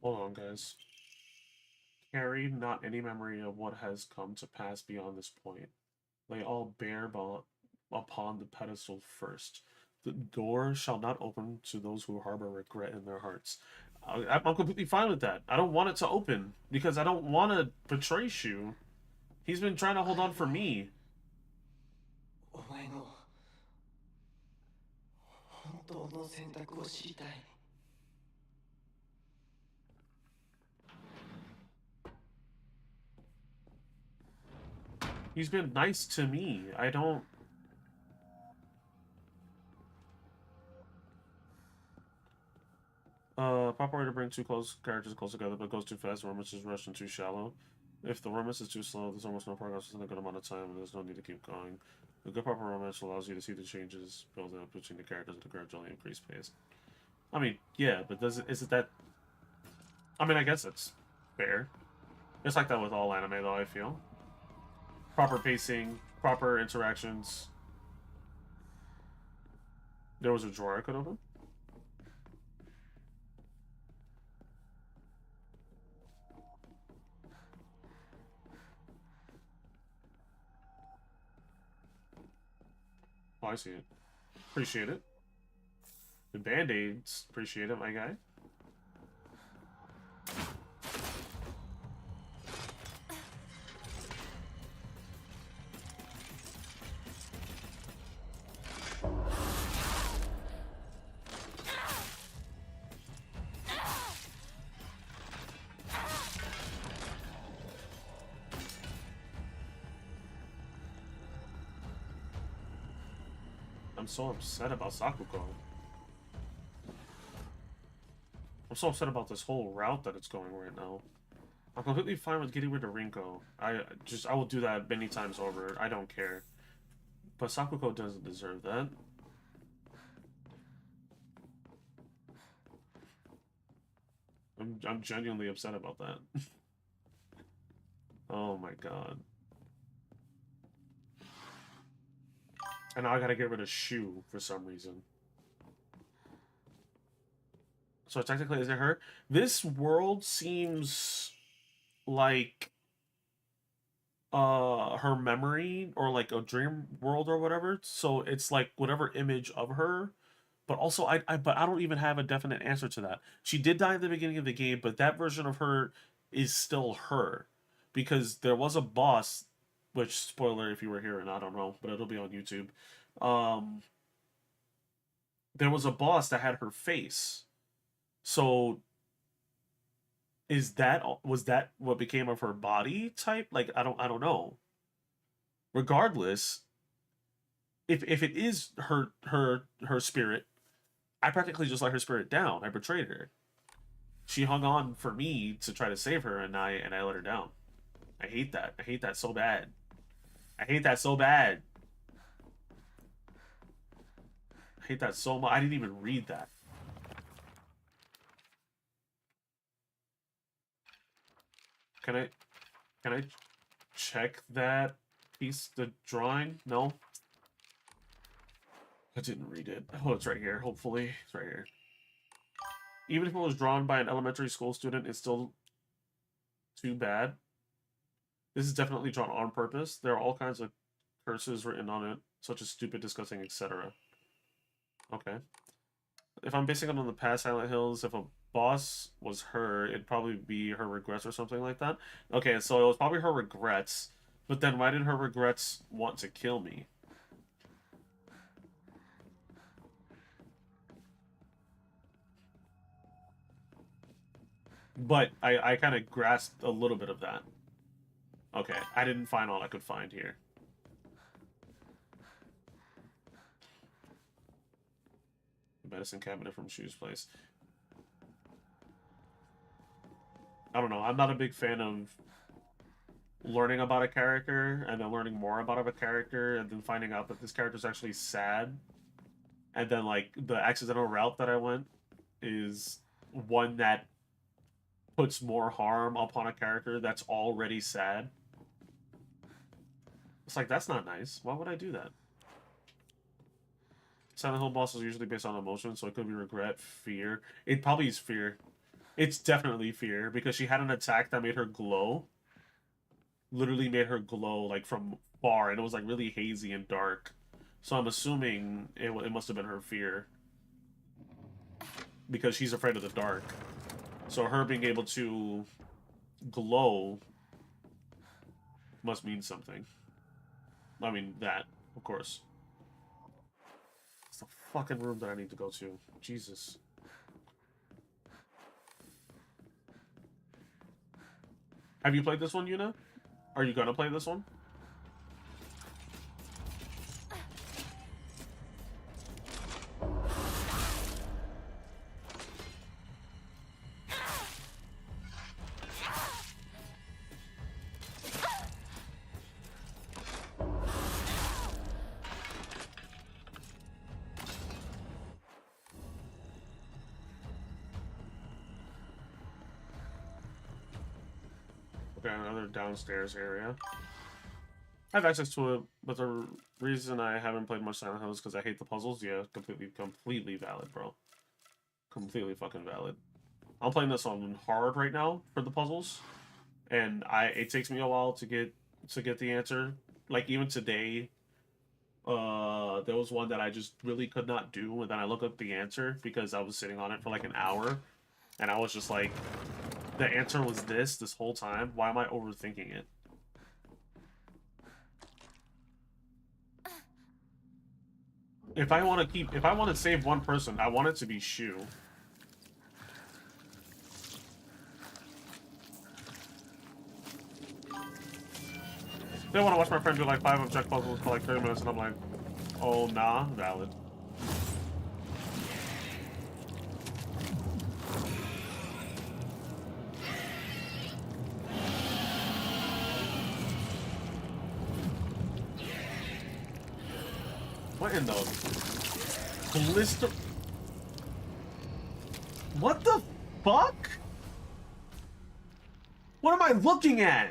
Hold on, guys. Carry not any memory of what has come to pass beyond this point. Lay all bare upon the pedestal first. The door shall not open to those who harbor regret in their hearts. I'm completely fine with that. I don't want it to open, because I don't want to betray Shu. He's been trying to hold on for me. He's been nice to me. I don't... Proper way to bring two characters close together, but it goes too fast. The romance is rushed and too shallow. If the romance is too slow, there's almost no progress in a good amount of time, and there's no need to keep going. A good proper romance allows you to see the changes building up between the characters at a gradually increased pace. I mean, yeah, but is it that... I mean, I guess it's fair. It's like that with all anime, though, I feel. Proper pacing, proper interactions. There was a drawer I could open. Oh, I see it. Appreciate it. The band-aids. Appreciate it, my guy. I'm so upset about Sakuko. I'm so upset about this whole route that it's going right now. I'm completely fine with getting rid of Rinko. I will do that many times over. I don't care. But Sakuko doesn't deserve that. I'm genuinely upset about that. Oh my god. And now I gotta get rid of Shu for some reason. So technically, is it her? This world seems like her memory or like a dream world or whatever. So it's like whatever image of her. But also, but I don't even have a definite answer to that. She did die at the beginning of the game, but that version of her is still her, because there was a boss, which spoiler if you were here and I don't know, but it'll be on YouTube. There was a boss that had her face. So was that what became of her body type? Like I don't know. Regardless, if it is her spirit, I practically just let her spirit down. I betrayed her. She hung on for me to try to save her, and I let her down. I hate that. I hate that so bad. I hate that so bad. I hate that so much. I didn't even read that. Can I check that piece, the drawing? No? I didn't read it. Oh, it's right here. Hopefully. It's right here. Even if it was drawn by an elementary school student, it's still too bad. This is definitely drawn on purpose. There are all kinds of curses written on it, such as stupid, disgusting, etc. Okay. If I'm basing it on the past Silent Hills, if a boss was her, it'd probably be her regrets or something like that. Okay, so it was probably her regrets, but then why did her regrets want to kill me? But I kind of grasped a little bit of that. Okay, I didn't find all I could find here. Medicine cabinet from Shu's place. I don't know. I'm not a big fan of learning about a character and then learning more about a character and then finding out that this character is actually sad. And then, like, the accidental route that I went is one that puts more harm upon a character that's already sad. It's like, that's not nice. Why would I do that? Silent Hill boss is usually based on emotion, so it could be regret, fear. It probably is fear. It's definitely fear, because she had an attack that made her glow. Literally made her glow, like, from far, and it was, like, really hazy and dark. So I'm assuming it must have been her fear. Because she's afraid of the dark. So her being able to glow must mean something. I mean, that, of course. It's the fucking room that I need to go to. Jesus. Have you played this one, Yuna? Are you gonna play this one? Another downstairs area. I have access to it, but the reason I haven't played much Silent Hill is because I hate the puzzles. Yeah, completely valid, bro. Completely fucking valid. I'm playing this on hard right now for the puzzles, and it takes me a while to get the answer. Like even today, there was one that I just really could not do, and then I looked up the answer because I was sitting on it for like an hour, and I was just like, the answer was this whole time. Why am I overthinking it? If I want to save one person, I want it to be Shu. They want to watch my friend do like 5 object puzzles for like 30 minutes, and I'm like, oh nah, valid. in the blister? What the fuck? What am I looking at?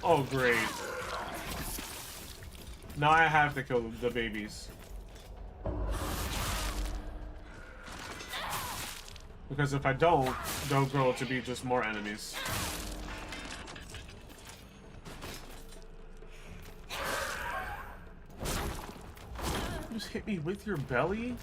Oh, great. Now I have to kill the babies. Because if I don't, they'll grow to be just more enemies. You just hit me with your belly?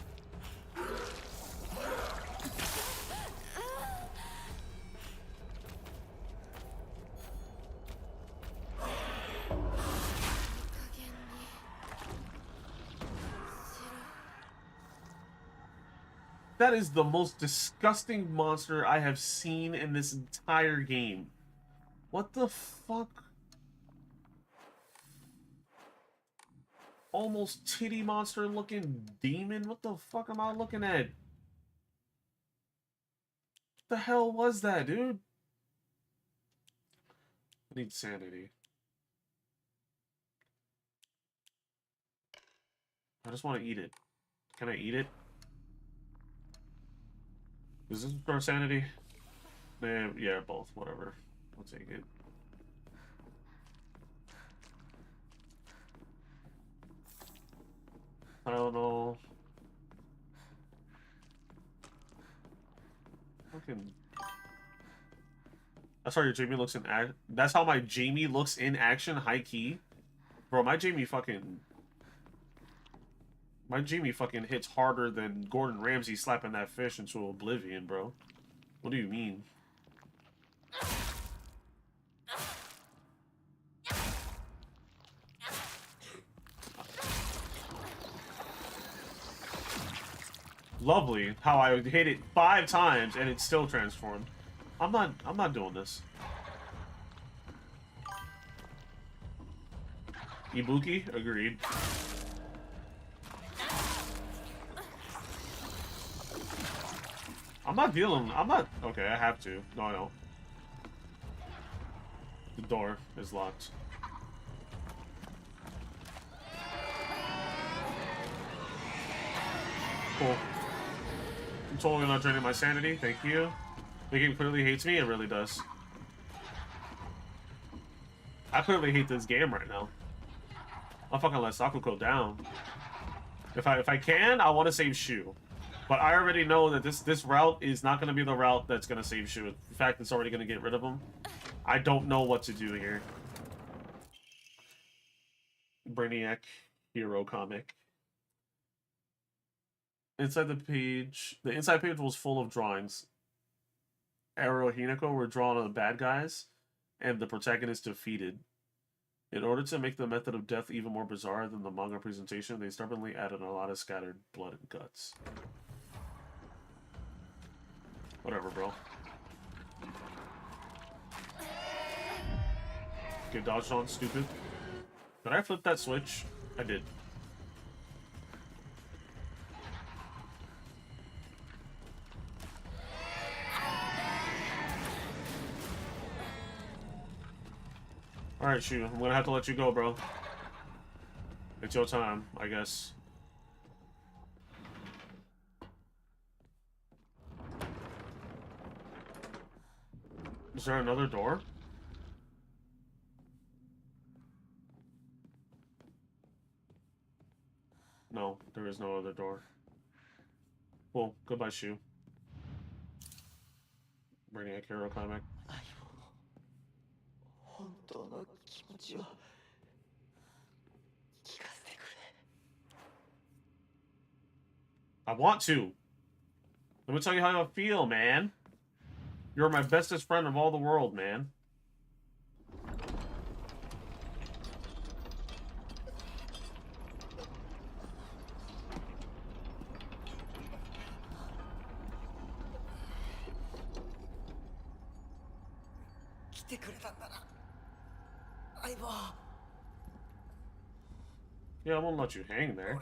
That is the most disgusting monster I have seen in this entire game. What the fuck? Almost titty monster looking demon? What the fuck am I looking at? What the hell was that, dude? I need sanity. I just want to eat it. Can I eat it? Is this for sanity? Yeah, both. Whatever. I'll take it. I don't know. Fucking. That's how your Jamie looks in act. That's how my Jamie looks in action, high key. Bro, my Jamie fucking hits harder than Gordon Ramsay slapping that fish into oblivion, bro. What do you mean? Lovely how I hit it 5 times and it still transformed. I'm not doing this. Ibuki? Agreed. I'm not... Okay, I have to. No, I don't. The door is locked. Cool. I'm totally not draining my sanity. Thank you. The game clearly hates me. It really does. I clearly hate this game right now. I'll fucking let Sakuko down. If I can, I want to save Shu. But I already know that this route is not going to be the route that's going to save Shu. In fact, it's already going to get rid of him. I don't know what to do here. Brainiac hero comic. Inside the inside page was full of drawings. Ero and Hinako were drawn on the bad guys, and the protagonist defeated. In order to make the method of death even more bizarre than the manga presentation, they stubbornly added a lot of scattered blood and guts. Whatever, bro. Get dodged on, stupid. Did I flip that switch? I did. Alright, Shu, I'm gonna have to let you go, bro. It's your time, I guess. Is there another door? No, there is no other door. Well, goodbye, Shu. Brainiac Hero comic. I want to. Let me tell you how I feel, man. You're my bestest friend of all the world, man. Yeah, I won't let you hang there.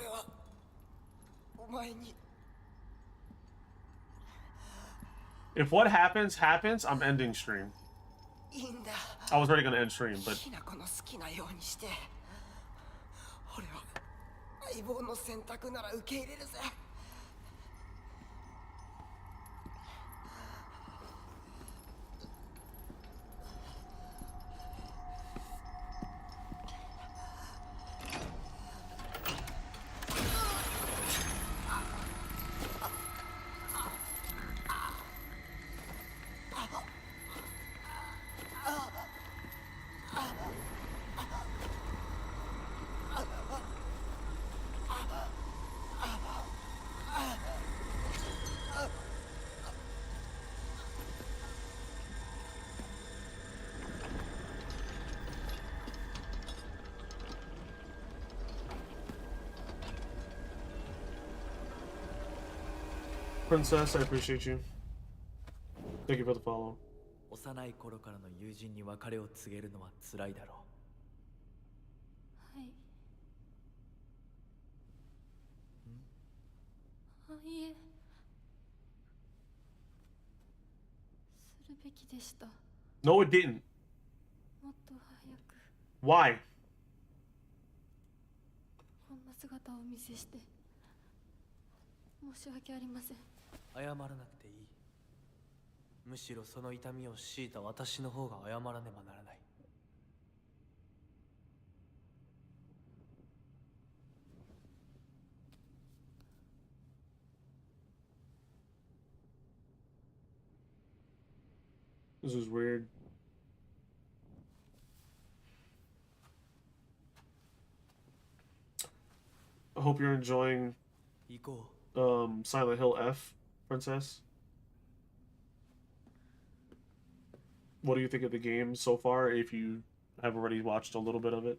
If what happens, happens, I'm ending stream. I was already gonna end stream, but... Princess, I appreciate you. Thank you for the follow. 幼い頃からの友人に別れを告げるのは辛いだろはい。あ、いえ。するべきでした。No, it didn't. もっと早く。 Why? こんな姿をお見せして申し訳ありません。謝らなくていい。むしろその痛みを強いた私の方が謝らねばならない。This is weird. I hope you're enjoying Silent Hill F, Princess. What do you think of the game so far, if you have already watched a little bit of it?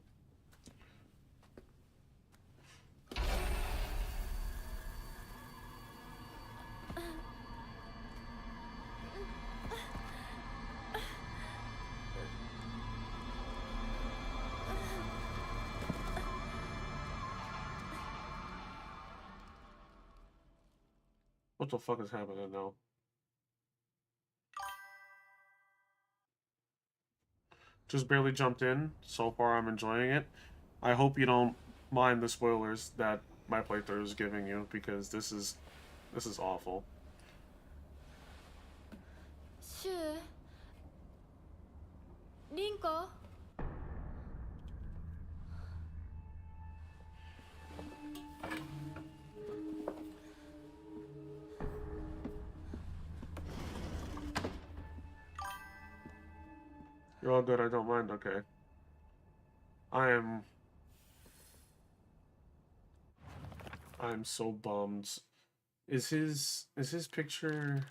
What the fuck is happening now? Just barely jumped in. So far, I'm enjoying it. I hope you don't mind the spoilers that my playthrough is giving you, because this is awful. シュウ、リンコ。You're all good, I don't mind, okay. I'm so bummed. Is his picture...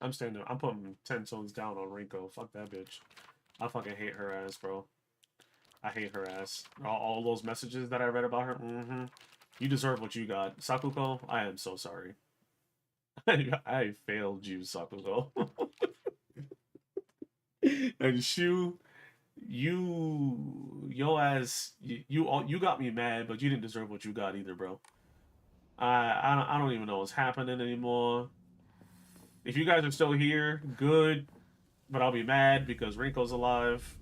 I'm putting 10 tones down on Rinko. Fuck that bitch. I fucking hate her ass, bro. I hate her ass. All those messages that I read about her, you deserve what you got. Sakuko, I am so sorry. I failed you, Sakuko. And Shu, your ass, you got me mad, but you didn't deserve what you got either, bro. I don't even know what's happening anymore. If you guys are still here, good. But I'll be mad because Rinko's alive.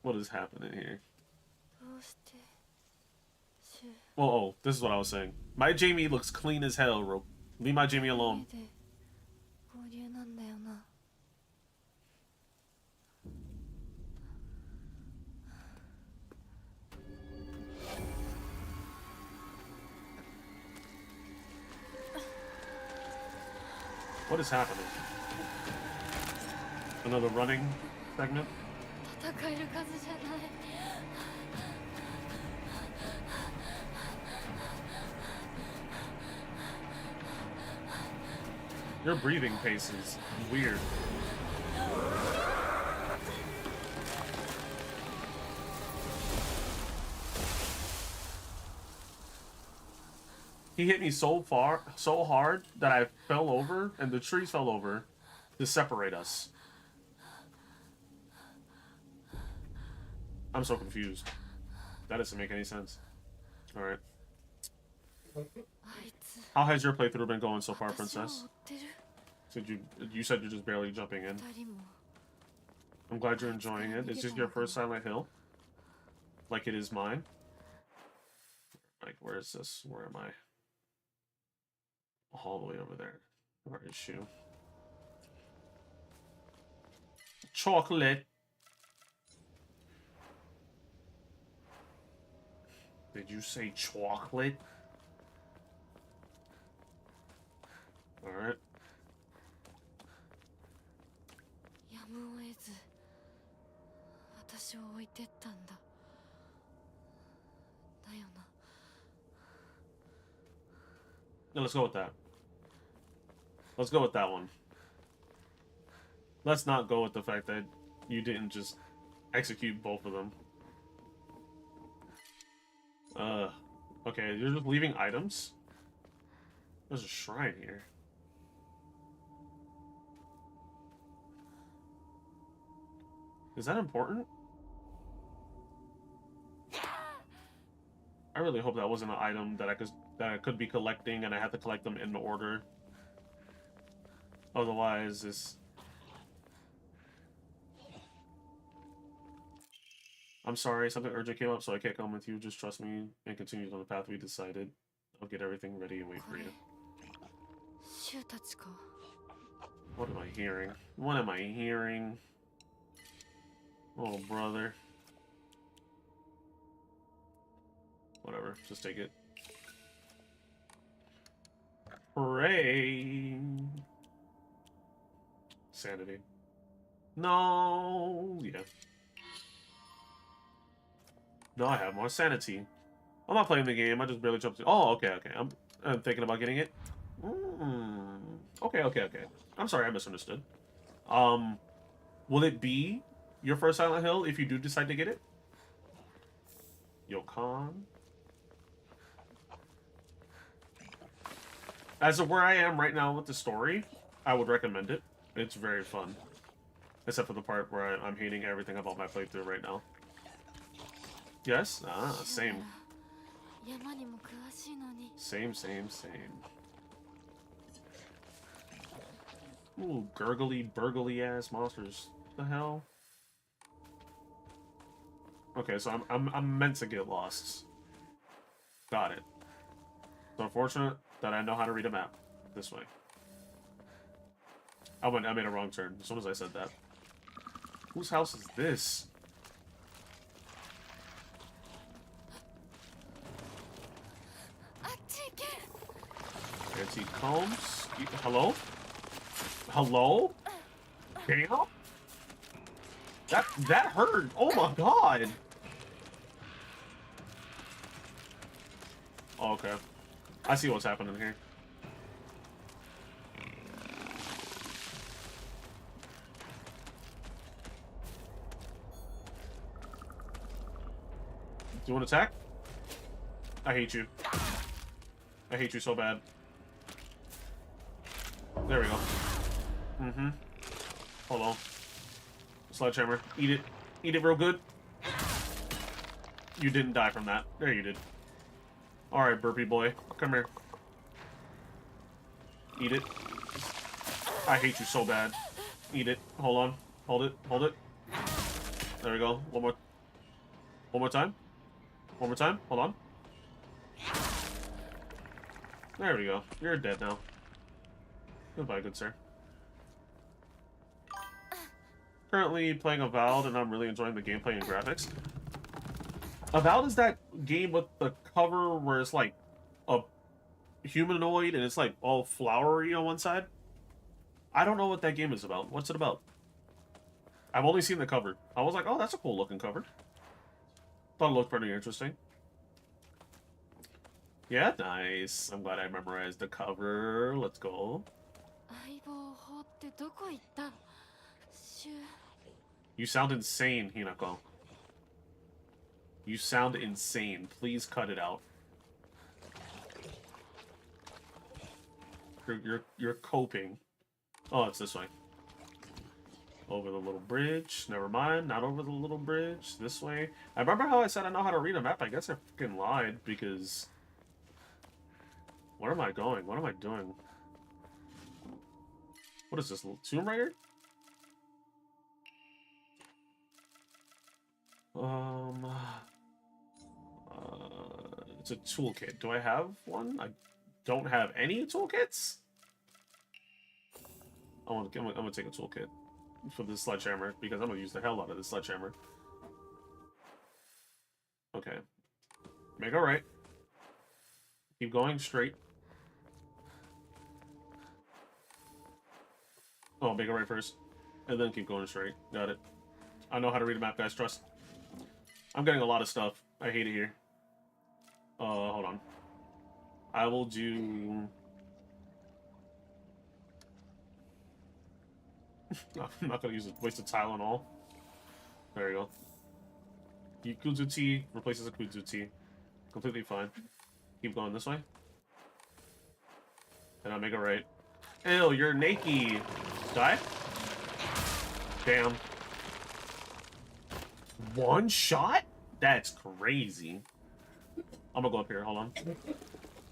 What is happening here? Oh, this is what I was saying. My Jamie looks clean as hell, bro. Leave my Jamie alone. What is happening? Another running segment? Your breathing pace is weird. He hit me so hard that I fell over, and the trees fell over to separate us. I'm so confused. That doesn't make any sense. Alright. How has your playthrough been going so far, Princess? You said you're just barely jumping in. I'm glad you're enjoying it. Is this your first Silent Hill? Like it is mine? Like, where is this? Where am I? All the way over there. Where is she? Chocolate. Did you say chocolate? Alright. No, let's go with that. Let's go with that one. Let's not go with the fact that you didn't just execute both of them. Okay, you're just leaving items? There's a shrine here. Is that important? I really hope that wasn't an item that I could be collecting and I have to collect them in order. Otherwise, it's... I'm sorry, something urgent came up, so I can't come with you. Just trust me and continue on the path we decided. I'll get everything ready and wait for you. What am I hearing? What am I hearing? Oh, brother. Whatever, just take it. Hooray! Sanity. No! Yeah. No, I have more sanity. I'm not playing the game, I just barely jumped in. Oh, okay. I'm thinking about getting it. Okay. I'm sorry, I misunderstood. Will it be your first Silent Hill if you do decide to get it? Yokan? As of where I am right now with the story, I would recommend it. It's very fun. Except for the part where I'm hating everything about my playthrough right now. Yes? Ah, same. Same. Ooh, gurgly, burgly ass monsters. The hell? Okay, so I'm meant to get lost. Got it. It's unfortunate that I know how to read a map. This way. I made a wrong turn as soon as I said that. Whose house is this? Antique combs? Hello? Hello? Damn? That hurt! Oh my god! Oh, okay. I see what's happening here. Do you want to attack? I hate you. I hate you so bad. There we go. Hold on. Sledgehammer. Eat it. Eat it real good. You didn't die from that. There you did. Alright, burpee boy. Come here. Eat it. I hate you so bad. Eat it. Hold on. Hold it. Hold it. There we go. One more. One more time. One more time. Hold on. There we go. You're dead now. Goodbye, good sir. Currently playing Avowed, and I'm really enjoying the gameplay and graphics. Avowed is that game with the cover where it's like a humanoid and it's like all flowery on one side. I don't know what that game is about. What's it about? I've only seen the cover. I was like, oh, that's a cool looking cover. Thought it looked pretty interesting. Yeah, nice. I'm glad I memorized the cover. Let's go. You sound insane, Hinako. You sound insane. Please cut it out. You're coping. Oh, it's this way. Over the little bridge. Never mind. Not over the little bridge. This way. I remember how I said I know how to read a map. I guess I freaking lied because... Where am I going? What am I doing? What is this? Little Tomb Raider? It's a toolkit. Do I have one? I don't have any toolkits? I'm gonna take a toolkit for this sledgehammer because I'm gonna use the hell out of this sledgehammer. Okay. Make a right. Keep going straight. Oh, make a right first. And then keep going straight. Got it. I know how to read a map, guys. Trust. I'm getting a lot of stuff. I hate it here. Hold on. I will do... I'm not gonna use a wasted Tylenol. There you go. Kuzu tea replaces a Kuzu tea. Completely fine. Keep going this way. And I'll make it right. Ew, you're naked. Die? Damn. One shot? That's crazy. I'm gonna go up here. Hold on.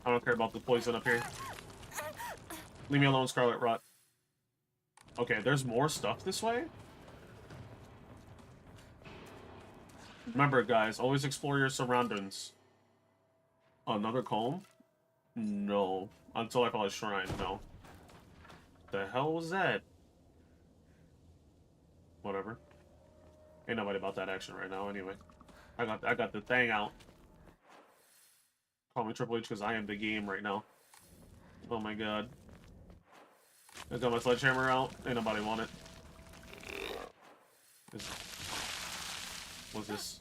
I don't care about the poison up here. Leave me alone, Scarlet Rot. Okay, there's more stuff this way? Remember, guys, always explore your surroundings. Another comb? No. Until I found a shrine, no. The hell was that? Whatever. Ain't nobody about that action right now, anyway. I got the thing out. Call me Triple H because I am the game right now. Oh my god. I got my sledgehammer out. Ain't nobody want it. What's this?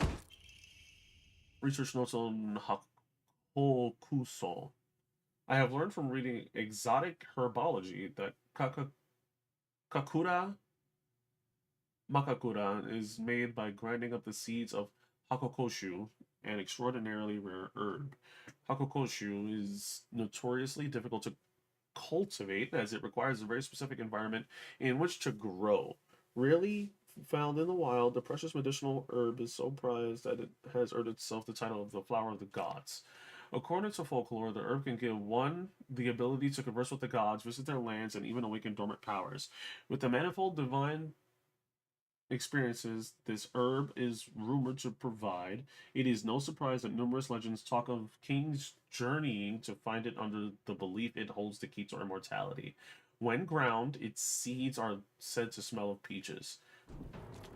Research notes on Hakokuso. I have learned from reading exotic herbology that Kakura Makakura is made by grinding up the seeds of Hakokoshu, an extraordinarily rare herb. Hakokoshu is notoriously difficult to cultivate as it requires a very specific environment in which to grow. Rarely found in the wild, the precious medicinal herb is so prized that it has earned itself the title of the flower of the gods. According to folklore, the herb can give one the ability to converse with the gods, visit their lands, and even awaken dormant powers. With the manifold divine experiences this herb is rumored to provide, it is no surprise that numerous legends talk of kings journeying to find it under the belief it holds the key to immortality. When ground, its seeds are said to smell of peaches.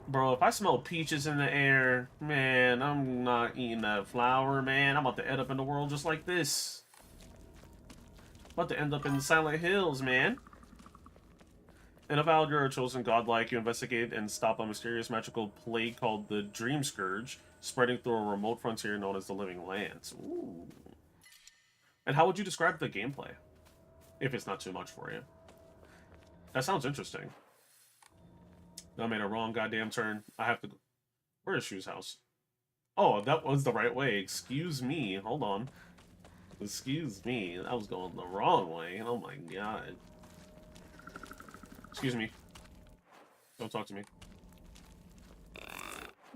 Bro, if I smell peaches in the air, man, I'm not eating that flower, man. I'm about to end up in the world just like this. About to end up in Silent Hills, man. In Avowed, you're a chosen godlike. You investigate and stop a mysterious magical plague called the Dream Scourge, spreading through a remote frontier known as the Living Lands. Ooh. And how would you describe the gameplay? If it's not too much for you. That sounds interesting. I made a wrong goddamn turn. I have to... Where is Shu's house? Oh, that was the right way. Excuse me. Hold on. Excuse me. I was going the wrong way. Oh my god. Excuse me. Don't talk to me.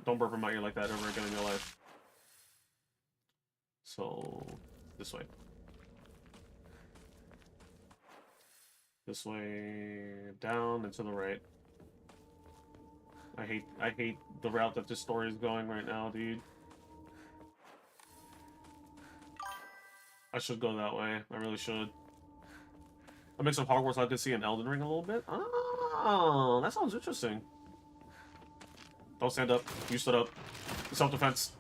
Don't burp in my ear like that ever again in your life. So, this way. This way, down and to the right. I hate the route that this story is going right now, dude. I should go that way. I really should. I mix up Hogwarts Legacy and Elden Ring a little bit. Oh, that sounds interesting. Don't stand up. You stood up. Self-defense.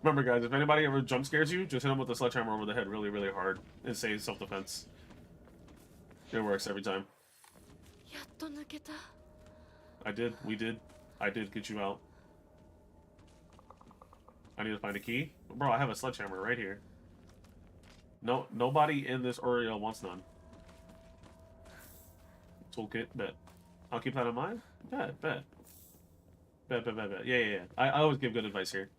Remember, guys, if anybody ever jump scares you, just hit them with a sledgehammer over the head really, really hard and say self-defense. It works every time. I did. We did. I did get you out. I need to find a key. Bro, I have a sledgehammer right here. No, nobody in this area wants none. Toolkit, bet. I'll keep that in mind. Bet. Bet. Yeah. I always give good advice here.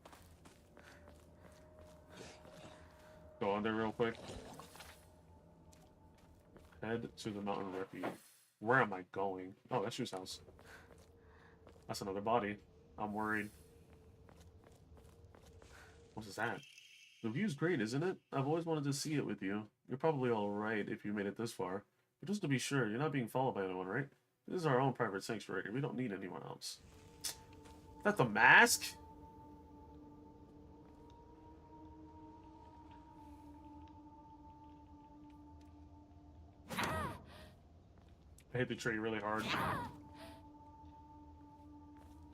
Go under real quick. Head to the mountain refuge. Where am I going? Oh, that's Shoe's house. That's another body. I'm worried. What is that? The view's great, isn't it? I've always wanted to see it with you. You're probably alright if you made it this far. But just to be sure, you're not being followed by anyone, right? This is our own private sanctuary. We don't need anyone else. Is that the mask? I hit the tree really hard.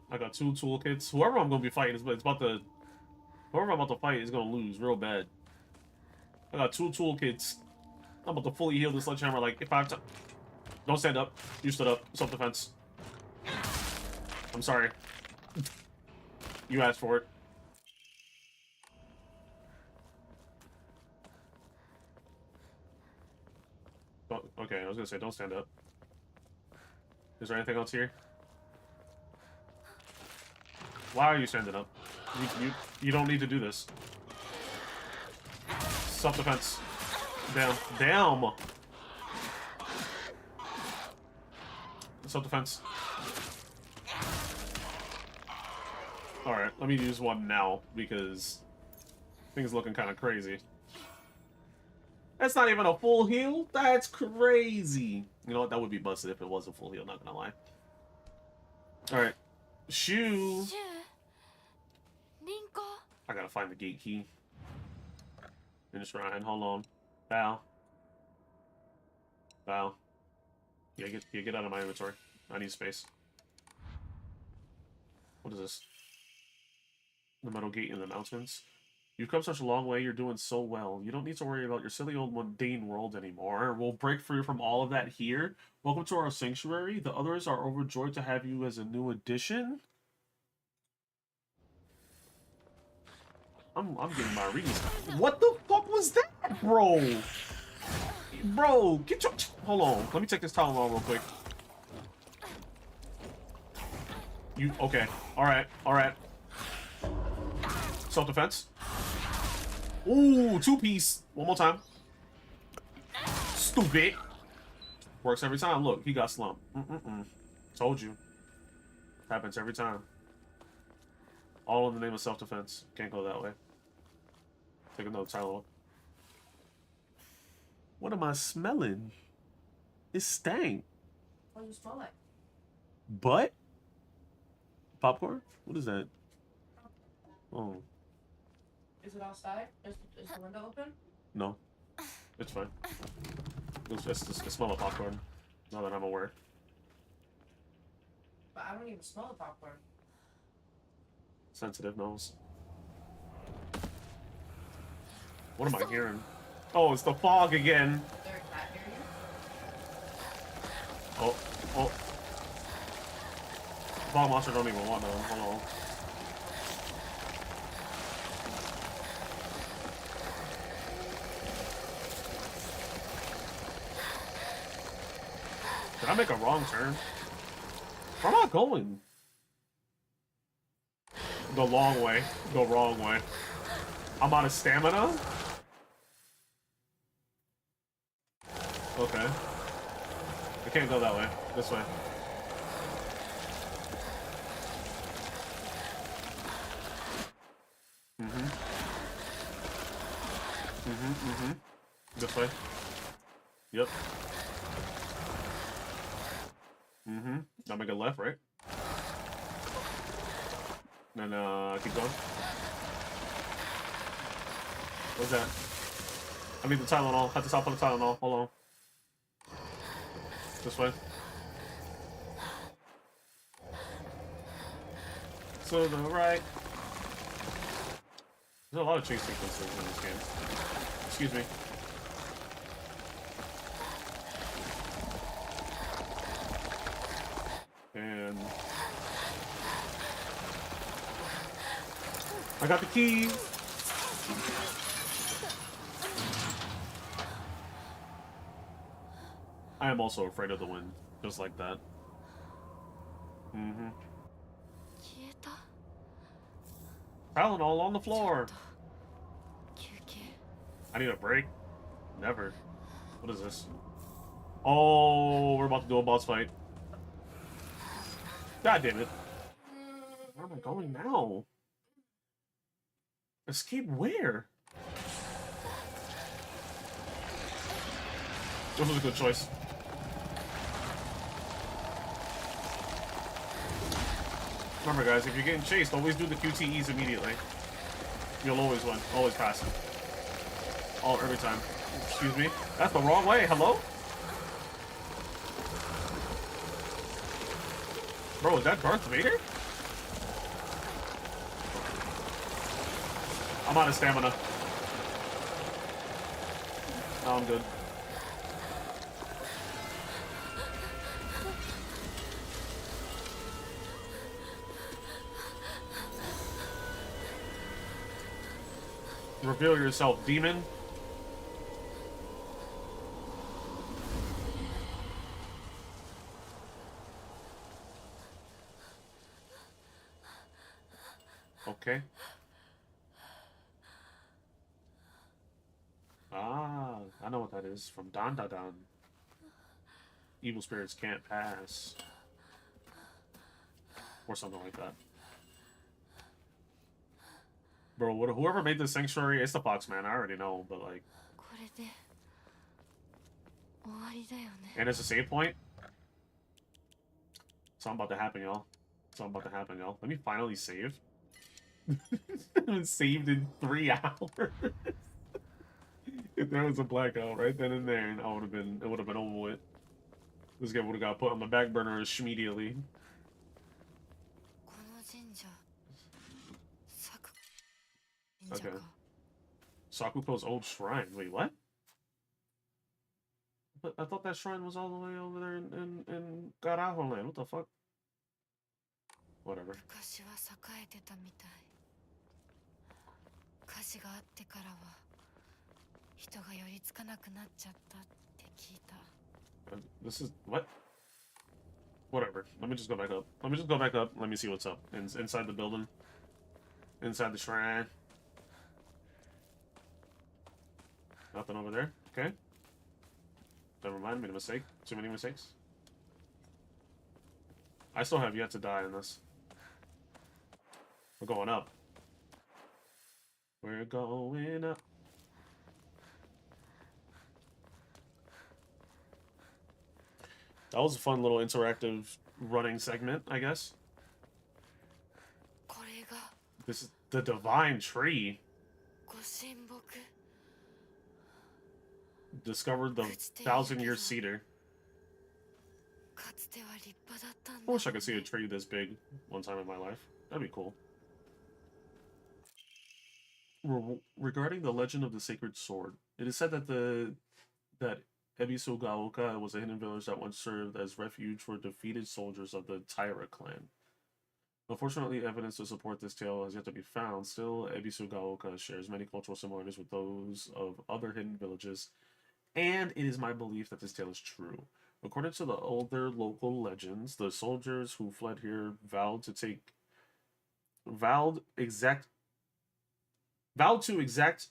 I got 2 toolkits. Whoever I'm gonna be fighting is about to... Whoever I'm about to fight is gonna lose real bad. I got 2 toolkits. I'm about to fully heal this sledgehammer like 5 times. Don't stand up. You stood up. Self-defense. I'm sorry. You asked for it. Oh, okay, I was gonna say don't stand up. Is there anything else here? Why are you standing up? You don't need to do this. Self-defense. Down. Down! Self-defense. Alright, let me use one now, because things looking kind of crazy. That's not even a full heal? That's crazy! You know what? That would be busted if it was a full heal, not gonna lie. Alright. Shoe! I gotta find the gate key. In the shrine. Hold on. Bow. Bow. Yeah, get out of my inventory. I need space. What is this? The metal gate in the mountains. You've come such a long way, you're doing so well. You don't need to worry about your silly old mundane world anymore. We'll break free from all of that here. Welcome to our sanctuary. The others are overjoyed to have you as a new addition. I'm getting my reasons. What the fuck was that, bro? Bro, get your... Hold on. Let me take this Tylenol real quick. You... Okay. Alright. Alright. Self-defense. Ooh, 2-piece. One more time. Stupid. Works every time. Look, he got slumped. Told you. Happens every time. All in the name of self-defense. Can't go that way. Take another Tylenol. What am I smelling? It stank. What do you smell like? Butt? Popcorn? What is that? Oh. Is it outside? Is the window open? No. It's fine. It's just the smell of popcorn. Now that I'm aware. But I don't even smell the popcorn. Sensitive nose. What am I hearing? Oh, it's the fog again. Is there a cat near you? Oh, oh. Fog monster don't even want none. Hold on. Did I make a wrong turn? Where am I going? The long way. The wrong way. I'm out of stamina? Okay. I can't go that way. This way. This way. Yep. Now make a left, right? And then, keep going. What's that? I need the Tylenol. Have to stop on the Tylenol. Hold on. This way. To the right. There's a lot of chase sequences in this game. Excuse me. And I got the keys. I am also afraid of the wind, just like that. Tylenol on the floor. I need a break. Never. What is this? Oh, we're about to do a boss fight. God damn it. Where am I going now? Escape where? This was a good choice. Remember, guys, if you're getting chased, always do the QTEs immediately. You'll always win. Always pass. Every time. Excuse me. That's the wrong way. Hello? Bro, is that Darth Vader? I'm out of stamina. No, I'm good. Reveal yourself, demon. Okay. Ah, I know what that is from Dan Da Dan. Evil spirits can't pass. Or something like that. Bro, whoever made this sanctuary, it's the Fox Man, I already know, but like... And it's a save point? Something about to happen, y'all. Something about to happen, y'all. Let me finally save. I've been saved in 3 hours. If there was a blackout right then and there, it would have been over with. This guy would have got put on the back burner immediately. Okay. Sakuko's old shrine. Wait, what? But I thought that shrine was all the way over there in Garajo land. What the fuck? Whatever. This is... what? Whatever. Let me just go back up. Let me see what's up. Inside the building. Inside the shrine. Nothing over there. Okay. Never mind. Made a mistake. Too many mistakes. I still have yet to die in this. We're going up. We're going up. That was a fun little interactive running segment, I guess. This is the Divine Tree. Discovered the 1,000-year cedar. I wish I could see a tree this big one time in my life. That'd be cool. Regarding the legend of the sacred sword, it is said that Ebisugaoka was a hidden village that once served as refuge for defeated soldiers of the Taira clan. Unfortunately, evidence to support this tale has yet to be found. Still, Ebisugaoka shares many cultural similarities with those of other hidden villages, and it is my belief that this tale is true. According to the older local legends, the soldiers who fled here vowed to exact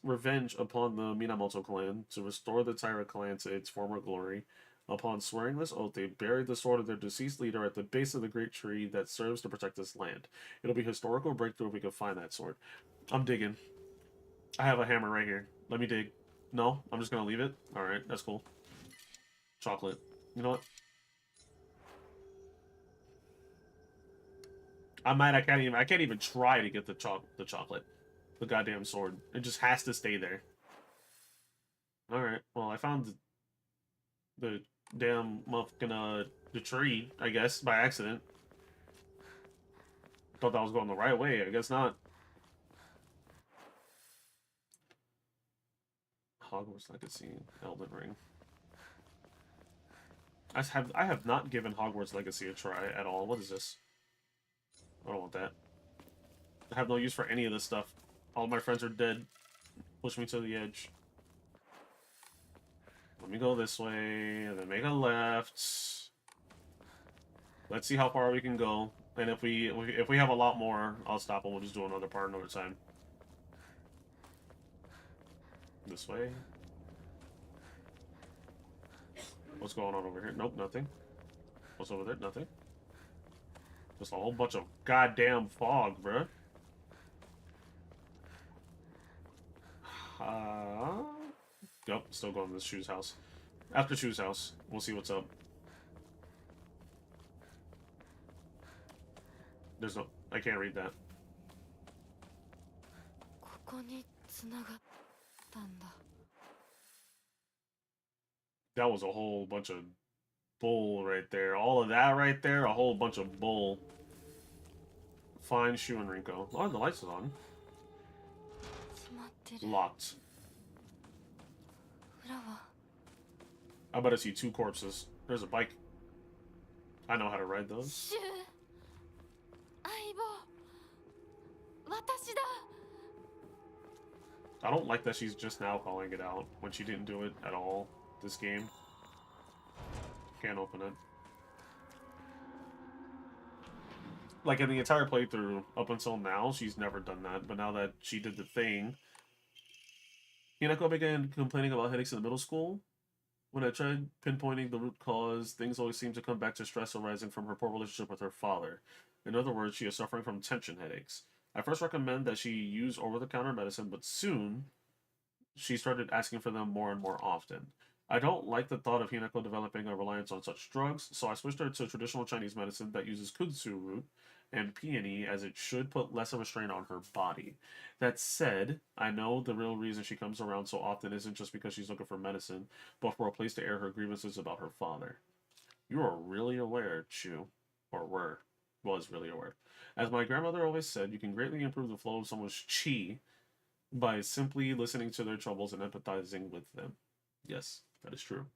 revenge upon the Minamoto clan to restore the Taira clan to its former glory. Upon swearing this oath, they buried the sword of their deceased leader at the base of the great tree that serves to protect this land. It'll be a historical breakthrough if we can find that sword. I'm digging. I have a hammer right here. Let me dig. No, I'm just gonna leave it. All right, that's cool. Chocolate. You know what? I can't even try to get the chocolate. The goddamn sword. It just has to stay there. Alright, well, I found the damn motherfucking, the tree, I guess, by accident. Thought that was going the right way. I guess not. Hogwarts Legacy, Elden Ring. I have not given Hogwarts Legacy a try at all. What is this? I don't want that. I have no use for any of this stuff. All my friends are dead. Push me to the edge. Let me go this way, and then make a left. Let's see how far we can go. And if we have a lot more, I'll stop and we'll just do another part another time. This way. What's going on over here? Nope, nothing. What's over there? Nothing. Just a whole bunch of goddamn fog, bruh. Yep, still going to this Shoe's house. After Shoe's house, we'll see what's up. There's no... I can't read that. That was a whole bunch of bull right there. All of that right there, a whole bunch of bull. Find Shu and Rinko. Oh, the lights is on. Locked. I better see 2 corpses. There's a bike. I know how to ride those. I don't like that she's just now calling it out when she didn't do it at all this game. Can't open it. Like in the entire playthrough up until now, she's never done that. But now that she did the thing, Hinako began complaining about headaches in the middle school. When I tried pinpointing the root cause, things always seem to come back to stress arising from her poor relationship with her father. In other words, she is suffering from tension headaches. I first recommend that she use over-the-counter medicine, but soon she started asking for them more and more often. I don't like the thought of Hinako developing a reliance on such drugs, so I switched her to traditional Chinese medicine that uses kudzu root and peony, as it should put less of a strain on her body. That said, I know the real reason she comes around so often isn't just because she's looking for medicine, but for a place to air her grievances about her father. You are really aware, Chu. Or was really aware. As my grandmother always said, you can greatly improve the flow of someone's chi by simply listening to their troubles and empathizing with them. Yes, that is true.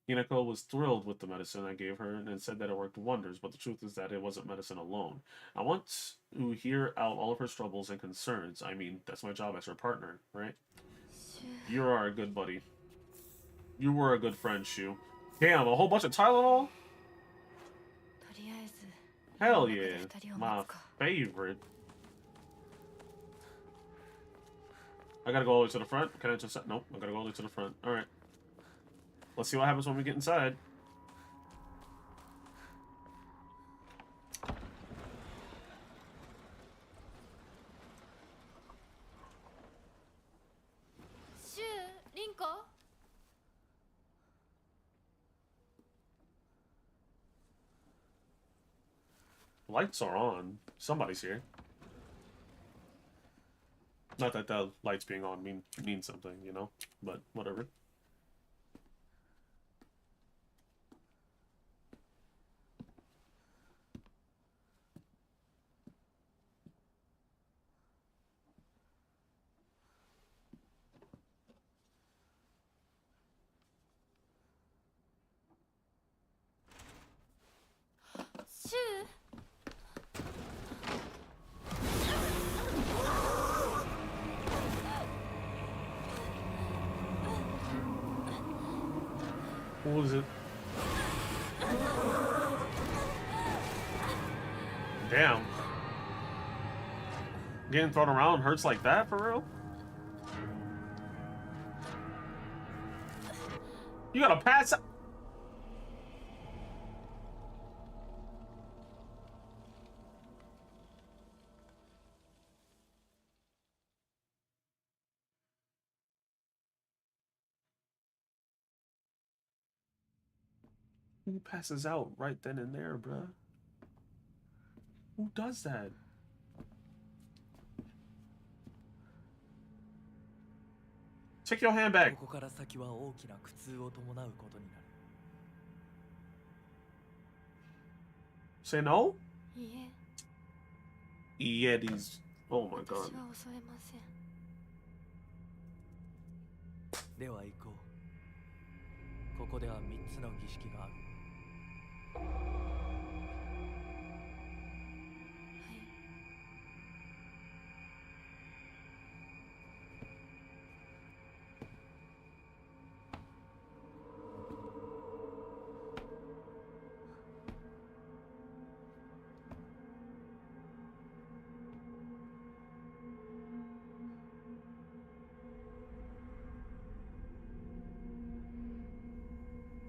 Hinako was thrilled with the medicine I gave her and said that it worked wonders, but the truth is that it wasn't medicine alone. I want to hear out all of her troubles and concerns. I mean, that's my job as her partner, right? You are a good buddy. You were a good friend, Shu. Damn, a whole bunch of Tylenol? Hell yeah. My favorite. I gotta go all the way to the front? Can I just... Nope, I gotta go all the way to the front. Alright. Let's see what happens when we get inside. Shu, Rinko? Lights are on. Somebody's here. Not that the lights being on means something, you know? But whatever. Shu? What was it? Damn. Getting thrown around hurts like that, for real? You gotta pass out. Who passes out right then and there, bruh? Who does that? Take your hand back. Say no? Yeah, these. Oh my god. では行こう。ここでは3つの儀式がある。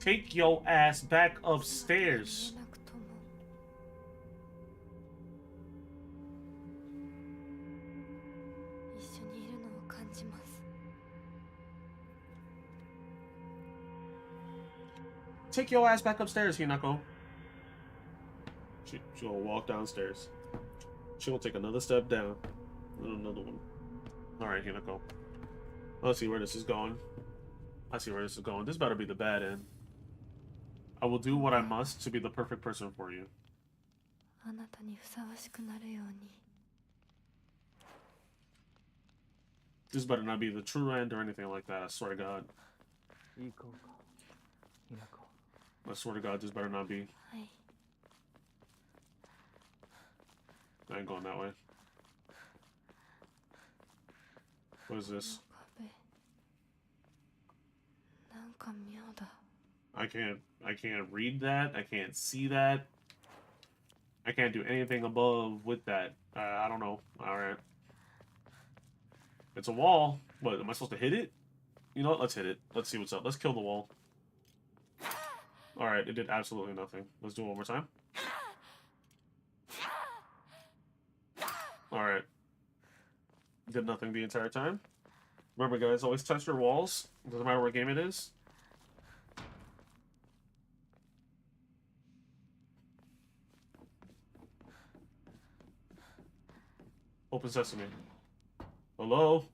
Take your ass back upstairs. Take your ass back upstairs, Hinako. She'll walk downstairs. She'll take another step down. And another one. Alright, Hinako. Let's see where this is going. I see where this is going. This better be the bad end. I will do what I must to be the perfect person for you. This better not be the true end or anything like that, I swear to God. I swear to God, this better not be. I ain't going that way. What is this? I can't read that. I can't see that. I can't do anything above with that. I don't know. Alright. It's a wall. What, am I supposed to hit it? You know what? Let's hit it. Let's see what's up. Let's kill the wall. Alright, it did absolutely nothing. Let's do it one more time. Alright. Did nothing the entire time. Remember, guys, always touch your walls. Doesn't matter what game it is. Open sesame. Hello?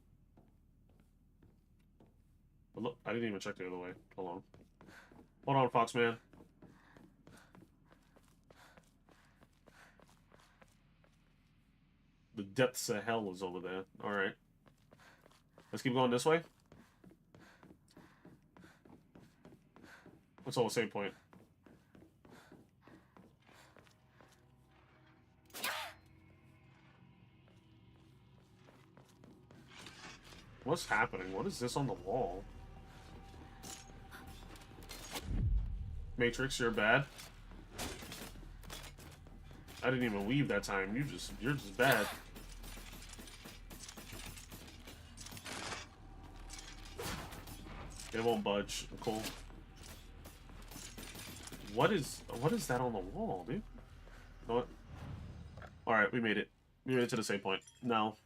Hello? I didn't even check the other way. Hold on. Hold on, Foxman. The depths of hell is over there. Alright. Let's keep going this way. What's all the same point? What's happening? What is this on the wall? Matrix, you're bad. I didn't even weave that time. You're just bad. They won't budge. Cool. What is that on the wall, dude? You know what? Alright, we made it. We made it to the same point. Now,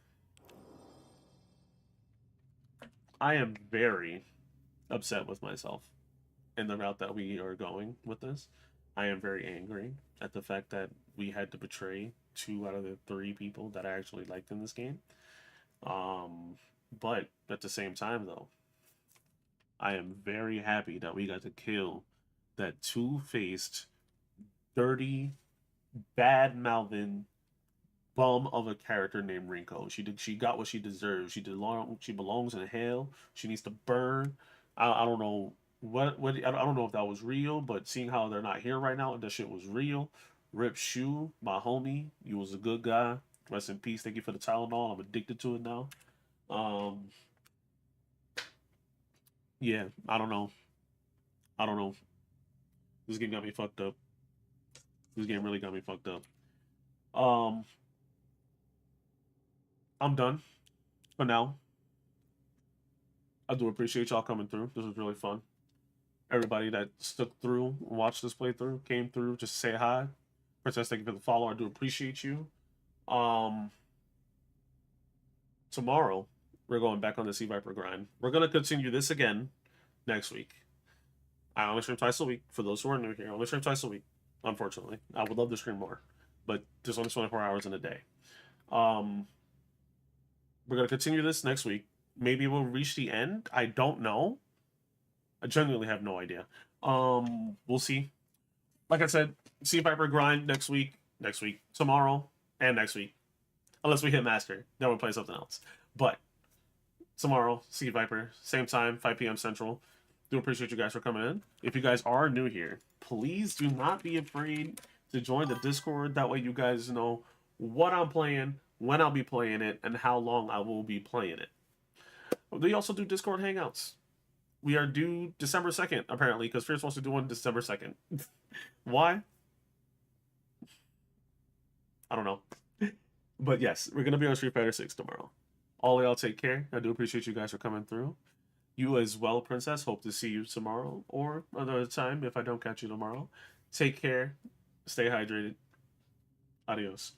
I am very upset with myself in the route that we are going with this. I am very angry at the fact that we had to betray 2 out of the 3 people that I actually liked in this game. But at the same time, though, I am very happy that we got to kill that two-faced, dirty, bad-mouthing bum of a character named Rinko. She got what she deserves. She belongs in hell. She needs to burn. I don't know what I don't know if that was real, but seeing how they're not here right now, that shit was real. Rip Shu, my homie, you was a good guy. Rest in peace. Thank you for the Tylenol. I'm addicted to it now. Yeah, I don't know. This game got me fucked up. This game really got me fucked up. I'm done for now. I do appreciate y'all coming through. This was really fun. Everybody that stuck through, watched this playthrough, came through, just say hi. Princess, thank you for the follow. I do appreciate you. Tomorrow, we're going back on the Sea Viper grind. We're going to continue this again next week. I only stream twice a week. For those who are new here, I only stream twice a week. Unfortunately, I would love to stream more, but there's only 24 hours in a day. We're gonna continue this next week. Maybe we'll reach the end. I don't know. I genuinely have no idea. We'll see. Like I said, Sea Viper grind next week, tomorrow, and next week. Unless we hit Master, then we'll play something else. But tomorrow, Sea Viper, same time, 5 p.m. Central. Do appreciate you guys for coming in. If you guys are new here, please do not be afraid to join the Discord. That way you guys know what I'm playing, when I'll be playing it, and how long I will be playing it. We also do Discord Hangouts. We are due December 2nd, apparently, because Fierce wants to do one December 2nd. Why? I don't know. But yes, we're going to be on Street Fighter 6 tomorrow. All y'all take care. I do appreciate you guys for coming through. You as well, Princess. Hope to see you tomorrow or another time if I don't catch you tomorrow. Take care. Stay hydrated. Adios.